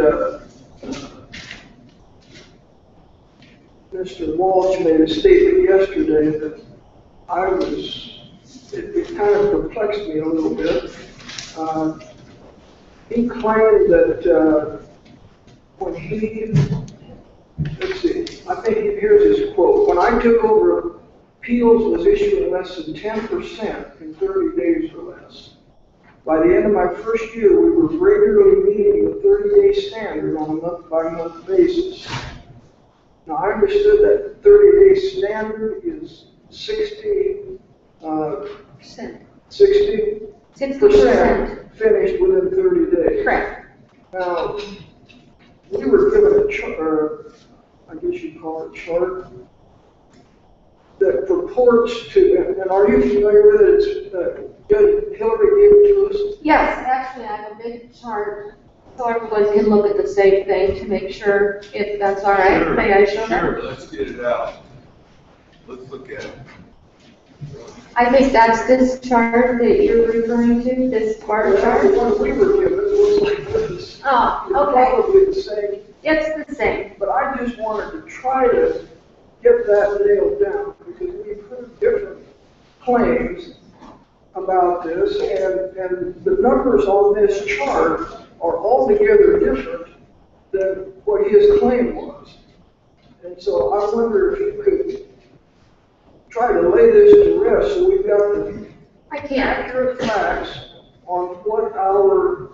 Mr. Walsh made a statement yesterday that it kind of perplexed me a little bit. He claimed that when he, let's see, I think here's his quote, when I took over, appeals was issuing less than 10% in 30 days or less. By the end of my first year, we were regularly meeting the 30-day standard on a month-by-month basis. Now, I understood that 30-day standard is 60% finished within 30 days. Correct. Now, we were given a chart, I guess you'd call it a chart, that purports to, and are you familiar with it? Judge Hillary gave it to us? Yes, actually I have a big chart so everyone can look at the same thing to make sure if that's all right. Sure, May I show that? Sure, let's get it out. Let's look at it. I think that's this chart that you're referring to, this bar chart. The one we were given looks like this. Oh, It's okay. probably the same. It's the same. But I just wanted to try to get that nailed down because we've heard different claims about this, and the numbers on this chart are altogether different than what his claim was. And so I wonder if you could try to lay this to rest so we've got the accurate facts on what our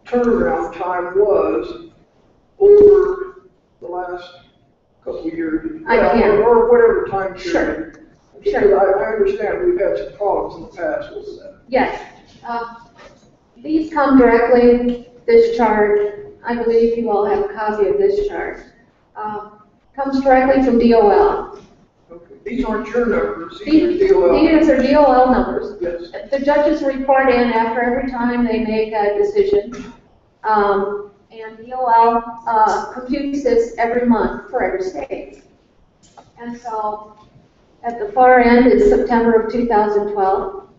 turnaround time was over the last couple of years. I can. Or whatever time period. Sure. Because I understand we've had some problems in the past with that. Yes. These come directly, this chart, I believe you all have a copy of this chart, comes directly from DOL. Okay. These aren't your numbers, these are DOL. These are DOL numbers. Yes. The judges report in after every time they make a decision. And DOL computes this every month for every state. And so at the far end is September of 2012.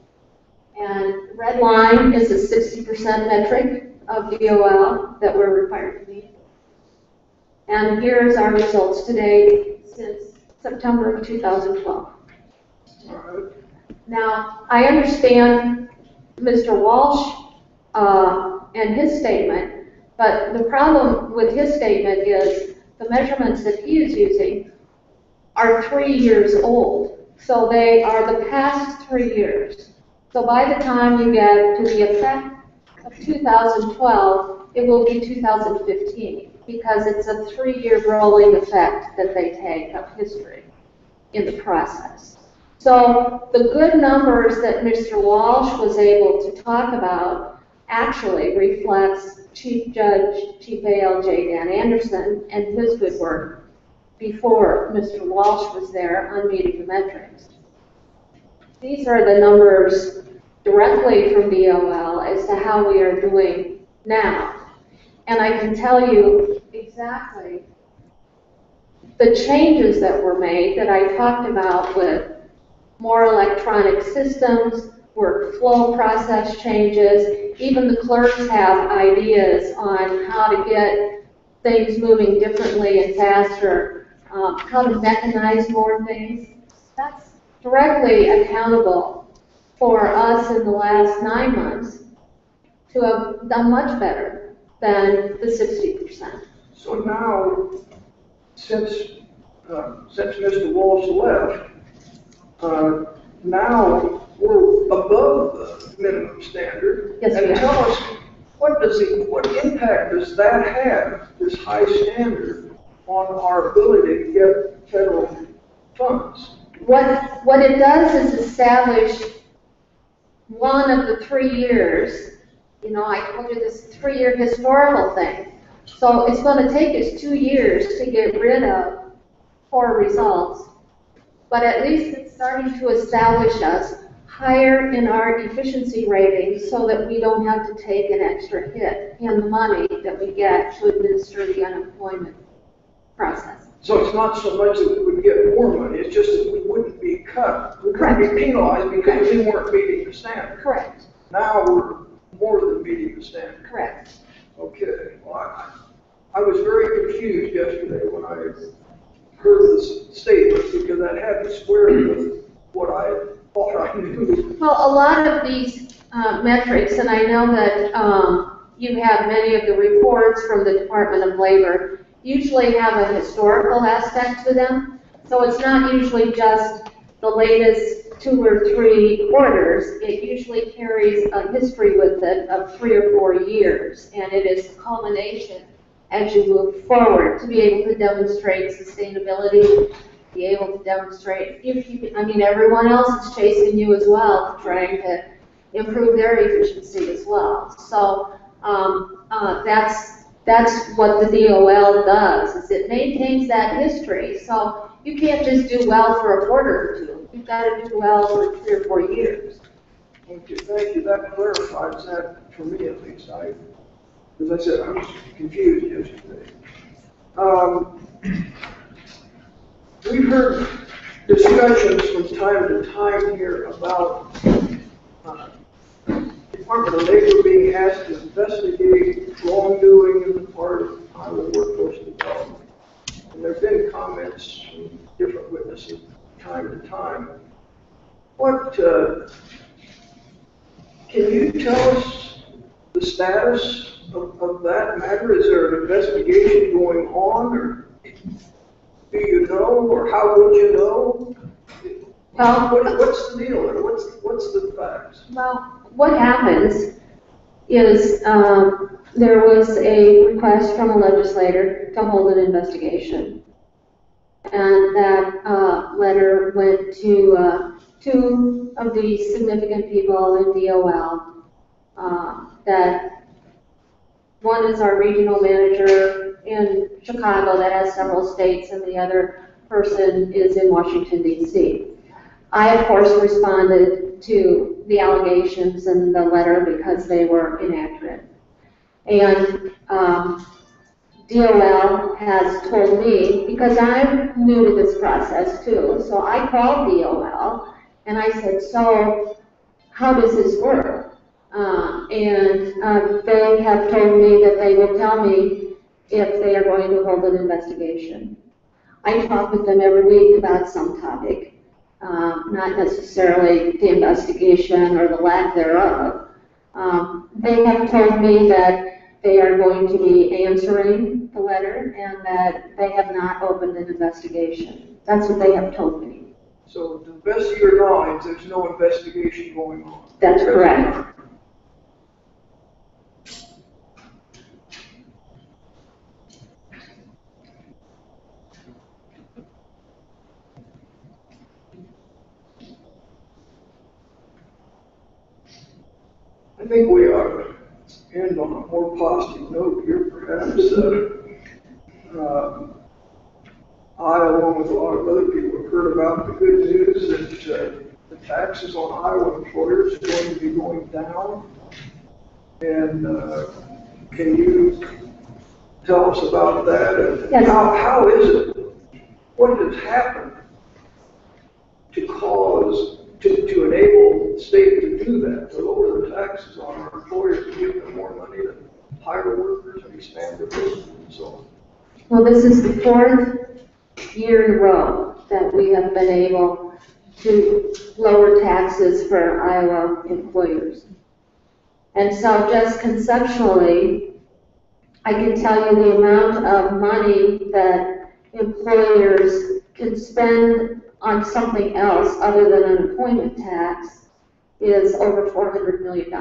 And red line is a 60% metric of DOL that we're required to meet. And here's our results today since September of 2012. Now, I understand Mr. Walsh and his statement, but the problem with his statement is the measurements that he is using are 3 years old. So they are the past 3 years. So by the time you get to the effect of 2012, it will be 2015 because it's a 3-year rolling effect that they take of history in the process. So the good numbers that Mr. Walsh was able to talk about actually reflects Chief ALJ Dan Anderson and his good work before Mr. Walsh was there on meeting the metrics. These are the numbers directly from DOL as to how we are doing now. And I can tell you exactly the changes that were made that I talked about with more electronic systems, workflow process changes. Even the clerks have ideas on how to get things moving differently and faster, how to mechanize more things. That's directly accountable for us in the last 9 months to have done much better than the 60%. So now, since Mr. Walsh left, now we're above the minimum standard. Yes, we And are. tell us, what impact does that have, this high standard, on our ability to get federal funds? What it does is establish one of the 3 years. You know, I told you this 3-year historical thing. So it's going to take us 2 years to get rid of poor results. But at least it's starting to establish us higher in our efficiency rating so that we don't have to take an extra hit in the money that we get to administer the unemployment process. So it's not so much that we would get more money, it's just that we wouldn't be cut. We couldn't be penalized because we weren't meeting the standard. Correct. Now we're more than meeting the standard. Correct. Okay. Well, I was very confused yesterday when I heard this statement because that hadn't squared with what I thought I knew. Well, a lot of these metrics, and I know that you have many of the reports from the Department of Labor, usually have a historical aspect to them. So it's not usually just the latest 2 or 3 quarters. It usually carries a history with it of 3 or 4 years, and it is the culmination as you move forward to be able to demonstrate sustainability, be able to demonstrate, I mean, everyone else is chasing you as well, trying to improve their efficiency as well. So that's what the DOL does, is it maintains that history. So you can't just do well for a quarter or 2. You've got to do well for 3 or 4 years. Okay, thank you. That clarifies that for me at least. As I said, I was confused yesterday. We've heard discussions from time to time here about Department of Labor being asked to investigate wrongdoing on the part of Iowa Workforce Development. And there have been comments from different witnesses time to time. Can you tell us the status of that matter? Is there an investigation going on, or do you know, or how would you know? What's the deal there? What's the facts? Well, what happens is there was a request from a legislator to hold an investigation. And that letter went to 2 of the significant people in DOL. That one is our regional manager in Chicago that has several states, and the other person is in Washington, D.C. I, of course, responded to the allegations in the letter because they were inaccurate. And DOL has told me, because I'm new to this process too, so I called DOL and I said, so how does this work? And they have told me that they will tell me if they are going to hold an investigation. I talk with them every week about some topic, not necessarily the investigation or the lack thereof. They have told me that they are going to be answering the letter and that they have not opened an investigation. That's what they have told me. So to the best of your knowledge, there's no investigation going on? That's correct. I think we ought to end on a more positive note here, perhaps. I, along with a lot of other people, have heard about the good news that the taxes on Iowa employers are going to be going down. And can you tell us about that? And yes. How is it? What has happened to cause, to enable the state to do that, to lower the taxes on our employers, to give them more money to hire workers and expand their business and so on? Well, this is the 4th year in a row that we have been able to lower taxes for Iowa employers. And so just conceptually, I can tell you the amount of money that employers can spend on something else other than unemployment tax is over $400 million.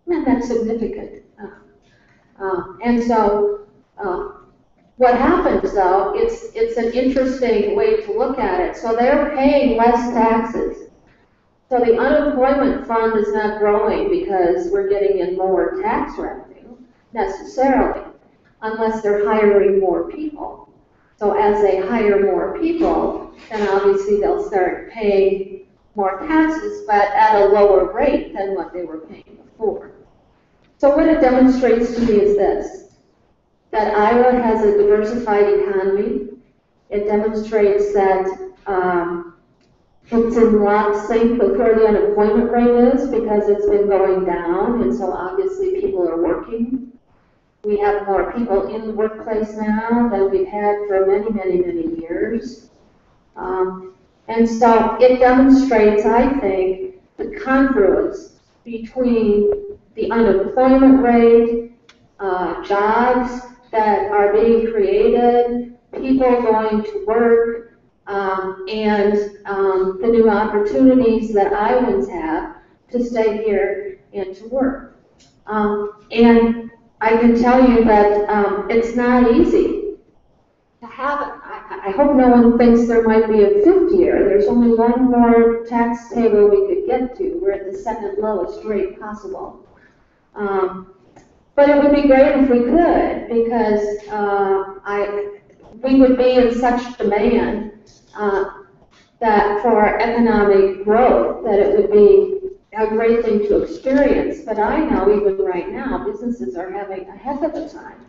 And that's significant. And so what happens though, it's an interesting way to look at it. So they're paying less taxes. So the unemployment fund is not growing because we're getting in more tax revenue necessarily, unless they're hiring more people. So as they hire more people, then obviously they'll start paying more taxes, but at a lower rate than what they were paying before. So what it demonstrates to me is this, that Iowa has a diversified economy. It demonstrates that it's in lockstep with where the unemployment rate is because it's been going down, and so obviously people are working. We have more people in the workplace now than we've had for many, many, many years. And so it demonstrates, I think, the congruence between the unemployment rate, jobs that are being created, people going to work, and the new opportunities that Iowans have to stay here and to work. And I can tell you that it's not easy to have it. I hope no one thinks there might be a fifth year. There's only one more tax table we could get to. We're at the second lowest rate possible. But it would be great if we could, because we would be in such demand that for economic growth that it would be a great thing to experience. But I know even right now businesses are having a heck of a time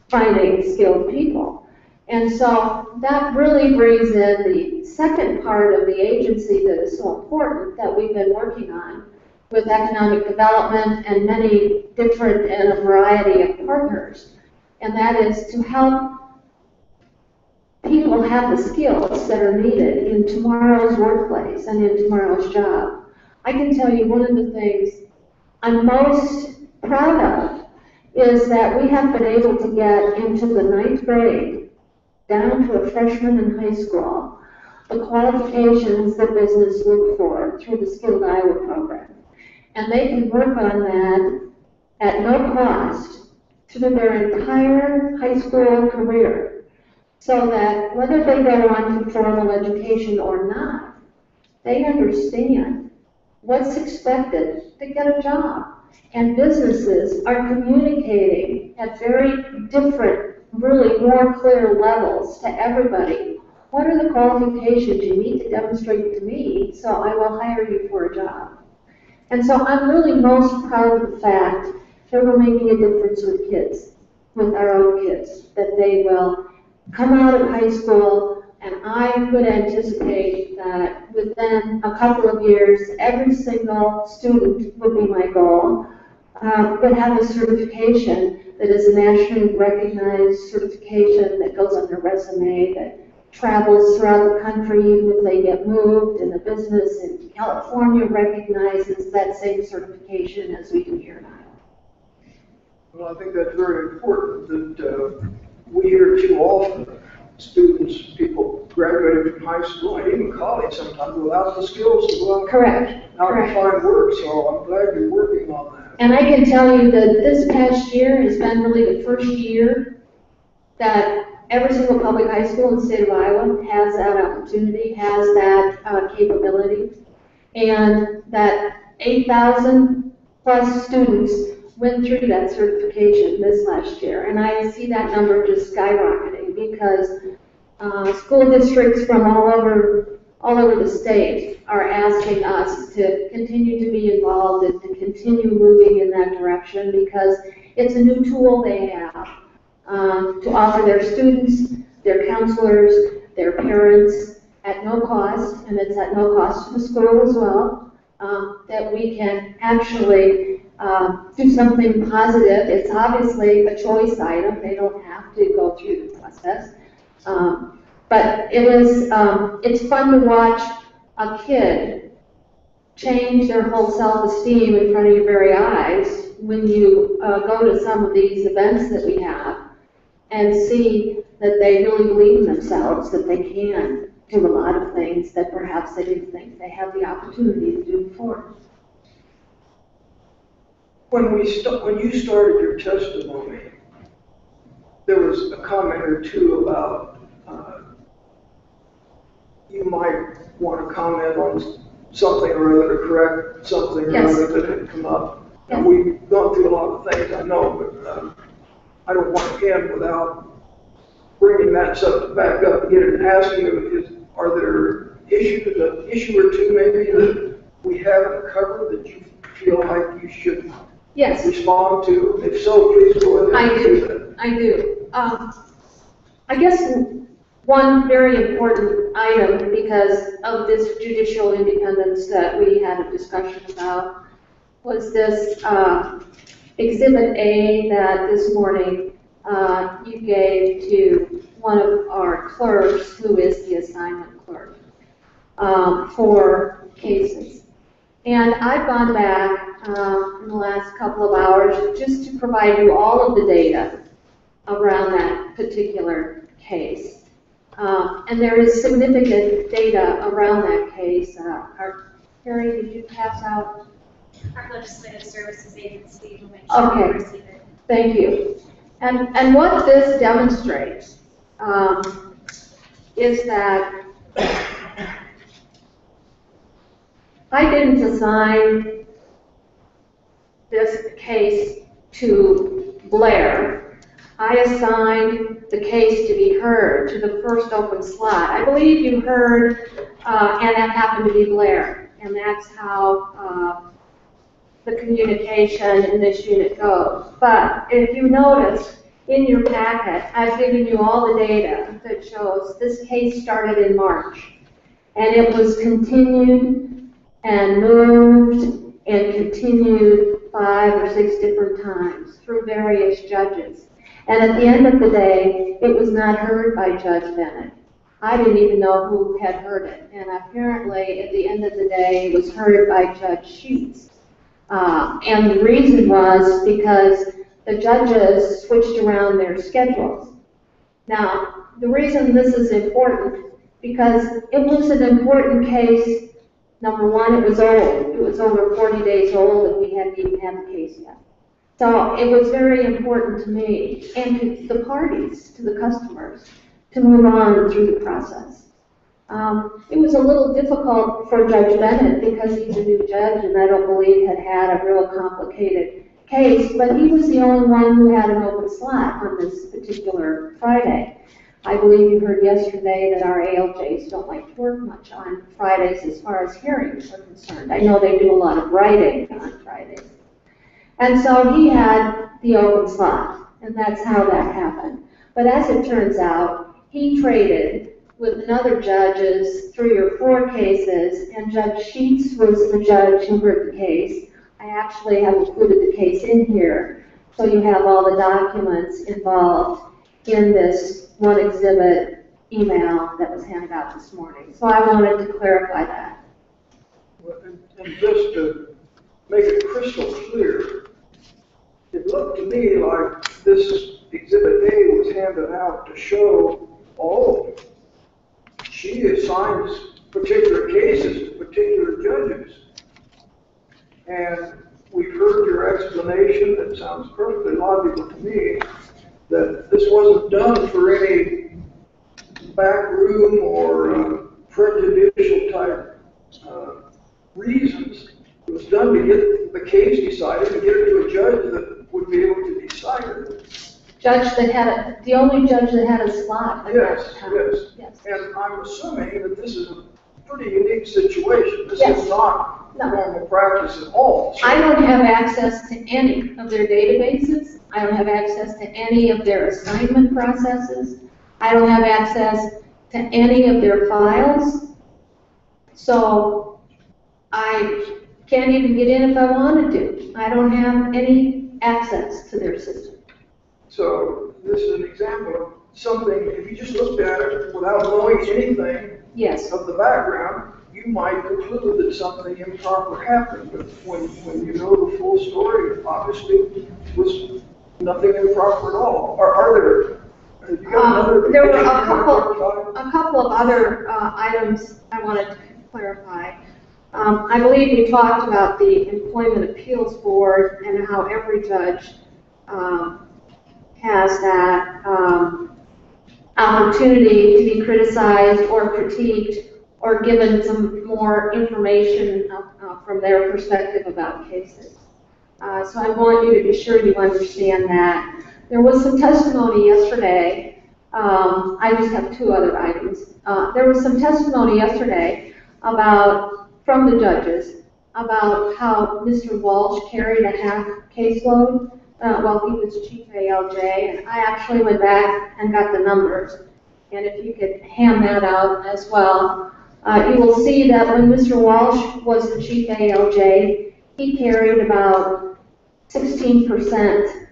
finding skilled people. And so that really brings in the second part of the agency that is so important that we've been working on with economic development and many different and a variety of partners. And that is to help people have the skills that are needed in tomorrow's workplace and in tomorrow's job. I can tell you one of the things I'm most proud of is that we have been able to get into the 9th grade, down to a freshman in high school, the qualifications that business look for through the Skilled Iowa program. And they can work on that at no cost through their entire high school career, so that whether they go on to formal education or not, they understand what's expected to get a job. And businesses are communicating at very different, really more clear levels to everybody. What are the qualifications you need to demonstrate to me so I will hire you for a job? And so I'm really most proud of the fact that we're making a difference with kids, with our own kids, that they will come out of high school, and I would anticipate that within a couple of years, every single student would be my goal, would have a certification that is a nationally recognized certification that goes on their resume, that travels throughout the country even if they get moved, and the business in California recognizes that same certification as we do here in Iowa. Well, I think that's very important that we hear too often students, people graduating from high school and even college sometimes without the skills to go out, Correct. to find work. So I'm glad you're working on that. And I can tell you that this past year has been really the first year that every single public high school in the state of Iowa has that opportunity, has that capability, and that 8,000 plus students went through that certification this last year. And I see that number just skyrocketing because school districts from all over the state are asking us to continue to be involved and to continue moving in that direction because it's a new tool they have to offer their students, their counselors, their parents at no cost, and it's at no cost to the school as well, that we can actually do something positive. It's obviously a choice item. They don't have to go through the process. But it's fun to watch a kid change their whole self-esteem in front of your very eyes when you go to some of these events that we have and see that they really believe in themselves, that they can do a lot of things that perhaps they didn't think they had the opportunity to do before. When you started your testimony, there was a comment or two about you might want to comment on something or other to correct something or other that had come up. Yes. And we've gone through a lot of things, I know, but I don't want to end without bringing that subject back up again and asking you, are there issues, an issue or two maybe that we haven't covered that you feel like you should respond to? If so, please go ahead and do that. I do. I guess one very important item, because of this judicial independence that we had a discussion about, was this Exhibit A that this morning you gave to one of our clerks, who is the assignment clerk, for cases. And I've gone back in the last couple of hours just to provide you all of the data around that particular case. And there is significant data around that case. Carrie, did you pass out? Our Legislative Services Agency will make sure we receive it. Thank you. And what this demonstrates is that I didn't assign this case to Blair. I assigned the case to be heard to the first open slot. I believe you heard, and that happened to be Blair. And that's how the communication in this unit goes. But if you notice, in your packet, I've given you all the data that shows this case started in March. And it was continued and moved and continued 5 or 6 different times through various judges. And at the end of the day, it was not heard by Judge Bennett. I didn't even know who had heard it. And apparently, at the end of the day, it was heard by Judge Sheets. And the reason was because the judges switched around their schedules. Now, the reason this is important, because it was an important case. Number one, it was old. It was over 40 days old, and we hadn't even had the case yet. So it was very important to me and to the parties, to the customers, to move on through the process. It was a little difficult for Judge Bennett because he's a new judge and I don't believe had a real complicated case, but he was the only one who had an open slot on this particular Friday. I believe you heard yesterday that our ALJs don't like to work much on Fridays as far as hearings are concerned. I know they do a lot of writing on Fridays. And so he had the open slot, and that's how that happened. But as it turns out, he traded with another judge's 3 or 4 cases, and Judge Sheets was the judge who heard the case. I actually have included the case in here, so you have all the documents involved in this one exhibit email that was handed out this morning. So I wanted to clarify that. And just to make it crystal clear, it looked to me like this Exhibit A was handed out to show, oh, she assigns particular cases to particular judges. And we've heard your explanation, that sounds perfectly logical to me, that this wasn't done for any backroom or prejudicial type reasons. It was done to get the case decided and get it to a judge that would be able to decide it. The only judge that had a slot. Yes. And I'm assuming that this is a pretty unique situation. This is not normal practice at all. I don't have access to any of their databases. I don't have access to any of their assignment processes. I don't have access to any of their files. So I can't even get in if I wanted to. I don't have any access to their system. So this is an example of something, if you just looked at it without knowing anything of the background, you might conclude that something improper happened, but when you know the full story, obviously was nothing improper at all. There were a couple of other items I wanted to clarify. I believe we talked about the Employment Appeals Board and how every judge has that opportunity to be criticized or critiqued or given some more information from their perspective about cases. So I want you to be sure you understand that. There was some testimony yesterday. I just have two other items. There was some testimony yesterday from the judges about how Mr. Walsh carried a half caseload while he was chief ALJ, and I actually went back and got the numbers. And if you could hand that out as well, you will see that when Mr. Walsh was the chief ALJ, he carried about 16%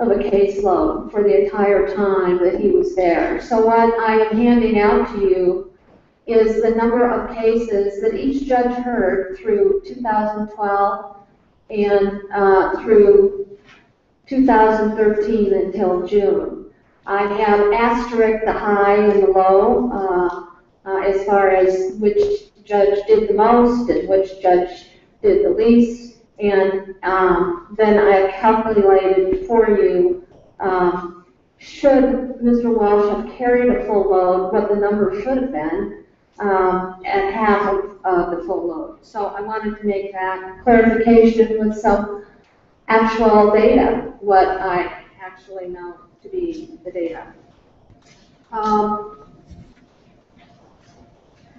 of a caseload for the entire time that he was there. So what I am handing out to you is the number of cases that each judge heard through 2012 and through 2013 until June. I have asterisk the high and the low as far as which judge did the most and which judge did the least. And then I calculated for you, should Mr. Walsh have carried a full load, what the number should have been at half of the full load. So I wanted to make that clarification with some actual data, what I actually know to be the data.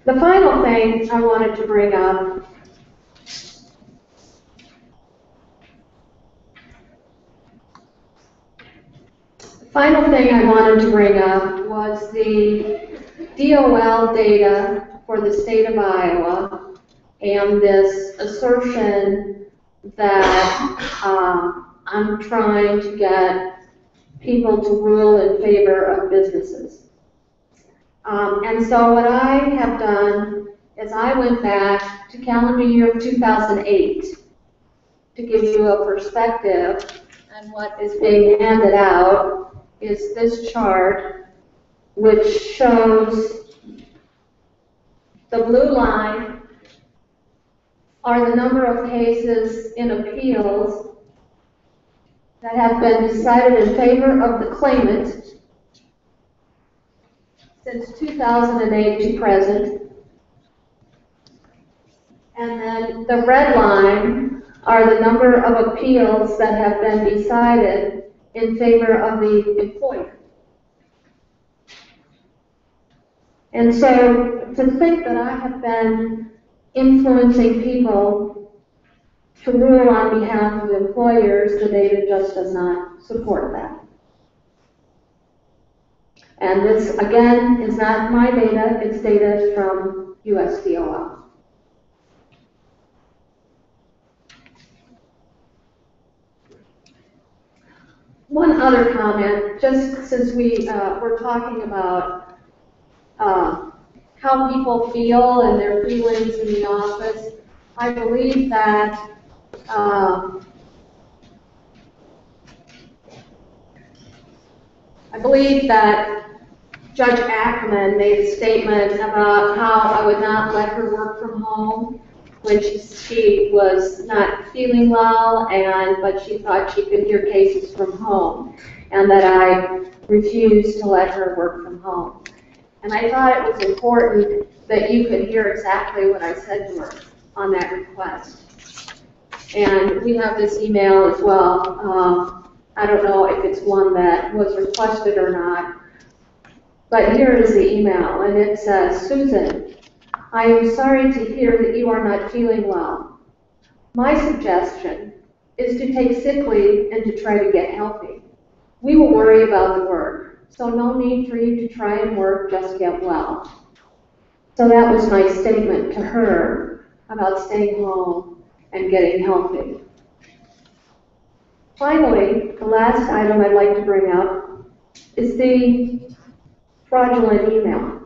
The final thing I wanted to bring up was the DOL data for the state of Iowa and this assertion that I'm trying to get people to rule in favor of businesses. And so what I have done is I went back to calendar year 2008 to give you a perspective, and what is being handed out is this chart, which shows the blue line are the number of cases in appeals that have been decided in favor of the claimant since 2008 to present. And then the red line are the number of appeals that have been decided in favor of the employer. And so to think that I have been influencing people to rule on behalf of employers, the data just does not support that. And this, again, is not my data, it's data from USDOL. One other comment, just since we were talking about how people feel and their feelings in the office, I believe that Judge Ackerman made a statement about how I would not let her work from home when she was not feeling well, but she thought she could hear cases from home, and that I refused to let her work from home. And I thought it was important that you could hear exactly what I said to her on that request. And we have this email as well. I don't know if it's one that was requested or not, but here is the email, and it says, Susan, I am sorry to hear that you are not feeling well. My suggestion is to take sick leave and to try to get healthy. We will worry about the work, so no need for you to try and work, just get well. So that was my statement to her about staying home and getting healthy. Finally, the last item I'd like to bring up is the fraudulent email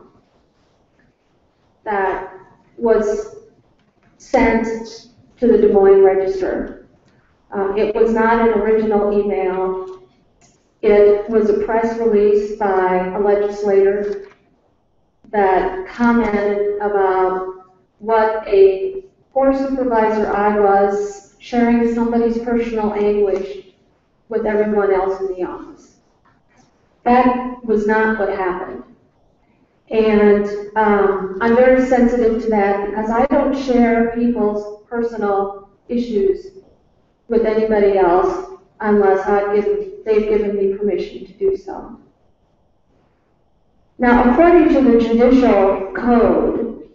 that was sent to the Des Moines Register. It was not an original email. It was a press release by a legislator that commented about what a poor supervisor I was, sharing somebody's personal anguish with everyone else in the office. That was not what happened. And I'm very sensitive to that because I don't share people's personal issues with anybody else unless they've given me permission to do so. Now, according to the judicial code,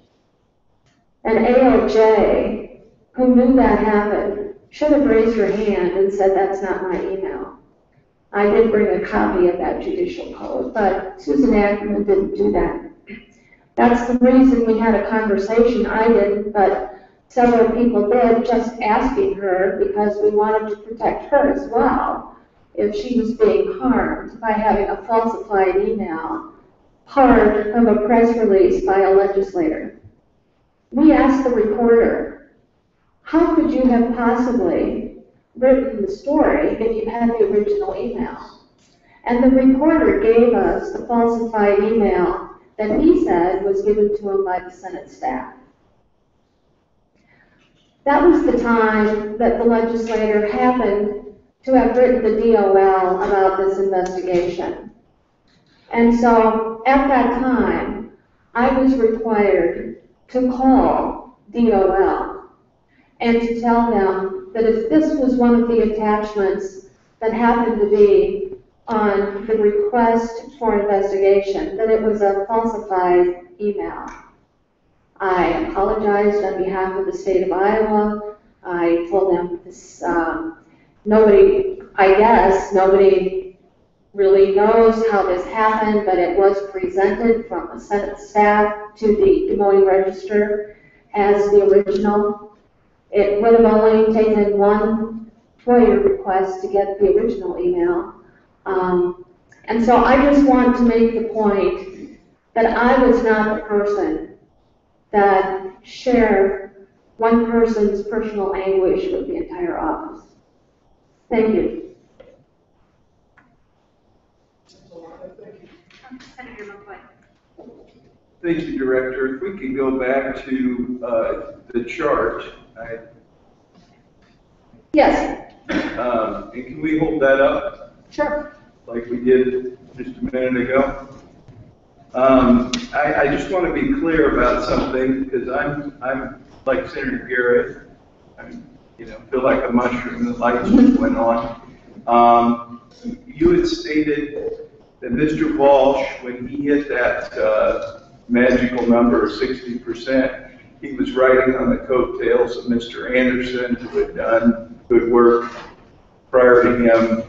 an ALJ who knew that happened should have raised her hand and said, that's not my email. I did bring a copy of that judicial code, but Susan Ackerman didn't do that. That's the reason we had a conversation. I didn't, but several people did, just asking her because we wanted to protect her as well if she was being harmed by having a falsified email, part of a press release by a legislator. We asked the reporter, how could you have possibly written the story if you had the original email? And the reporter gave us the falsified email that he said was given to him by the Senate staff. That was the time that the legislator happened to have written the DOL about this investigation. And so at that time, I was required to call DOL and to tell them that if this was one of the attachments that happened to be on the request for investigation, that it was a falsified email. I apologized on behalf of the state of Iowa. I told them this, nobody really knows how this happened, but it was presented from the Senate staff to the Des Moines Register as the original. It would have only taken one FOIA request to get the original email. And so I just want to make the point that I was not the person that shared one person's personal anguish with the entire office. Thank you. Senator McCoy. Thank you, Director. If we could go back to the chart. Yes. And can we hold that up? Sure. Like we did just a minute ago? I just want to be clear about something because I'm like Senator Garrett. Feel like a mushroom. The lights just went on. You had stated that Mr. Walsh, when he hit that magical number of 60%, he was riding on the coattails of Mr. Anderson, who had done good work prior to him,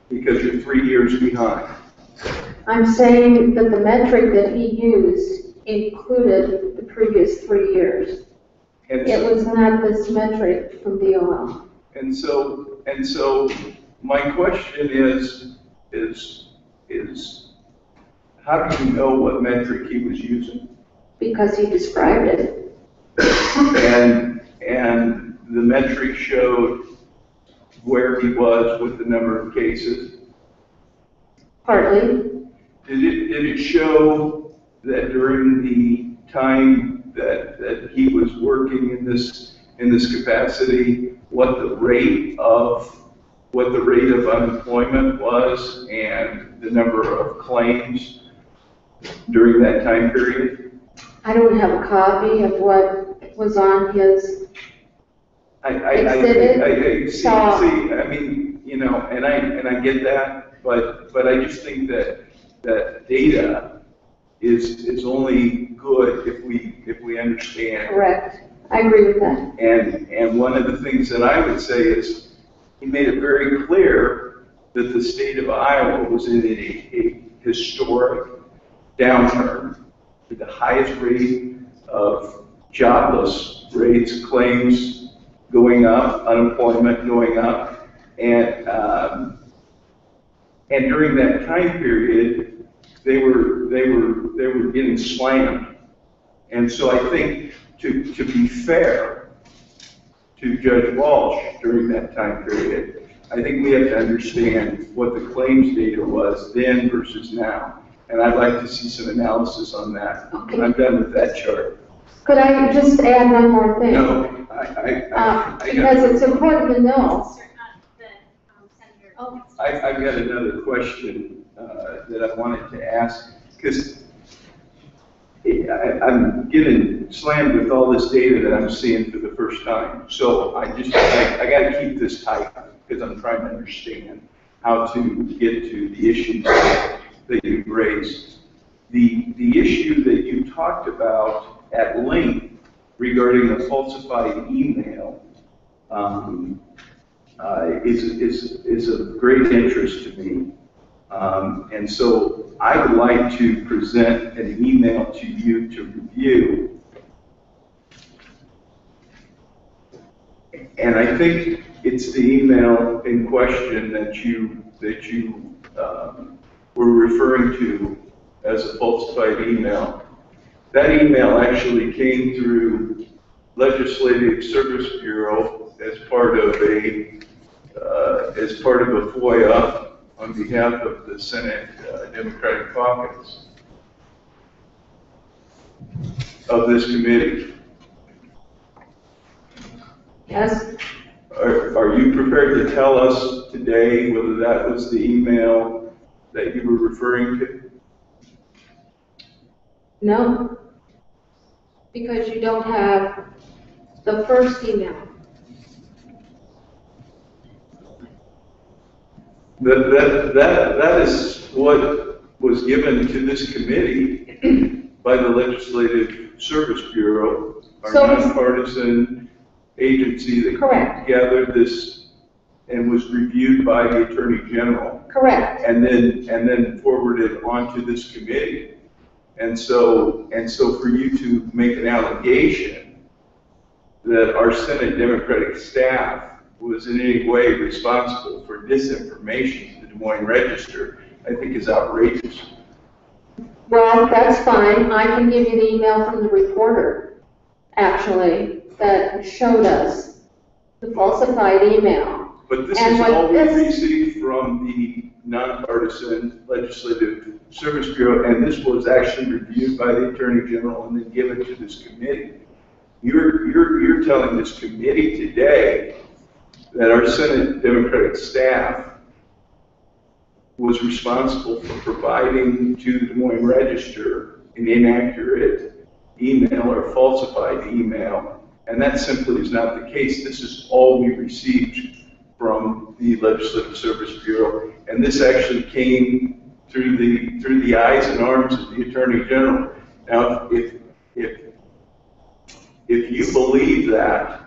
because you're 3 years behind. I'm saying that the metric that he used included the previous 3 years. It was not this metric from DOL. And so my question is how do you know what metric he was using? Because he described it. And the metric showed where he was with the number of cases? Partly. Did it show that during the time that he was working in this capacity, what the rate of unemployment was and the number of claims during that time period? I don't have a copy of what was on his exhibit. And I get that, but I just think that data is only good if we understand. Correct. I agree with that. And one of the things that I would say is he made it very clear that the state of Iowa was in a historic downturn with the highest rate of jobless rates, claims going up, unemployment going up, and during that time period, they were getting slammed And so I think to be fair to Judge Walsh during that time period, I think we have to understand what the claims data was then versus now. And I'd like to see some analysis on that. Okay. I'm done with that chart. Could I just add one more thing? No, Because it's important to know. I've got another question that I wanted to ask, because I'm getting slammed with all this data that I'm seeing for the first time. So I got to keep this tight because I'm trying to understand how to get to the issues that you've raised. The issue that you talked about at length regarding the falsified email is of great interest to me. And so I would like to present an email to you to review. And I think it's the email in question that you were referring to as a falsified email. That email actually came through Legislative Service Bureau as part of a FOIA on behalf of the Senate Democratic Caucus of this committee. Yes. Are you prepared to tell us today whether that was the email that you were referring to? No. Because you don't have the first email. That is what was given to this committee by the Legislative Service Bureau, our nonpartisan agency that gathered this and was reviewed by the Attorney General. Correct. And then forwarded onto this committee. And so for you to make an allegation that our Senate Democratic staff was in any way responsible for disinformation to the Des Moines Register, I think is outrageous. Well, that's fine. I can give you the email from the reporter, actually, that showed us the falsified email. But this is all we received from the nonpartisan Legislative Service Bureau, and this was actually reviewed by the Attorney General and then given to this committee. You're telling this committee today that our Senate Democratic staff was responsible for providing to the Des Moines Register an inaccurate email or falsified email, and that simply is not the case. This is all we received from the Legislative Service Bureau, and this actually came through the eyes and arms of the Attorney General. Now, if you believe that,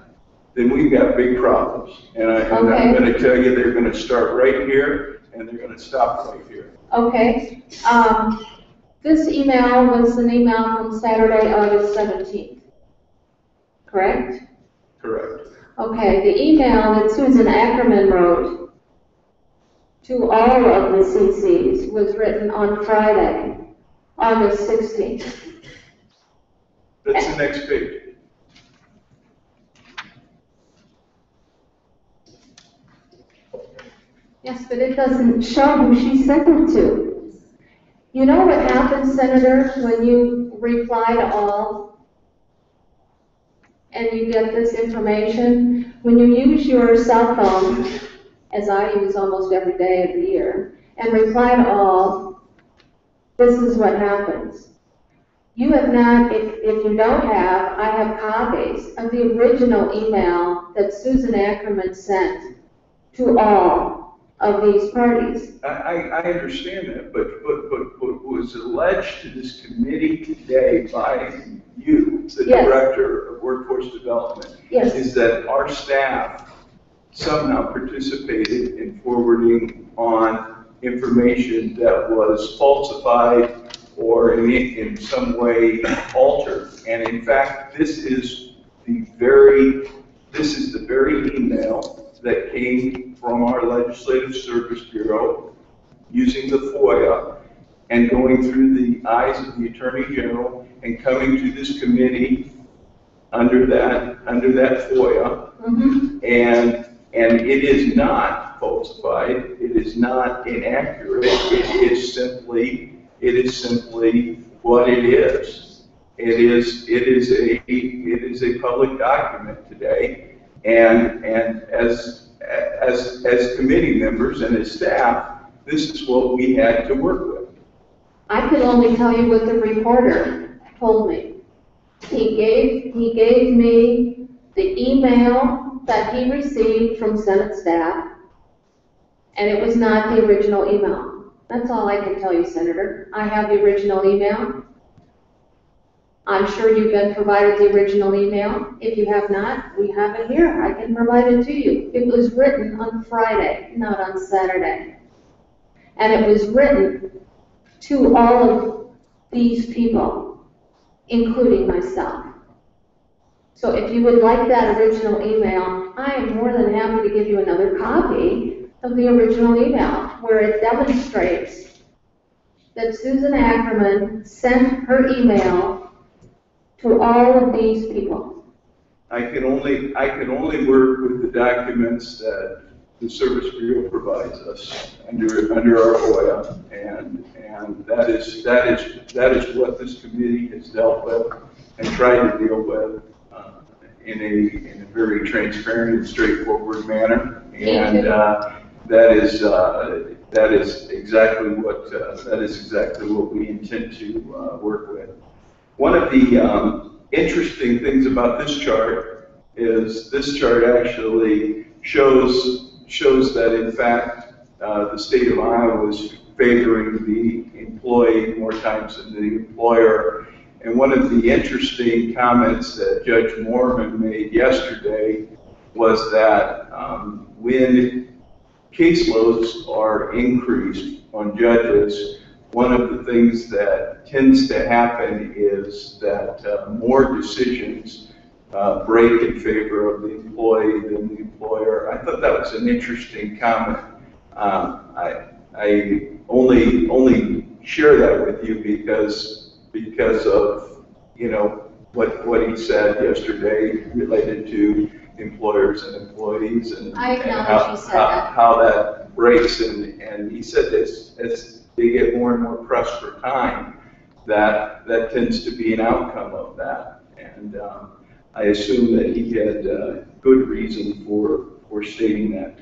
then we've got big problems. And I'm going to tell you they're going to start right here, and they're going to stop right here. Okay. This email was an email from Saturday, August 17th. Correct? Correct. Okay, the email that Susan Ackerman wrote to all of the CCs was written on Friday, August 16th. That's the next page. Yes, but it doesn't show who she sent it to. You know what happens, Senator, when you reply to all and you get this information? When you use your cell phone, as I use almost every day of the year, and reply to all, this is what happens. You have not, if you don't have, I have copies of the original email that Susan Ackerman sent to all of these parties. I understand that, but what was alleged to this committee today by you, the Director of Workforce Development, is that our staff somehow participated in forwarding on information that was falsified or in some way altered. And in fact, this is the very email that came from our Legislative Service Bureau using the FOIA and going through the eyes of the Attorney General and coming to this committee under that FOIA. And it is not falsified, it is not inaccurate, it is simply what it is. It is a public document today, and as committee members and as staff, this is what we had to work with. I can only tell you what the reporter told me. He gave me the email that he received from Senate staff, and it was not the original email. That's all I can tell you, Senator. I have the original email. I'm sure you've been provided the original email. If you have not, we have it here. I can provide it to you. It was written on Friday, not on Saturday. And it was written to all of these people, including myself. So if you would like that original email, I am more than happy to give you another copy of the original email where it demonstrates that Susan Ackerman sent her email to all of these people. I can only work with the documents that the Service Bureau provides us under our FOIA, and that is what this committee has dealt with and tried to deal with in a very transparent and straightforward manner. And that is exactly what we intend to work with. One of the interesting things about this chart is this chart actually shows that in fact the state of Iowa is favoring the employee more times than the employer. And one of the interesting comments that Judge Moorman made yesterday was that when caseloads are increased on judges, one of the things that tends to happen is that more decisions break in favor of the employee than the employer. I thought that was an interesting comment. I only share that with you because of what he said yesterday related to employers and employees and how that breaks. And he said this, as they get more and more pressed for time, that tends to be an outcome of that. And I assume that he had good reason for stating that.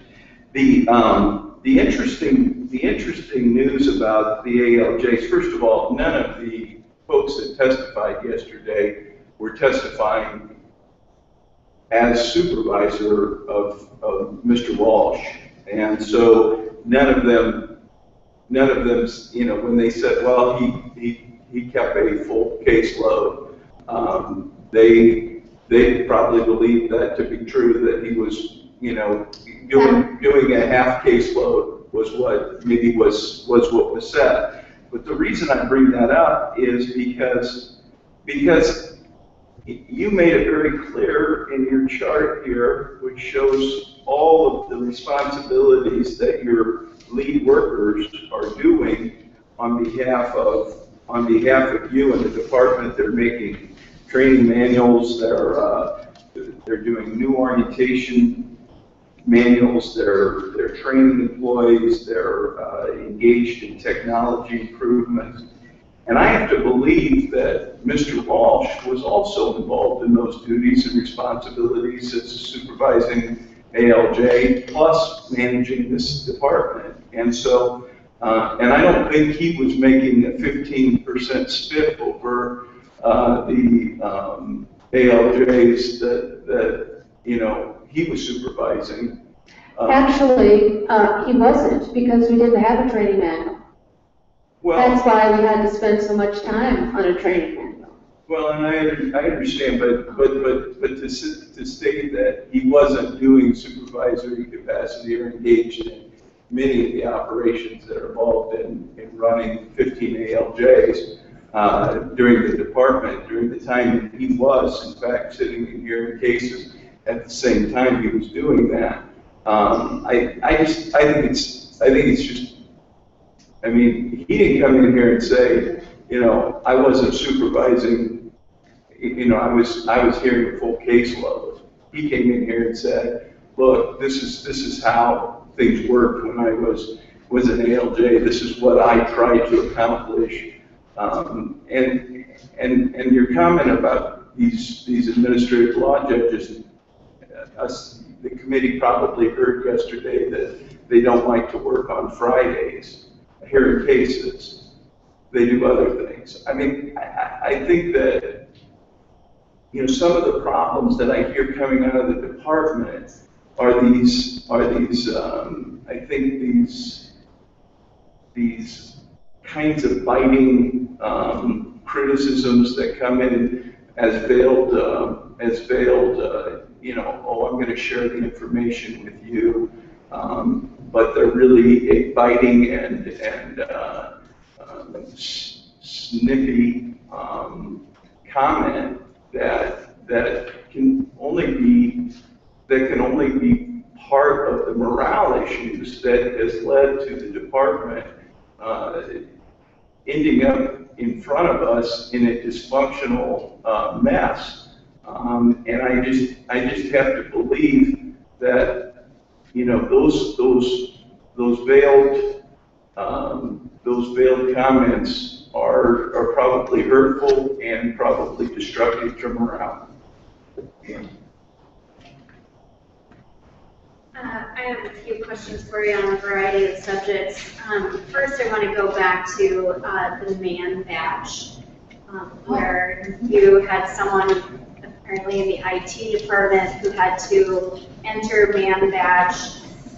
The interesting news about the ALJs, first of all, none of the folks that testified yesterday were testifying as supervisor of Mr. Walsh. And so none of them, when they said, well, he kept a full caseload, they probably believed that to be true, that he was, doing a half caseload was what maybe was what was said. But the reason I bring that up is because you made it very clear in your chart here, which shows all of the responsibilities that your lead workers are doing on behalf of you and the department. They're making training manuals, they're doing new orientation manuals, they're training employees, they're engaged in technology improvements. And I have to believe that Mr. Walsh was also involved in those duties and responsibilities as a supervising ALJ, plus managing this department. And so, and I don't think he was making a 15% spiff over the ALJs that he was supervising. Actually, he wasn't, because we didn't have a training manual. Well, that's why we had to spend so much time on a training manual. Well, and I understand, but to state that he wasn't doing supervisory capacity or engaged in many of the operations that are involved in running 15 ALJs during the department, during the time that he was, in fact, sitting in hearing cases at the same time he was doing that. I think it's just I mean, he didn't come in here and say, you know, I wasn't supervising, you know, I was hearing a full caseload. He came in here and said, look, this is how things worked when I was an ALJ. This is what I tried to accomplish. And your comment about these administrative law judges, the committee probably heard yesterday that they don't like to work on Fridays, hearing cases. They do other things. I mean, I think that, you know, some of the problems that I hear coming out of the department are these I think these kinds of biting criticisms that come in as veiled, you know, oh, I'm going to share the information with you, but they're really a biting and snippy comment that can only be part of the morale issues that has led to the department ending up in front of us in a dysfunctional mess. And I just have to believe that, you know, those veiled comments are probably hurtful and probably destructive to morale. I have a few questions for you on a variety of subjects. First, I want to go back to the man badge, where you had someone apparently in the IT department who had to enter man badge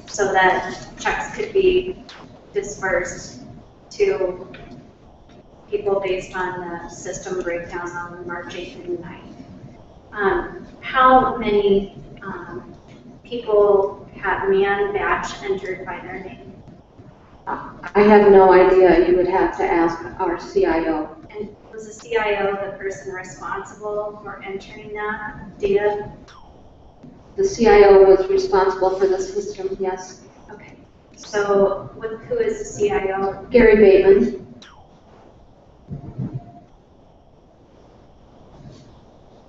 so that checks could be dispersed to people based on the system breakdowns on March 8th and 9th. How many people have man badge entered by their name? I have no idea. You would have to ask our CIO. And was the CIO the person responsible for entering that data? The CIO was responsible for the system, yes. Okay. So who is the CIO? Gary Bateman.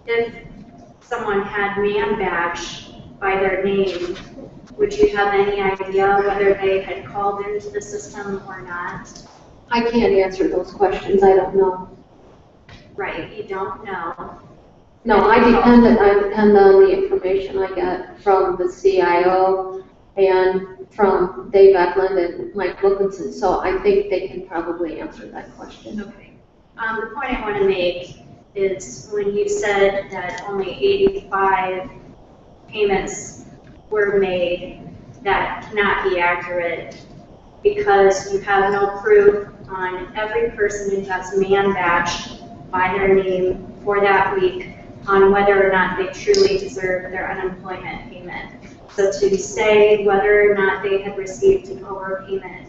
If someone had man badge by their name, would you have any idea whether they had called into the system or not? I can't answer those questions. I don't know. Right, you don't know. No, I depend on the information I get from the CIO and from Dave Eklund and Mike Wilkinson, so I think they can probably answer that question. Okay. The point I want to make is when you said that only 85 payments were made, that cannot be accurate because you have no proof on every person who has man badge by their name for that week on whether or not they truly deserve their unemployment payment. So to say whether or not they had received an overpayment,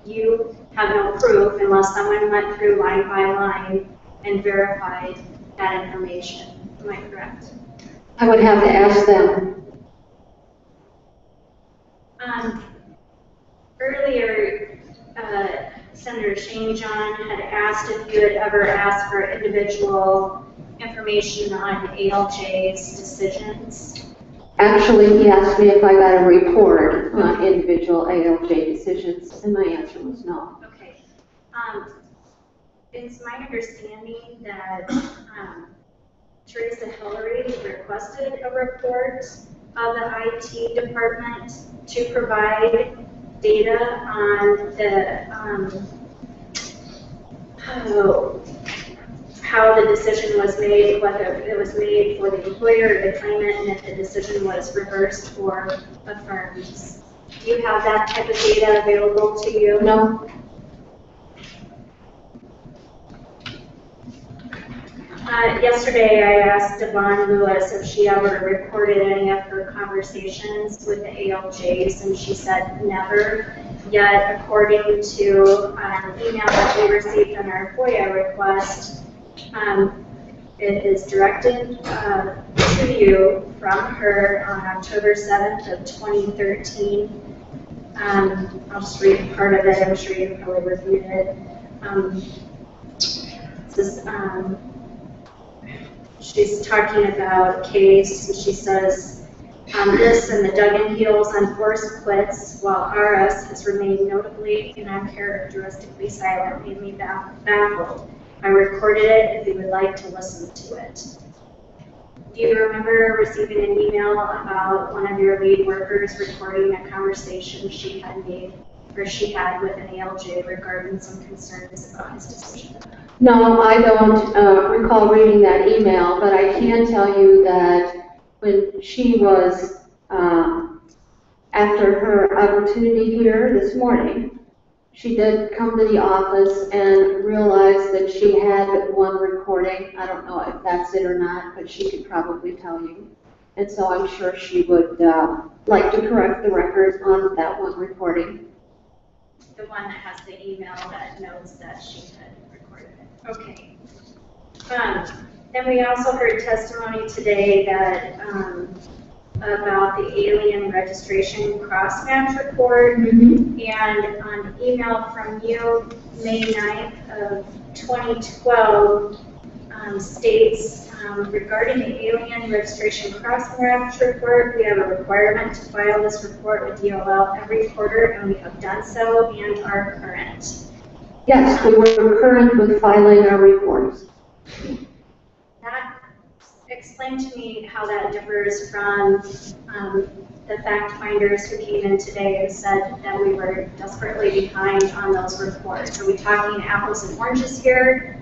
you have no proof unless someone went through line by line and verified that information. Am I correct? I would have to ask them. Earlier, Senator Shane John had asked if you had ever asked for individual information on ALJ's decisions. Actually, he asked me if I got a report on individual ALJ decisions, and my answer was no. Okay. It's my understanding that Teresa Wahlert requested a report of the IT department to provide data on the how the decision was made, whether it was made for the employer or the claimant, and if the decision was reversed or affirmed. Do you have that type of data available to you? No. Yesterday, I asked Devon Lewis if she ever recorded any of her conversations with the ALJs, and she said never. Yet, according to an email that we received on our FOIA request, it is directed to you from her on October 7th of 2013. I'll just read part of it. I'm sure you've probably reviewed it. This is, she's talking about a case, and she says, this and the Duggan Heels unforced quits, while RS has remained notably and uncharacteristically silent, made me baffled. I recorded it if you would like to listen to it. Do you remember receiving an email about one of your lead workers recording a conversation she had made, or she had with an ALJ regarding some concerns about his decision? No, I don't recall reading that email, but I can tell you that when she was, after her opportunity here this morning, she did come to the office and realized that she had one recording. I don't know if that's it or not, but she could probably tell you. And so I'm sure she would like to correct the record on that one recording. The one that has the email that knows that she had recorded it. Okay. Then we also heard testimony today that about the alien registration cross-match report, and an email from you, May 9th of 2012, states regarding the alien registration cross-match report, we have a requirement to file this report with DOL every quarter, and we have done so and are current. Yes, we were current with filing our reports. Explain to me how that differs from the fact finders who came in today and said that we were desperately behind on those reports. Are we talking apples and oranges here?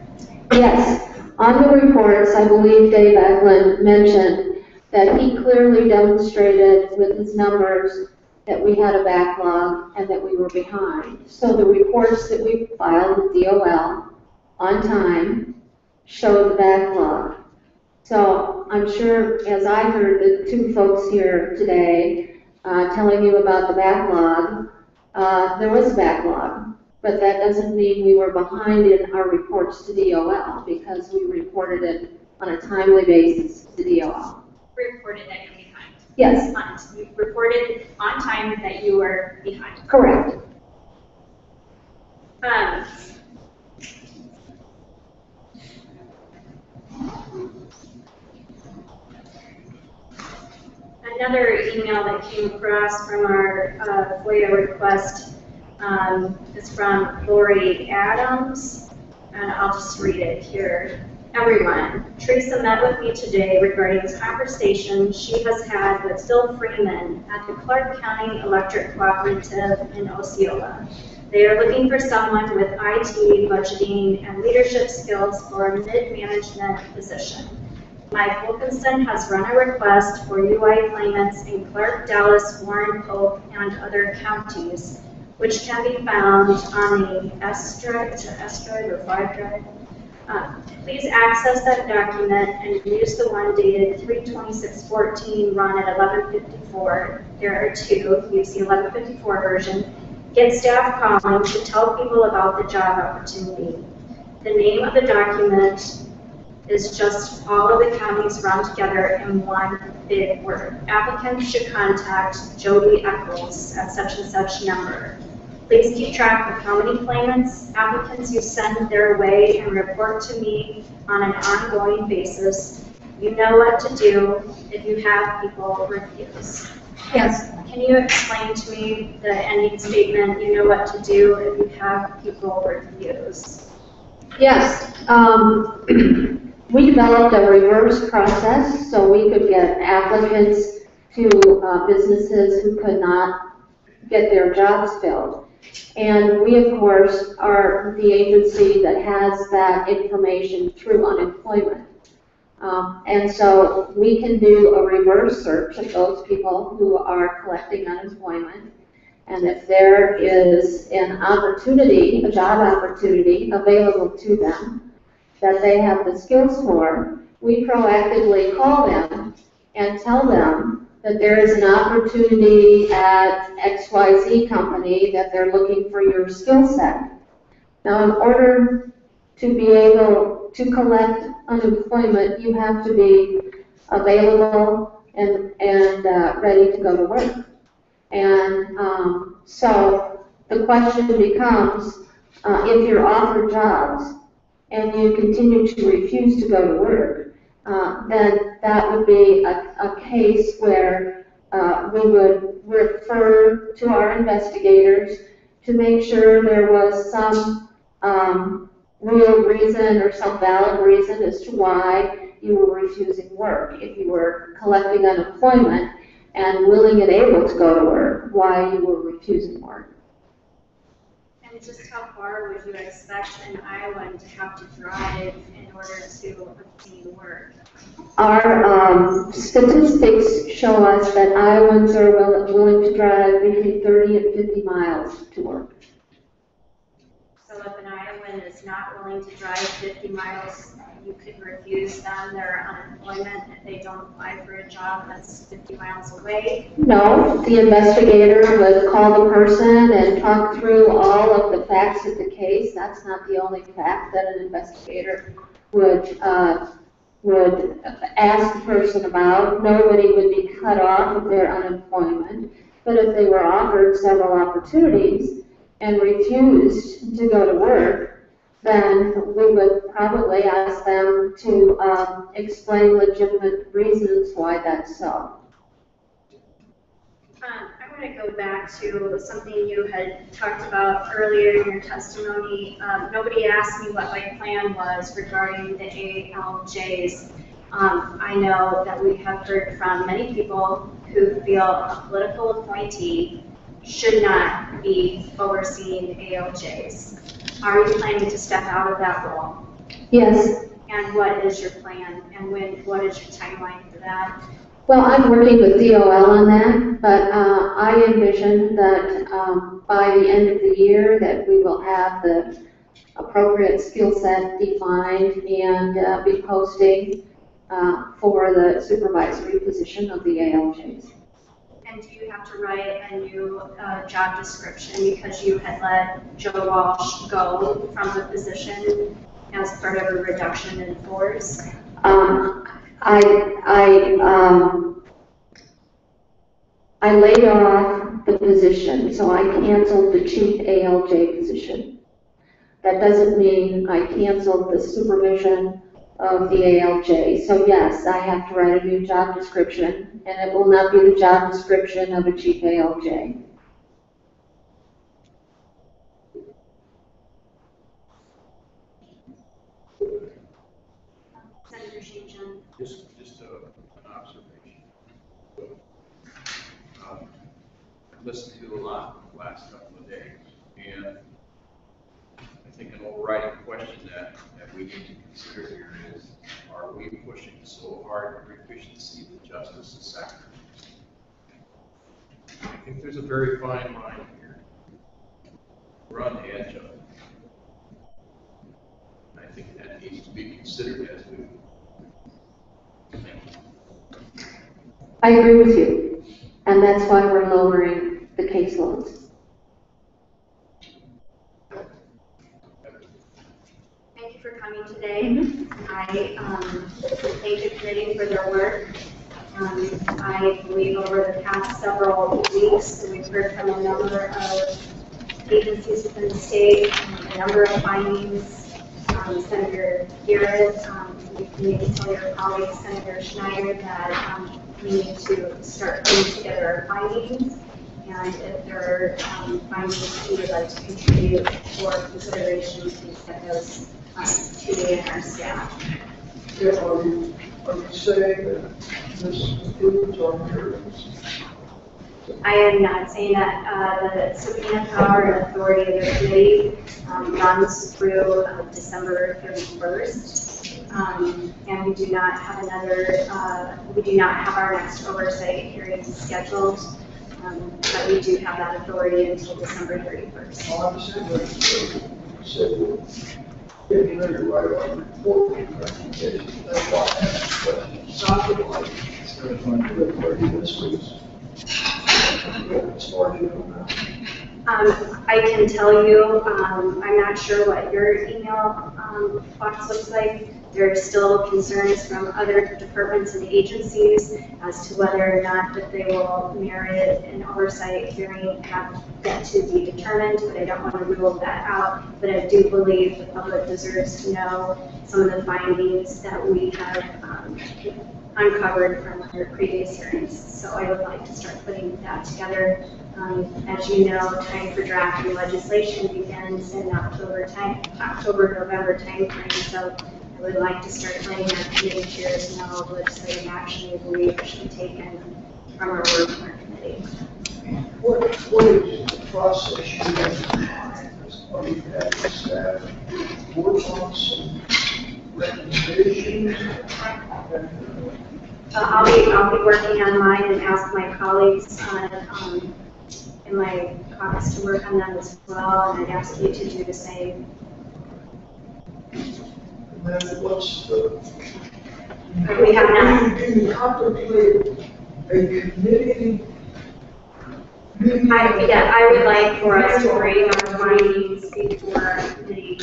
Yes. On the reports, I believe Dave Eklund mentioned that he clearly demonstrated with his numbers that we had a backlog and that we were behind. So the reports that we filed with DOL on time showed the backlog. So I'm sure, as I heard the two folks here today telling you about the backlog, there was a backlog, but that doesn't mean we were behind in our reports to DOL because we reported it on a timely basis to DOL. Reported that you're behind. Yes. You reported on time that you were behind. Correct. Another email that came across from our FOIA request is from Lori Adams, and I'll just read it here. Everyone, Teresa met with me today regarding a conversation she has had with Phil Freeman at the Clark County Electric Cooperative in Osceola. They are looking for someone with IT, budgeting, and leadership skills for a mid-management position. Mike Wilkinson has run a request for UI claimants in Clark, Dallas, Warren, Polk, and other counties, which can be found on the S drive or 5 drive. Please access that document and use the one dated 3/26/14 run at 11:54. There are two. Use the 11:54 version. Get staff calling to tell people about the job opportunity. The name of the document is just all of the counties run together in one big word. Applicants should contact Jody Eccles at such and such number. Please keep track of how many claimants, applicants you send their way and report to me on an ongoing basis. You know what to do if you have people refuse. Yes. Can you explain to me the ending statement, you know what to do if you have people refuse? Yes. We developed a reverse process so we could get applicants to businesses who could not get their jobs filled. And we, of course, are the agency that has that information through unemployment. And so we can do a reverse search of those people who are collecting unemployment. And if there is an opportunity, a job opportunity available to them that they have the skills for, we proactively call them and tell them that there is an opportunity at XYZ company that they're looking for your skill set. Now, in order to be able to collect unemployment, you have to be available and ready to go to work. And so the question becomes, if you're offered jobs and you continue to refuse to go to work, then that would be a case where we would refer to our investigators to make sure there was some real reason or some valid reason as to why you were refusing work. If you were collecting unemployment and willing and able to go to work, why you were refusing work. And just how far would you expect an Iowan to have to drive in order to obtain work? Our statistics show us that Iowans are willing to drive between 30 and 50 miles to work. So if an Iowan is not willing to drive 50 miles, you could refuse them their unemployment if they don't apply for a job that's 50 miles away? No, the investigator would call the person and talk through all of the facts of the case. That's not the only fact that an investigator would ask the person about. Nobody would be cut off of their unemployment, but if they were offered several opportunities and refused to go to work, then we would probably ask them to explain legitimate reasons why that's so. I want to go back to something you had talked about earlier in your testimony. Nobody asked me what my plan was regarding the ALJs. I know that we have heard from many people who feel a political appointee should not be overseeing ALJs. Are you planning to step out of that role? Yes. And what is your plan? And what is your timeline for that? Well, I'm working with DOL on that, but I envision that by the end of the year that we will have the appropriate skill set defined and be posting for the supervisory position of the ALJs. And do you have to write a new job description because you had let Joe Walsh go from the position as part of a reduction in force? I laid off the position, so I canceled the chief ALJ position. That doesn't mean I canceled the supervision of the ALJ. So yes, I have to write a new job description, and it will not be the job description of a chief ALJ. Senator Shinjan. Just an observation. I've listened to a lot the last couple of days, and I think an overriding question that we need to consider here is, are we pushing so hard for efficiency in the justice sector? I think there's a very fine line here. We're on the edge of it. I think that needs to be considered as we I agree with you, and that's why we're lowering the caseloads. Thank you for coming today. I thank the committee for their work. I believe over the past several weeks, we've heard from a number of agencies within the state, a number of findings. Senator Garrett, you need to tell your colleague, Senator Schneider, that we need to start putting together our findings. And if there are findings you would like to contribute for consideration, please get those to me and our staff. Yeah, are you saying that this includes our hearings? I am not saying that the subpoena power and authority of the committee runs through December 31st. And we do not have our next oversight hearing scheduled, but we do have that authority until December 31st. Well, I'm saying that you said, yeah, you know, you're right on reporting recommendations. That's why I asked the question. It's not like instead of going to the party this week. I can tell you, I'm not sure what your email box looks like, There are still concerns from other departments and agencies as to whether or not that they will merit an oversight hearing have yet to be determined, but I don't want to rule that out. But I do believe the public deserves to know some of the findings that we have uncovered from our previous hearings. So I would like to start putting that together. As you know, time for drafting legislation begins in October, November timeframe. So I would like to start letting our committee chairs know of legislative action we believe should be taken from our work in our committee. What is the process you have as part of that staff? Work on some recommendations? I'll be working on mine and ask my colleagues in my caucus to work on them as well, and I'd ask you to do the same. And then what's the? We have not. Do you contemplate a committee? I would like for us to bring our findings before our committee.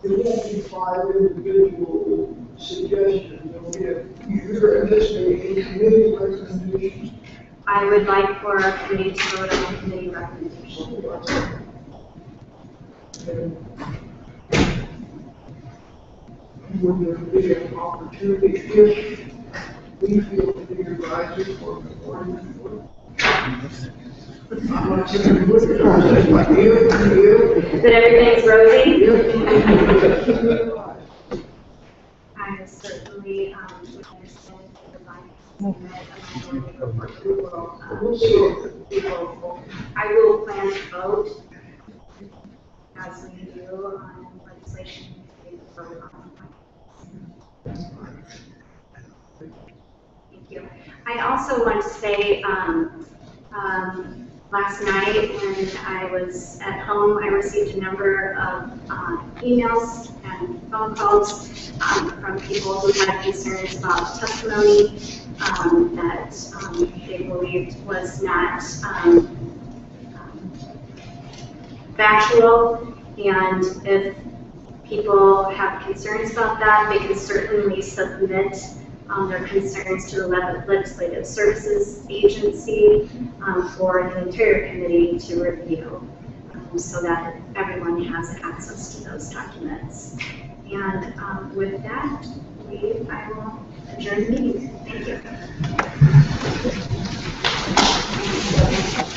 It won't be 5 individual suggestions, it'll be you're anticipating committee recommendations. I would like for our committee to vote on the committee recommendation. Would there be an opportunity if we feel to be advisors for the board? I'm not saying look at us like that everything's rosy. I certainly would understand the I will plan to vote as we do on legislation. Thank you. I also want to say, last night when I was at home, I received a number of emails and phone calls from people who had concerns about testimony that they believed was not factual. And if people have concerns about that, they can certainly submit their concerns to the Legislative Services Agency for the entire committee to review, so that everyone has access to those documents. And with that, I will adjourn the meeting. Thank you.